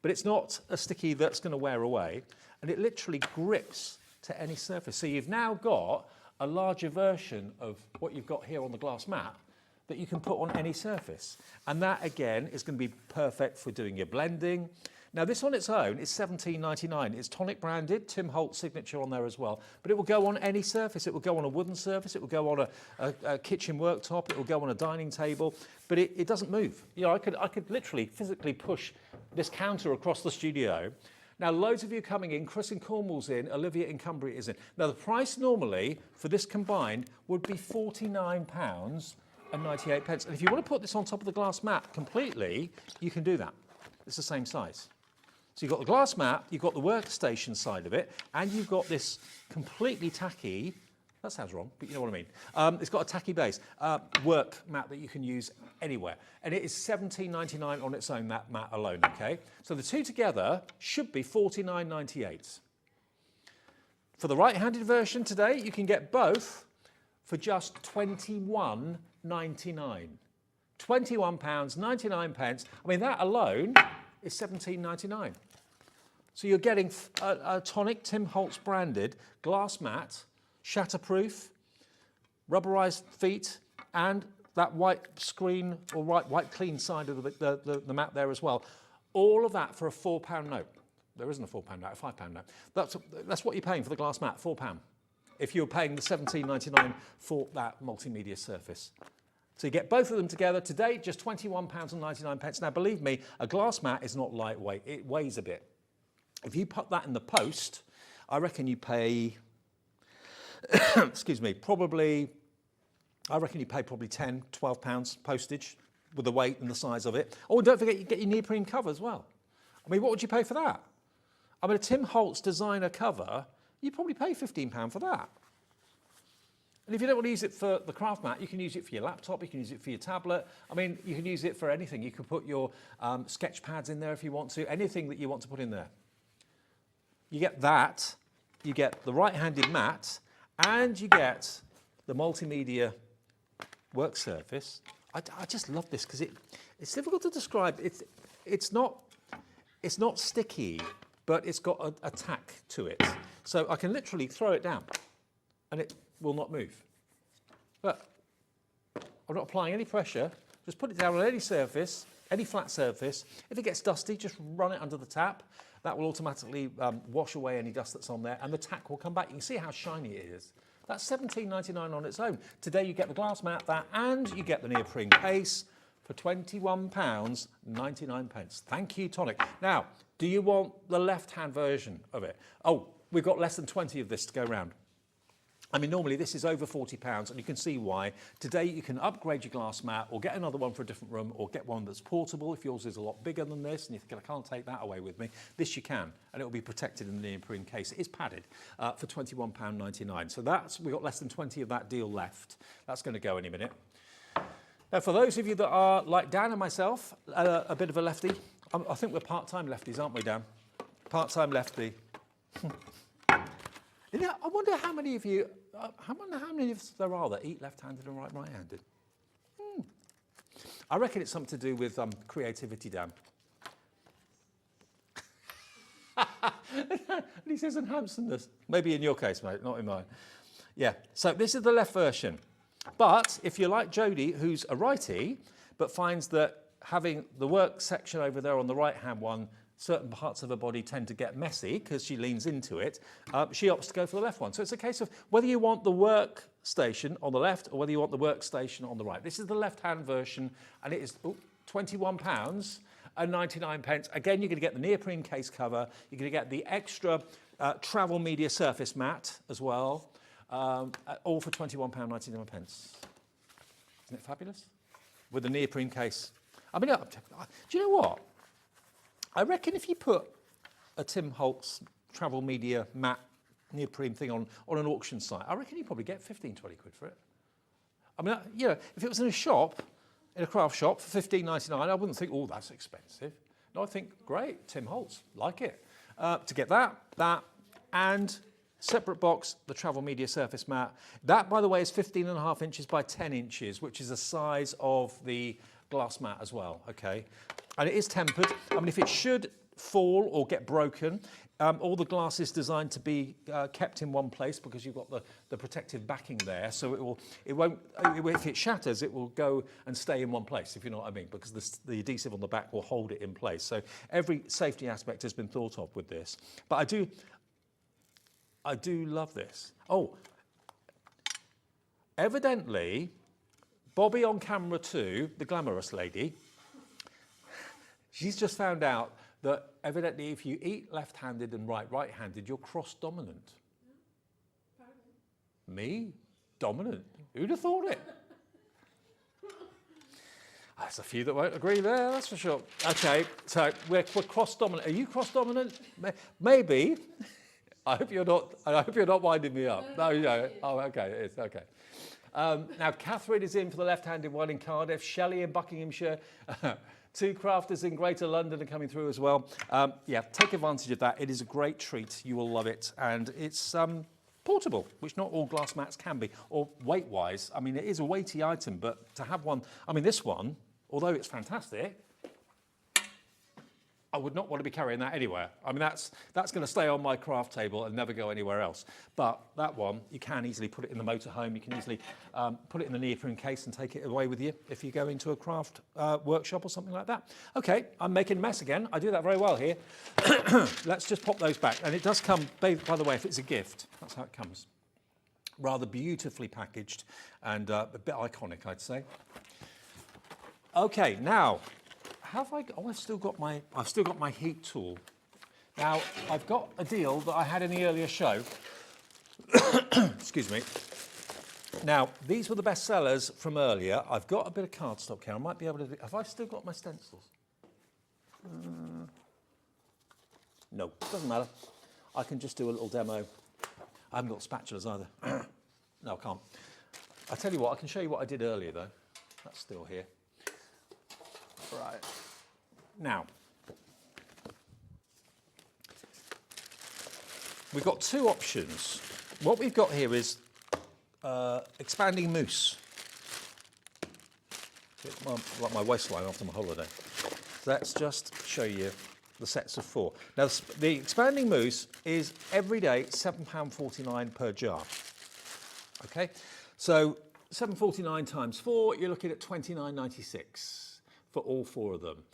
but it's not a sticky that's going to wear away, and it literally grips to any surface. So you've now got a larger version of what you've got here on the glass mat that you can put on any surface. And that, again, is going to be perfect for doing your blending. Now, this on its own is £17.99. It's Tonic branded, Tim Holtz signature on there as well. But it will go on any surface. It will go on a wooden surface. It will go on a kitchen worktop. It will go on a dining table. But it doesn't move. I could literally physically push this counter across the studio. Now, loads of you coming in. Chris in Cornwall's in. Olivia in Cumbria is in. Now, the price normally for this combined would be £49.98. And if you want to put this on top of the glass mat completely, you can do that. It's the same size. So you've got the glass mat, you've got the workstation side of it, and you've got this completely tacky That sounds wrong, but you know what I mean. It's got a tacky base. Work mat that you can use anywhere. And it is $17.99 on its own, that mat alone, okay? So the two together should be $49.98. For the right-handed version today, you can get both for just £21.99. £21.99. I mean, that alone is $17.99. So you're getting a Tonic Tim Holtz branded glass mat, shatterproof, rubberized feet, and that white screen or white clean side of the mat there as well. All of that for a £4 note. There isn't a £4 note, a £5 note. That's what you're paying for the glass mat, £4. If you're paying the $17.99 for that multimedia surface. So you get both of them together today, just £21.99. Now, believe me, a glass mat is not lightweight. It weighs a bit. If you put that in the post, I reckon you pay, excuse me, I reckon you pay probably £10, £12 postage with the weight and the size of it. Oh, and don't forget you get your neoprene cover as well. I mean, what would you pay for that? I mean, a Tim Holtz designer cover, you probably pay £15 for that. And if you don't want to use it for the craft mat, you can use it for your laptop, you can use it for your tablet. I mean, you can use it for anything. You can put your sketch pads in there if you want to, anything that you want to put in there. You get that, you get the right-handed mat, and you get the multimedia work surface. I just love this because it's difficult to describe. It's not sticky, but it's got a tack to it. So I can literally throw it down and it will not move. But I'm not applying any pressure. Just put it down on any surface, any flat surface. If it gets dusty, just run it under the tap. That will automatically wash away any dust that's on there, and the tack will come back. You can see how shiny it is. That's $17.99 on its own. Today you get the glass mat, and you get the neoprene case for £21.99. Thank you, Tonic. Now, do you want the left-hand version of it? Oh, we've got less than 20 of this to go round. I mean, normally this is over £40, and you can see why. Today you can upgrade your glass mat or get another one for a different room or get one that's portable if yours is a lot bigger than this and you think, I can't take that away with me. This you can, and it will be protected in the neoprene case. It is padded for £21.99. So we've got less than 20 of that deal left. That's going to go any minute. Now, for those of you that are like Dan and myself, a bit of a lefty, I think we're part-time lefties, aren't we, Dan? Part-time lefty. You know, I wonder how many of you, how many of us there are that eat left-handed and right-handed? I reckon it's something to do with creativity, Dan. And he says, and handsomeness. Maybe in your case, mate, not in mine. Yeah, so this is the left version. But if you're like Jodie, who's a righty, but finds that having the work section over there on the right-hand one, certain parts of her body tend to get messy because she leans into it, she opts to go for the left one. So it's a case of whether you want the workstation on the left or whether you want the workstation on the right. This is the left-hand version, and it is £21.99. Again, you're going to get the neoprene case cover. You're going to get the extra travel media surface mat as well, all for £21.99. Isn't it fabulous? With the neoprene case. I mean, do you know what? I reckon if you put a Tim Holtz travel media matte neoprene thing on an auction site, I reckon you'd probably get 15, 20 quid for it. I mean, you know, if it was in a shop, in a craft shop for $15.99, I wouldn't think, oh, that's expensive. No, I think, great, Tim Holtz, like it. To get that, and separate box, the travel media surface mat. That, by the way, is 15.5 inches by 10 inches, which is the size of the glass mat as well, okay? And it is tempered. I mean, if it should fall or get broken, all the glass is designed to be kept in one place because you've got the protective backing there. So if it shatters, it will go and stay in one place, if you know what I mean, because the adhesive on the back will hold it in place. So every safety aspect has been thought of with this. But I do love this. Oh, evidently, Bobby on camera 2, the glamorous lady, she's just found out that evidently if you eat left-handed and right-handed, you're cross-dominant. Me? Dominant? Who'd have thought it? There's a few that won't agree there, that's for sure. Okay, so we're cross-dominant. Are you cross-dominant? Maybe. I hope you're not winding me up. No, no. Oh, okay, it's okay. Now, Catherine is in for the left-handed one in Cardiff. Shelley in Buckinghamshire. 2 crafters in Greater London are coming through as well. Yeah, take advantage of that. It is a great treat. You will love it. And it's portable, which not all glass mats can be. Or weight-wise, I mean, it is a weighty item, but to have one, I mean, this one, although it's fantastic, I would not want to be carrying that anywhere. I mean, that's going to stay on my craft table and never go anywhere else. But that one, you can easily put it in the motorhome. You can easily put it in the neoprene case and take it away with you if you go into a craft workshop or something like that. Okay, I'm making a mess again. I do that very well here. Let's just pop those back. And it does come, by the way, if it's a gift, that's how it comes. Rather beautifully packaged and a bit iconic, I'd say. Okay, now, have I? Oh, I've still got my heat tool. Now, I've got a deal that I had in the earlier show. Excuse me. Now, these were the best sellers from earlier. I've got a bit of cardstock here. I might be able to. Have I still got my stencils? No, doesn't matter. I can just do a little demo. I haven't got spatulas either. No, I can't. I tell you what, I can show you what I did earlier though. That's still here. Right. Now, we've got 2 options. What we've got here is expanding mousse. It's like my waistline after my holiday. Let's just show you the sets of 4. Now, the expanding mousse is every day £7.49 per jar. Okay, so £7.49 times 4, you're looking at £29.96. For all 4 of them.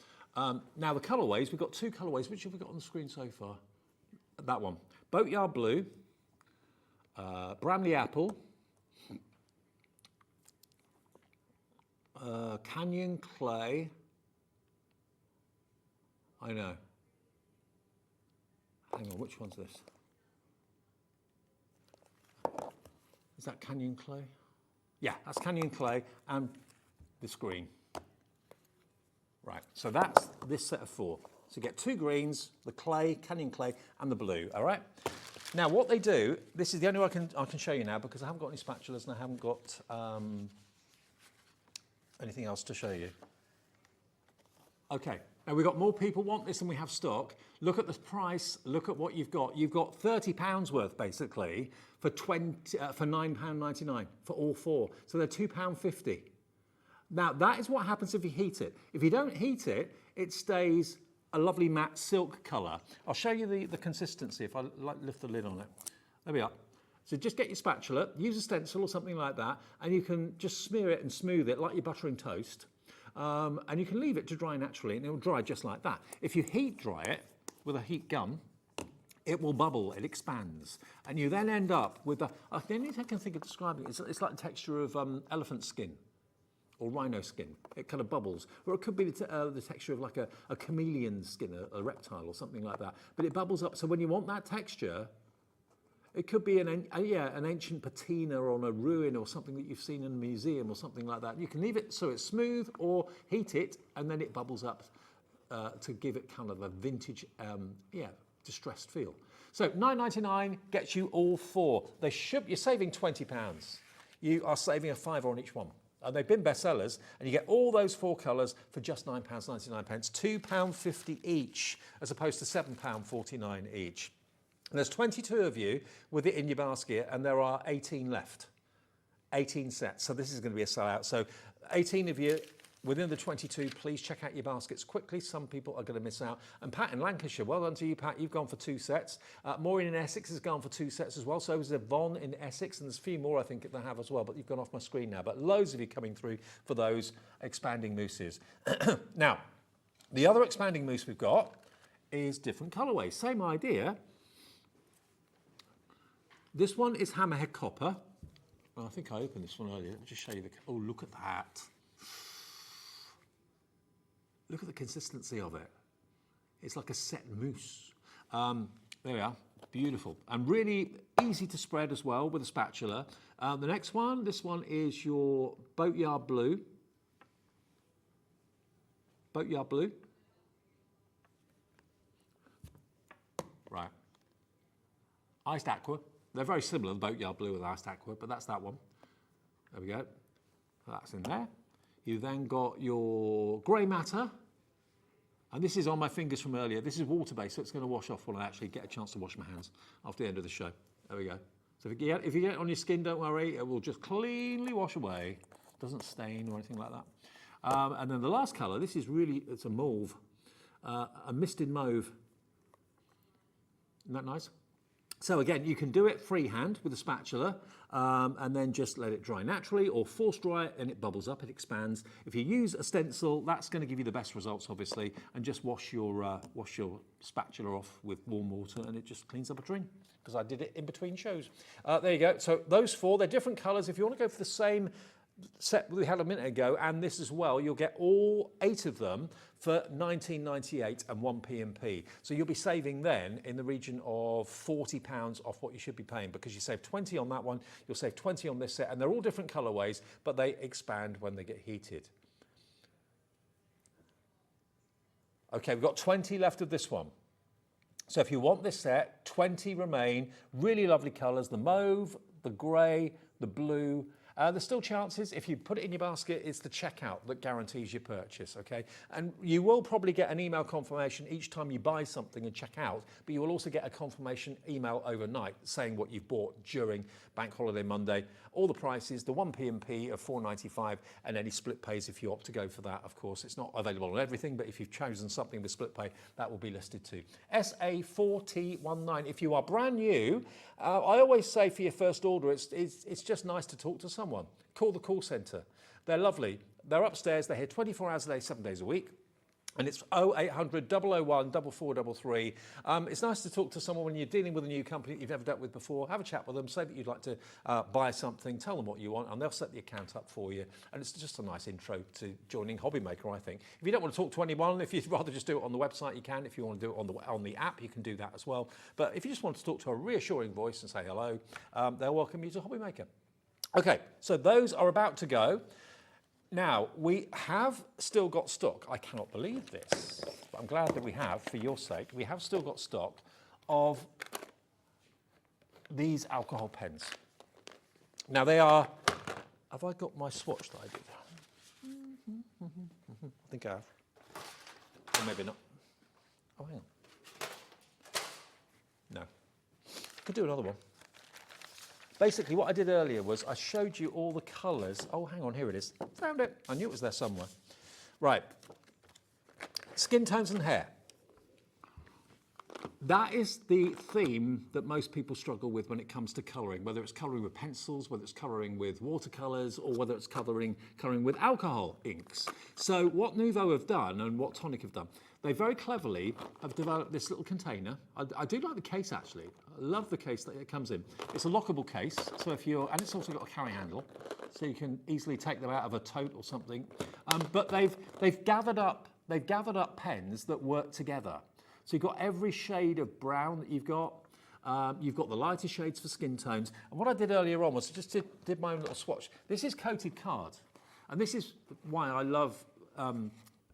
Now the colourways, we've got 2 colourways. Which have we got on the screen so far? That one. Boatyard Blue, Bramley Apple, Canyon Clay. I know. Hang on, which one's this? Is that Canyon Clay? Yeah, that's Canyon Clay and this green. Right, so that's this set of 4. So you get 2 greens, the clay, Canyon Clay, and the blue, all right? Now what they do, this is the only one I can show you now because I haven't got any spatulas and I haven't got anything else to show you. Okay, now we've got more people want this than we have stock. Look at the price, look at what you've got. You've got £30 worth, basically, for £9.99 for all 4. So they're £2.50. Now, that is what happens if you heat it. If you don't heat it, it stays a lovely matte silk colour. I'll show you the consistency if I lift the lid on it. There we are. So just get your spatula, use a stencil or something like that, and you can just smear it and smooth it like you're buttering toast. And you can leave it to dry naturally, and it will dry just like that. If you heat dry it with a heat gun, it will bubble, it expands. And you then end up with the only thing I can think of describing it, it's like the texture of elephant skin. Or rhino skin. It kind of bubbles. Or it could be the texture of like a chameleon skin, a reptile or something like that. But it bubbles up. So when you want that texture, it could be an ancient patina on a ruin or something that you've seen in a museum or something like that. You can leave it so it's smooth or heat it and then it bubbles up to give it kind of a vintage, distressed feel. So £9.99 gets you all 4. You're saving £20. You are saving a £5 on each one. And they've been bestsellers, and you get all those 4 colours for just £9.99, £2.50 each, as opposed to £7.49 each. And there's 22 of you with it in your basket, and there are 18 left. 18 sets, so this is going to be a sellout. So 18 of you within the 22, please check out your baskets quickly. Some people are going to miss out. And Pat in Lancashire, well done to you, Pat. You've gone for 2 sets. Maureen in Essex has gone for 2 sets as well. So is Yvonne in Essex, and there's a few more I think that they have as well, but you've gone off my screen now. But loads of you coming through for those expanding mousses. Now, the other expanding mousse we've got is different colourways. Same idea. This one is Hammerhead Copper. Well, I think I opened this one earlier. Let me just show you oh, look at that. Look at the consistency of it. It's like a set mousse. There we are, beautiful. And really easy to spread as well with a spatula. The next one, this one is your Boatyard Blue. Boatyard Blue. Right. iced aqua. They're very similar, the Boatyard Blue with iced aqua, but that's that one. There we go. That's in there. You then got your grey matter. And this is on my fingers from earlier. This is water-based, so it's going to wash off when I actually get a chance to wash my hands after the end of the show. There we go. So if you get it on your skin, don't worry. It will just cleanly wash away. It doesn't stain or anything like that. And then the last colour, this is really, it's a mauve. A misted mauve. Isn't that nice? So again, you can do it freehand with a spatula and then just let it dry naturally, or force dry it and it bubbles up, it expands. If you use a stencil, that's going to give you the best results, obviously, and just wash your spatula off with warm water and it just cleans up a dream, because I did it in between shows. There you go. So those four, they're different colours. If you want to go for the same set we had a minute ago and this as well, you'll get all 8 of them for $19.98 and 1p&p. So you'll be saving then in the region of £40 off what you should be paying, because you save 20 on that one, you'll save 20 on this set, and they're all different colourways, but they expand when they get heated. Okay, we've got 20 left of this one. So if you want this set, 20 remain. Really lovely colours, the mauve, the grey, the blue. There's still chances. If you put it in your basket, it's the checkout that guarantees your purchase, okay? And you will probably get an email confirmation each time you buy something and check out, but you will also get a confirmation email overnight saying what you've bought during Bank Holiday Monday. All the prices, the 1p&p of $4.95, and any split pays if you opt to go for that, of course. It's not available on everything, but if you've chosen something with split pay, that will be listed too. SA4T19. If you are brand new, I always say for your first order, it's just nice to talk to someone. Call the call centre. They're lovely. They're upstairs. They're here 24 hours a day, 7 days a week. And it's 0800 001 4433. It's nice to talk to someone when you're dealing with a new company that you've never dealt with before. Have a chat with them, say that you'd like to buy something, tell them what you want, and they'll set the account up for you. And it's just a nice intro to joining Hobbymaker, I think. If you don't want to talk to anyone, if you'd rather just do it on the website, you can. If you want to do it on the app, you can do that as well. But if you just want to talk to a reassuring voice and say hello, they'll welcome you to Hobbymaker. Okay, so those are about to go. Now, we have still got stock. I cannot believe this, but I'm glad that we have, for your sake, we have still got stock of these alcohol pens. Now, they are, have I got my swatch that I did? I think I have. Or maybe not. Oh, hang on. No. Could do another one. Basically, what I did earlier was I showed you all the colours. Oh, hang on, here it is. Found it. I knew it was there somewhere. Right. Skin tones and hair. That is the theme that most people struggle with when it comes to colouring, whether it's colouring with pencils, whether it's colouring with watercolours, or whether it's colouring with alcohol inks. So what Nuvo have done and what Tonic have done, they very cleverly have developed this little container. I do like the case, actually. I love the case that it comes in. It's a lockable case, so if you're, and it's also got a carry handle, so you can easily take them out of a tote or something. But they've gathered up pens that work together. So you've got every shade of brown that you've got. You've got the lighter shades for skin tones. And what I did earlier on was just did my own little swatch. This is coated card. And this is why I love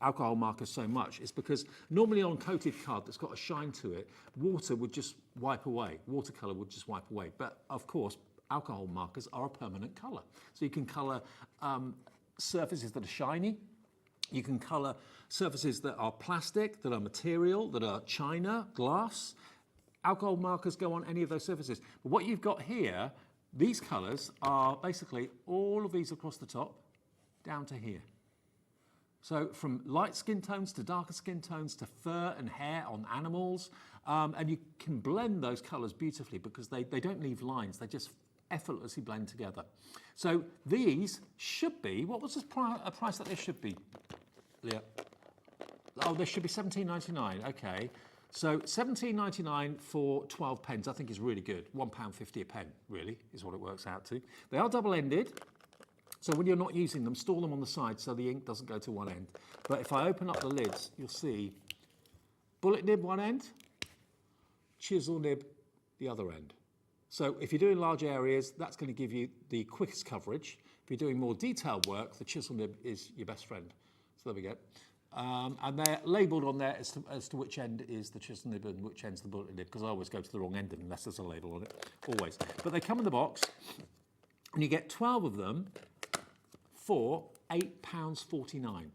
alcohol markers so much. It's because normally on coated card that's got a shine to it, water would just wipe away. Watercolour would just wipe away. But of course, alcohol markers are a permanent colour. So you can colour surfaces that are shiny. You can colour surfaces that are plastic, that are material, that are china, glass. Alcohol markers go on any of those surfaces. But what you've got here, these colours are basically all of these across the top down to here. So from light skin tones to darker skin tones to fur and hair on animals. And you can blend those colours beautifully because they don't leave lines. They just effortlessly blend together. So these should be, what was the price that they should be, Leah? Oh, they should be $17.99, okay. So $17.99 for 12 pens, I think is really good. £1.50 a pen, really, is what it works out to. They are double-ended, so when you're not using them, store them on the side so the ink doesn't go to one end. But if I open up the lids, you'll see bullet nib one end, chisel nib the other end. So if you're doing large areas, that's going to give you the quickest coverage. If you're doing more detailed work, the chisel nib is your best friend. So there we go. And they're labelled on there as to which end is the chisel nib and which end's the bullet nib, because I always go to the wrong end unless there's a label on it, always. But they come in the box, and you get 12 of them for £8.49.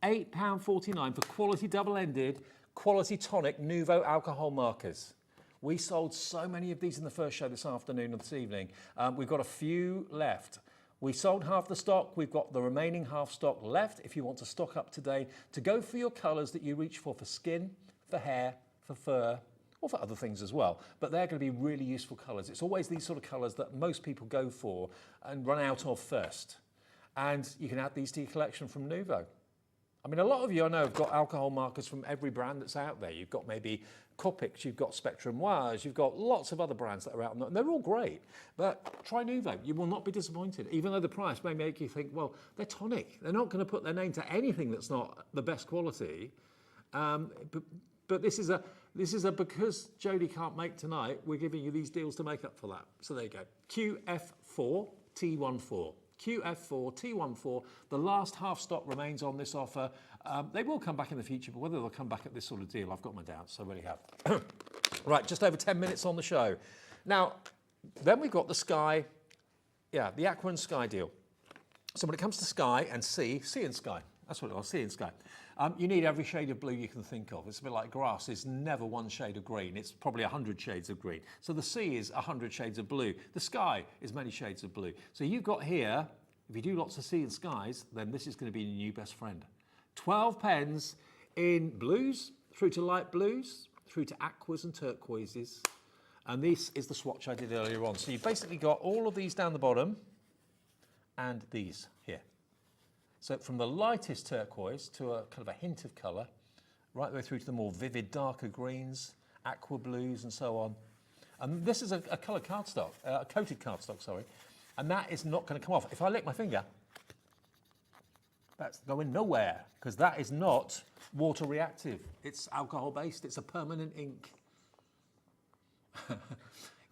£8.49 for quality double-ended, quality tonic Nuvo alcohol markers. We sold so many of these in the first show this afternoon and this evening. We've got a few left. We sold half the stock. We've got the remaining half stock left if you want to stock up today to go for your colours that you reach for skin, for hair, for fur, or for other things as well. But they're going to be really useful colours. It's always these sort of colours that most people go for and run out of first. And you can add these to your collection from Nuvo. I mean, a lot of you I know have got alcohol markers from every brand that's out there. You've got maybe Copics, you've got Spectrum Wires, you've got lots of other brands that are out there, and they're all great. But try Nuvo, you will not be disappointed, even though the price may make you think, well, they're tonic. They're not going to put their name to anything that's not the best quality. But this is a because Jodie can't make tonight, we're giving you these deals to make up for that. So there you go. QF4T14. QF4 T14. The last half stock remains on this offer. They will come back in the future, but whether they'll come back at this sort of deal, I've got my doubts. I really have. Right, just over 10 minutes on the show. Now, then we've got the Sky, the Aqua and Sky deal. So when it comes to Sky and sea and Sky, that's what it was, sea and Sky. You need every shade of blue you can think of. It's a bit like grass. It's never one shade of green. It's probably 100 shades of green. So the sea is 100 shades of blue. The sky is many shades of blue. So you've got here, if you do lots of sea and skies, then this is going to be your new best friend. 12 pens in blues, through to light blues, through to aquas and turquoises. And this is the swatch I did earlier on. So you've basically got all of these down the bottom and these here. So from the lightest turquoise to a kind of a hint of colour, right the way through to the more vivid, darker greens, aqua blues and so on. And this is a coloured cardstock, a coated cardstock, sorry. And that is not going to come off. If I lick my finger, that's going nowhere, because that is not water reactive. It's alcohol based, it's a permanent ink.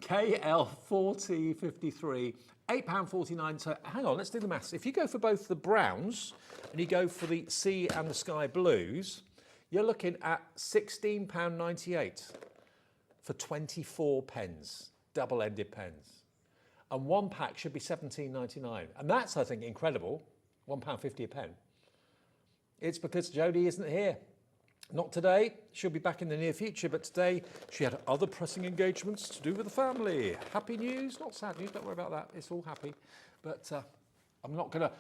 KL4T53, £8.49. So hang on, let's do the maths. If you go for both the browns and you go for the sea and the sky blues, you're looking at £16.98 for 24 pens, double-ended pens. And one pack should be £17.99. And that's, I think, incredible, £1.50 a pen. It's because Jodie isn't here. Not today, she'll be back in the near future, but today she had other pressing engagements to do with the family. Happy news, not sad news, don't worry about that, it's all happy. But I'm not gonna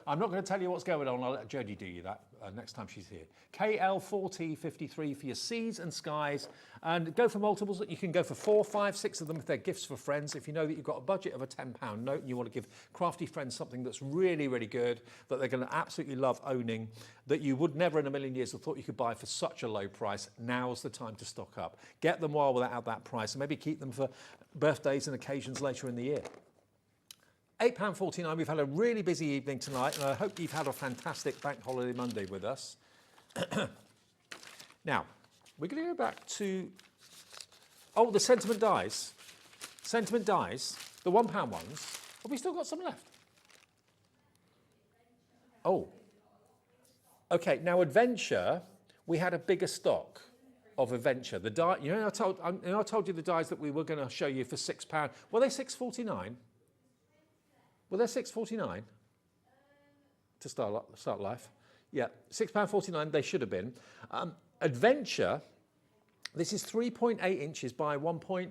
tell you what's going on, I'll let Jodie do you that next time she's here. KL4T53 for your seas and skies, and go for multiples. You can go for 4, 5, 6 of them if they're gifts for friends. If you know that you've got a budget of a £10 note and you want to give crafty friends something that's really, really good, that they're going to absolutely love owning, that you would never in a million years have thought you could buy for such a low price, now's the time to stock up. Get them while they're at that price, and maybe keep them for birthdays and occasions later in the year. £8.49. We've had a really busy evening tonight, and I hope you've had a fantastic Bank Holiday Monday with us. Now, we're going to go back to, the sentiment dies. Sentiment dies, the £1 ones. Have we still got some left? Oh. Okay, now Adventure, we had a bigger stock of Adventure. The die, I told you the dies that we were going to show you for £6. Were they £6.49? Were they £6.49 to start life? Yeah, £6.49 they should have been. Adventure, this is 3.8 inches by 1.1.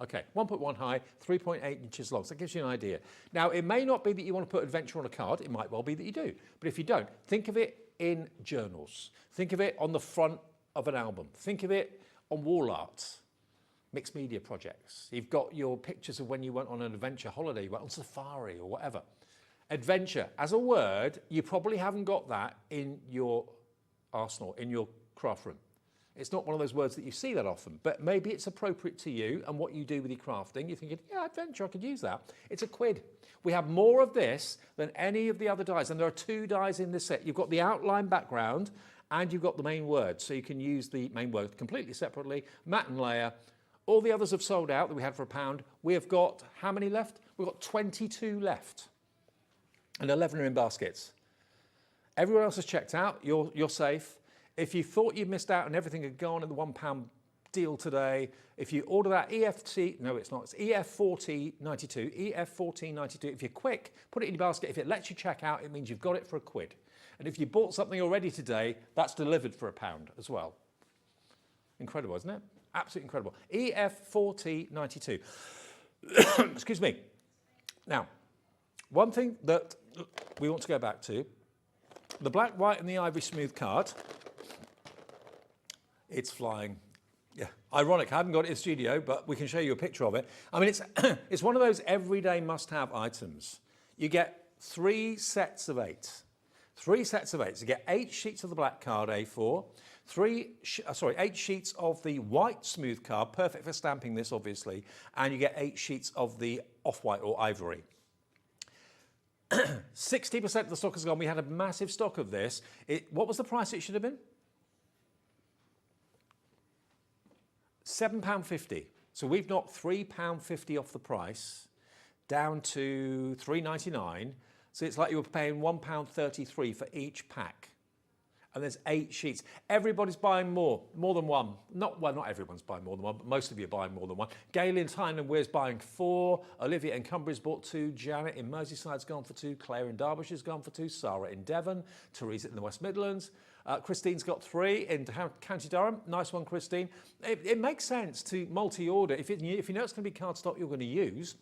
Okay, 1.1 high, 3.8 inches long. So that gives you an idea. Now, it may not be that you want to put Adventure on a card. It might well be that you do. But if you don't, think of it in journals. Think of it on the front of an album. Think of it on wall art. Mixed media projects. You've got your pictures of when you went on an adventure holiday, you went on safari or whatever. Adventure, as a word, you probably haven't got that in your arsenal, in your craft room. It's not one of those words that you see that often, but maybe it's appropriate to you and what you do with your crafting. You're thinking, yeah, adventure, I could use that. It's £1. We have more of this than any of the other dies, and there are 2 dies in this set. You've got the outline background and you've got the main word, so you can use the main word completely separately, matte and layer. All the others have sold out that we had for £1. We have got, how many left? We've got 22 left. And 11 are in baskets. Everyone else has checked out. You're safe. If you thought you missed out and everything had gone in the £1 deal today, if you order that it's EF1492, EF1492. If you're quick, put it in your basket. If it lets you check out, it means you've got it for £1. And if you bought something already today, that's delivered for £1 as well. Incredible, isn't it? Absolutely incredible. EF1492. Excuse me. Now, one thing that we want to go back to, the black, white and the ivory smooth card. It's flying. Yeah, ironic, I haven't got it in the studio, but we can show you a picture of it. I mean, it's one of those everyday must-have items. You get 3 sets of 8. 3 sets of 8. So you get 8 sheets of the black card A4, 8 sheets of the white smooth card, perfect for stamping this, obviously, and you get 8 sheets of the off-white or ivory. 60% of the stock has gone. We had a massive stock of this. What was the price it should have been? £7.50. So we've knocked £3.50 off the price down to $3.99. So it's like you were paying £1.33 for each pack. And there's 8 sheets. Everybody's buying more than one. Not everyone's buying more than one, but most of you are buying more than one. Gail in Tyne and Weir's buying 4. Olivia in Cumbria's bought 2. Janet in Merseyside's gone for 2. Claire in Derbyshire's gone for 2. Sarah in Devon. Teresa in the West Midlands. Christine's got 3 in County Durham. Nice one, Christine. It makes sense to multi-order. If you know it's going to be cardstock you're going to use,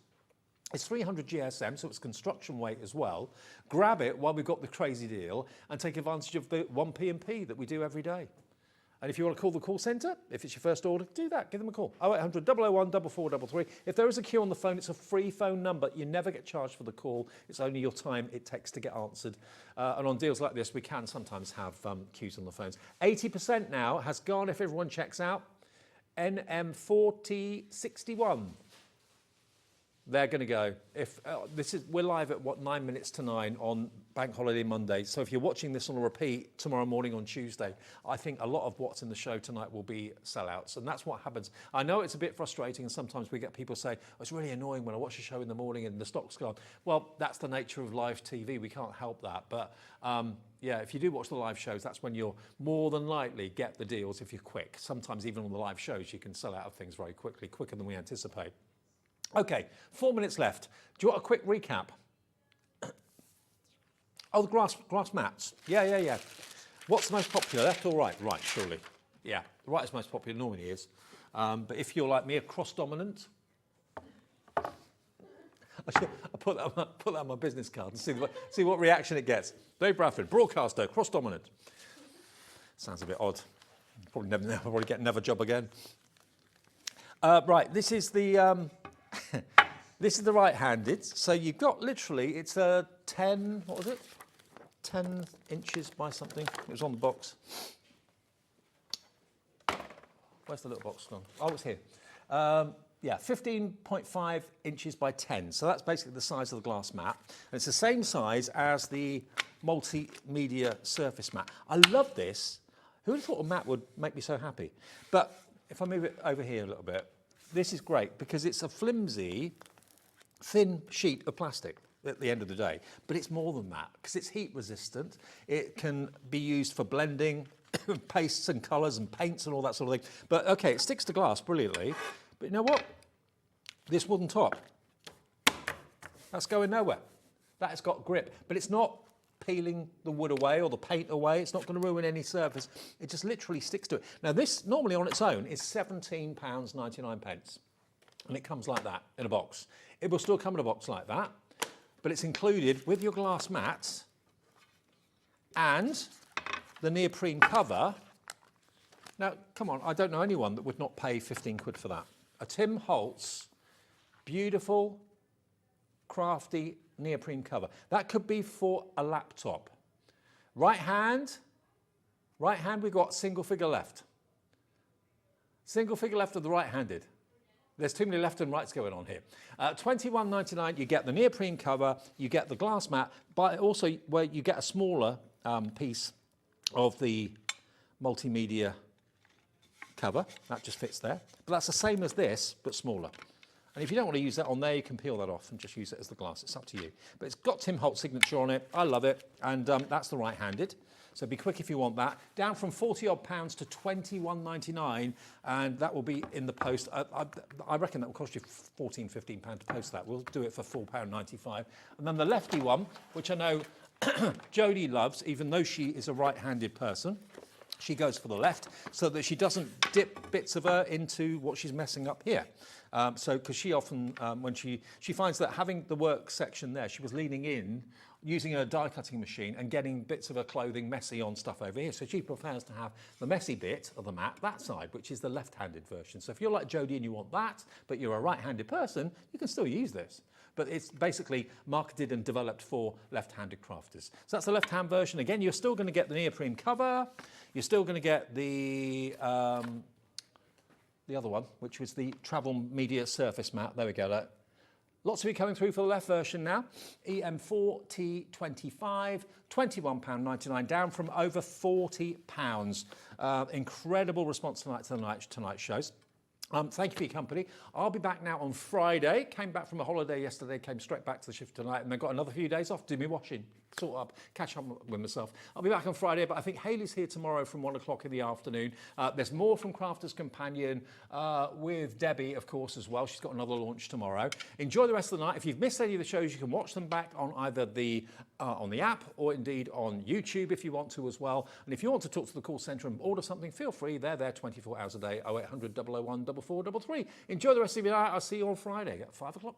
it's 300 GSM, so it's construction weight as well. Grab it while we've got the crazy deal and take advantage of the 1P&P that we do every day. And if you want to call the call centre, if it's your first order, do that. Give them a call. 0800 001 4433. If there is a queue on the phone, it's a free phone number. You never get charged for the call. It's only your time it takes to get answered. And on deals like this, we can sometimes have queues on the phones. 80% now has gone if everyone checks out. NM4061. They're going to go. We're live at 9 minutes to 9 on Bank Holiday Monday. So if you're watching this on a repeat tomorrow morning on Tuesday, I think a lot of what's in the show tonight will be sellouts, and that's what happens. I know it's a bit frustrating, and sometimes we get people say, oh, it's really annoying when I watch a show in the morning and the stock's gone. Well, that's the nature of live TV. We can't help that. But yeah, if you do watch the live shows, that's when you'll more than likely get the deals if you're quick. Sometimes even on the live shows, you can sell out of things very quickly, quicker than we anticipate. Okay, 4 minutes left. Do you want a quick recap? Oh, the grass mats. Yeah. What's the most popular, left or right? Right, surely. Yeah, the right is most popular, normally is. But if you're like me, a cross-dominant, I put that on my business card and see what reaction it gets. Dave Bradford, broadcaster, cross-dominant. Sounds a bit odd. Probably get another job again. Right, this is the... this is the right-handed, so you've got literally, it's a 10, what was it? 10 inches by something. It was on the box. Where's the little box gone? Oh, it's here. Yeah, 15.5 inches by 10. So that's basically the size of the glass mat. And it's the same size as the multimedia surface mat. I love this. Who would have thought a mat would make me so happy? But if I move it over here a little bit, this is great because it's a flimsy, thin sheet of plastic at the end of the day. But it's more than that because it's heat resistant. It can be used for blending pastes and colours and paints and all that sort of thing. But okay, it sticks to glass brilliantly. But you know what? This wooden top, that's going nowhere. That has got grip. But it's not peeling the wood away or the paint away. It's not going to ruin any surface. It just literally sticks to it. Now this normally on its own is £17.99, and it comes like that in a box. It will still come in a box like that, but it's included with your glass mats and the neoprene cover. Now, come on, I don't know anyone that would not pay 15 quid for that. A Tim Holtz, beautiful, crafty neoprene cover. That could be for a laptop. Right hand, we've got single figure left. Single figure left of the right-handed. There's too many left and rights going on here. £21.99, you get the neoprene cover, you get the glass mat, but also where you get a smaller piece of the multimedia cover. That just fits there. But that's the same as this, but smaller. And if you don't want to use that on there, you can peel that off and just use it as the glass. It's up to you. But it's got Tim Holtz signature on it. I love it. And that's the right-handed. So be quick if you want that. Down from £40 odd to £21.99, and that will be in the post. I reckon that will cost you £14, £15 to post that. We'll do it for £4.95. And then the lefty one, which I know Jodie loves, even though she is a right-handed person. She goes for the left so that she doesn't dip bits of her into what she's messing up here. Because she often, when she finds that having the work section there, she was leaning in, using a die cutting machine and getting bits of her clothing messy on stuff over here. So she prefers to have the messy bit of the mat, that side, which is the left-handed version. So if you're like Jodie and you want that, but you're a right-handed person, you can still use this. But it's basically marketed and developed for left-handed crafters. So that's the left-hand version. Again, you're still going to get the neoprene cover. You're still going to get the other one, which was the travel media surface mat. There we go. Lots of you coming through for the left version now. EM4T25, £21.99, down from over £40. Incredible response tonight to tonight's shows. Thank you for your company. I'll be back now on Friday. Came back from a holiday yesterday, came straight back to the shift tonight, and then got another few days off to do me washing, sort up, catch up with myself. I'll be back on Friday, but I think Hayley's here tomorrow from 1 o'clock in the afternoon. There's more from Crafter's Companion with Debbie, of course, as well. She's got another launch tomorrow. Enjoy the rest of the night. If you've missed any of the shows, you can watch them back on either on the app or indeed on YouTube if you want to as well. And if you want to talk to the call centre and order something, feel free. They're there 24 hours a day, 0800 001 4433. Enjoy the rest of your night. I'll see you on Friday at 5 o'clock.